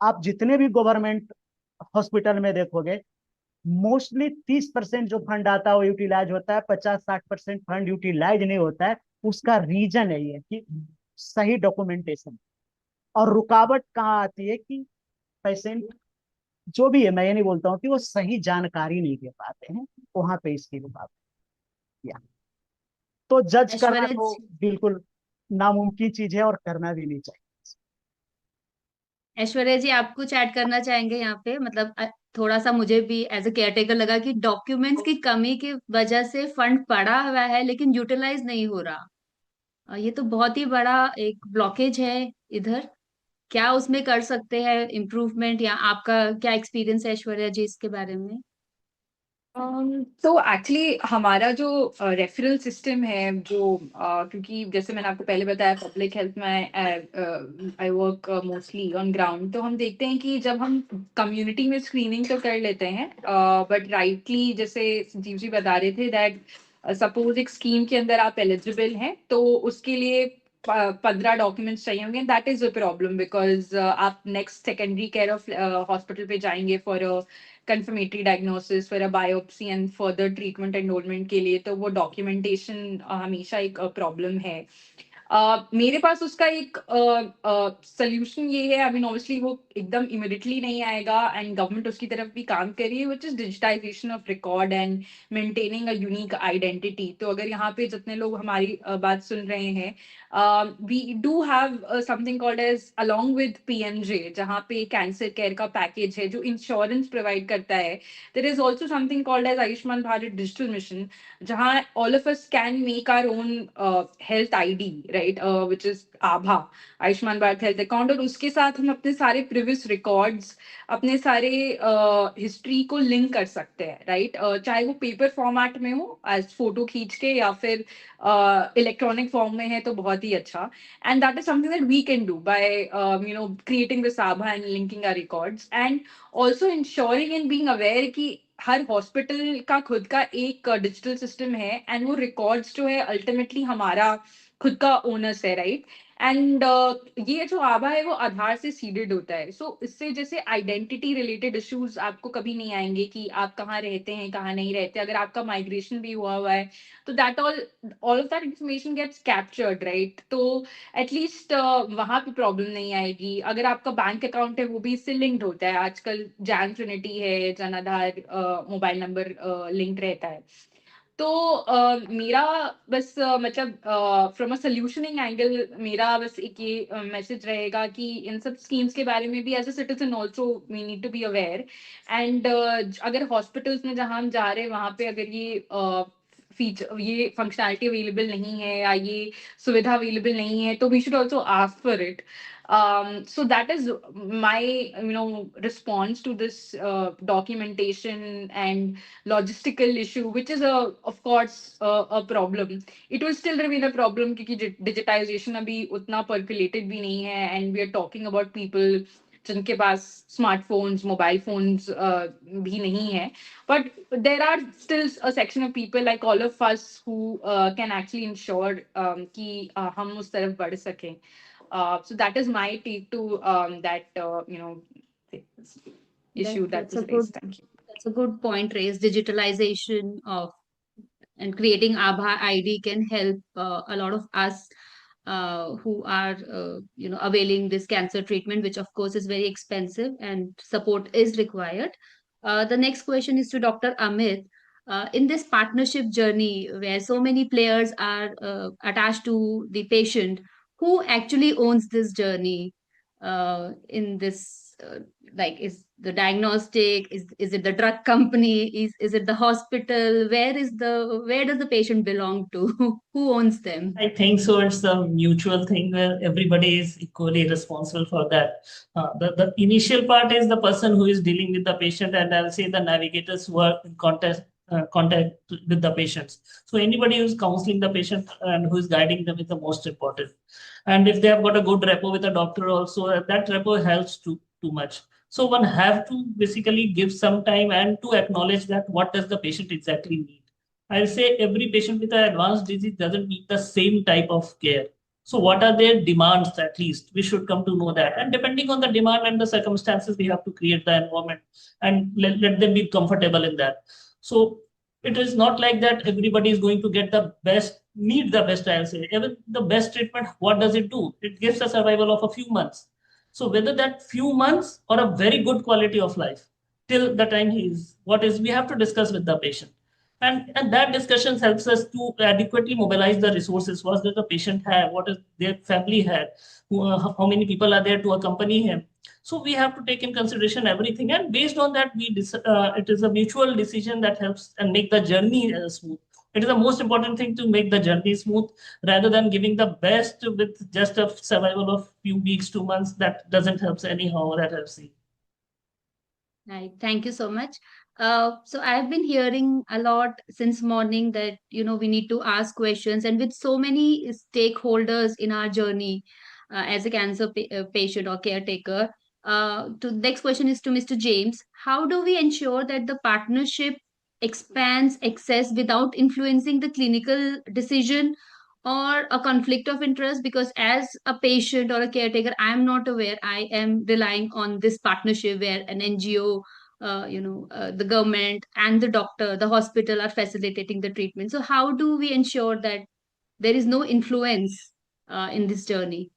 आप जितने भी गवर्नमेंट हॉस्पिटल में देखोगे, मोस्टली 30% जो फंड आता है वो यूटिलाइज होता है, 50-60% फंड यूटिलाइज नहीं होता है। उसका रीजन है ये कि सही डॉक्यूमेंटेशन। और रुकावट कहाँ आती है कि पेशेंट जो भी है, मैं ये नहीं बोलता हूँ कि वो सही जानकारी नहीं दे पाते हैं, वहां पे इसकी रुकावट या तो जज करना ऐश्वर्या तो बिल्कुल नामुमकिन चीज है और करना भी नहीं चाहिए। ऐश्वर्या जी, आप कुछ ऐड करना चाहेंगे यहाँ पे? मतलब थोड़ा सा मुझे भी एज अ केयरटेकर लगा कि डॉक्यूमेंट्स की कमी की वजह से फंड पड़ा हुआ है लेकिन यूटिलाइज नहीं हो रहा। ये तो बहुत ही बड़ा एक ब्लॉकेज है इधर। क्या उसमें कर सकते हैं इम्प्रूवमेंट, या आपका क्या एक्सपीरियंस है ऐश्वर्या जी इसके बारे में? तो एक्चुअली हमारा जो रेफरल सिस्टम है, जो क्योंकि जैसे मैंने आपको पहले बताया, पब्लिक हेल्थ में I work mostly on ground. तो हम देखते हैं कि जब हम कम्युनिटी में स्क्रीनिंग तो कर लेते हैं, बट राइटली जैसे संजीव जी बता रहे थे दैट सपोज एक स्कीम के अंदर आप एलिजिबल हैं तो उसके लिए 15 डॉक्यूमेंट्स चाहिए होंगे। That is a problem because आप next secondary care of hospital पे जाएंगे फॉर confirmatory diagnosis, फिर biopsy and further treatment enrolment के लिए, तो वो डॉक्यूमेंटेशन हमेशा एक प्रॉब्लम है। मेरे पास उसका एक सोल्यूशन ये है, आई मीन ऑब्वियसली वो एकदम इमिडिएटली नहीं आएगा एंड गवर्नमेंट उसकी तरफ भी काम कर रही है, which is digitisation of record and maintaining a unique identity. तो अगर यहाँ पे जितने लोग हमारी बात सुन रहे हैं, we do have something called as along with PMJ, जहाँ पे कैंसर केयर का पैकेज है जो इंश्योरेंस प्रोवाइड करता है। There is also something called as Ayushman Bharat digital mission, जहाँ all of us can make our own health ID, right, which is आभा, Ayushman Bharat health account. और उसके साथ हम अपने सारे प्रीवियस रिकॉर्ड्स, अपने सारे हिस्ट्री को लिंक कर सकते हैं, राइट, चाहे वो पेपर फॉर्मेट में हो एज फोटो खींच के, या फिर इलेक्ट्रॉनिक फॉर्म में है तो बहुत ही अच्छा। And that is something that we can do by creating this Abha and linking our records, and also ensuring and being aware कि हर हॉस्पिटल का खुद का एक डिजिटल सिस्टम है एंड वो रिकॉर्ड्स जो है अल्टीमेटली हमारा खुद का ओनर्स है, राइट। एंड ये जो आभा है वो आधार से सीडेड होता है, सो इससे जैसे आइडेंटिटी रिलेटेड इश्यूज आपको कभी नहीं आएंगे कि आप कहाँ रहते हैं, कहाँ नहीं रहते। अगर आपका माइग्रेशन भी हुआ है तो that all of that information gets captured, right. तो एटलीस्ट वहां पे प्रॉब्लम नहीं आएगी। अगर आपका बैंक अकाउंट है वो भी इससे लिंक्ड होता है, आजकल जैन ट्रिनिटी है, Jan Aadhaar mobile number linked रहता है। तो मेरा बस मतलब फ्रॉम अ सोल्यूशनिंग एंगल मेरा बस एक ये मैसेज रहेगा कि इन सब स्कीम्स के बारे में भी as a citizen also we need to be aware. And अगर हॉस्पिटल्स में जहाँ हम जा रहे हैं वहाँ पे अगर फीचर, ये फंक्शनैलिटी अवेलेबल नहीं है या ये सुविधा अवेलेबल नहीं है, तो we should also ask for it. So that is my response to this documentation and logistical issue, which is of course a problem. It will still remain a problem क्योंकि digitization अभी उतना percolated भी नहीं है, and we are talking about people जिनके पास smartphones, mobile phones भी नहीं है, but there are still a section of people like all of us who can actually ensure कि हम उस तरफ बढ़ सकें. So that is my take to that issue that That's a was good, raised. Thank you. that's a good point raised. Digitalization of and creating Abha ID can help a lot of us who are availing this cancer treatment, which of course is very expensive and support is required. The next question is to Dr. Amit. In this partnership journey where so many players are attached to the patient, who actually owns this journey in this like, is the diagnostic, is it the drug company, is it the hospital? Where does the patient belong to? Who owns them? I think so. It's a mutual thing where everybody is equally responsible for that. The initial part is the person who is dealing with the patient, and I'll say the navigators who are in contact with the patients. So anybody who's counseling the patient and who is guiding them is the most important. And if they have got a good rapport with the doctor also, that rapport helps too much. So one have to basically give some time and to acknowledge that what does the patient exactly need. I'll say every patient with an advanced disease doesn't need the same type of care. So what are their demands at least? We should come to know that. And depending on the demand and the circumstances, we have to create the environment and let them be comfortable in that. So it is not like that everybody is going to get the best, need the best, I'll say. Even the best treatment, what does it do? It gives a survival of a few months. So whether that few months or a very good quality of life till the time we have to discuss with the patient. And that discussion helps us to adequately mobilize the resources. What does the patient have? What does their family have? How many people are there to accompany him? So we have to take in consideration everything. And based on that, it is a mutual decision that helps and make the journey smooth. It is the most important thing to make the journey smooth rather than giving the best with just a survival of few weeks, 2 months. That doesn't help anyhow. That helps you. Right. Thank you so much. So I've been hearing a lot since morning that, we need to ask questions, and with so many stakeholders in our journey as a cancer patient or caretaker. The next question is to Mr. James. How do we ensure that the partnership expands access without influencing the clinical decision or a conflict of interest? Because as a patient or a caretaker, I am not aware. I am relying on this partnership where an NGO, the government and the doctor, the hospital are facilitating the treatment. So how do we ensure that there is no influence in this journey?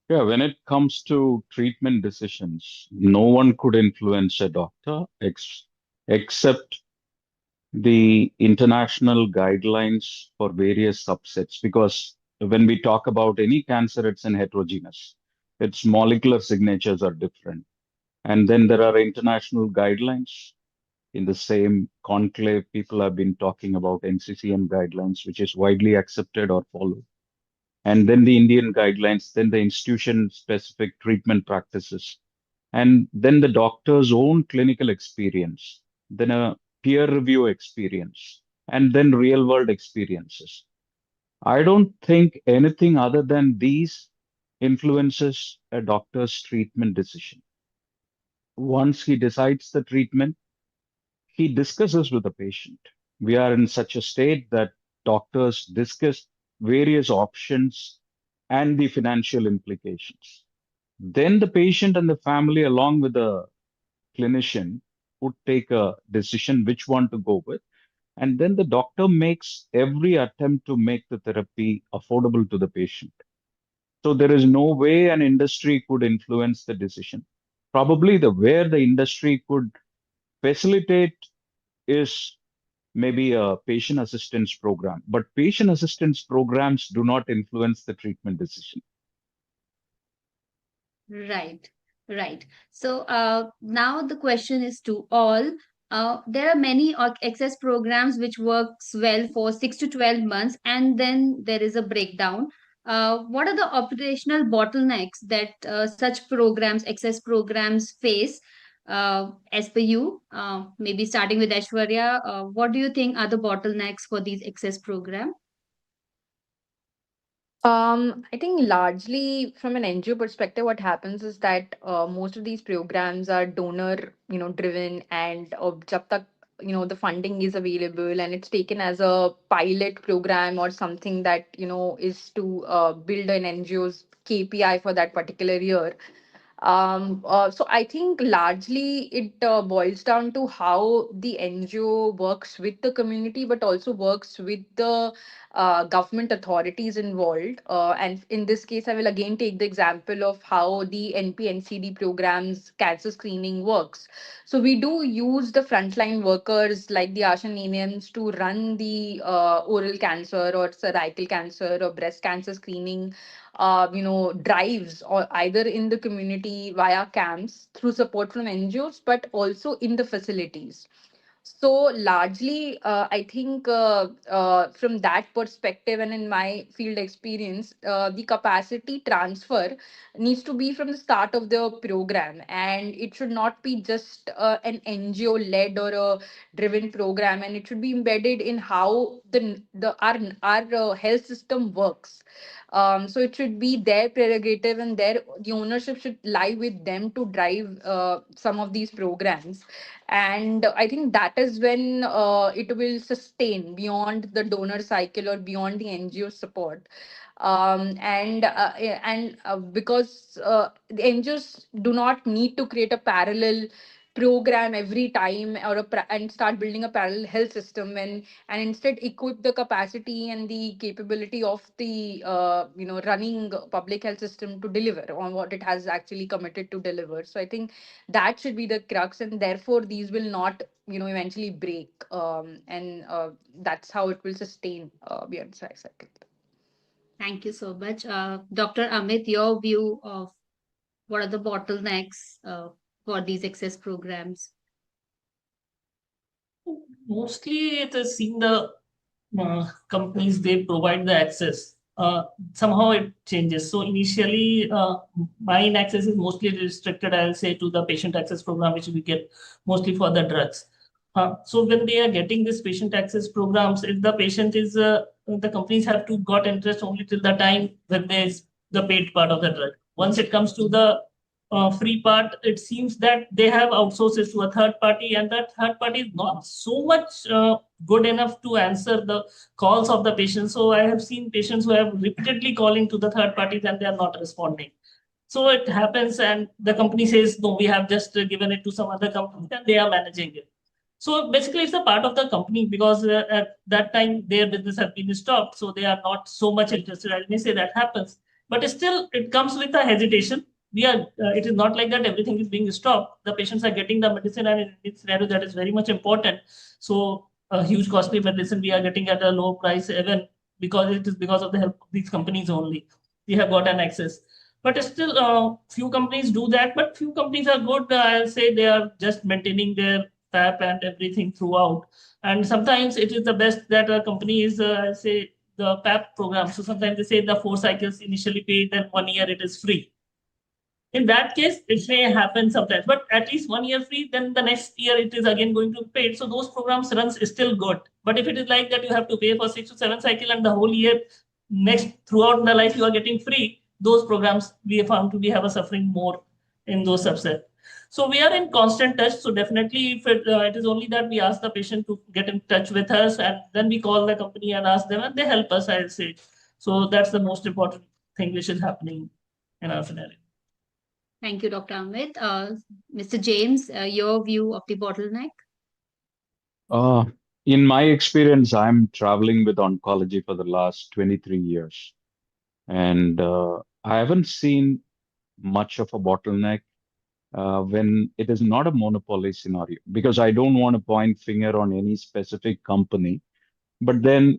Yeah, when it comes to treatment decisions, no one could influence a doctor except the international guidelines for various subsets. Because when we talk about any cancer, it's in heterogeneous. Its molecular signatures are different. And then there are international guidelines. In the same conclave, people have been talking about NCCN guidelines, which is widely accepted or followed. And then the Indian guidelines, then the institution-specific treatment practices, and then the doctor's own clinical experience, then a peer review experience, and then real-world experiences. I don't think anything other than these influences a doctor's treatment decision. Once he decides the treatment, he discusses with the patient. We are in such a state that doctors discuss various options and the financial implications. Then the patient and the family, along with the clinician, would take a decision which one to go with. And then the doctor makes every attempt to make the therapy affordable to the patient. So there is no way an industry could influence the decision. Probably where the industry could facilitate is maybe a patient assistance program, but patient assistance programs do not influence the treatment decision. Right, right. So now the question is to all. There are many access programs which works well for 6 to 12 months, and then there is a breakdown. What are the operational bottlenecks that such programs, access programs face? As per you, maybe starting with Aishwarya, what do you think are the bottlenecks for these access programs? I think largely from an NGO perspective, what happens is that most of these programs are donor, driven, and jab tak, the funding is available and it's taken as a pilot program or something that, is to build an NGO's KPI for that particular year. So I think largely it boils down to how the NGO works with the community, but also works with the government authorities involved. And in this case, I will again take the example of how the NP-NCD programs cancer screening works. So we do use the frontline workers like the ASHA NAMs to run the oral cancer or cervical cancer or breast cancer screening drives, or either in the community via camps through support from NGOs, but also in the facilities. So largely, I think from that perspective and in my field experience, the capacity transfer needs to be from the start of the program, and it should not be just an NGO led or a driven program, and it should be embedded in how our health system works. So it should be their prerogative, and the ownership should lie with them to drive some of these programs. And I think that is when it will sustain beyond the donor cycle or beyond the NGO support. Because the NGOs do not need to create a parallel program every time, and start building a parallel health system, and instead equip the capacity and the capability of the running public health system to deliver on what it has actually committed to deliver. So I think that should be the crux, and therefore these will not eventually break, and that's how it will sustain beyond the cycle. Thank you so much. Dr. Amit, your view of what are the bottlenecks for these access programs? Mostly it is in the companies, they provide the access. Somehow it changes. So initially, mine access is mostly restricted, I'll say, to the patient access program, which we get mostly for the drugs. So when they are getting this patient access programs, if the patient is, the companies have to got interest only till the time when there's the paid part of the drug. Once it comes to the free part, it seems that they have outsourced it to a third party, and that third party is not so much good enough to answer the calls of the patients. So I have seen patients who have repeatedly calling to the third parties and they are not responding. So it happens, and the company says, no, we have just given it to some other company and they are managing it. So basically, it's a part of the company, because at that time their business has been stopped. So they are not so much interested. I may say that happens, but still it comes with a hesitation. It is not like that everything is being stopped. The patients are getting the medicine, and in this scenario, that is very much important. So a huge costly medicine we are getting at a low price, even because it is because of the help of these companies only. We have got an access. But still, few companies do that, but few companies are good. I'll say they are just maintaining their PAP and everything throughout. And sometimes it is the best that a company is, I'll say, the PAP program. So sometimes they say the 4 cycles initially paid, then 1 year it is free. In that case, it may happen sometimes, but at least 1 year free, then the next year it is again going to be paid. So those programs runs is still good. But if it is like that, you have to pay for 6 to 7 cycle and the whole year next throughout the life you are getting free, those programs we have found to be have a suffering more in those subset. So we are in constant touch. So definitely, if it is only that we ask the patient to get in touch with us, and then we call the company and ask them, and they help us, I'll say. So that's the most important thing which is happening in our scenario. Thank you, Dr. Amit. Mr. James, your view of the bottleneck? In my experience, I'm traveling with oncology for the last 23 years. And I haven't seen much of a bottleneck when it is not a monopoly scenario, because I don't want to point finger on any specific company. But then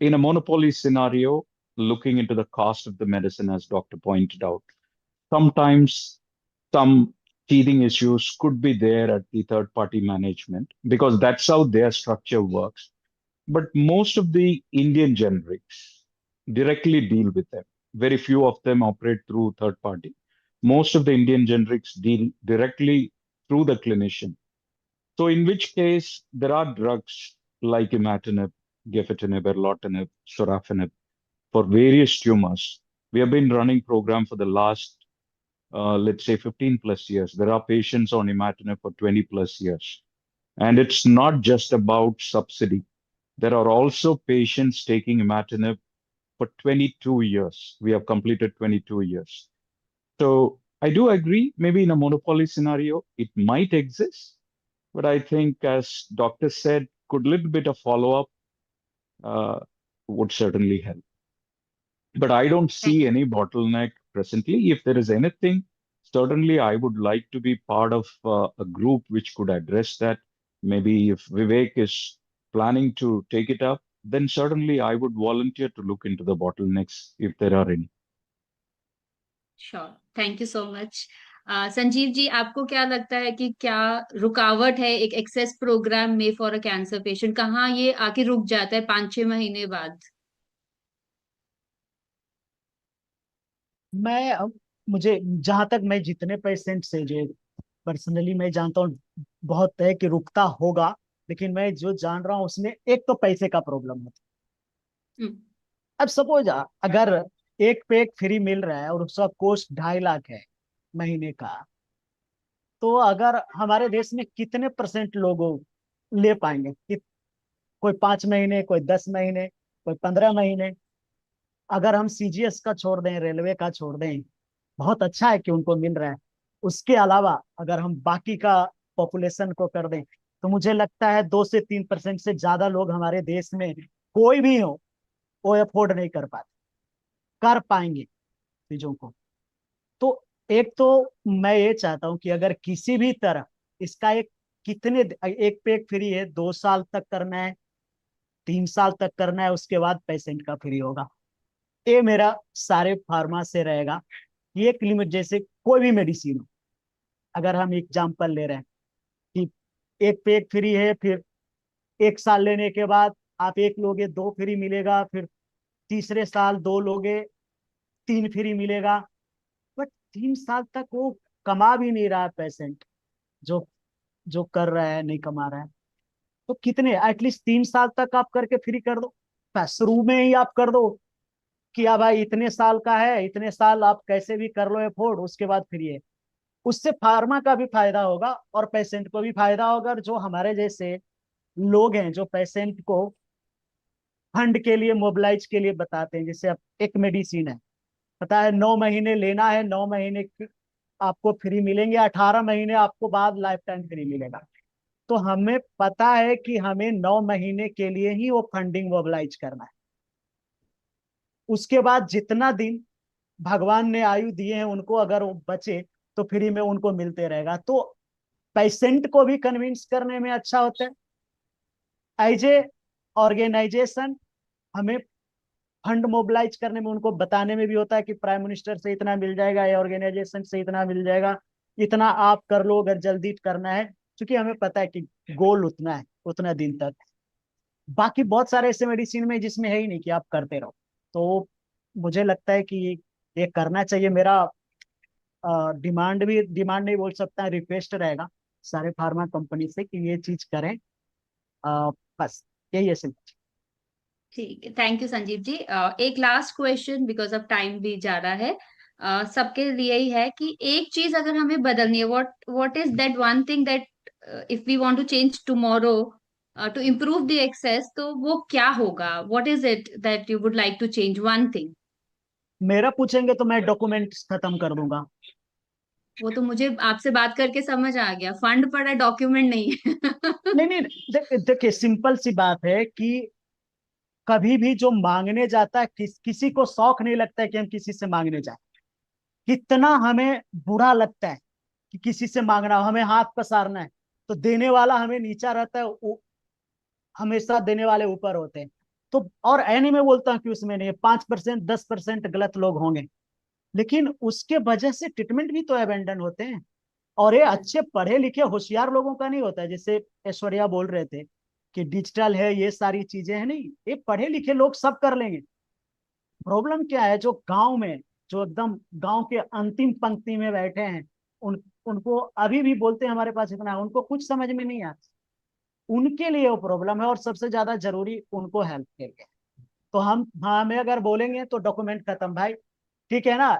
in a monopoly scenario, looking into the cost of the medicine, as Doctor pointed out, sometimes some teething issues could be there at the third party management, because that's how their structure works. But most of the Indian generics directly deal with them. Very few of them operate through third party. Most of the Indian generics deal directly through the clinician. So in which case, there are drugs like imatinib, gefitinib, erlotinib, sorafenib for various tumors. We have been running program for the last, let's say, 15 plus years. There are patients on imatinib for 20 plus years. And it's not just about subsidy. There are also patients taking imatinib for 22 years. We have completed 22 years. So I do agree, maybe in a monopoly scenario, it might exist. But I think, as doctor said, could little bit of follow-up would certainly help. But I don't see any bottleneck presently. If there is anything, certainly I would like to be part of a group which could address that. Maybe if Vivek is planning to take it up, then certainly I would volunteer to look into the bottlenecks if there are any. Sure, thank you so much. Sanjeev ji, आपको क्या लगता है कि क्या रुकावट है एक access program में फॉर अ कैंसर पेशेंट? कहाँ ये आके रुक जाता है 5-6 महीने बाद? मुझे जहां तक मैं जितने पेशेंट से जो पर्सनली मैं जानता हूँ, बहुत है कि रुकता होगा, लेकिन मैं जो जान रहा हूँ उसमें एक तो पैसे का प्रॉब्लम होता है। अब सपोज अगर एक पे एक फ्री मिल रहा है और उसका कॉस्ट 2.5 लाख है महीने का, तो अगर हमारे देश में कितने % लोग ले पाएंगे? कोई 5 महीने, कोई 10 महीने, कोई 15 महीने। अगर हम सीजीएस का छोड़ दें, रेलवे का छोड़ दें, बहुत अच्छा है कि उनको मिल रहा है। उसके अलावा अगर हम बाकी का पॉपुलेशन को कर दें, तो मुझे लगता है 2 से 3% से ज्यादा लोग हमारे देश में कोई भी हो, वो अफोर्ड नहीं कर पाते, कर पाएंगे चीजों को। तो एक तो मैं ये चाहता हूं कि अगर किसी भी तरह इसका एक एक पे एक फ्री है, 2 साल तक करना है, 3 साल तक करना है, उसके बाद पेशेंट का फ्री होगा। ये मेरा सारे फार्मा से रहेगा। ये एक लिमिट, जैसे कोई भी मेडिसिन हो, अगर हम एग्जाम्पल ले रहे हैं कि एक पे एक फ्री है, फिर 1 साल लेने के बाद आप 1 लोगे 2 फ्री मिलेगा, फिर तीसरे साल 2 लोगे 3 फ्री मिलेगा। बट 3 साल तक वो कमा भी नहीं रहा है पेशेंट, जो जो कर रहा है नहीं कमा रहा है। तो कितने, एटलीस्ट 3 साल तक आप करके फ्री कर दो। शुरू में ही आप कर दो कि हाँ भाई इतने साल का है, इतने साल आप कैसे भी कर लो अफोर्ड, उसके बाद फ्री है। उससे फार्मा का भी फायदा होगा और पेशेंट को भी फायदा होगा। और जो हमारे जैसे लोग हैं जो पेशेंट को फंड के लिए, मोबिलाइज के लिए बताते हैं, जैसे अब एक मेडिसिन है, पता है 9 महीने लेना है, 9 महीने आपको फ्री मिलेंगे, 18 महीने आपको बाद लाइफ टाइम फ्री मिलेगा। तो हमें पता है कि हमें 9 महीने के लिए ही वो फंडिंग मोबिलाइज करना है। उसके बाद जितना दिन भगवान ने आयु दिए हैं उनको, अगर वो बचे तो फ्री में उनको मिलते रहेगा। तो पेशेंट को भी कन्विंस करने में अच्छा होता है। एज ए ऑर्गेनाइजेशन हमें फंड मोबिलाइज करने में, उनको बताने में भी होता है कि प्राइम मिनिस्टर से इतना मिल जाएगा या ऑर्गेनाइजेशन से इतना मिल जाएगा, इतना आप कर लो अगर जल्दी करना है। क्योंकि हमें पता है कि गोल उतना है, उतना दिन तक। बाकी बहुत सारे ऐसे मेडिसिन में जिसमें है ही नहीं कि आप करते रहो। तो मुझे लगता है कि ये करना चाहिए। मेरा डिमांड नहीं बोल सकता, रिक्वेस्ट रहेगा सारे फार्मा कंपनी से कि ये चीज करें। बस यही है सिर्फ। ठीक है, थैंक यू संजीव जी। एक last question, because of time भी जा रहा है, सबके लिए ही है कि एक चीज अगर हमें बदलनी है, what is that one thing that if we want to change tomorrow to improve the access, तो वो क्या होगा? What is it that you would like to change, one thing? मेरा पूछेंगे तो मैं डॉक्यूमेंट्स खत्म कर दूंगा। वो तो मुझे आपसे बात करके समझ आ गया, फंड पड़ा, डॉक्यूमेंट नहीं है। नहीं नहीं, देखिए सिंपल सी बात है कि कभी भी जो मांगने जाता है, किसी को शौक नहीं लगता है कि हम किसी से मांगने जाए। कितना हमें बुरा लगता है कि किसी से मांगना, हमें हाथ पसारना है, तो देने वाला हमें नीचा रहता है, हमेशा देने वाले ऊपर होते हैं। तो और ऐनी में बोलता हूँ कि उसमें नहीं, 5% 10% गलत लोग होंगे, लेकिन उसके वजह से ट्रीटमेंट भी तो अबेंडन होते हैं। और ये अच्छे पढ़े लिखे होशियार लोगों का नहीं होता है। जैसे ऐश्वर्या बोल रहे थे कि डिजिटल है, ये सारी चीजें हैं, नहीं, ये पढ़े लिखे लोग सब कर लेंगे। प्रॉब्लम क्या है, जो गांव में, जो एकदम गांव के अंतिम पंक्ति में बैठे हैं, उनको अभी भी बोलते हैं हमारे पास इतना है, उनको कुछ समझ में नहीं आता। उनके लिए वो प्रॉब्लम है, और सबसे ज्यादा जरूरी उनको हेल्प के लिए। तो हमें अगर बोलेंगे तो डॉक्यूमेंट खत्म भाई, ठीक है ना।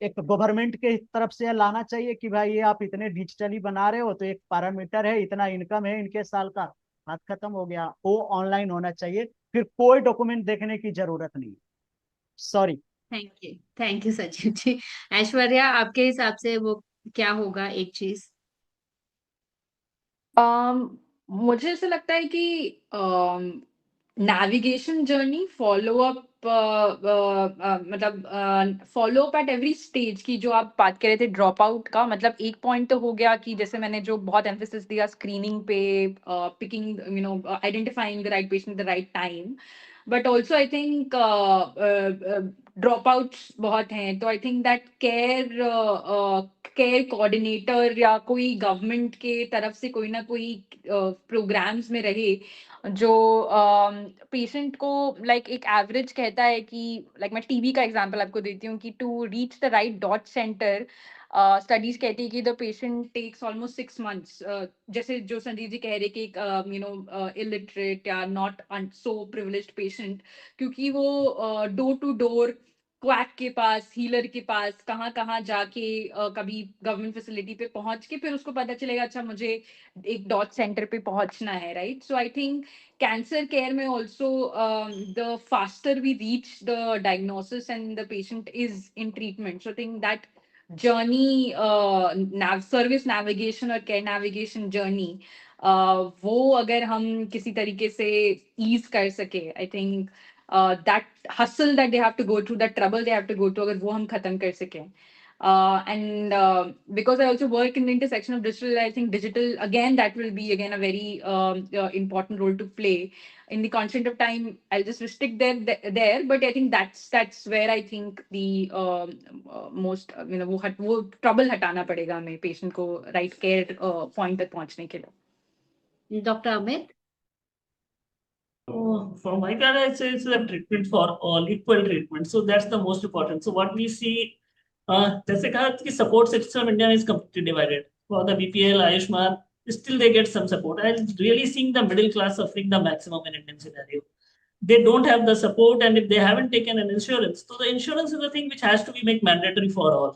एक गवर्नमेंट के तरफ से लाना चाहिए कि भाई ये आप इतने डिजिटली बना रहे हो, तो एक पैरामीटर है, इतना इनकम है इनके साल का, बात खत्म हो गया। वो ऑनलाइन होना चाहिए, फिर कोई डॉक्यूमेंट देखने की जरूरत नहीं। Sorry. Thank you Sachin ji. Aishwarya, आपके हिसाब से वो क्या होगा एक चीज? मुझे ऐसा लगता है कि navigation journey, follow up, मतलब follow up at every stage की जो आप बात कर रहे थे ड्रॉप आउट का, मतलब एक पॉइंट तो हो गया कि जैसे मैंने जो बहुत एम्फेसिस दिया स्क्रीनिंग पे, picking identifying the right patient the right time, but also I think drop outs बहुत हैं, तो I think that care coordinator या कोई गवर्नमेंट के तरफ से कोई ना कोई प्रोग्राम्स में रहे जो पेशेंट को लाइक एक एवरेज कहता है कि लाइक मैं टीबी का एग्जांपल आपको देती हूँ कि to reach the right dot centre, studies कहती है कि the patient takes almost 6 months, जैसे जो संजीव जी कह रहे कि इलिटरेट या नॉट सो प्रिविलेज्ड पेशेंट, क्योंकि वो डोर टू डोर क्वैक के पास, हीलर के पास, कहाँ कहाँ जाके कभी गवर्नमेंट फैसिलिटी पे पहुंच के फिर उसको पता चलेगा अच्छा मुझे एक डॉट सेंटर पे पहुंचना है, right? So I think cancer care में also the faster we reach the diagnosis and the patient is in treatment, so I think that journey, service navigation और केयर नेविगेशन जर्नी, वो अगर हम किसी तरीके से ईज कर सके, I think that hustle that they have to go through, that trouble they have to go through, अगर वो हम खत्म कर सकें. And because I also work in the intersection of digital, I think digital, again, that will be again a very important role to play. In the constant of time, I'll just restrict there, but I think that's where I think the most, वो trouble हटाना पड़ेगा हमें patient को right care point तक पहुंचने के लिए. Dr. Amit? From my part, I say it's a treatment for all, equal treatment. So that's the most important. So what we see, जैसे कहा कि support system India is completely divided. For the BPL, Ayushman, still they get some support. I'm really seeing the middle class suffering the maximum in Indian scenario. They don't have the support, and if they haven't taken an insurance, so the insurance is the thing which has to be made mandatory for all.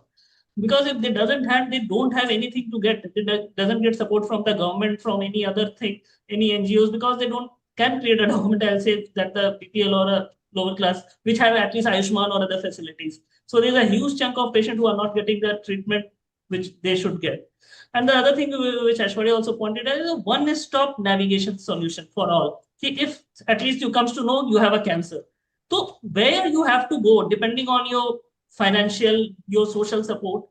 Because if they don't have anything to get. They doesn't get support from the government, from any other thing, any NGOs, because they don't can create a document, I'll say, that the BPL or a lower class, which have at least Ayushman or other facilities. So there's a huge chunk of patients who are not getting the treatment which they should get. And the other thing which Ashwarya also pointed out is a one-stop navigation solution for all. See, if at least you comes to know you have a cancer, so where you have to go, depending on your financial, your social support,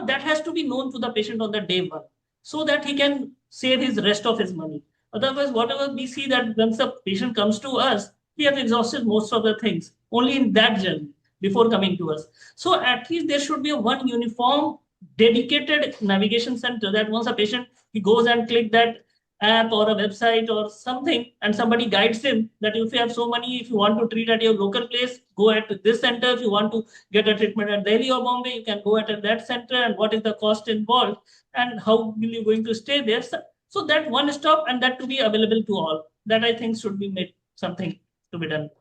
that has to be known to the patient on the day one, so that he can save his rest of his money. Otherwise, whatever we see that once the patient comes to us, he has exhausted most of the things only in that journey before coming to us. So at least there should be a one uniform, dedicated navigation center that once a patient, he goes and click that app or a website or something, and somebody guides him that if you have so money, if you want to treat at your local place, go at this center. If you want to get a treatment at Delhi or Bombay, you can go at that center, and what is the cost involved, and how will you going to stay there. So that one stop, and that to be available to all, that I think should be made something to be done.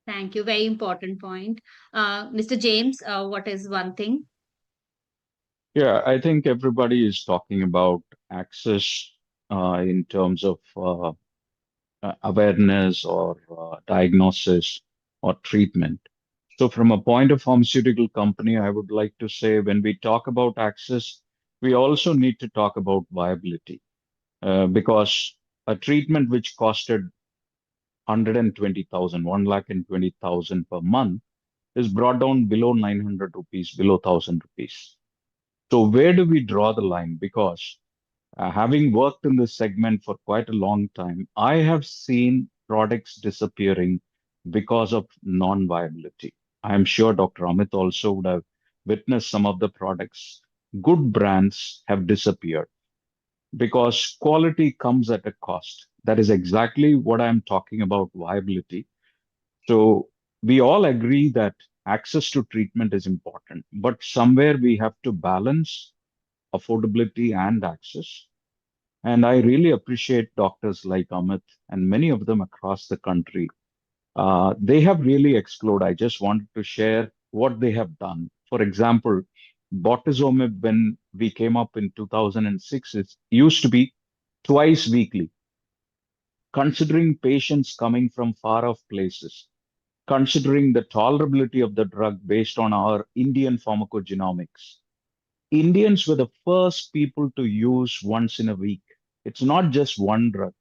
Thank you. Very important point. Mr. James, what is one thing? Yeah, I think everybody is talking about access in terms of awareness or diagnosis or treatment. So from a point of pharmaceutical company, I would like to say when we talk about access, we also need to talk about viability. Because a treatment which costed 120,000, 1,20,000 per month is brought down below 900 rupees, below 1,000 rupees. So where do we draw the line? Because having worked in this segment for quite a long time, I have seen products disappearing because of non-viability. I am sure Dr. Amit also would have witnessed some of the products. Good brands have disappeared because quality comes at a cost. That is exactly what I'm talking about, viability. So we all agree that access to treatment is important, but somewhere we have to balance affordability and access. And I really appreciate doctors like Amit and many of them across the country. They have really explored. I just wanted to share what they have done. For example, bortezomib, when we came up in 2006, it used to be twice weekly. Considering patients coming from far off places, considering the tolerability of the drug based on our Indian pharmacogenomics, Indians were the first people to use once in a week. It's not just one drug,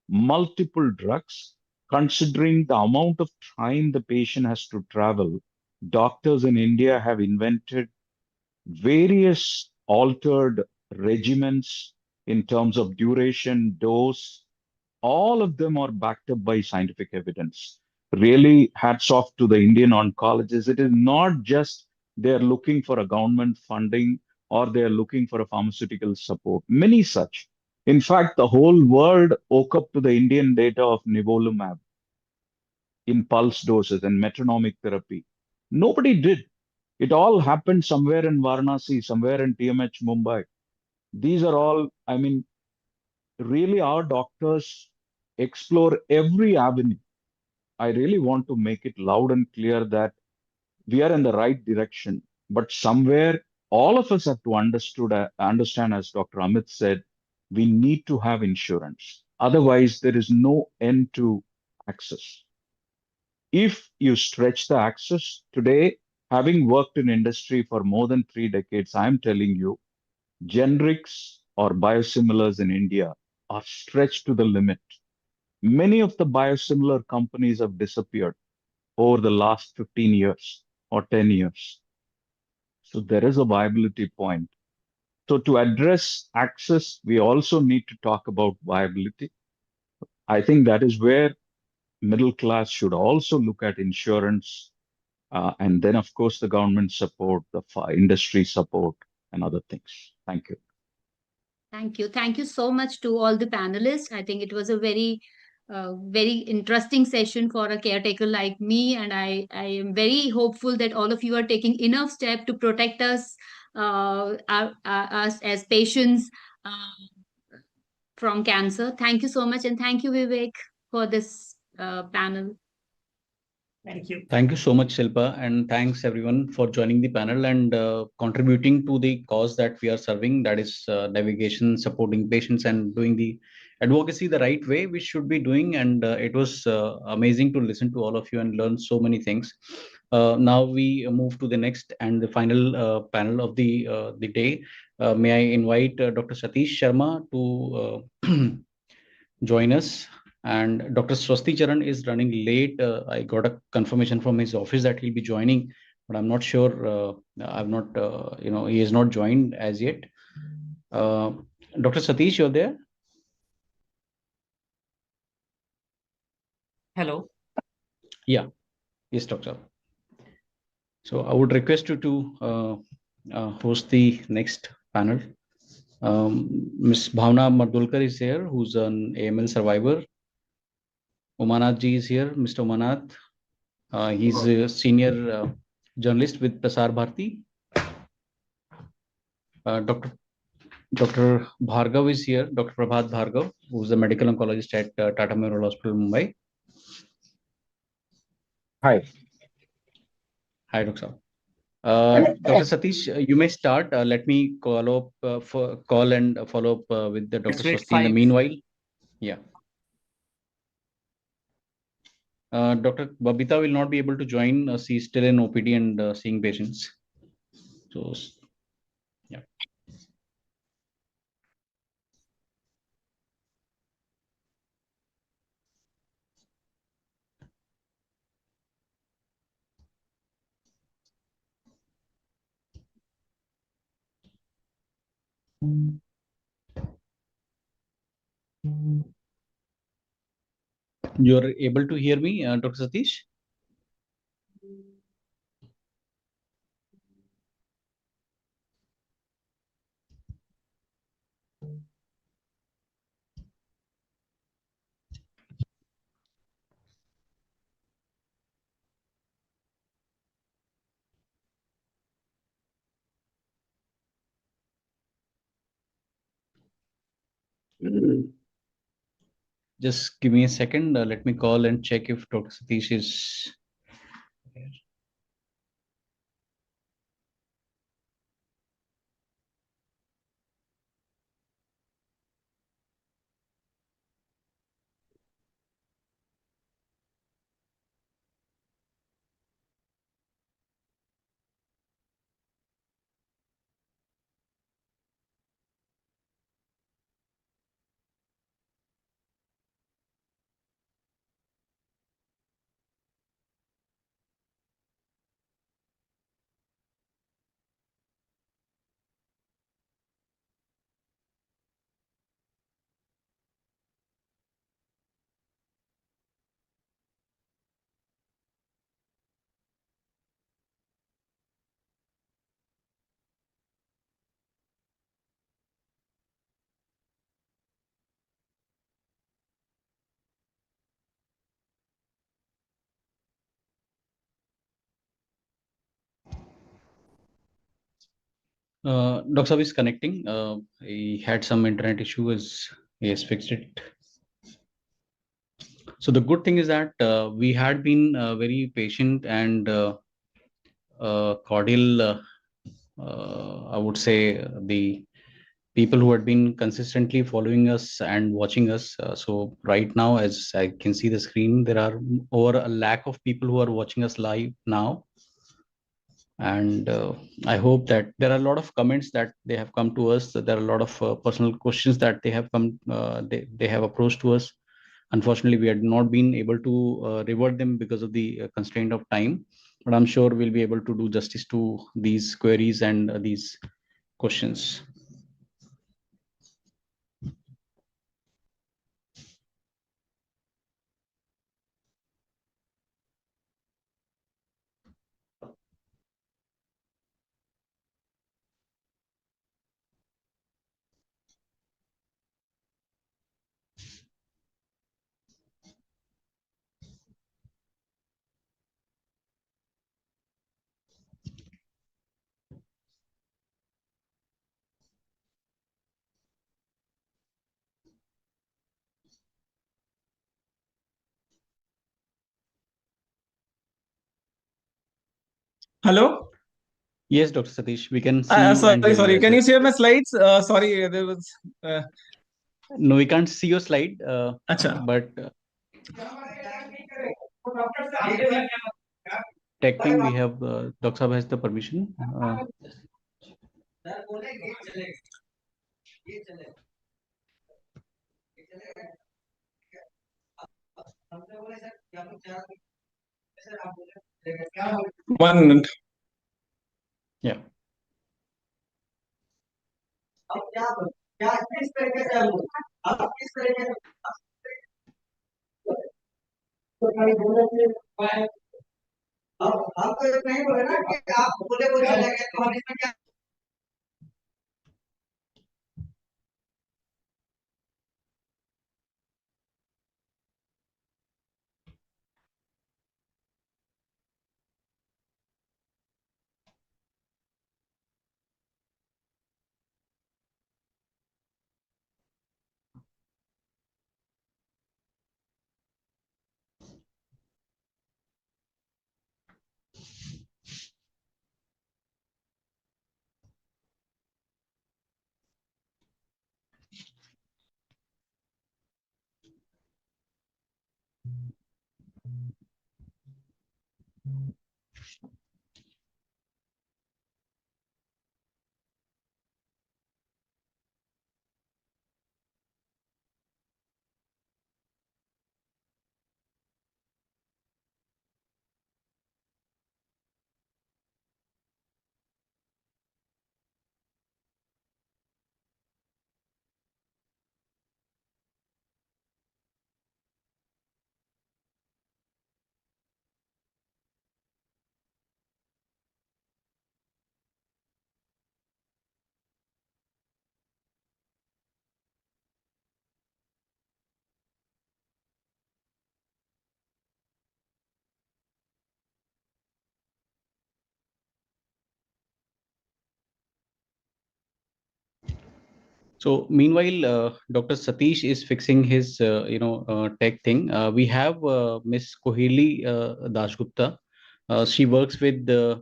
multiple drugs considering the amount of time the patient has to travel, doctors in India have invented various altered regimens in terms of duration, dose. All of them are backed up by scientific evidence. Really, hats off to the Indian oncologists. It is not just they're looking for a government funding or they're looking for a pharmaceutical support. Many such. In fact, the whole world woke up to the Indian data of nivolumab in pulse doses and metronomic therapy. Nobody did. It all happened somewhere in Varanasi, somewhere in TMH Mumbai. These are all, I mean, really our doctors explore every avenue. I really want to make it loud and clear that we are in the right direction. But somewhere, all of us have to understand, as Dr. Amit said, we need to have insurance. Otherwise, there is no end to access. If you stretch the access today, having worked in industry for more than 3 decades, I'm telling you, generics or biosimilars in India are stretched to the limit. Many of the biosimilar companies have disappeared over the last 15 years or 10 years. So there is a viability point. So to address access, we also need to talk about viability. I think that is where middle class should also look at insurance, and then, of course, the government support, the industry support, and other things. Thank you. Thank you. Thank you so much to all the panelists. I think it was a very interesting session for a caretaker like me. And I am very hopeful that all of you are taking enough step to protect us, us as patients from cancer. Thank you so much. And thank you, Vivek, for this panel. Thank you. Thank you so much, Shilpa, and thanks everyone for joining the panel and contributing to the cause that we are serving, that is navigation, supporting patients, and doing the advocacy the right way we should be doing. And it was amazing to listen to all of you and learn so many things. Now we move to the next and the final panel of the day. May I invite Dr. Satish Sharma to join us. And Dr. Swasti Charan is running late. I got a confirmation from his office that he'll be joining, but I'm not sure. I've not, he has not joined as yet. Dr. Satish, you're there? Hello. Yeah. Yes, Doctor. So I would request you to host the next panel. Ms. Bhavna Mardulkar is here, who's an AML survivor. Umanath ji is here. Mr. Umanath, he's a senior journalist with Prasar Bharati. Dr. Bhargav is here. Dr. Prabhat Bhargav, who's a medical oncologist at Tata Memorial Hospital, Mumbai. Hi. Hi, Dr. Dr. Satish, you may start. Let me call and follow up with the Dr. Swasti in the meanwhile. Yeah. Dr. Babita will not be able to join. She's still in OPD and seeing patients. So, yeah. You're able to hear me, Dr. Satish? Just give me a second. Let me call and check if Dr. Satish is here. Dr. Saab is connecting. He had some internet issues. He has fixed it. So the good thing is that we had been very patient and cordial. I would say the people who had been consistently following us and watching us. So right now, as I can see the screen, there are over a lakh of people who are watching us live now. And I hope that there are a lot of comments that they have come to us. There are a lot of personal questions that they have come, they have approached to us. Unfortunately, we had not been able to revert them because of the constraint of time, but I'm sure we'll be able to do justice to these queries and these questions. Hello? Yes, Dr. Satish, we can see you and Sorry, hear you sorry. as Can well. you share my slides? Sorry, there was. No, we can't see your slide, Acha. but tech team, we have Dr. Saab has the permission. One minute. Yeah. So meanwhile, Dr. Satish is fixing his, tech thing. We have Miss Kohili Dasgupta. She works with the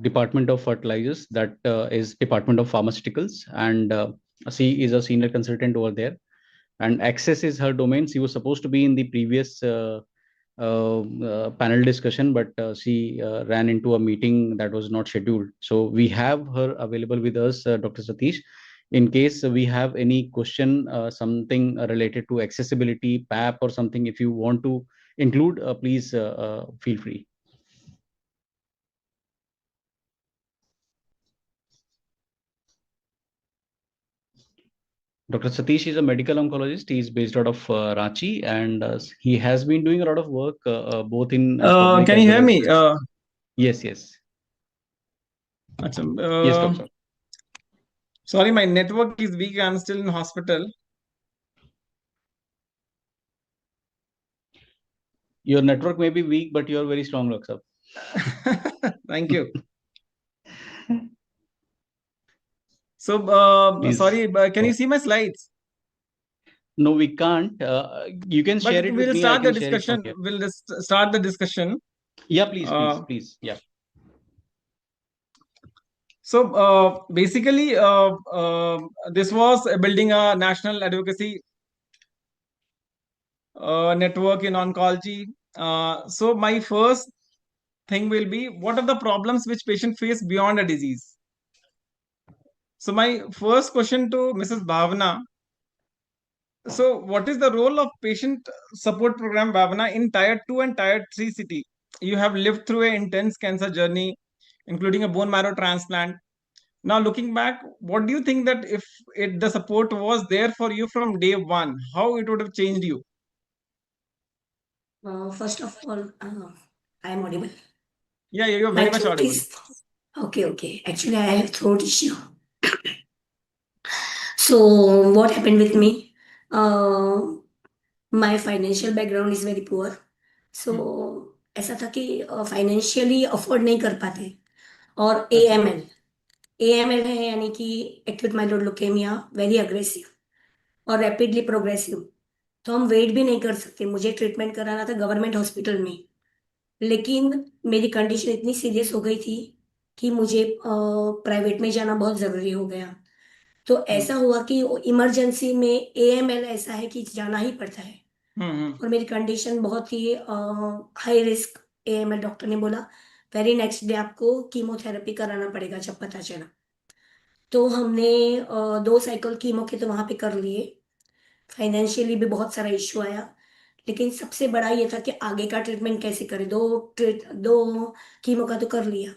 Department of Fertilizers, that is Department of Pharmaceuticals, and she is a senior consultant over there. And access is her domain. She was supposed to be in the previous panel discussion, but she ran into a meeting that was not scheduled. So we have her available with us, Dr. Satish. In case we have any question, something related to accessibility, PAP, or something, if you want to include, please feel free. Dr. Satish is a medical oncologist. He is based out of Ranchi, and he has been doing a lot of work both in public Can as you well hear as. me? Yes, yes. Yes, doctor. Sorry, my network is weak. I'm still in hospital. Your network may be weak, but you are very strong, Dr. Thank you. So, Please. sorry, can you see my slides? No, we can't. You can share But it with we'll me. I start the can share it from discussion. here. We'll just start the discussion. Yeah, please. Yeah. So basically, this was building a national advocacy network in oncology. So my first thing will be, what are the problems which patient face beyond a disease? So my first question to Mrs. Bhavana. So what is the role of patient support program, Bhavana, in tier 2 and tier 3 city? You have lived through an intense cancer journey, including a bone marrow transplant. Now, looking back, what do you think that if the support was there for you from day one, how it would have changed you? First of all, I am audible. Yeah, you're My very much throat audible. is okay. Actually, I have throat issue. So what happened with me? My financial background is very poor. So ऐसा था कि financially afford नहीं कर पाते और AML है यानी कि acute myeloid leukaemia very aggressive और रैपिडली प्रोग्रेसिव। तो हम वेट भी नहीं कर सकते। मुझे ट्रीटमेंट कराना था गवर्नमेंट हॉस्पिटल में, लेकिन मेरी कंडीशन इतनी सीरियस हो गई थी कि मुझे प्राइवेट में जाना बहुत ज़रूरी हो गया। तो ऐसा हुआ कि इमरजेंसी में AML ऐसा है कि जाना ही पड़ता है और मेरी कंडीशन बहुत ही हाई रिस्क AML। डॉक्टर ने बोला वेरी नेक्स्ट डे आपको कीमोथेरेपी कराना पड़ेगा जब पता चला। तो हमने 2 साइकिल कीमो के तो वहाँ पे कर लिए। फाइनेंशियली भी बहुत सारा इश्यू आया, लेकिन सबसे बड़ा ये था कि आगे का ट्रीटमेंट कैसे करें। 2 कीमो का तो कर लिया,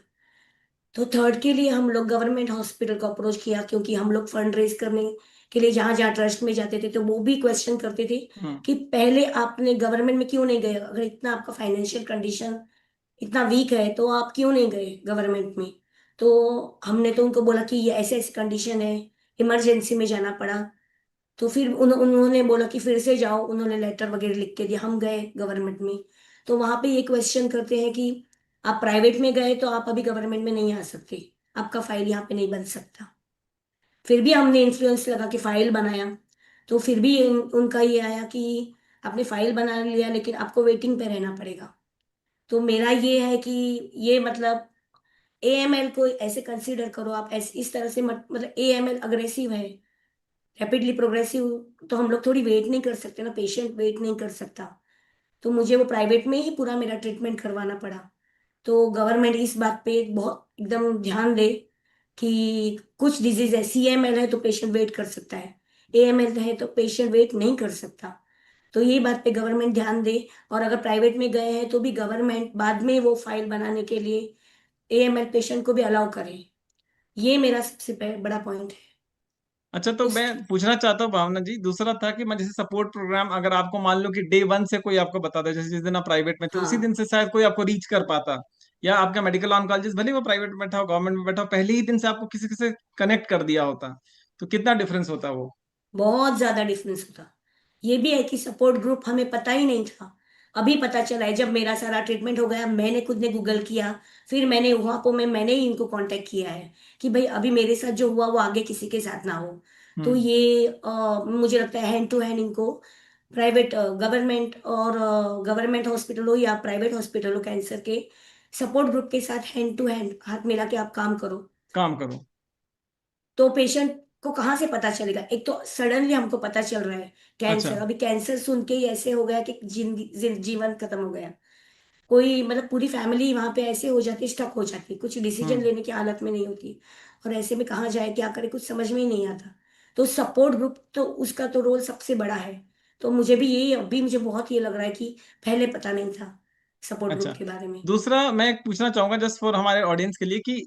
तो थर्ड के लिए हम लोग गवर्नमेंट हॉस्पिटल को अप्रोच किया, क्योंकि हम लोग फंड रेज करने के लिए जहाँ जहाँ ट्रस्ट में जाते थे तो वो भी क्वेश्चन करते थे कि पहले आपने गवर्नमेंट में क्यों नहीं गए, अगर इतना आपका फाइनेंशियल कंडीशन इतना वीक है तो आप क्यों नहीं गए गवर्नमेंट में। तो हमने तो उनको बोला कि ये ऐसे ऐसी कंडीशन है, इमरजेंसी में जाना पड़ा। तो फिर उन्होंने बोला कि फिर से जाओ, उन्होंने लेटर वगैरह लिख के दिया। हम गए गवर्नमेंट में, तो वहां पे ये क्वेश्चन करते हैं कि आप प्राइवेट में गए तो आप अभी गवर्नमेंट में नहीं आ सकते, आपका फाइल यहाँ पे नहीं बन सकता। फिर भी हमने इन्फ्लुएंस लगा के फाइल बनाया, तो फिर भी उनका ये आया कि आपने फाइल बना लिया लेकिन आपको वेटिंग पे रहना पड़ेगा। तो मेरा ये है कि ये मतलब AML को ऐसे कंसीडर करो आप, ऐसे इस तरह से मत, मतलब AML अग्रेसिव है, रैपिडली प्रोग्रेसिव, तो हम लोग थोड़ी वेट नहीं कर सकते ना, पेशेंट वेट नहीं कर सकता। तो मुझे वो प्राइवेट में ही पूरा मेरा ट्रीटमेंट करवाना पड़ा। तो गवर्नमेंट इस बात पे बहुत एकदम ध्यान दे कि कुछ डिजीज है, CML है तो पेशेंट वेट कर सकता है, AML है तो पेशेंट वेट नहीं कर सकता। तो ये बात पे गवर्नमेंट ध्यान दे, और अगर प्राइवेट में गए हैं तो भी गवर्नमेंट बाद में वो फाइल बनाने के लिए AML पेशेंट को भी अलाउ करे। ये मेरा सबसे बड़ा पॉइंट है। अच्छा, तो मैं पूछना चाहता हूँ भावना जी, दूसरा था कि मैं जैसे सपोर्ट प्रोग्राम, अगर आपको मान लो कि डे 1 से कोई आपको बताता, जैसे जिस दिन आप प्राइवेट में थे उसी दिन से शायद कोई आपको रीच कर पाता, या आपका मेडिकल ऑन्कोलॉजिस्ट भले वो प्राइवेट में बैठा हो गवर्नमेंट में बैठा हो, पहले ही दिन से आपको किसी से कनेक्ट कर दिया होता, तो कितना डिफरेंस होता वो? बहुत ज्यादा डिफरेंस होता। ये भी है कि सपोर्ट ग्रुप हमें पता ही नहीं था, अभी पता चला है। जब मेरा सारा ट्रीटमेंट हो गया, मैंने खुद ने गूगल किया, फिर मैंने उहापो में मैंने ही इनको कांटेक्ट किया है कि भाई अभी मेरे साथ जो हुआ वो आगे किसी के साथ ना हो। तो ये मुझे लगता है हैंड टू हैंड इनको प्राइवेट गवर्नमेंट और गवर्नमेंट हॉस्पिटल हो या प्राइवेट हॉस्पिटल हो, कैंसर के सपोर्ट ग्रुप के साथ हैंड टू हैंड हाथ मिला के आप काम करो। तो पेशेंट को कहाँ से पता चलेगा? एक तो सडनली हमको पता चल रहा है कैंसर, अभी कैंसर सुन के ही ऐसे हो गया कि जीवन खत्म हो गया। कोई मतलब पूरी फैमिली वहां पे ऐसे हो जाती, स्टक हो जाती, कुछ डिसीजन लेने की हालत में नहीं होती, और ऐसे में कहाँ जाए क्या करे कुछ समझ में ही नहीं आता। तो सपोर्ट ग्रुप तो उसका तो रोल सबसे बड़ा है। तो मुझे भी यही अभी मुझे बहुत ये लग रहा है कि पहले पता नहीं था सपोर्ट ग्रुप के बारे में। दूसरा मैं पूछना चाहूंगा जस्ट फॉर हमारे ऑडियंस के लिए कि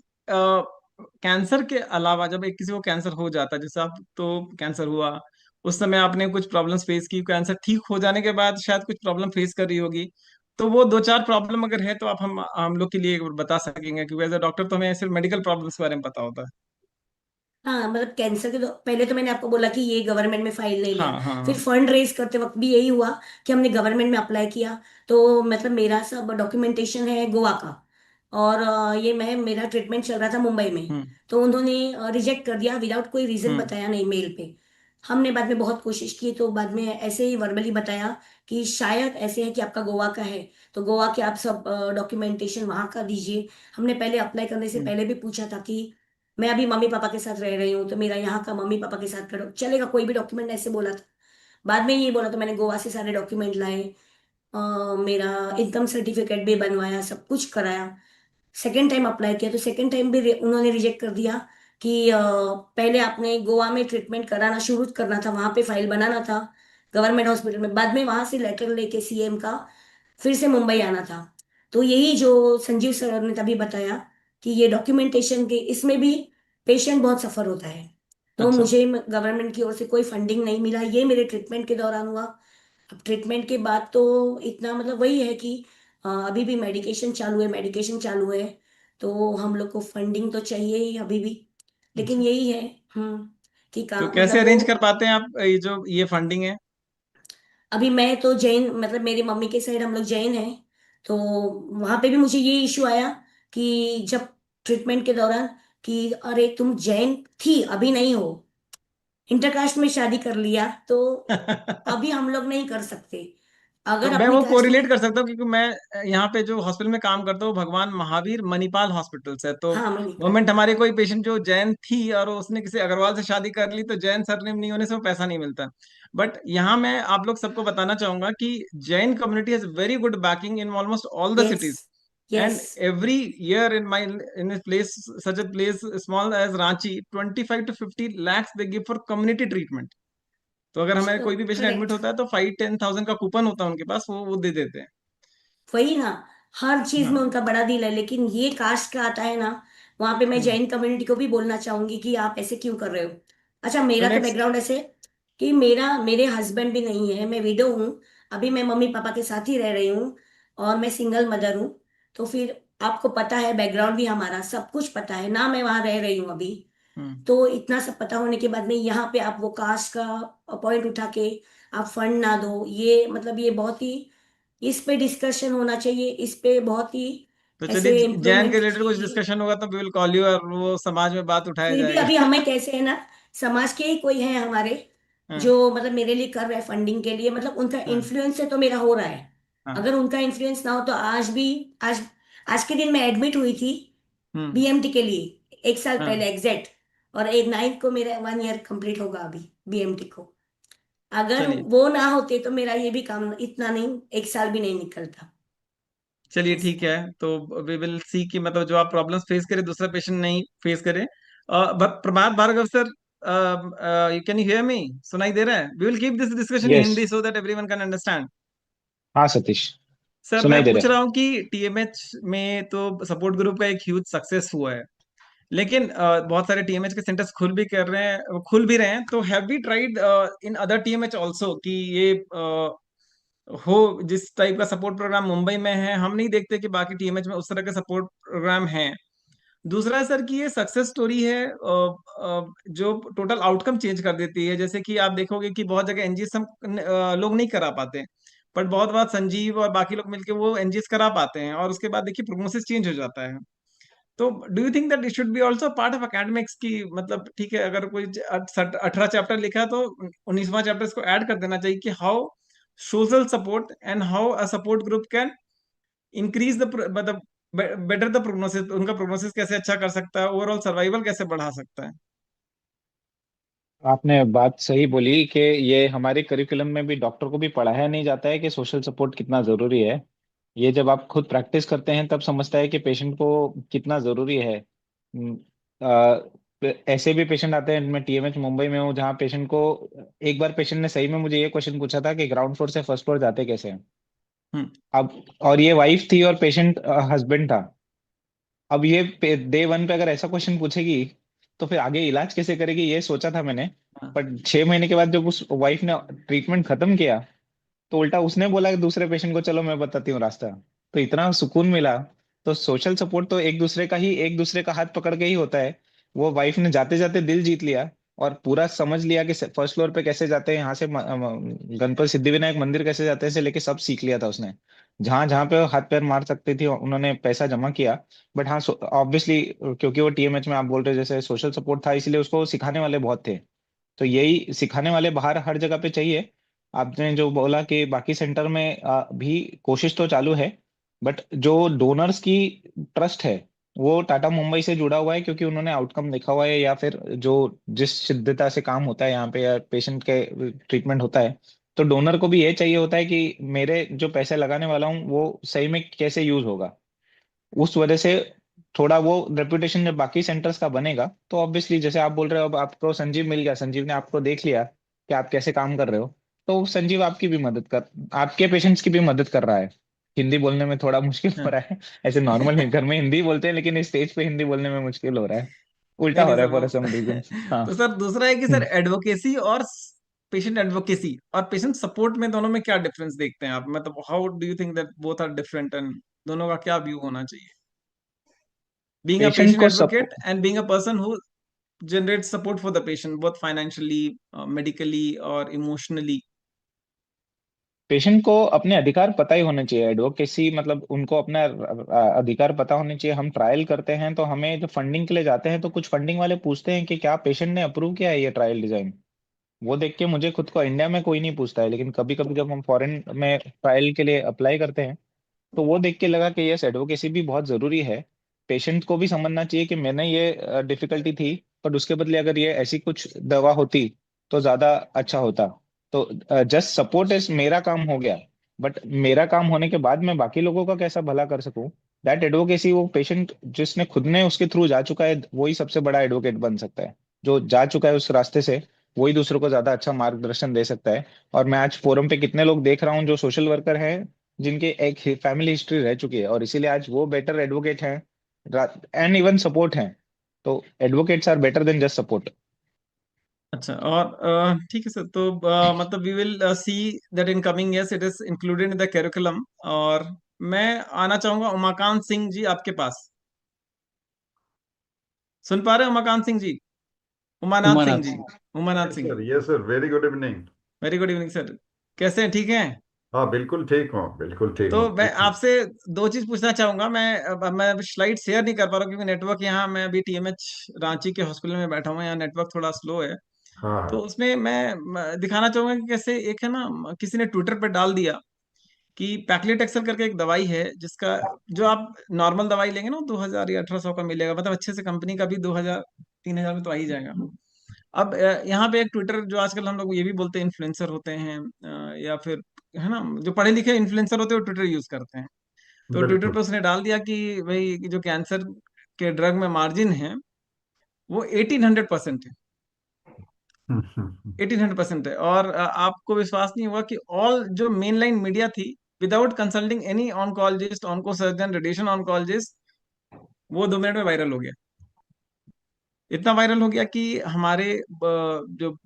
कैंसर के अलावा जब एक किसी को कैंसर हो जाता है, जैसे आप तो कैंसर हुआ उस समय आपने कुछ प्रॉब्लम्स फेस की, कैंसर ठीक हो जाने के बाद शायद कुछ प्रॉब्लम फेस कर रही होगी, तो वो 2-4 प्रॉब्लम अगर है तो आप हम लोग के लिए एक बार बता सकेंगे, क्योंकि एज अ डॉक्टर तो हमें सिर्फ मेडिकल प्रॉब्लम्स के बारे में पता होता है। हाँ मतलब कैंसर के तो पहले तो मैंने आपको बोला कि ये गवर्नमेंट में फाइल नहीं लिया। हाँ। फिर फंड रेज करते वक्त भी यही हुआ कि हमने गवर्नमेंट में अप्लाई किया, तो मतलब मेरा सब डॉक्यूमेंटेशन है गोवा का, और ये मैं मेरा ट्रीटमेंट चल रहा था मुंबई में, तो उन्होंने रिजेक्ट कर दिया विदाउट कोई रीजन बताया नहीं मेल पे। हमने बाद में बहुत कोशिश की, तो बाद में ऐसे ही वर्बली बताया कि शायद ऐसे है कि आपका गोवा का है, तो गोवा के आप सब डॉक्यूमेंटेशन वहाँ का दीजिए। हमने पहले अप्लाई करने से पहले भी पूछा था कि मैं अभी मम्मी पापा के साथ रह रही हूँ, तो मेरा यहाँ का मम्मी पापा के साथ करो चलेगा, कोई भी डॉक्यूमेंट ऐसे बोला था। बाद में ये बोला, तो मैंने गोवा से सारे डॉक्यूमेंट लाए, मेरा इनकम सर्टिफिकेट भी बनवाया, सब कुछ कराया। सेकेंड टाइम अप्लाई किया तो सेकेंड टाइम भी उन्होंने रिजेक्ट कर दिया कि पहले आपने गोवा में ट्रीटमेंट कराना शुरू करना था, वहां पे फाइल बनाना था गवर्नमेंट हॉस्पिटल में, बाद में वहां से लेटर लेके सीएम का फिर से मुंबई आना था। तो यही जो संजीव सर ने तभी बताया कि ये डॉक्यूमेंटेशन के इसमें भी पेशेंट बहुत सफर होता है। तो अच्छा। मुझे गवर्नमेंट की ओर से कोई फंडिंग नहीं मिला, ये मेरे ट्रीटमेंट के दौरान हुआ। अब ट्रीटमेंट के बाद तो इतना मतलब वही है कि अभी भी मेडिकेशन चालू है, तो हम लोग को फंडिंग तो चाहिए ही अभी भी, लेकिन अच्छा। यही है। कि तो काम कैसे मतलब वो अरेंज कर पाते हैं आप ये जो ये फंडिंग है? अभी मैं तो जैन, मतलब मेरी मम्मी के साइड हम लोग जैन हैं, तो वहां पे भी मुझे ये इशू आया कि जब ट्रीटमेंट के दौरान कि अरे तुम जैन थी अभी नहीं हो, इंटरकास्ट में शादी कर लिया, तो अभी हम लोग नहीं कर सकते तो अगर मैं अपनी वो कास्ट में। कोरिलेट कर सकता हूँ क्योंकि मैं यहाँ पे जो हॉस्पिटल में काम करता हूँ भगवान महावीर मणिपाल हॉस्पिटल से, तो हाँ मणिपाल। गवर्नमेंट हमारे कोई पेशेंट जो जैन थी और उसने किसी अग्रवाल से शादी कर ली तो जैन सरनेम नहीं होने से वो पैसा नहीं मिलता। बट यहाँ मैं आप लोग सबको बताना चाहूंगा कि Jain community has very good banking in almost all the yes cities. Yes. And every year in a place such a place small as Ranchi, 25 to 50 lakhs they give for community treatment. तो अगर हमारे कोई भी patient admit correct. होता है तो 5-10,000 का coupon होता है उनके पास, वो दे देते हैं। वही ना, हर चीज में हाँ। उनका बड़ा दिल है, लेकिन ये कास्ट का आता है ना, वहां पे मैं हम्म। जैन कम्युनिटी को भी बोलना चाहूंगी कि आप ऐसे क्यों कर रहे हो। अच्छा, तो मेरा तो नेक्स्ट। बैकग्राउंड ऐसे कि मेरे हस्बैंड भी नहीं है, मैं विडो हूँ, अभी मैं मम्मी पापा के साथ ही रह रही हूँ, और मैं सिंगल मदर हूँ। तो फिर आपको पता है बैकग्राउंड भी हमारा, सब कुछ पता है ना, मैं वहां रह रही हूँ अभी। हम्म। तो इतना सब पता होने के बाद में यहाँ पे आप वो कास्ट का पॉइंट उठा के आप फंड ना दो, ये मतलब ये बहुत ही, इस पे डिस्कशन होना चाहिए, इस पे बहुत ही तो ऐसे चलिए जैन के इम्प्रूवमेंट रिलेटेड कुछ चाहिए। डिस्कशन होगा तो वी विल कॉल यू और वो समाज में बात उठाया फिर भी जाएगा। अभी हमें कैसे है ना, समाज के ही कोई है हमारे हाँ। जो मतलब मेरे लिए कर रहे हैं फंडिंग के लिए, मतलब उनका हाँ। इन्फ्लुएंस है तो मेरा हो रहा है। हाँ। अगर उनका इन्फ्लुएंस ना हो तो आज भी, आज आज के दिन मैं एडमिट हुई थी हम्म। बीएमटी के लिए, एक साल हाँ। पहले एग्जैक्ट, और एक 9 को मेरा 1 ईयर कंप्लीट होगा अभी बीएमटी को। अगर चलिए। वो ना होते तो मेरा ये भी काम इतना नहीं, एक साल भी नहीं निकलता। चलिए ठीक है, तो वी विल सी कि मतलब जो आप प्रॉब्लम्स फेस करें दूसरा पेशेंट नहीं फेस करे। Prabhat Bhargava sir, you can you hear me? सुनाई दे रहा है? We will keep this discussion in yes. Hindi so that everyone can understand. हाँ सतीश, सर मैं सुनाई दे रहा पूछ है। रहा हूँ कि टीएमएच में तो सपोर्ट ग्रुप का एक ह्यूज सक्सेस हुआ है, लेकिन बहुत सारे टीएमएच के सेंटर्स खुल भी रहे हैं, तो have we tried in other TMH also कि ये हो जिस टाइप का सपोर्ट प्रोग्राम मुंबई में है, हम नहीं देखते कि बाकी टीएमएच में उस तरह के सपोर्ट प्रोग्राम हैं। दूसरा है सर कि ये सक्सेस स्टोरी है जो टोटल आउटकम चेंज कर देती है। जैसे कि आप देखोगे कि बहुत जगह एनजीएस हम लोग नहीं करा पाते, बट बहुत बार संजीव और बाकी लोग मिलके वो एनजीएस करा पाते हैं और उसके बाद देखिए प्रोग्नोसिस चेंज हो जाता है। तो do you think that it should be also part of academics की, मतलब ठीक है अगर कोई 18 चैप्टर लिखा है तो 19वां चैप्टर इसको ऐड कर देना चाहिए कि how social support and how a support group can increase the मतलब बेटर द प्रोग्नोसिस, उनका प्रोग्नोसिस कैसे अच्छा कर सकता है, ओवरऑल सर्वाइवल कैसे बढ़ा सकता है। आपने बात सही बोली कि ये हमारे करिकुलम में भी डॉक्टर को भी पढ़ाया नहीं जाता है कि सोशल सपोर्ट कितना जरूरी है। ये जब आप खुद प्रैक्टिस करते हैं तब समझता है कि पेशेंट को कितना जरूरी है। ऐसे भी पेशेंट आते हैं, मैं टीएमएच मुंबई में हूँ जहाँ पेशेंट को एक बार पेशेंट ने सही में मुझे ये क्वेश्चन पूछा था कि ग्राउंड फ्लोर से फर्स्ट फ्लोर जाते कैसे हैं। हम्म। अब और ये वाइफ थी और पेशेंट हस्बैंड था। अब ये डे वन पे अगर ऐसा क्वेश्चन पूछेगी तो फिर आगे इलाज कैसे करेगी, ये सोचा था मैंने। हाँ। पर 6 महीने के बाद जब उस वाइफ ने ट्रीटमेंट खत्म किया तो उल्टा उसने बोला कि दूसरे पेशेंट को चलो मैं बताती हूँ रास्ता। तो इतना सुकून मिला। तो सोशल सपोर्ट तो एक दूसरे का हाथ पकड़ के ही होता है। वो वाइफ ने जाते जाते दिल जीत लिया और पूरा समझ लिया कि फर्स्ट फ्लोर पे कैसे जाते हैं, यहाँ से गणपति सिद्धिविनायक मंदिर कैसे जाते हैं से लेके सब सीख लिया था उसने। जहां जहां पे वो हाथ पैर मार सकते थे उन्होंने पैसा जमा किया। बट हाँ, ऑब्वियसली क्योंकि वो टीएमएच में आप बोल रहे जैसे सोशल सपोर्ट था, इसलिए उसको सिखाने वाले बहुत थे। तो यही सिखाने वाले बाहर हर जगह पे चाहिए। आपने जो बोला कि बाकी सेंटर में भी कोशिश तो चालू है, बट जो डोनर्स की ट्रस्ट है वो टाटा मुंबई से जुड़ा हुआ है, क्योंकि उन्होंने आउटकम देखा हुआ है, या फिर जो जिस शिद्दता से काम होता है यहाँ पे या पेशेंट के ट्रीटमेंट होता है। तो डोनर को भी ये चाहिए होता है कि मेरे जो पैसे लगाने वाला हूँ वो सही में कैसे यूज होगा। उस वजह से थोड़ा वो रेपुटेशन जब बाकी सेंटर्स का बनेगा तो ऑब्वियसली जैसे आप बोल रहे हो, अब आपको संजीव मिल गया, संजीव ने आपको देख लिया कि आप कैसे काम कर रहे हो, तो संजीव आपकी भी मदद कर, आपके पेशेंट्स की भी मदद कर रहा है। हिंदी बोलने में थोड़ा मुश्किल हो रहा है, ऐसे नॉर्मल घर में हिंदी बोलते हैं लेकिन स्टेज पे हिंदी बोलने में मुश्किल हो रहा है, उल्टा नहीं हो नहीं रहा सर, है वो फॉर सम रीजन। हाँ। तो सर दूसरा है कि सर एडवोकेसी और पेशेंट एडवोकेसी और पेशेंट सपोर्ट में दोनों में क्या डिफरेंस देखते हैं आप? मतलब how do you think that both are different and दोनों का क्या व्यू होना चाहिए? Being a पेशेंट patient को advocate and being a person who generates support for the patient, both financially, medically, or emotionally. Patient को अपने अधिकार पता ही होने चाहिए। एडवोकेसी मतलब उनको अपना अधिकार पता होने चाहिए। हम ट्रायल करते हैं तो हमें जो फंडिंग के लिए जाते हैं तो कुछ फंडिंग वाले पूछते हैं कि क्या पेशेंट ने अप्रूव किया है ये ट्रायल डिजाइन। वो देख के मुझे खुद को, इंडिया में कोई नहीं पूछता है, लेकिन कभी कभी जब हम फॉरेन में ट्रायल के लिए अप्लाई करते हैं तो वो देख के लगा कि यस, एडवोकेसी भी बहुत जरूरी है। पेशेंट को भी समझना चाहिए कि मैंने ये डिफिकल्टी थी, पर उसके बदले अगर ये ऐसी कुछ दवा होती तो ज्यादा अच्छा होता। तो जस्ट सपोर्ट इज मेरा काम हो गया, बट मेरा काम होने के बाद मैं बाकी लोगों का कैसा भला कर सकूं, दैट एडवोकेसी वो पेशेंट जिसने खुद ने उसके थ्रू जा चुका है वही सबसे बड़ा एडवोकेट बन सकता है। जो जा चुका है उस रास्ते से वही दूसरों को ज्यादा अच्छा मार्गदर्शन दे सकता है। और मैं आज फोरम पे कितने लोग देख रहा हूँ जो सोशल वर्कर हैं, जिनके एक फैमिली हिस्ट्री रह चुकी है और इसीलिए आज वो बेटर एडवोकेट हैं एंड इवन सपोर्ट हैं। तो advocates are better than just support. अच्छा, और ठीक है सर, तो मतलब we will see that in coming years it is included in the curriculum. और मैं आना चाहूंगा उमाकांत सिंह जी आपके पास। सुन पा रहे हैं Umakant Singh ji? Umanath Singh Umanath ji. Singh. Umanath yes Singh. Sir, yes sir, very good evening. Very good evening sir. कैसे हैं, ठीक हैं? हाँ बिल्कुल ठीक हूँ, बिल्कुल ठीक हूँ, तो मैं पूछिए। आपसे दो चीज पूछना चाहूंगा। मैं स्लाइड शेयर नहीं कर पा रहा हूँ क्योंकि नेटवर्क यहाँ, मैं अभी टीएमएच रांची के हॉस्पिटल में बैठा हूँ, यहाँ नेटवर्क थोड़ा स्लो है। हाँ तो हाँ। उसमें मैं दिखाना चाहूंगा कि कैसे एक है ना, किसी ने ट्विटर पर डाल दिया कि पैक्लेटेक्सेल करके एक दवाई है जिसका, जो आप नॉर्मल दवाई लेंगे ना 2000 या 1800 का मिलेगा, मतलब अच्छे से कंपनी का भी 2000 3000 में तो आ ही जाएगा। अब यहाँ पे एक ट्विटर, जो आजकल हम लोग ये भी बोलते हैं इन्फ्लुएंसर होते हैं, या फिर है ना, जो पढ़े लिखे इन्फ्लुएंसर होते हैं वो ट्विटर यूज करते हैं। तो ट्विटर बिल्कुल। पे उसने डाल दिया कि भाई जो कैंसर के ड्रग में मार्जिन है वो 1800% है। 1800% है। और आपको विश्वास नहीं होगा कि ऑल जो मेन लाइन मीडिया थी, without consulting any oncologist, onco surgeon, radiation oncologist, वो 2 मिनट में वायरल हो गया। इतना वायरल हो गया कि हमारे जो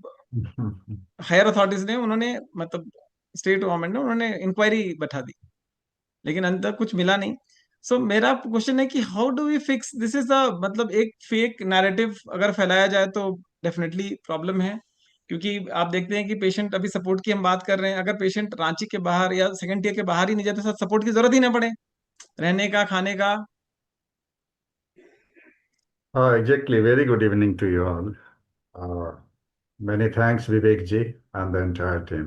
हायर अथॉरिटीज ने, उन्होंने मतलब स्टेट गवर्नमेंट ने, उन्होंने इंक्वायरी बैठा दी, लेकिन अंत तक कुछ मिला नहीं। सो मेरा क्वेश्चन है कि how do we fix this is the, मतलब एक फेक नैरेटिव अगर फैलाया जाए तो डेफिनेटली प्रॉब्लम है। क्योंकि आप देखते हैं कि पेशेंट, अभी सपोर्ट की हम बात कर रहे हैं, अगर पेशेंट रांची के बाहर या सेकंड ईयर के बाहर ही नहीं जाते, सपोर्ट की जरूरत ही ना पड़े, रहने का, खाने का। Exactly. Very good evening to you all. Many thanks, Vivek ji and the entire team.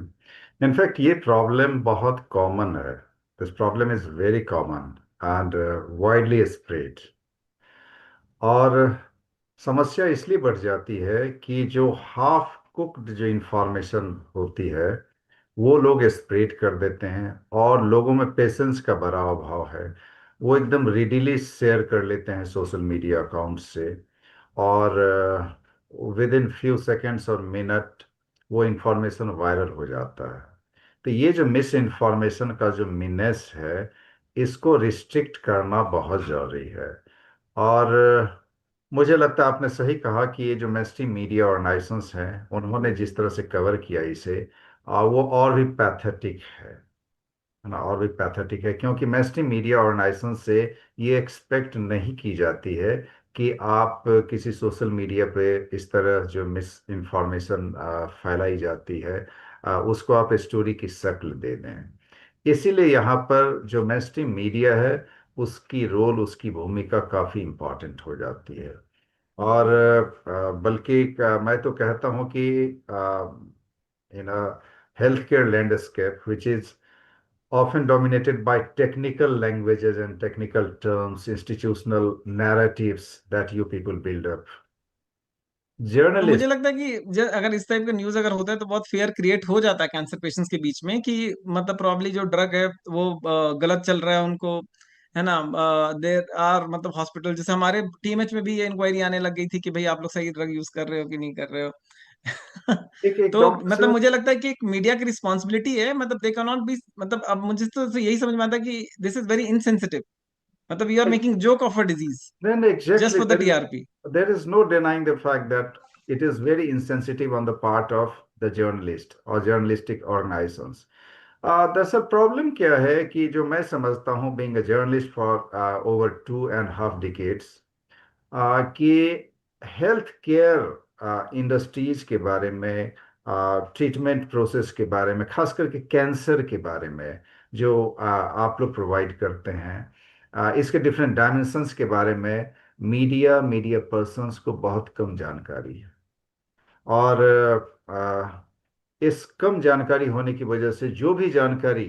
In fact, ये problem बहुत common है. This problem is very common and widely spread. और समस्या इसलिए बढ़ जाती है कि जो हाफ कुक्ड जो इंफॉर्मेशन होती है वो लोग स्प्रेड कर देते हैं, और लोगों में पेशेंस का बड़ा अभाव है। वो एकदम रिडीली शेयर कर लेते हैं सोशल मीडिया अकाउंट से, और विद इन फ्यू सेकेंड्स और मिनट वो इंफॉर्मेशन वायरल हो जाता है। तो ये जो मिस इन्फॉर्मेशन का जो मीनेस है, इसको रिस्ट्रिक्ट करना बहुत ज़रूरी है। और मुझे लगता है आपने सही कहा कि ये जो मेस्ट्रीम मीडिया ऑर्गेनाइजेशंस हैं उन्होंने जिस तरह से कवर किया इसे, वो और भी पैथेटिक है। है ना, और भी पैथेटिक है, क्योंकि मेन मीडिया ऑर्गेनाइजेशन से ये एक्सपेक्ट नहीं की जाती है कि आप किसी सोशल मीडिया पे इस तरह जो मिस इन्फॉर्मेशन फैलाई जाती है उसको आप स्टोरी की शक्ल दे दें। इसीलिए यहाँ पर जो मेन मीडिया है उसकी रोल, उसकी भूमिका काफ़ी इम्पोर्टेंट हो जाती है। और बल्कि मैं तो कहता हूँ कि in health care landscape which is often dominated by technical languages and technical terms, institutional narratives that you people build up. तो मुझे Journalists, लगता है कि अगर इस टाइप का न्यूज अगर होता है तो बहुत फेयर क्रिएट हो जाता है कैंसर पेशेंट्स के बीच में, कि मतलब प्रॉब्ली जो ड्रग है वो गलत चल रहा है उनको, है ना। देर आर मतलब हॉस्पिटल, जैसे हमारे टीएमएच में भी ये इंक्वायरी आने लग गई थी कि भाई आप लोग सही ड्रग यूज कर रहे हो कि नहीं कर रहे हो। एक तो डॉक्टर मतलब से मुझे लगता है कि एक मीडिया की रिस्पॉन्सिबिलिटी है, मतलब दे कैन नॉट बी, मतलब अब मुझे तो यही समझ में आता है कि दिस इज वेरी इनसेंसिटिव, मतलब you are making joke of a disease then just exactly for the TRP. there is no denying the fact that it is very insensitive on the part of the journalist or journalistic organizations. दरअसल problem क्या है कि जो मैं समझता हूँ being a journalist for over 2.5 decades, कि health care industries के बारे में, ट्रीटमेंट प्रोसेस के बारे में, खास करके कैंसर के बारे में जो आप लोग प्रोवाइड करते हैं, इसके डिफरेंट डायमेंशंस के बारे में मीडिया मीडिया पर्सन्स को बहुत कम जानकारी है। और इस कम जानकारी होने की वजह से जो भी जानकारी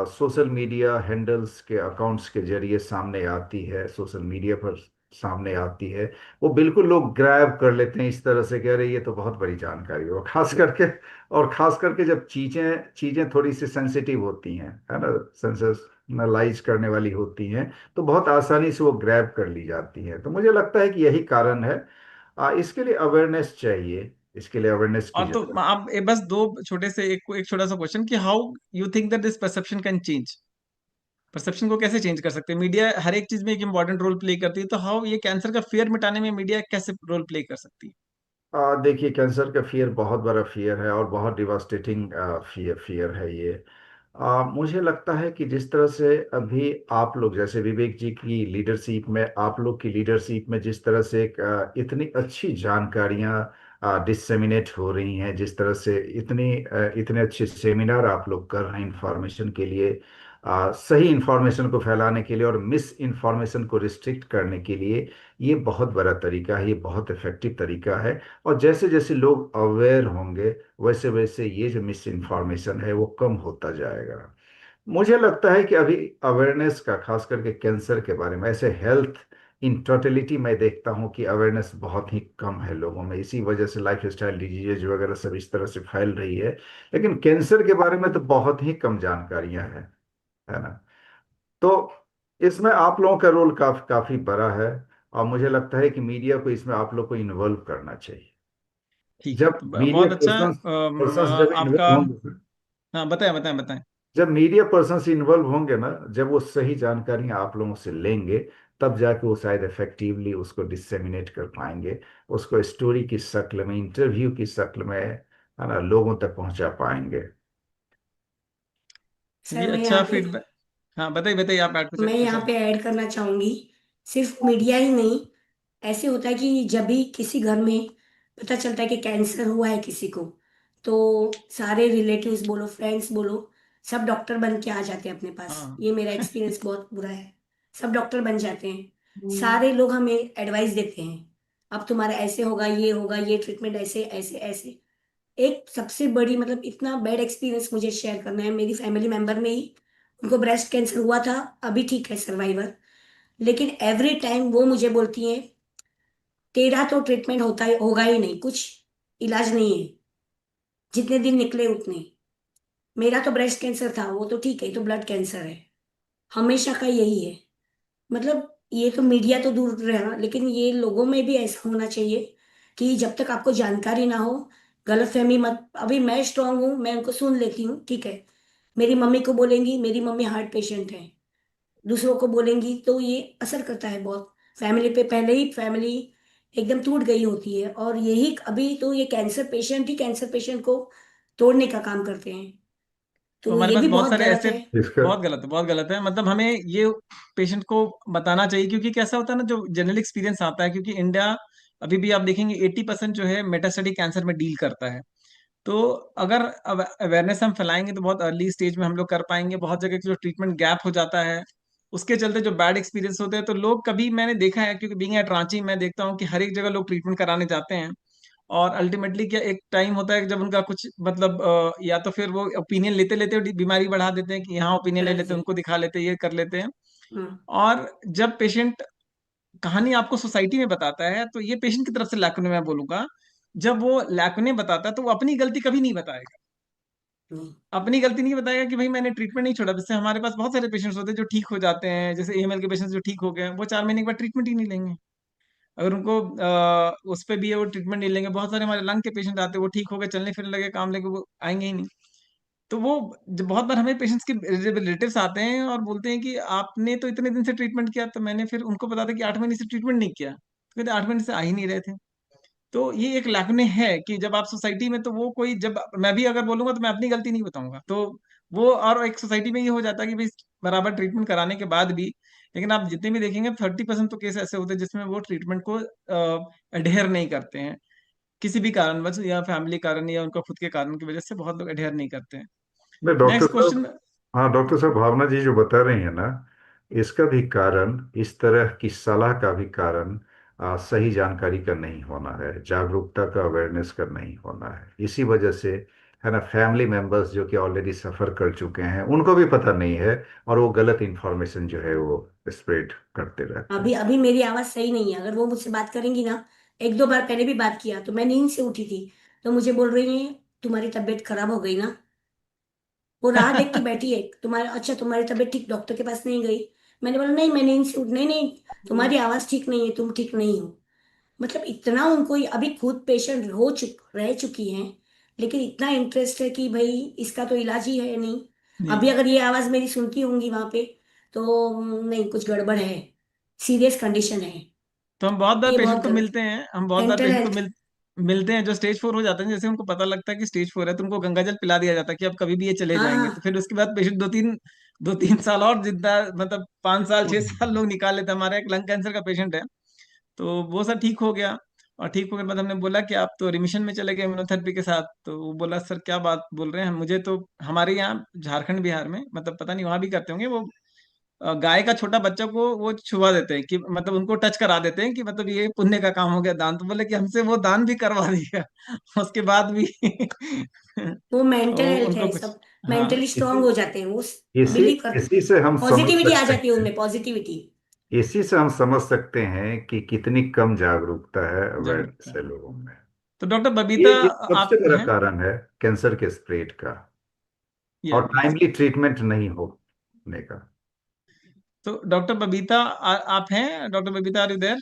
सोशल मीडिया हैंडल्स के अकाउंट्स के जरिए सामने आती है, सोशल मीडिया पर सामने आती है, वो बिल्कुल लोग ग्रैब कर लेते हैं इस तरह से, कह रहे ये तो बहुत बड़ी जानकारी हो, खास करके जब चीजें चीजें थोड़ी सी सेंसिटिव होती हैं, है ना, सेंसेशनलाइज करने वाली होती हैं, तो बहुत आसानी से वो ग्रैब कर ली जाती हैं। तो मुझे लगता है कि यही कारण है। इसके लिए अवेयरनेस चाहिए, इसके लिए अवेयरनेस की और तो जरूरत। आप बस दो छोटे से एक छोटा सा क्वेश्चन, कि how you think that this perception can change, perception को कैसे चेंज कर सकते हैं? मीडिया हर एक चीज में एक इंपॉर्टेंट रोल प्ले करती है, तो हाउ ये कैंसर का फियर मिटाने में मीडिया कैसे रोल प्ले कर सकती है? देखिए, कैंसर का फियर बहुत बड़ा फियर है और बहुत डिवास्टेटिंग फियर है ये। मुझे लगता है कि जिस तरह से अभी आप लोग, जैसे विवेक जी की लीडरशिप में, आप लोग की लीडरशिप में जिस तरह से इतनी अच्छी जानकारियां डिसेमिनेट हो रही हैं, जिस तरह से इतने अच्छे सेमिनार आप लोग कर रहे हैं इंफॉर्मेशन के लिए, सही इंफॉर्मेशन को फैलाने के लिए और मिस इंफॉर्मेशन को रिस्ट्रिक्ट करने के लिए, ये बहुत बड़ा तरीका है, ये बहुत इफेक्टिव तरीका है। और जैसे जैसे लोग अवेयर होंगे वैसे वैसे ये जो मिस इन्फॉर्मेशन है वो कम होता जाएगा। मुझे लगता है कि अभी अवेयरनेस का, खास करके कैंसर के बारे में, ऐसे हेल्थ इन टोटलिटी मैं देखता हूँ कि अवेयरनेस बहुत ही कम है लोगों में, इसी वजह से लाइफ स्टाइल डिजीजेज वगैरह सब इस तरह से फैल रही है। लेकिन कैंसर के बारे में तो बहुत ही कम जानकारियां हैं, है ना। तो इसमें आप लोगों का रोल काफी बड़ा है, और मुझे लगता है कि मीडिया को इसमें आप लोग को इन्वॉल्व करना चाहिए। ठीक है, जब तो मीडिया बहुत अच्छा। पर्सन पर्सन जब आपका, इन्वॉल्व होंगे, हाँ बताएं बताएं बताएं। जब मीडिया पर्सन इन्वॉल्व होंगे ना, जब वो सही जानकारियां आप लोगों से लेंगे, तब जाके वो शायद इफेक्टिवली उसको डिसेमिनेट कर पाएंगे, उसको स्टोरी की शक्ल में, इंटरव्यू की शक्ल में, है ना, लोगों तक पहुंचा पाएंगे। ये सर मैं अच्छा यहाँ पे फीडबैक। हाँ बताइए बताइए, आप ऐड कुछ मैं कुछ यहाँ ऐड। पे ऐड करना चाहूंगी। सिर्फ मीडिया ही नहीं, ऐसे होता है कि जब भी किसी घर में पता चलता है कि कैंसर हुआ है किसी को, तो सारे रिलेटिव्स बोलो, फ्रेंड्स बोलो, सब डॉक्टर बन के आ जाते हैं अपने पास। हाँ। ये मेरा एक्सपीरियंस बहुत बुरा है। सब डॉक्टर बन जाते हैं, सारे लोग हमें एडवाइस देते हैं, अब तुम्हारा ऐसे होगा, ये ट्रीटमेंट ऐसे ऐसे ऐसे। एक सबसे बड़ी मतलब इतना बैड एक्सपीरियंस मुझे शेयर करना है, मेरी फैमिली मेंबर में ही उनको ब्रेस्ट कैंसर हुआ था, अभी ठीक है, सर्वाइवर। लेकिन एवरी टाइम वो मुझे बोलती हैं, तेरा तो ट्रीटमेंट होगा ही नहीं, कुछ इलाज नहीं है, जितने दिन निकले उतने। मेरा तो ब्रेस्ट कैंसर था, वो तो ठीक है, ये तो ब्लड कैंसर है। हमेशा का यही है। मतलब ये तो मीडिया तो दूर रहा, लेकिन ये लोगों में भी ऐसा होना चाहिए कि जब तक आपको जानकारी ना हो, गलतफहमी मत। अभी मैं स्ट्रांग हूँ, मैं उनको सुन लेती हूँ, ठीक है। मेरी मम्मी को बोलेंगी, मेरी मम्मी हार्ट पेशेंट है, दूसरों को बोलेंगी, तो ये असर करता है बहुत फैमिली पे। पहले ही फैमिली एकदम टूट गई होती है, और यही अभी तो ये कैंसर पेशेंट ही कैंसर पेशेंट को तोड़ने का काम करते हैं। तो तो हमारे ये पास भी बहुत बहुत सारे गलत ऐसे है। बहुत गलत है, बहुत गलत है। मतलब हमें ये पेशेंट को बताना चाहिए, क्योंकि कैसा होता है ना, जो जनरल एक्सपीरियंस आता है, क्योंकि इंडिया अभी भी आप देखेंगे 80% जो है मेटास्टेटिक कैंसर में डील करता है। तो अगर अवेयरनेस हम फैलाएंगे तो बहुत अर्ली स्टेज में हम लोग कर पाएंगे। बहुत जगह जो ट्रीटमेंट गैप हो जाता है, उसके चलते जो बैड एक्सपीरियंस होते हैं, तो लोग कभी, मैंने देखा है क्योंकि बीइंग एट रांची मैं देखता हूँ कि हर एक जगह लोग ट्रीटमेंट कराने जाते हैं, और अल्टीमेटली क्या एक टाइम होता है कि जब उनका कुछ मतलब या तो फिर वो ओपिनियन लेते लेते बीमारी बढ़ा देते हैं कि यहाँ ओपिनियन ले लेते हैं, उनको दिखा लेते हैं, ये कर लेते हैं। और जब पेशेंट कहानी आपको सोसाइटी में बताता है, तो ये पेशेंट की तरफ से लैकुने मैं बोलूंगा, जब वो लैकुने बताता है तो वो अपनी गलती कभी नहीं बताएगा। अपनी गलती नहीं बताएगा कि भाई मैंने ट्रीटमेंट नहीं छोड़ा। जैसे हमारे पास बहुत सारे पेशेंट्स होते हैं जो ठीक हो जाते हैं, जैसे एएमएल के पेशेंट्स जो ठीक हो गए, वो 4 महीने के बाद ट्रीटमेंट ही नहीं लेंगे। अगर उनको उस पे भी है, वो ट्रीटमेंट नहीं लेंगे। बहुत सारे हमारे लंग के पेशेंट आते हैं, वो ठीक हो गए, चलने फिरने लगे, काम लेके, वो आएंगे ही नहीं। तो वो बहुत बार हमें पेशेंट्स के रिलेटिव्स आते हैं और बोलते हैं कि आपने तो इतने दिन से ट्रीटमेंट किया। तो मैंने फिर उनको बता दिया कि 8 महीने से ट्रीटमेंट नहीं किया, तो कहते 8 महीने से आ ही नहीं रहे थे। तो ये एक लैकुने है कि जब आप सोसाइटी में, तो वो कोई, जब मैं भी अगर बोलूंगा तो मैं अपनी गलती नहीं बताऊंगा, तो वो, और एक सोसाइटी में ये हो जाता है कि भाई बराबर ट्रीटमेंट कराने के बाद भी, लेकिन आप जितने भी देखेंगे 30% तो केस ऐसे होते हैं जिसमें वो ट्रीटमेंट को अडेयर नहीं करते हैं, किसी भी कारणवश, या फैमिली कारण या उनका खुद के कारण की वजह से बहुत लोग अडेयर नहीं करते हैं। मैं डॉक्टर नेक्स्ट क्वेश्चन। साहब, हाँ डॉक्टर साहब, भावना जी जो बता रही है ना, इसका भी कारण, इस तरह की सलाह का भी कारण सही जानकारी का नहीं होना है, जागरूकता का, अवेयरनेस का नहीं होना है। इसी वजह से है ना, फैमिली मेंबर्स जो कि ऑलरेडी सफर कर चुके हैं, उनको भी पता नहीं है, और वो गलत इंफॉर्मेशन जो है वो स्प्रेड करते रहते अभी हैं। अभी मेरी आवाज सही नहीं है, अगर वो मुझसे बात करेंगी ना, एक दो बार पहले भी बात किया, तो मैं नींद से उठी थी, तो मुझे बोल रही है तुम्हारी तबीयत खराब हो गई ना। वो राह देख के बैठी है, तुम्हारा अच्छा तुम्हारी तबीयत ठीक, डॉक्टर के पास नहीं गई। मैंने बोला नहीं, मैं नींद से उठ, नहीं नहीं, तुम्हारी आवाज ठीक नहीं है, तुम ठीक नहीं हो। मतलब इतना उनको अभी खुद पेशेंट रह चुकी हैं, लेकिन इतना इंटरेस्ट है कि भाई इसका तो इलाज ही है नहीं। अभी अगर ये आवाज मेरी सुनती होंगी वहां पे, तो नहीं, कुछ गड़बड़ है, सीरियस कंडीशन है। तो हम बहुत बार ये पेशेंट बहुत को गलत मिलते हैं, हम बहुत बार मेंटल पेशेंट को हेल्थ। मिलते हैं जो स्टेज 4 हो जाते हैं। जैसे उनको पता लगता है कि स्टेज 4 है, तो उनको गंगा जल पिला दिया जाता है कि अब कभी भी ये चले हाँ जाएंगे। तो हाँ। फिर उसके बाद पेशेंट दो तीन साल और जितना, मतलब 5 साल 6 साल लोग निकाल लेते हैं। हमारा एक लंग कैंसर का पेशेंट है, तो वो सब ठीक हो गया। और ठीक होने के बाद हमने बोला कि आप तो रिमिशन में चले गए इम्यूनोथेरेपी के साथ। तो वो बोला सर क्या बात बोल रहे हैं, मुझे तो हमारे यहाँ झारखंड बिहार में, मतलब पता नहीं वहां भी करते होंगे, वो गाय का छोटा बच्चा को वो छुआ देते हैं, कि मतलब उनको टच करा देते हैं कि मतलब ये पुण्य का काम हो गया, दान। तो बोले कि हमसे वो दान भी करवा दिया उसके बाद भी वो मेंटल हेल्थ उनको है कुछ। सब, हाँ। मेंटली इसी स्ट्रांग हो जाते हैं वो, इसी बिलीव करते, इसी से हम समझ पॉजिटिविटी आ सकते जाती है हैं, उनमें, पॉजिटिविटी। इसी से हम समझ सकते हैं कि कितनी कम जागरूकता है, जागरूकता अवेयरनेस है है। लोगों में। तो डॉक्टर बबीता, ये सबसे आप बड़ा हैं? कारण है कैंसर के स्प्रेड का, या और टाइमली ट्रीटमेंट नहीं होने का। तो डॉक्टर बबीता, आप हैं? Doctor Babita, are you there?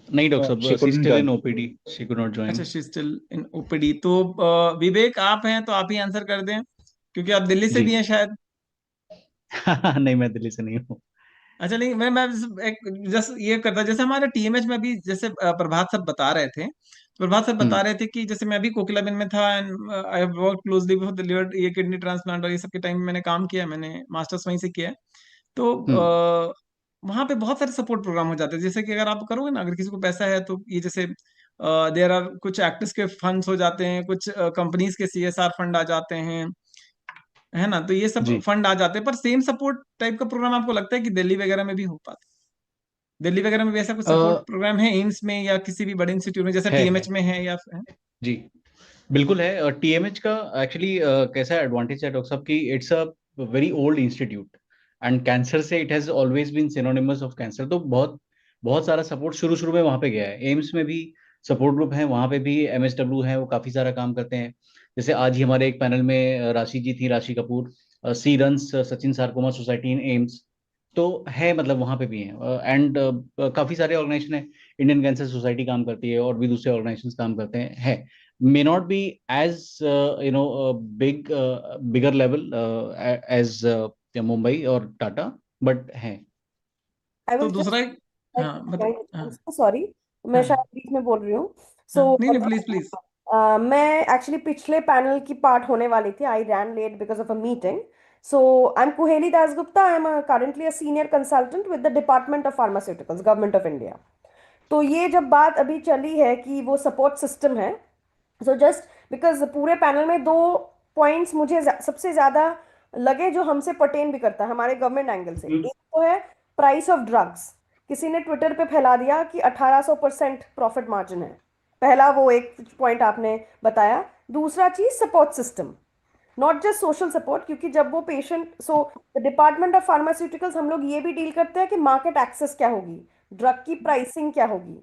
नहीं डॉक्टर she साहब, she couldn't still join. In OPD, she could not join. अच्छा, शी स्टिल इन ओपीडी। तो विवेक आप हैं तो आप ही आंसर कर दें, क्योंकि आप दिल्ली से जी। भी हैं शायद। नहीं, मैं दिल्ली से नहीं हूँ। अच्छा, नहीं, मैं एक जस्ट ये करता, जैसे हमारे टीएमएच में भी, जैसे प्रभात सर बता रहे थे, प्रभात सर बता रहे थे कि जैसे मैं भी कोकिलाबेन में था, and I have work closely with liver, ये किडनी ट्रांसप्लांट और ये सब के टाइम में मैंने काम किया, मैंने मास्टर्स वहीं से किया है। तो वहाँ पे बहुत सारे सपोर्ट प्रोग्राम हो जाते हैं। जैसे कि अगर आप करोगे ना, अगर किसी को पैसा है, तो ये जैसे देर आर कुछ एक्टर्स के फंड्स हो जाते हैं, कुछ कंपनीज के सीएसआर फंड आ जाते हैं, है ना। तो ये सब जी। फंड आ जाते हैं, पर सेम सपोर्ट टाइप का प्रोग्राम आपको लगता है कि दिल्ली वगैरह में भी हो पाता है? दिल्ली वगैरह में भी ऐसा कुछ सपोर्ट प्रोग्राम है एम्स में या किसी भी बड़े इंस्टीट्यूट में, जैसे है। टीएमएच में है या है? जी बिल्कुल है। टीएमएच का एक्चुअली कैसा एडवांटेज है डॉक्टर साहब की, it's a very old institute, and cancer से it has always been synonymous of cancer. तो बहुत बहुत सारा सपोर्ट शुरू शुरू में वहाँ पे गया है। एम्स में भी सपोर्ट ग्रुप है, वहाँ पे भी एमएसडब्ल्यू है, वो काफी सारा काम करते हैं। जैसे आज ही हमारे एक पैनल में राशि जी थी, Rashi Kapoor, she runs Sachin sarcoma society in AIIMS. तो है, मतलब वहाँ पे भी है। एंड काफी सारे ऑर्गेनाइजेशन है, इंडियन कैंसर सोसाइटी काम करती है, और भी दूसरे ऑर्गेनाइजेशन काम करते हैं। है, may not be as bigger level as Mumbai or Tata, but है। आई तो वाज दूसरा जस्ट एक, हाँ मतलब, आई एम हाँ सो सॉरी, मैं हाँ शायद बीच में बोल रही हूँ। हाँ, सो नहीं नहीं, प्लीज प्लीज। मैं एक्चुअली पिछले पैनल की पार्ट होने वाली थी. I ran late because of a meeting. So I am Kuheli Dasgupta. I am currently a senior consultant with the Department of Pharmaceuticals, Government of India. तो ये जब बात अभी चली है कि वो सपोर्ट सिस्टम है, सो जस्ट बिकॉज पूरे पैनल में दो पॉइंट्स मुझे सबसे ज्यादा लगे जो हमसे पर्टेन भी करता है हमारे गवर्नमेंट एंगल से. एक तो है प्राइस ऑफ ड्रग्स. किसी ने ट्विटर पे फैला दिया कि 1800% प्रॉफिट मार्जिन है. पहला वो एक पॉइंट आपने बताया. दूसरा चीज support system, not just social support, क्योंकि जब वो patient, so the department of pharmaceuticals हम लोग ये भी डील करते हैं कि मार्केट एक्सेस क्या होगी, ड्रग की प्राइसिंग क्या होगी.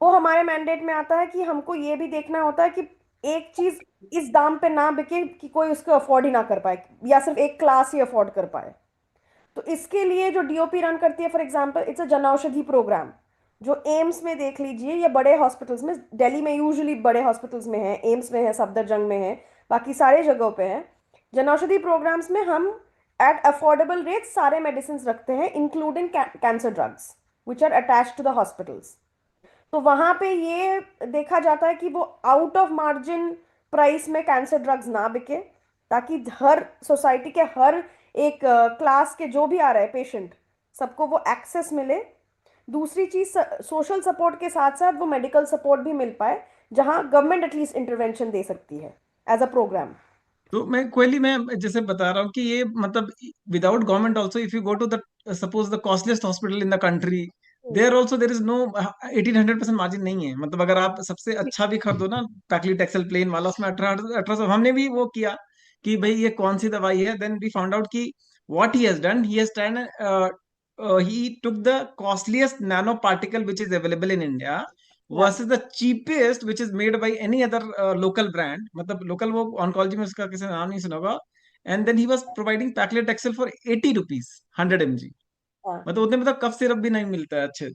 वो हमारे मैंडेट में आता है कि हमको ये भी देखना होता है कि एक चीज इस दाम पे ना बिके कि कोई उसको अफोर्ड ही ना कर पाए या सिर्फ एक क्लास ही अफोर्ड कर पाए. तो इसके लिए जो डीओपी रन करती है, for example it's a Jan Aushadhi programme, जो एम्स में देख लीजिए या बड़े हॉस्पिटल्स में, दिल्ली में यूजुअली बड़े हॉस्पिटल्स में है, एम्स में है, सफदरजंग में है, बाकी सारे जगहों पे है. जन औषधि प्रोग्राम्स में हम एट अफोर्डेबल रेट सारे मेडिसिन रखते हैं, including cancer drugs which are attached to the hospitals. तो वहां पे ये देखा जाता है कि वो आउट ऑफ मार्जिन प्राइस में कैंसर ड्रग्स ना बिके, ताकि हर सोसाइटी के हर एक क्लास के जो भी आ रहे हैं पेशेंट, सबको वो एक्सेस मिले. दूसरी चीज सोशल सपोर्ट के साथ साथ वो मेडिकल सपोर्ट भी मिल पाए, जहां गवर्नमेंट एटलीस्ट इंटरवेंशन दे सकती है एज अ प्रोग्राम. तो मैं जैसे बता रहा हूँ कि ये मतलब without government also, if you go to the suppose the costliest hospital in the country, there also there is no 1800% margin नहीं है. मतलब अगर आप सबसे अच्छा भी खरीदो ना, पैक्लीटेक्सेल प्लेन वाला, उसमें 1800. हमने भी वो किया कि भाई ये कौन सी दवाई है. देन वी फाउंड आउट कि what he has done, he took the costliest nano particle which is available in India versus the cheapest which is made by any other local brand. मतलब local वो oncology में उसका किसी ने नाम नहीं सुना होगा. And then he was providing paclitaxel for 80 rupees 100 mg. मतलब उतने में तो कफ सिरप भी नहीं मिलता है अच्छे.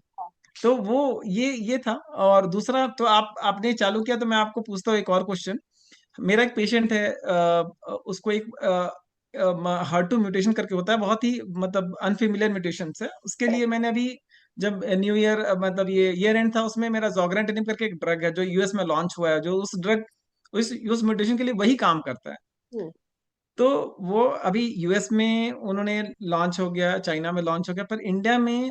तो वो ये था. और दूसरा तो आपने चालू किया तो मैं आपको पूछता हूँ एक और क्वेश्चन. मेरा एक पेशेंट है, उसको एक HER2 म्यूटेशन करके होता है, बहुत ही मतलब अनफेमिलियर म्यूटेशन है. उसके लिए मैंने अभी जब न्यू ईयर मतलब ये ईयर एंड था, उसमें मेरा जोग्रांटेनिम करके एक ड्रग है जो यूएस में लॉन्च हुआ है, जो उस ड्रग उस म्यूटेशन के लिए वही काम करता है. तो वो अभी यूएस में उन्होंने लॉन्च हो गया, चाइना में लॉन्च हो गया, पर इंडिया में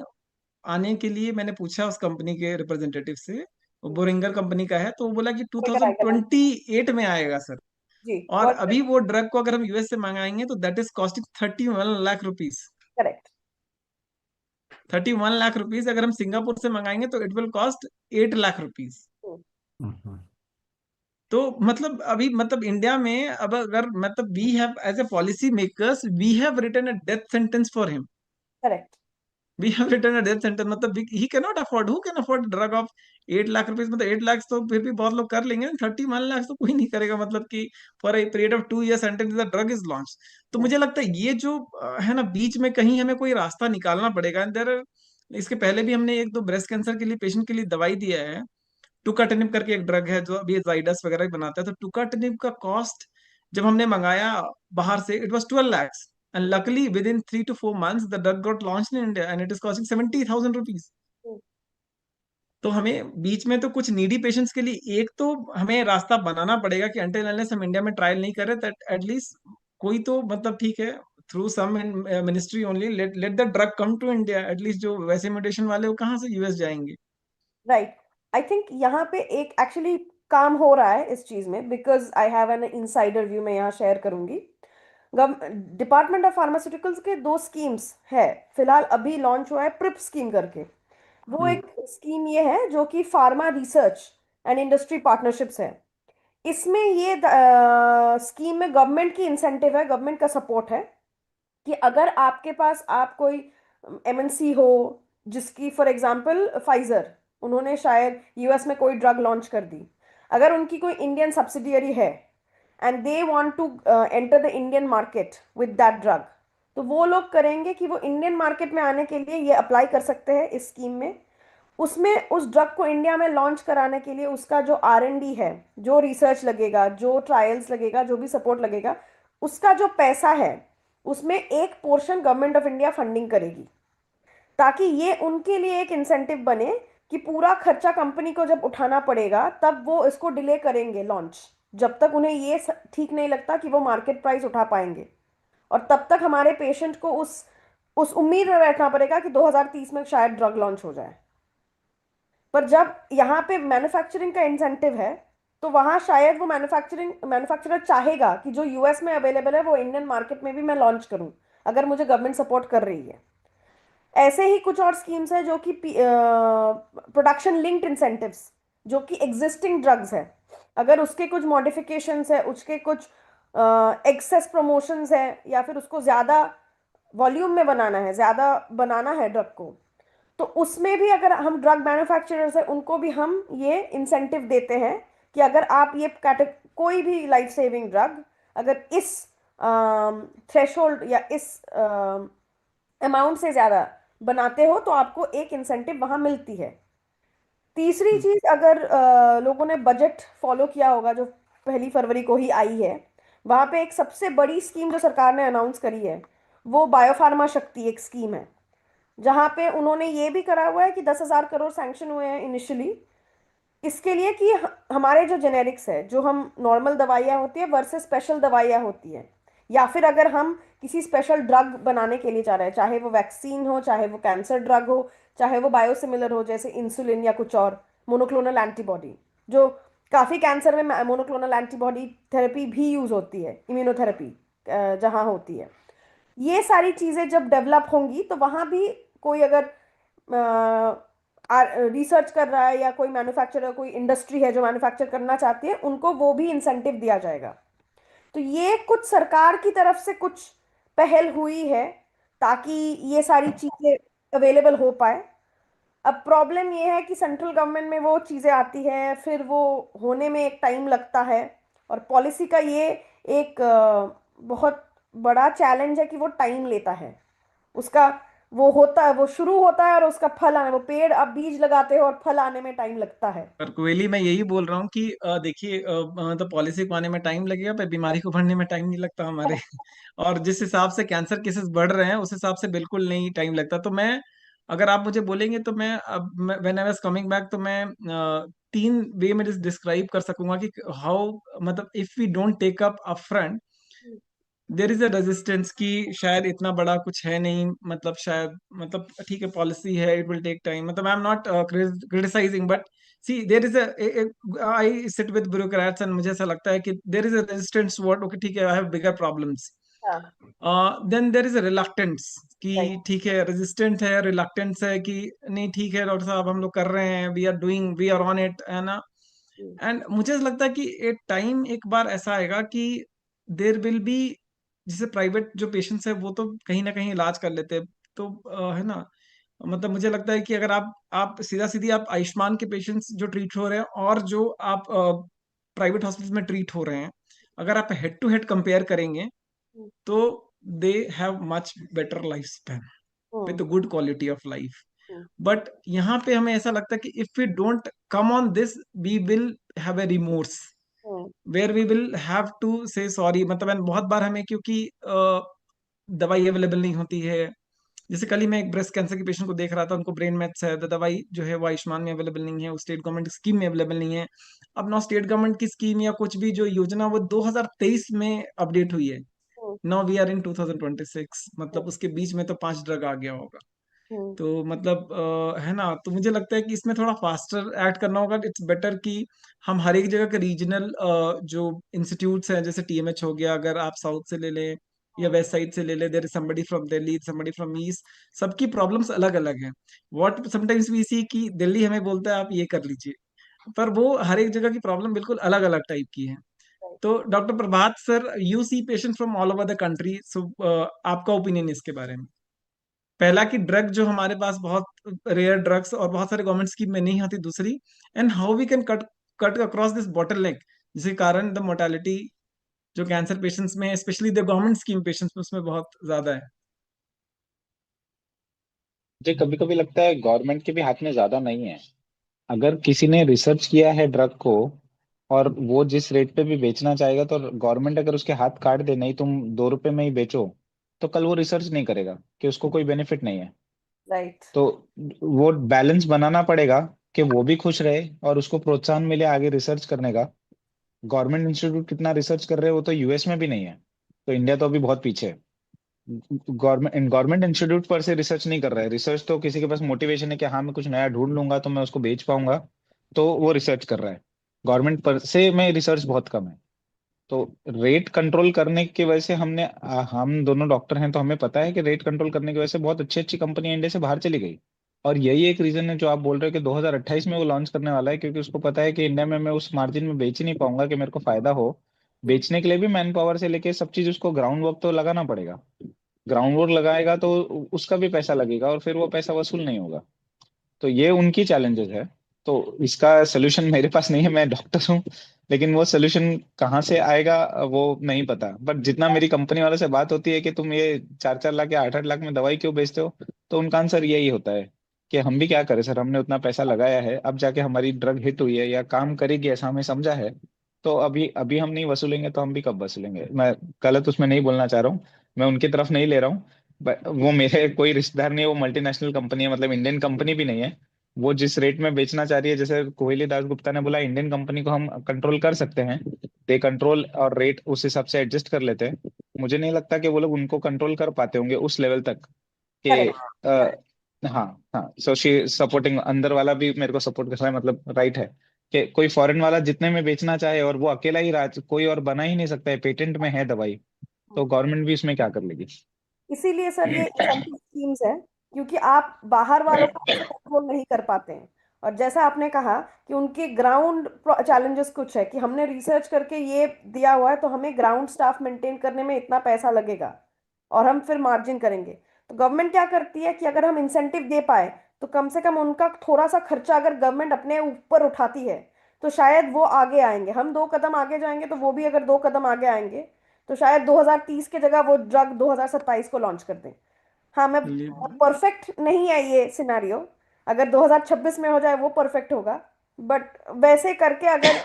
आने के लिए मैंने पूछा उस कंपनी के रिप्रेजेंटेटिव से, वो बोरिंगर कंपनी का है, तो वो बोला कि 2028 में आएगा सर. जी. और अभी वो ड्रग को अगर हम यूएस से मंगाएंगे तो that is costing 31 lakh rupees. Correct. 31 lakh rupees. अगर हम सिंगापुर से मंगाएंगे तो it will cost 8 lakh rupees. तो मतलब अभी मतलब इंडिया में अब अगर मतलब we have as a policy makers we have written a death sentence for him. Correct. We have written a death sentence. मतलब he cannot afford. Who can afford drug of 8 lakh rupees? मतलब 8 लाख तो फिर भी बहुत लोग कर लेंगे, 31 लाख तो कोई नहीं करेगा. मतलब कि for a period of 2 years until the drug is launched. तो मुझे लगता है ये जो है ना, बीच में कहीं हमें कोई रास्ता निकालना पड़ेगा. इसके पहले भी हमने एक दो ब्रेस्ट कैंसर के लिए पेशेंट के लिए दवाई दिया है. टुकाटेनिब करके एक ड्रग है जो अभी जाइडस वगैरह बनाता है. तो टुकाटेनिब का कॉस्ट जब हमने मंगाया बाहर से, it was 12 lakhs. And luckily, within 3 to 4 months, the drug got launched in India, and it is costing 70,000 rupees. तो हमें बीच में तो कुछ नीडी पेशेंट्स के लिए एक तो हमें रास्ता बनाना पड़ेगा कि until unless हम इंडिया में ट्रायल नहीं कर रहे, that at least कोई तो मतलब ठीक है, through some ministry only let the drug come to India. At least जो वैसे म्यूटेशन वाले वो कहाँ से यूएस जाएंगे. राइट. आई थिंक यहाँ पे एक एक्चुअली काम हो रहा है इस चीज में, because I have an insider view, मैं यहाँ शेयर करूंगी. डिपार्टमेंट ऑफ फार्मास्यूटिकल्स के दो स्कीम्स है फिलहाल, अभी लॉन्च हुआ है प्रिप स्कीम करके. वो एक स्कीम ये है जो कि pharma research and industry partnerships है. इसमें ये स्कीम में गवर्नमेंट की इंसेंटिव है, गवर्नमेंट का सपोर्ट है कि अगर आपके पास आप कोई एमएनसी हो, जिसकी फॉर एग्जांपल फाइजर, उन्होंने शायद यूएस में कोई ड्रग लॉन्च कर दी, अगर उनकी कोई इंडियन सब्सिडियरी है and they want to enter the Indian market with that drug, तो वो लोग करेंगे कि वो इंडियन मार्केट में आने के लिए ये अप्लाई कर सकते हैं इस स्कीम में. उसमें उस ड्रग को इंडिया में लॉन्च कराने के लिए उसका जो R&D है, जो रिसर्च लगेगा, जो ट्रायल्स लगेगा, जो भी सपोर्ट लगेगा, उसका जो पैसा है उसमें एक portion government of India funding करेगी, ताकि ये उनके लिए एक इंसेंटिव बने कि पूरा खर्चा कंपनी को जब उठाना पड़ेगा तब वो इसको डिले करेंगे लॉन्च, जब तक उन्हें ये ठीक नहीं लगता कि वो मार्केट प्राइस उठा पाएंगे। और तब तक हमारे पेशेंट को उस उम्मीद में बैठना पड़ेगा कि 2030 में शायद ड्रग लॉन्च हो जाए। पर जब यहाँ पे मैन्युफैक्चरिंग का इंसेंटिव है तो वहां शायद वो मैन्युफैक्चरर चाहेगा कि जो यूएस में अवेलेबल है वो इंडियन मार्केट में भी मैं लॉन्च करूं, अगर मुझे गवर्नमेंट सपोर्ट कर रही है। ऐसे ही कुछ और स्कीम्स है जो कि प्रोडक्शन लिंक्ड इंसेंटिव्स, जो कि एग्जिस्टिंग ड्रग्स है, अगर उसके कुछ मॉडिफिकेशंस है, उसके कुछ एक्सेस प्रमोशंस है, या फिर उसको ज़्यादा वॉल्यूम में बनाना है, ज़्यादा बनाना है ड्रग को, तो उसमें भी अगर हम ड्रग मैन्युफैक्चरर्स हैं उनको भी हम ये इंसेंटिव देते हैं कि अगर आप ये कोई भी लाइफ सेविंग ड्रग अगर इस थ्रेशोल्ड या इस अमाउंट से ज़्यादा बनाते हो तो आपको एक इंसेंटिव वहां मिलती है। तीसरी चीज, अगर लोगों ने बजट फॉलो किया होगा जो 1 फरवरी को ही आई है, वहां पे एक सबसे बड़ी स्कीम जो सरकार ने अनाउंस करी है वो बायोफार्मा शक्ति एक स्कीम है, जहां पे उन्होंने ये भी करा हुआ है कि 10,000 करोड़ सैंक्शन हुए हैं इनिशियली इसके लिए कि हमारे जो जेनेरिक्स है, जो हम नॉर्मल दवाइयाँ होती है वर्सेस स्पेशल दवाइयाँ होती है, या फिर अगर हम किसी स्पेशल ड्रग बनाने के लिए चाह रहे हैं, चाहे वो वैक्सीन हो, चाहे वो कैंसर ड्रग हो, चाहे वो बायोसिमिलर हो जैसे इंसुलिन या कुछ और, मोनोक्लोनल एंटीबॉडी, जो काफ़ी कैंसर में मोनोक्लोनल एंटीबॉडी थेरेपी भी यूज़ होती है, इम्यूनोथेरेपी जहाँ होती है। ये सारी चीज़ें जब डेवलप होंगी तो वहाँ भी कोई अगर रिसर्च कर रहा है या कोई मैन्युफैक्चरर, कोई इंडस्ट्री है जो मैन्युफैक्चर करना चाहती है, उनको वो भी इंसेंटिव दिया जाएगा। तो ये कुछ सरकार की तरफ से कुछ पहल हुई है ताकि ये सारी चीज़ें अवेलेबल हो पाए। अब प्रॉब्लम ये है कि सेंट्रल गवर्नमेंट में वो चीज़ें आती है, फिर वो होने में एक टाइम लगता है, और पॉलिसी का ये एक बहुत बड़ा चैलेंज है कि वो टाइम लेता है, उसका वो होता है, वो शुरू होता है और उसका फल आने, वो पेड़ आप बीज लगाते हो और फल आने में टाइम लगता है। पर कोयली मैं यही बोल रहा हूँ कि देखिए तो पॉलिसी को आने में टाइम लगेगा पर बीमारी को बढ़ने में टाइम नहीं लगता हमारे। और जिस हिसाब से कैंसर केसेस बढ़ रहे हैं उस हिसाब से बिल्कुल नहीं टाइम लगता। तो मैं, अगर आप मुझे बोलेंगे तो मैं अब when I was coming back तो मैं 3 वे में डिस्क्राइब कर सकूंगा कि हाउ, मतलब if we don't take up upfront there is a resistance कि शायद इतना बड़ा कुछ है नहीं, मतलब शायद, मतलब ठीक है पॉलिसी है, इट विल टेक टाइम, मतलब I am not criticising but see there is I sit with bureaucrats and मुझे ऐसा लगता है कि there is a resistance what, okay ठीक है I have bigger problems, then there is a reluctance कि ठीक है, रेजिस्टेंट है, रिलक्टेंस है कि नहीं ठीक है डॉक्टर साहब हम लोग कर रहे हैं, we are doing, we are on it, है ना। एंड मुझे ऐसा लगता है कि एक टाइम एक बार ऐसा आएगा कि देर विल बी, जैसे प्राइवेट जो पेशेंट्स है वो तो कहीं ना कहीं इलाज कर लेते हैं, तो है ना, मतलब मुझे लगता है कि अगर आप सीधा सीधी आप आयुष्मान के पेशेंट्स जो ट्रीट हो रहे हैं और जो आप प्राइवेट हॉस्पिटल में ट्रीट हो रहे हैं, अगर आप हेड टू हेड कंपेयर करेंगे तो they have much better life span with good quality of life. But यहाँ पे हमें ऐसा लगता है कि if we don't come on this we will have a remorse where we will have to say sorry, मतलब and बहुत बार हमें क्योंकि दवाई अवेलेबल नहीं होती है, जैसे कल ही मैं एक ब्रेस्ट कैंसर के पेशेंट को देख रहा था, उनको ब्रेन मेट्स है, तो दवाई जो है वो आयुष्मान में अवेलेबल नहीं है, वो स्टेट गवर्नमेंट स्कीम में अवेलेबल नहीं है। अब ना स्टेट गवर्नमेंट की स्कीम या कुछ भी जो योजना वो 2023 में अपडेट हुई है, नाउ वी आर इन 2026, मतलब उसके बीच में तो 5 ड्रग आ गया होगा। तो मतलब है ना, तो मुझे लगता है कि इसमें थोड़ा फास्टर एक्ट करना होगा। इट्स बेटर कि हम हर एक जगह के रीजनल जो इंस्टीट्यूट्स हैं, जैसे टीएमएच हो गया, अगर आप साउथ से ले लें या वेस्ट साइड से ले लें, there is somebody from Delhi, somebody from east, सबकी प्रॉब्लम्स अलग अलग हैं। व्हाट समटाइम्स वी सी कि दिल्ली हमें बोलता है आप ये कर लीजिए, पर वो हर एक जगह की प्रॉब्लम बिल्कुल अलग अलग टाइप की है। तो doctor Prabhat sir, you see patient from all over the country, so आपका ओपिनियन इसके बारे में। पहला कि ड्रग जो हमारे पास बहुत रेयर ड्रग्स और बहुत सारे गवर्नमेंट स्कीम में नहीं आती, दूसरी and how we can cut cut across this bottle neck, जिसके कारण द मोर्टेलिटी जो कैंसर पेशेंट्स में, specially the government scheme patients में, उसमें बहुत ज्यादा है। मुझे कभी कभी लगता है गवर्नमेंट के भी हाथ में ज्यादा नहीं है। अगर किसी ने रिसर्च किया है ड्रग को और वो जिस रेट पे भी बेचना चाहेगा, तो गवर्नमेंट अगर उसके हाथ काट दे, नहीं तुम 2 रुपए में ही बेचो, तो कल वो रिसर्च नहीं करेगा कि उसको कोई बेनिफिट नहीं है। राइट। तो वो बैलेंस बनाना पड़ेगा कि वो भी खुश रहे और उसको प्रोत्साहन मिले आगे रिसर्च करने का। गवर्नमेंट इंस्टीट्यूट कितना रिसर्च कर रहे हैं वो तो यूएस में भी नहीं है, तो इंडिया तो अभी बहुत पीछे है। गवर्नमेंट इंस्टीट्यूट पर से रिसर्च नहीं कर रहा है। रिसर्च तो किसी के पास मोटिवेशन है कि हाँ मैं कुछ नया ढूंढ लूंगा तो मैं उसको बेच पाऊंगा, तो वो रिसर्च कर रहा है। गवर्नमेंट पर से में रिसर्च बहुत कम है। तो रेट कंट्रोल करने की वजह से हम दोनों डॉक्टर हैं तो हमें पता है कि रेट कंट्रोल करने की वजह से बहुत अच्छी अच्छी कंपनियां इंडिया से बाहर चली गई। और यही एक रीजन है जो आप बोल रहे हो कि 2028 में वो लॉन्च करने वाला है, क्योंकि उसको पता है कि इंडिया में मैं उस मार्जिन में बेच ही नहीं पाऊंगा कि मेरे को फायदा हो। बेचने के लिए भी मैन पावर से लेके सब चीज उसको ग्राउंड वर्क तो लगाना पड़ेगा। ग्राउंड वर्क लगाएगा तो उसका भी पैसा लगेगा और फिर वो पैसा वसूल नहीं होगा। तो ये उनकी चैलेंजेस है। तो इसका सोल्यूशन मेरे पास नहीं है, मैं डॉक्टर हूँ, लेकिन वो सोल्यूशन कहाँ से आएगा वो नहीं पता। बट जितना मेरी कंपनी वालों से बात होती है कि तुम ये 4-4 लाख या 8-8 लाख में दवाई क्यों बेचते हो, तो उनका आंसर यही होता है कि हम भी क्या करें सर, हमने उतना पैसा लगाया है, अब जाके हमारी ड्रग हिट हुई है या काम करेगी ऐसा हमें समझा है, तो अभी अभी हम नहीं वसूलेंगे तो हम भी कब वसूलेंगे। मैं गलत उसमें नहीं बोलना चाह रहा हूँ, मैं उनकी तरफ नहीं ले रहा हूँ। वो मेरे कोई रिश्तेदार नहीं है, वो मल्टीनेशनल कंपनी है, मतलब इंडियन कंपनी भी नहीं है। वो जिस रेट में बेचना चाह रही है, जैसे कोहली दास गुप्ता ने बोला, इंडियन कंपनी को हम कंट्रोल कर सकते हैं, दे कंट्रोल और रेट उस हिसाब से एडजस्ट कर लेते हैं। मुझे नहीं लगता कि वो लोग उनको कंट्रोल कर पाते होंगे उस लेवल तक कि हाँ हाँ। सो शी सपोर्टिंग, अंदर वाला भी मेरे को सपोर्ट कर रहा है, मतलब राइट है कि कोई फॉरेन वाला जितने में बेचना चाहे और वो अकेला ही राज, कोई और बना ही नहीं सकता है, पेटेंट में है दवाई, तो गवर्नमेंट भी इसमें क्या कर लेगी। इसीलिए सर ये इंसेंटिव स्कीम्स है, क्योंकि आप बाहर वालों को ऐसे कंट्रोल नहीं कर पाते हैं। और जैसा आपने कहा कि उनके ग्राउंड चैलेंजेस कुछ है कि हमने रिसर्च करके ये दिया हुआ है तो हमें ग्राउंड स्टाफ मेंटेन करने में इतना पैसा लगेगा और हम फिर मार्जिन करेंगे। तो गवर्नमेंट क्या करती है कि अगर हम इंसेंटिव दे पाए तो कम से कम उनका थोड़ा सा खर्चा अगर गवर्नमेंट अपने ऊपर उठाती है तो शायद वो आगे आएंगे। हम 2 कदम आगे जाएंगे तो वो भी अगर 2 कदम आगे आएंगे तो शायद 2030 की जगह वो ड्रग 2027 को लॉन्च कर दें। हाँ, मैं परफेक्ट नहीं है ये सिनेरियो, अगर 2026 में हो जाए वो परफेक्ट होगा। बट वैसे करके अगर,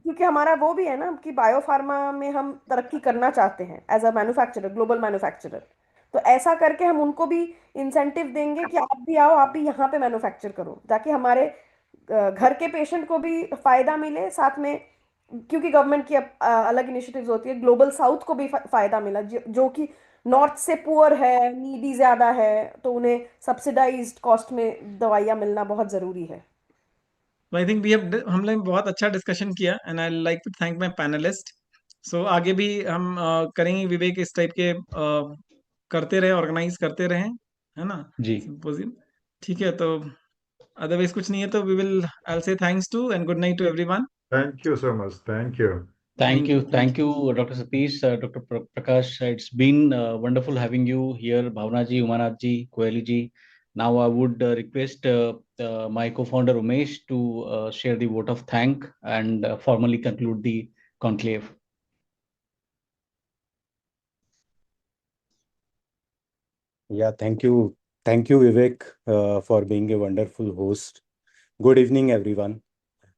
क्योंकि हमारा वो भी है ना कि बायोफार्मा में हम तरक्की करना चाहते हैं as a manufacturer, global manufacturer, तो ऐसा करके हम उनको भी इंसेंटिव देंगे कि आप भी आओ, आप भी यहाँ पे मैन्युफैक्चर करो, ताकि हमारे घर के पेशेंट को भी फायदा मिले साथ में। क्योंकि गवर्नमेंट की अलग इनिशिएटिव्स होती है, ग्लोबल साउथ को भी फायदा मिला जो कि नॉर्थ से पुअर है, नीडी ज्यादा है, तो उन्हें सब्सिडाइज्ड कॉस्ट में दवाइयाँ मिलना बहुत जरूरी है। आई थिंक वी हैव हमने बहुत अच्छा डिस्कशन किया and I like to thank my panelist. So आगे भी हम करेंगे विवेक, इस टाइप के करते रहे, ऑर्गेनाइज करते रहे, है ना, जी सिंपोजियम। ठीक है, तो अदरवाइज कुछ नहीं है तो we will, I say thanks to and good night to everyone. Thank you so much. Thank you. Thank thank you, you, thank thank you, Dr. Satish, Dr. Prakash. It's been wonderful having you here, Bhavna ji, Umanath ji, Koeli ji. Now I would request my co-founder Umesh to share the vote of thank and formally conclude the conclave. Yeah, thank you. Thank you, Vivek, for being a wonderful host. Good evening, everyone.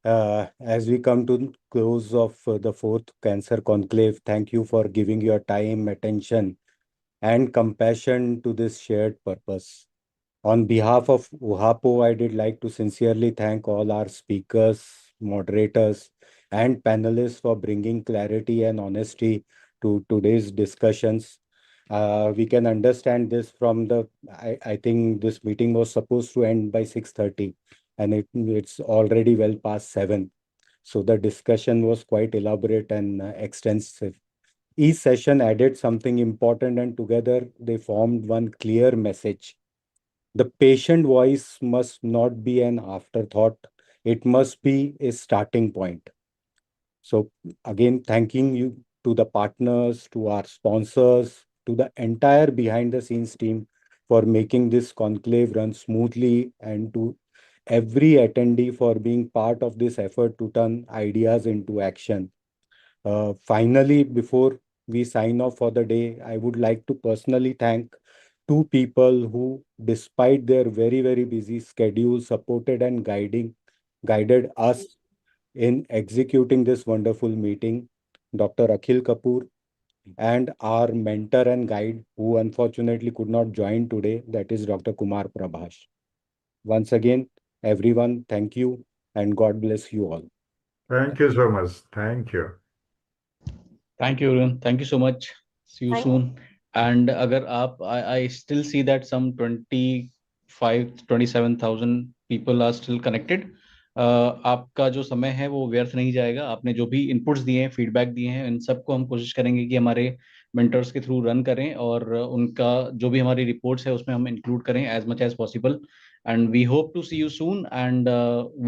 As we come to the close of the fourth Cancer Conclave, thank you for giving your time, attention, and compassion to this shared purpose. On behalf of Uhapo, I did like to sincerely thank all our speakers, moderators, and panelists for bringing clarity and honesty to today's discussions. We can understand this from I think this meeting was supposed to end by 6:30 and it's already well past 7. So the discussion was quite elaborate and extensive. Each session added something important and together they formed one clear message. The patient voice must not be an afterthought. It must be a starting point. So again, thanking you to the partners, to our sponsors, to the entire behind the scenes team for making this conclave run smoothly, and to every attendee for being part of this effort to turn ideas into action. Finally, before we sign off for the day, I would like to personally thank two people who, despite their very, very busy schedule, supported and guided us in executing this wonderful meeting. Dr. Akhil Kapoor, and our mentor and guide, who unfortunately could not join today, that is Dr. Kumar Prabhash. Once again, everyone, thank you and God bless you all. Thank you so much. Thank you. Thank you, everyone. Thank you so much. See you Thank soon. And अगर आप, I still see that some 27,000 people are still connected. आपका जो समय है वो व्यर्थ नहीं जाएगा. आपने जो भी इनपुट्स दिए हैं, फीडबैक दिए हैं, इन सबको हम कोशिश करेंगे कि हमारे मेंटर्स के थ्रू रन करें और उनका जो भी हमारी रिपोर्ट्स है उसमें हम इंक्लूड करें as much as possible. And we hope to see you soon and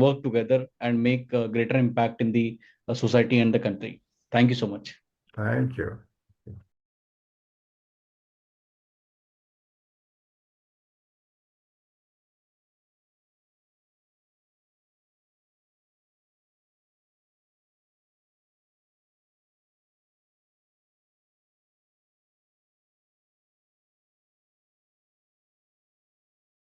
work together and make a greater impact in the society and the country. Thank you so much. Thank you.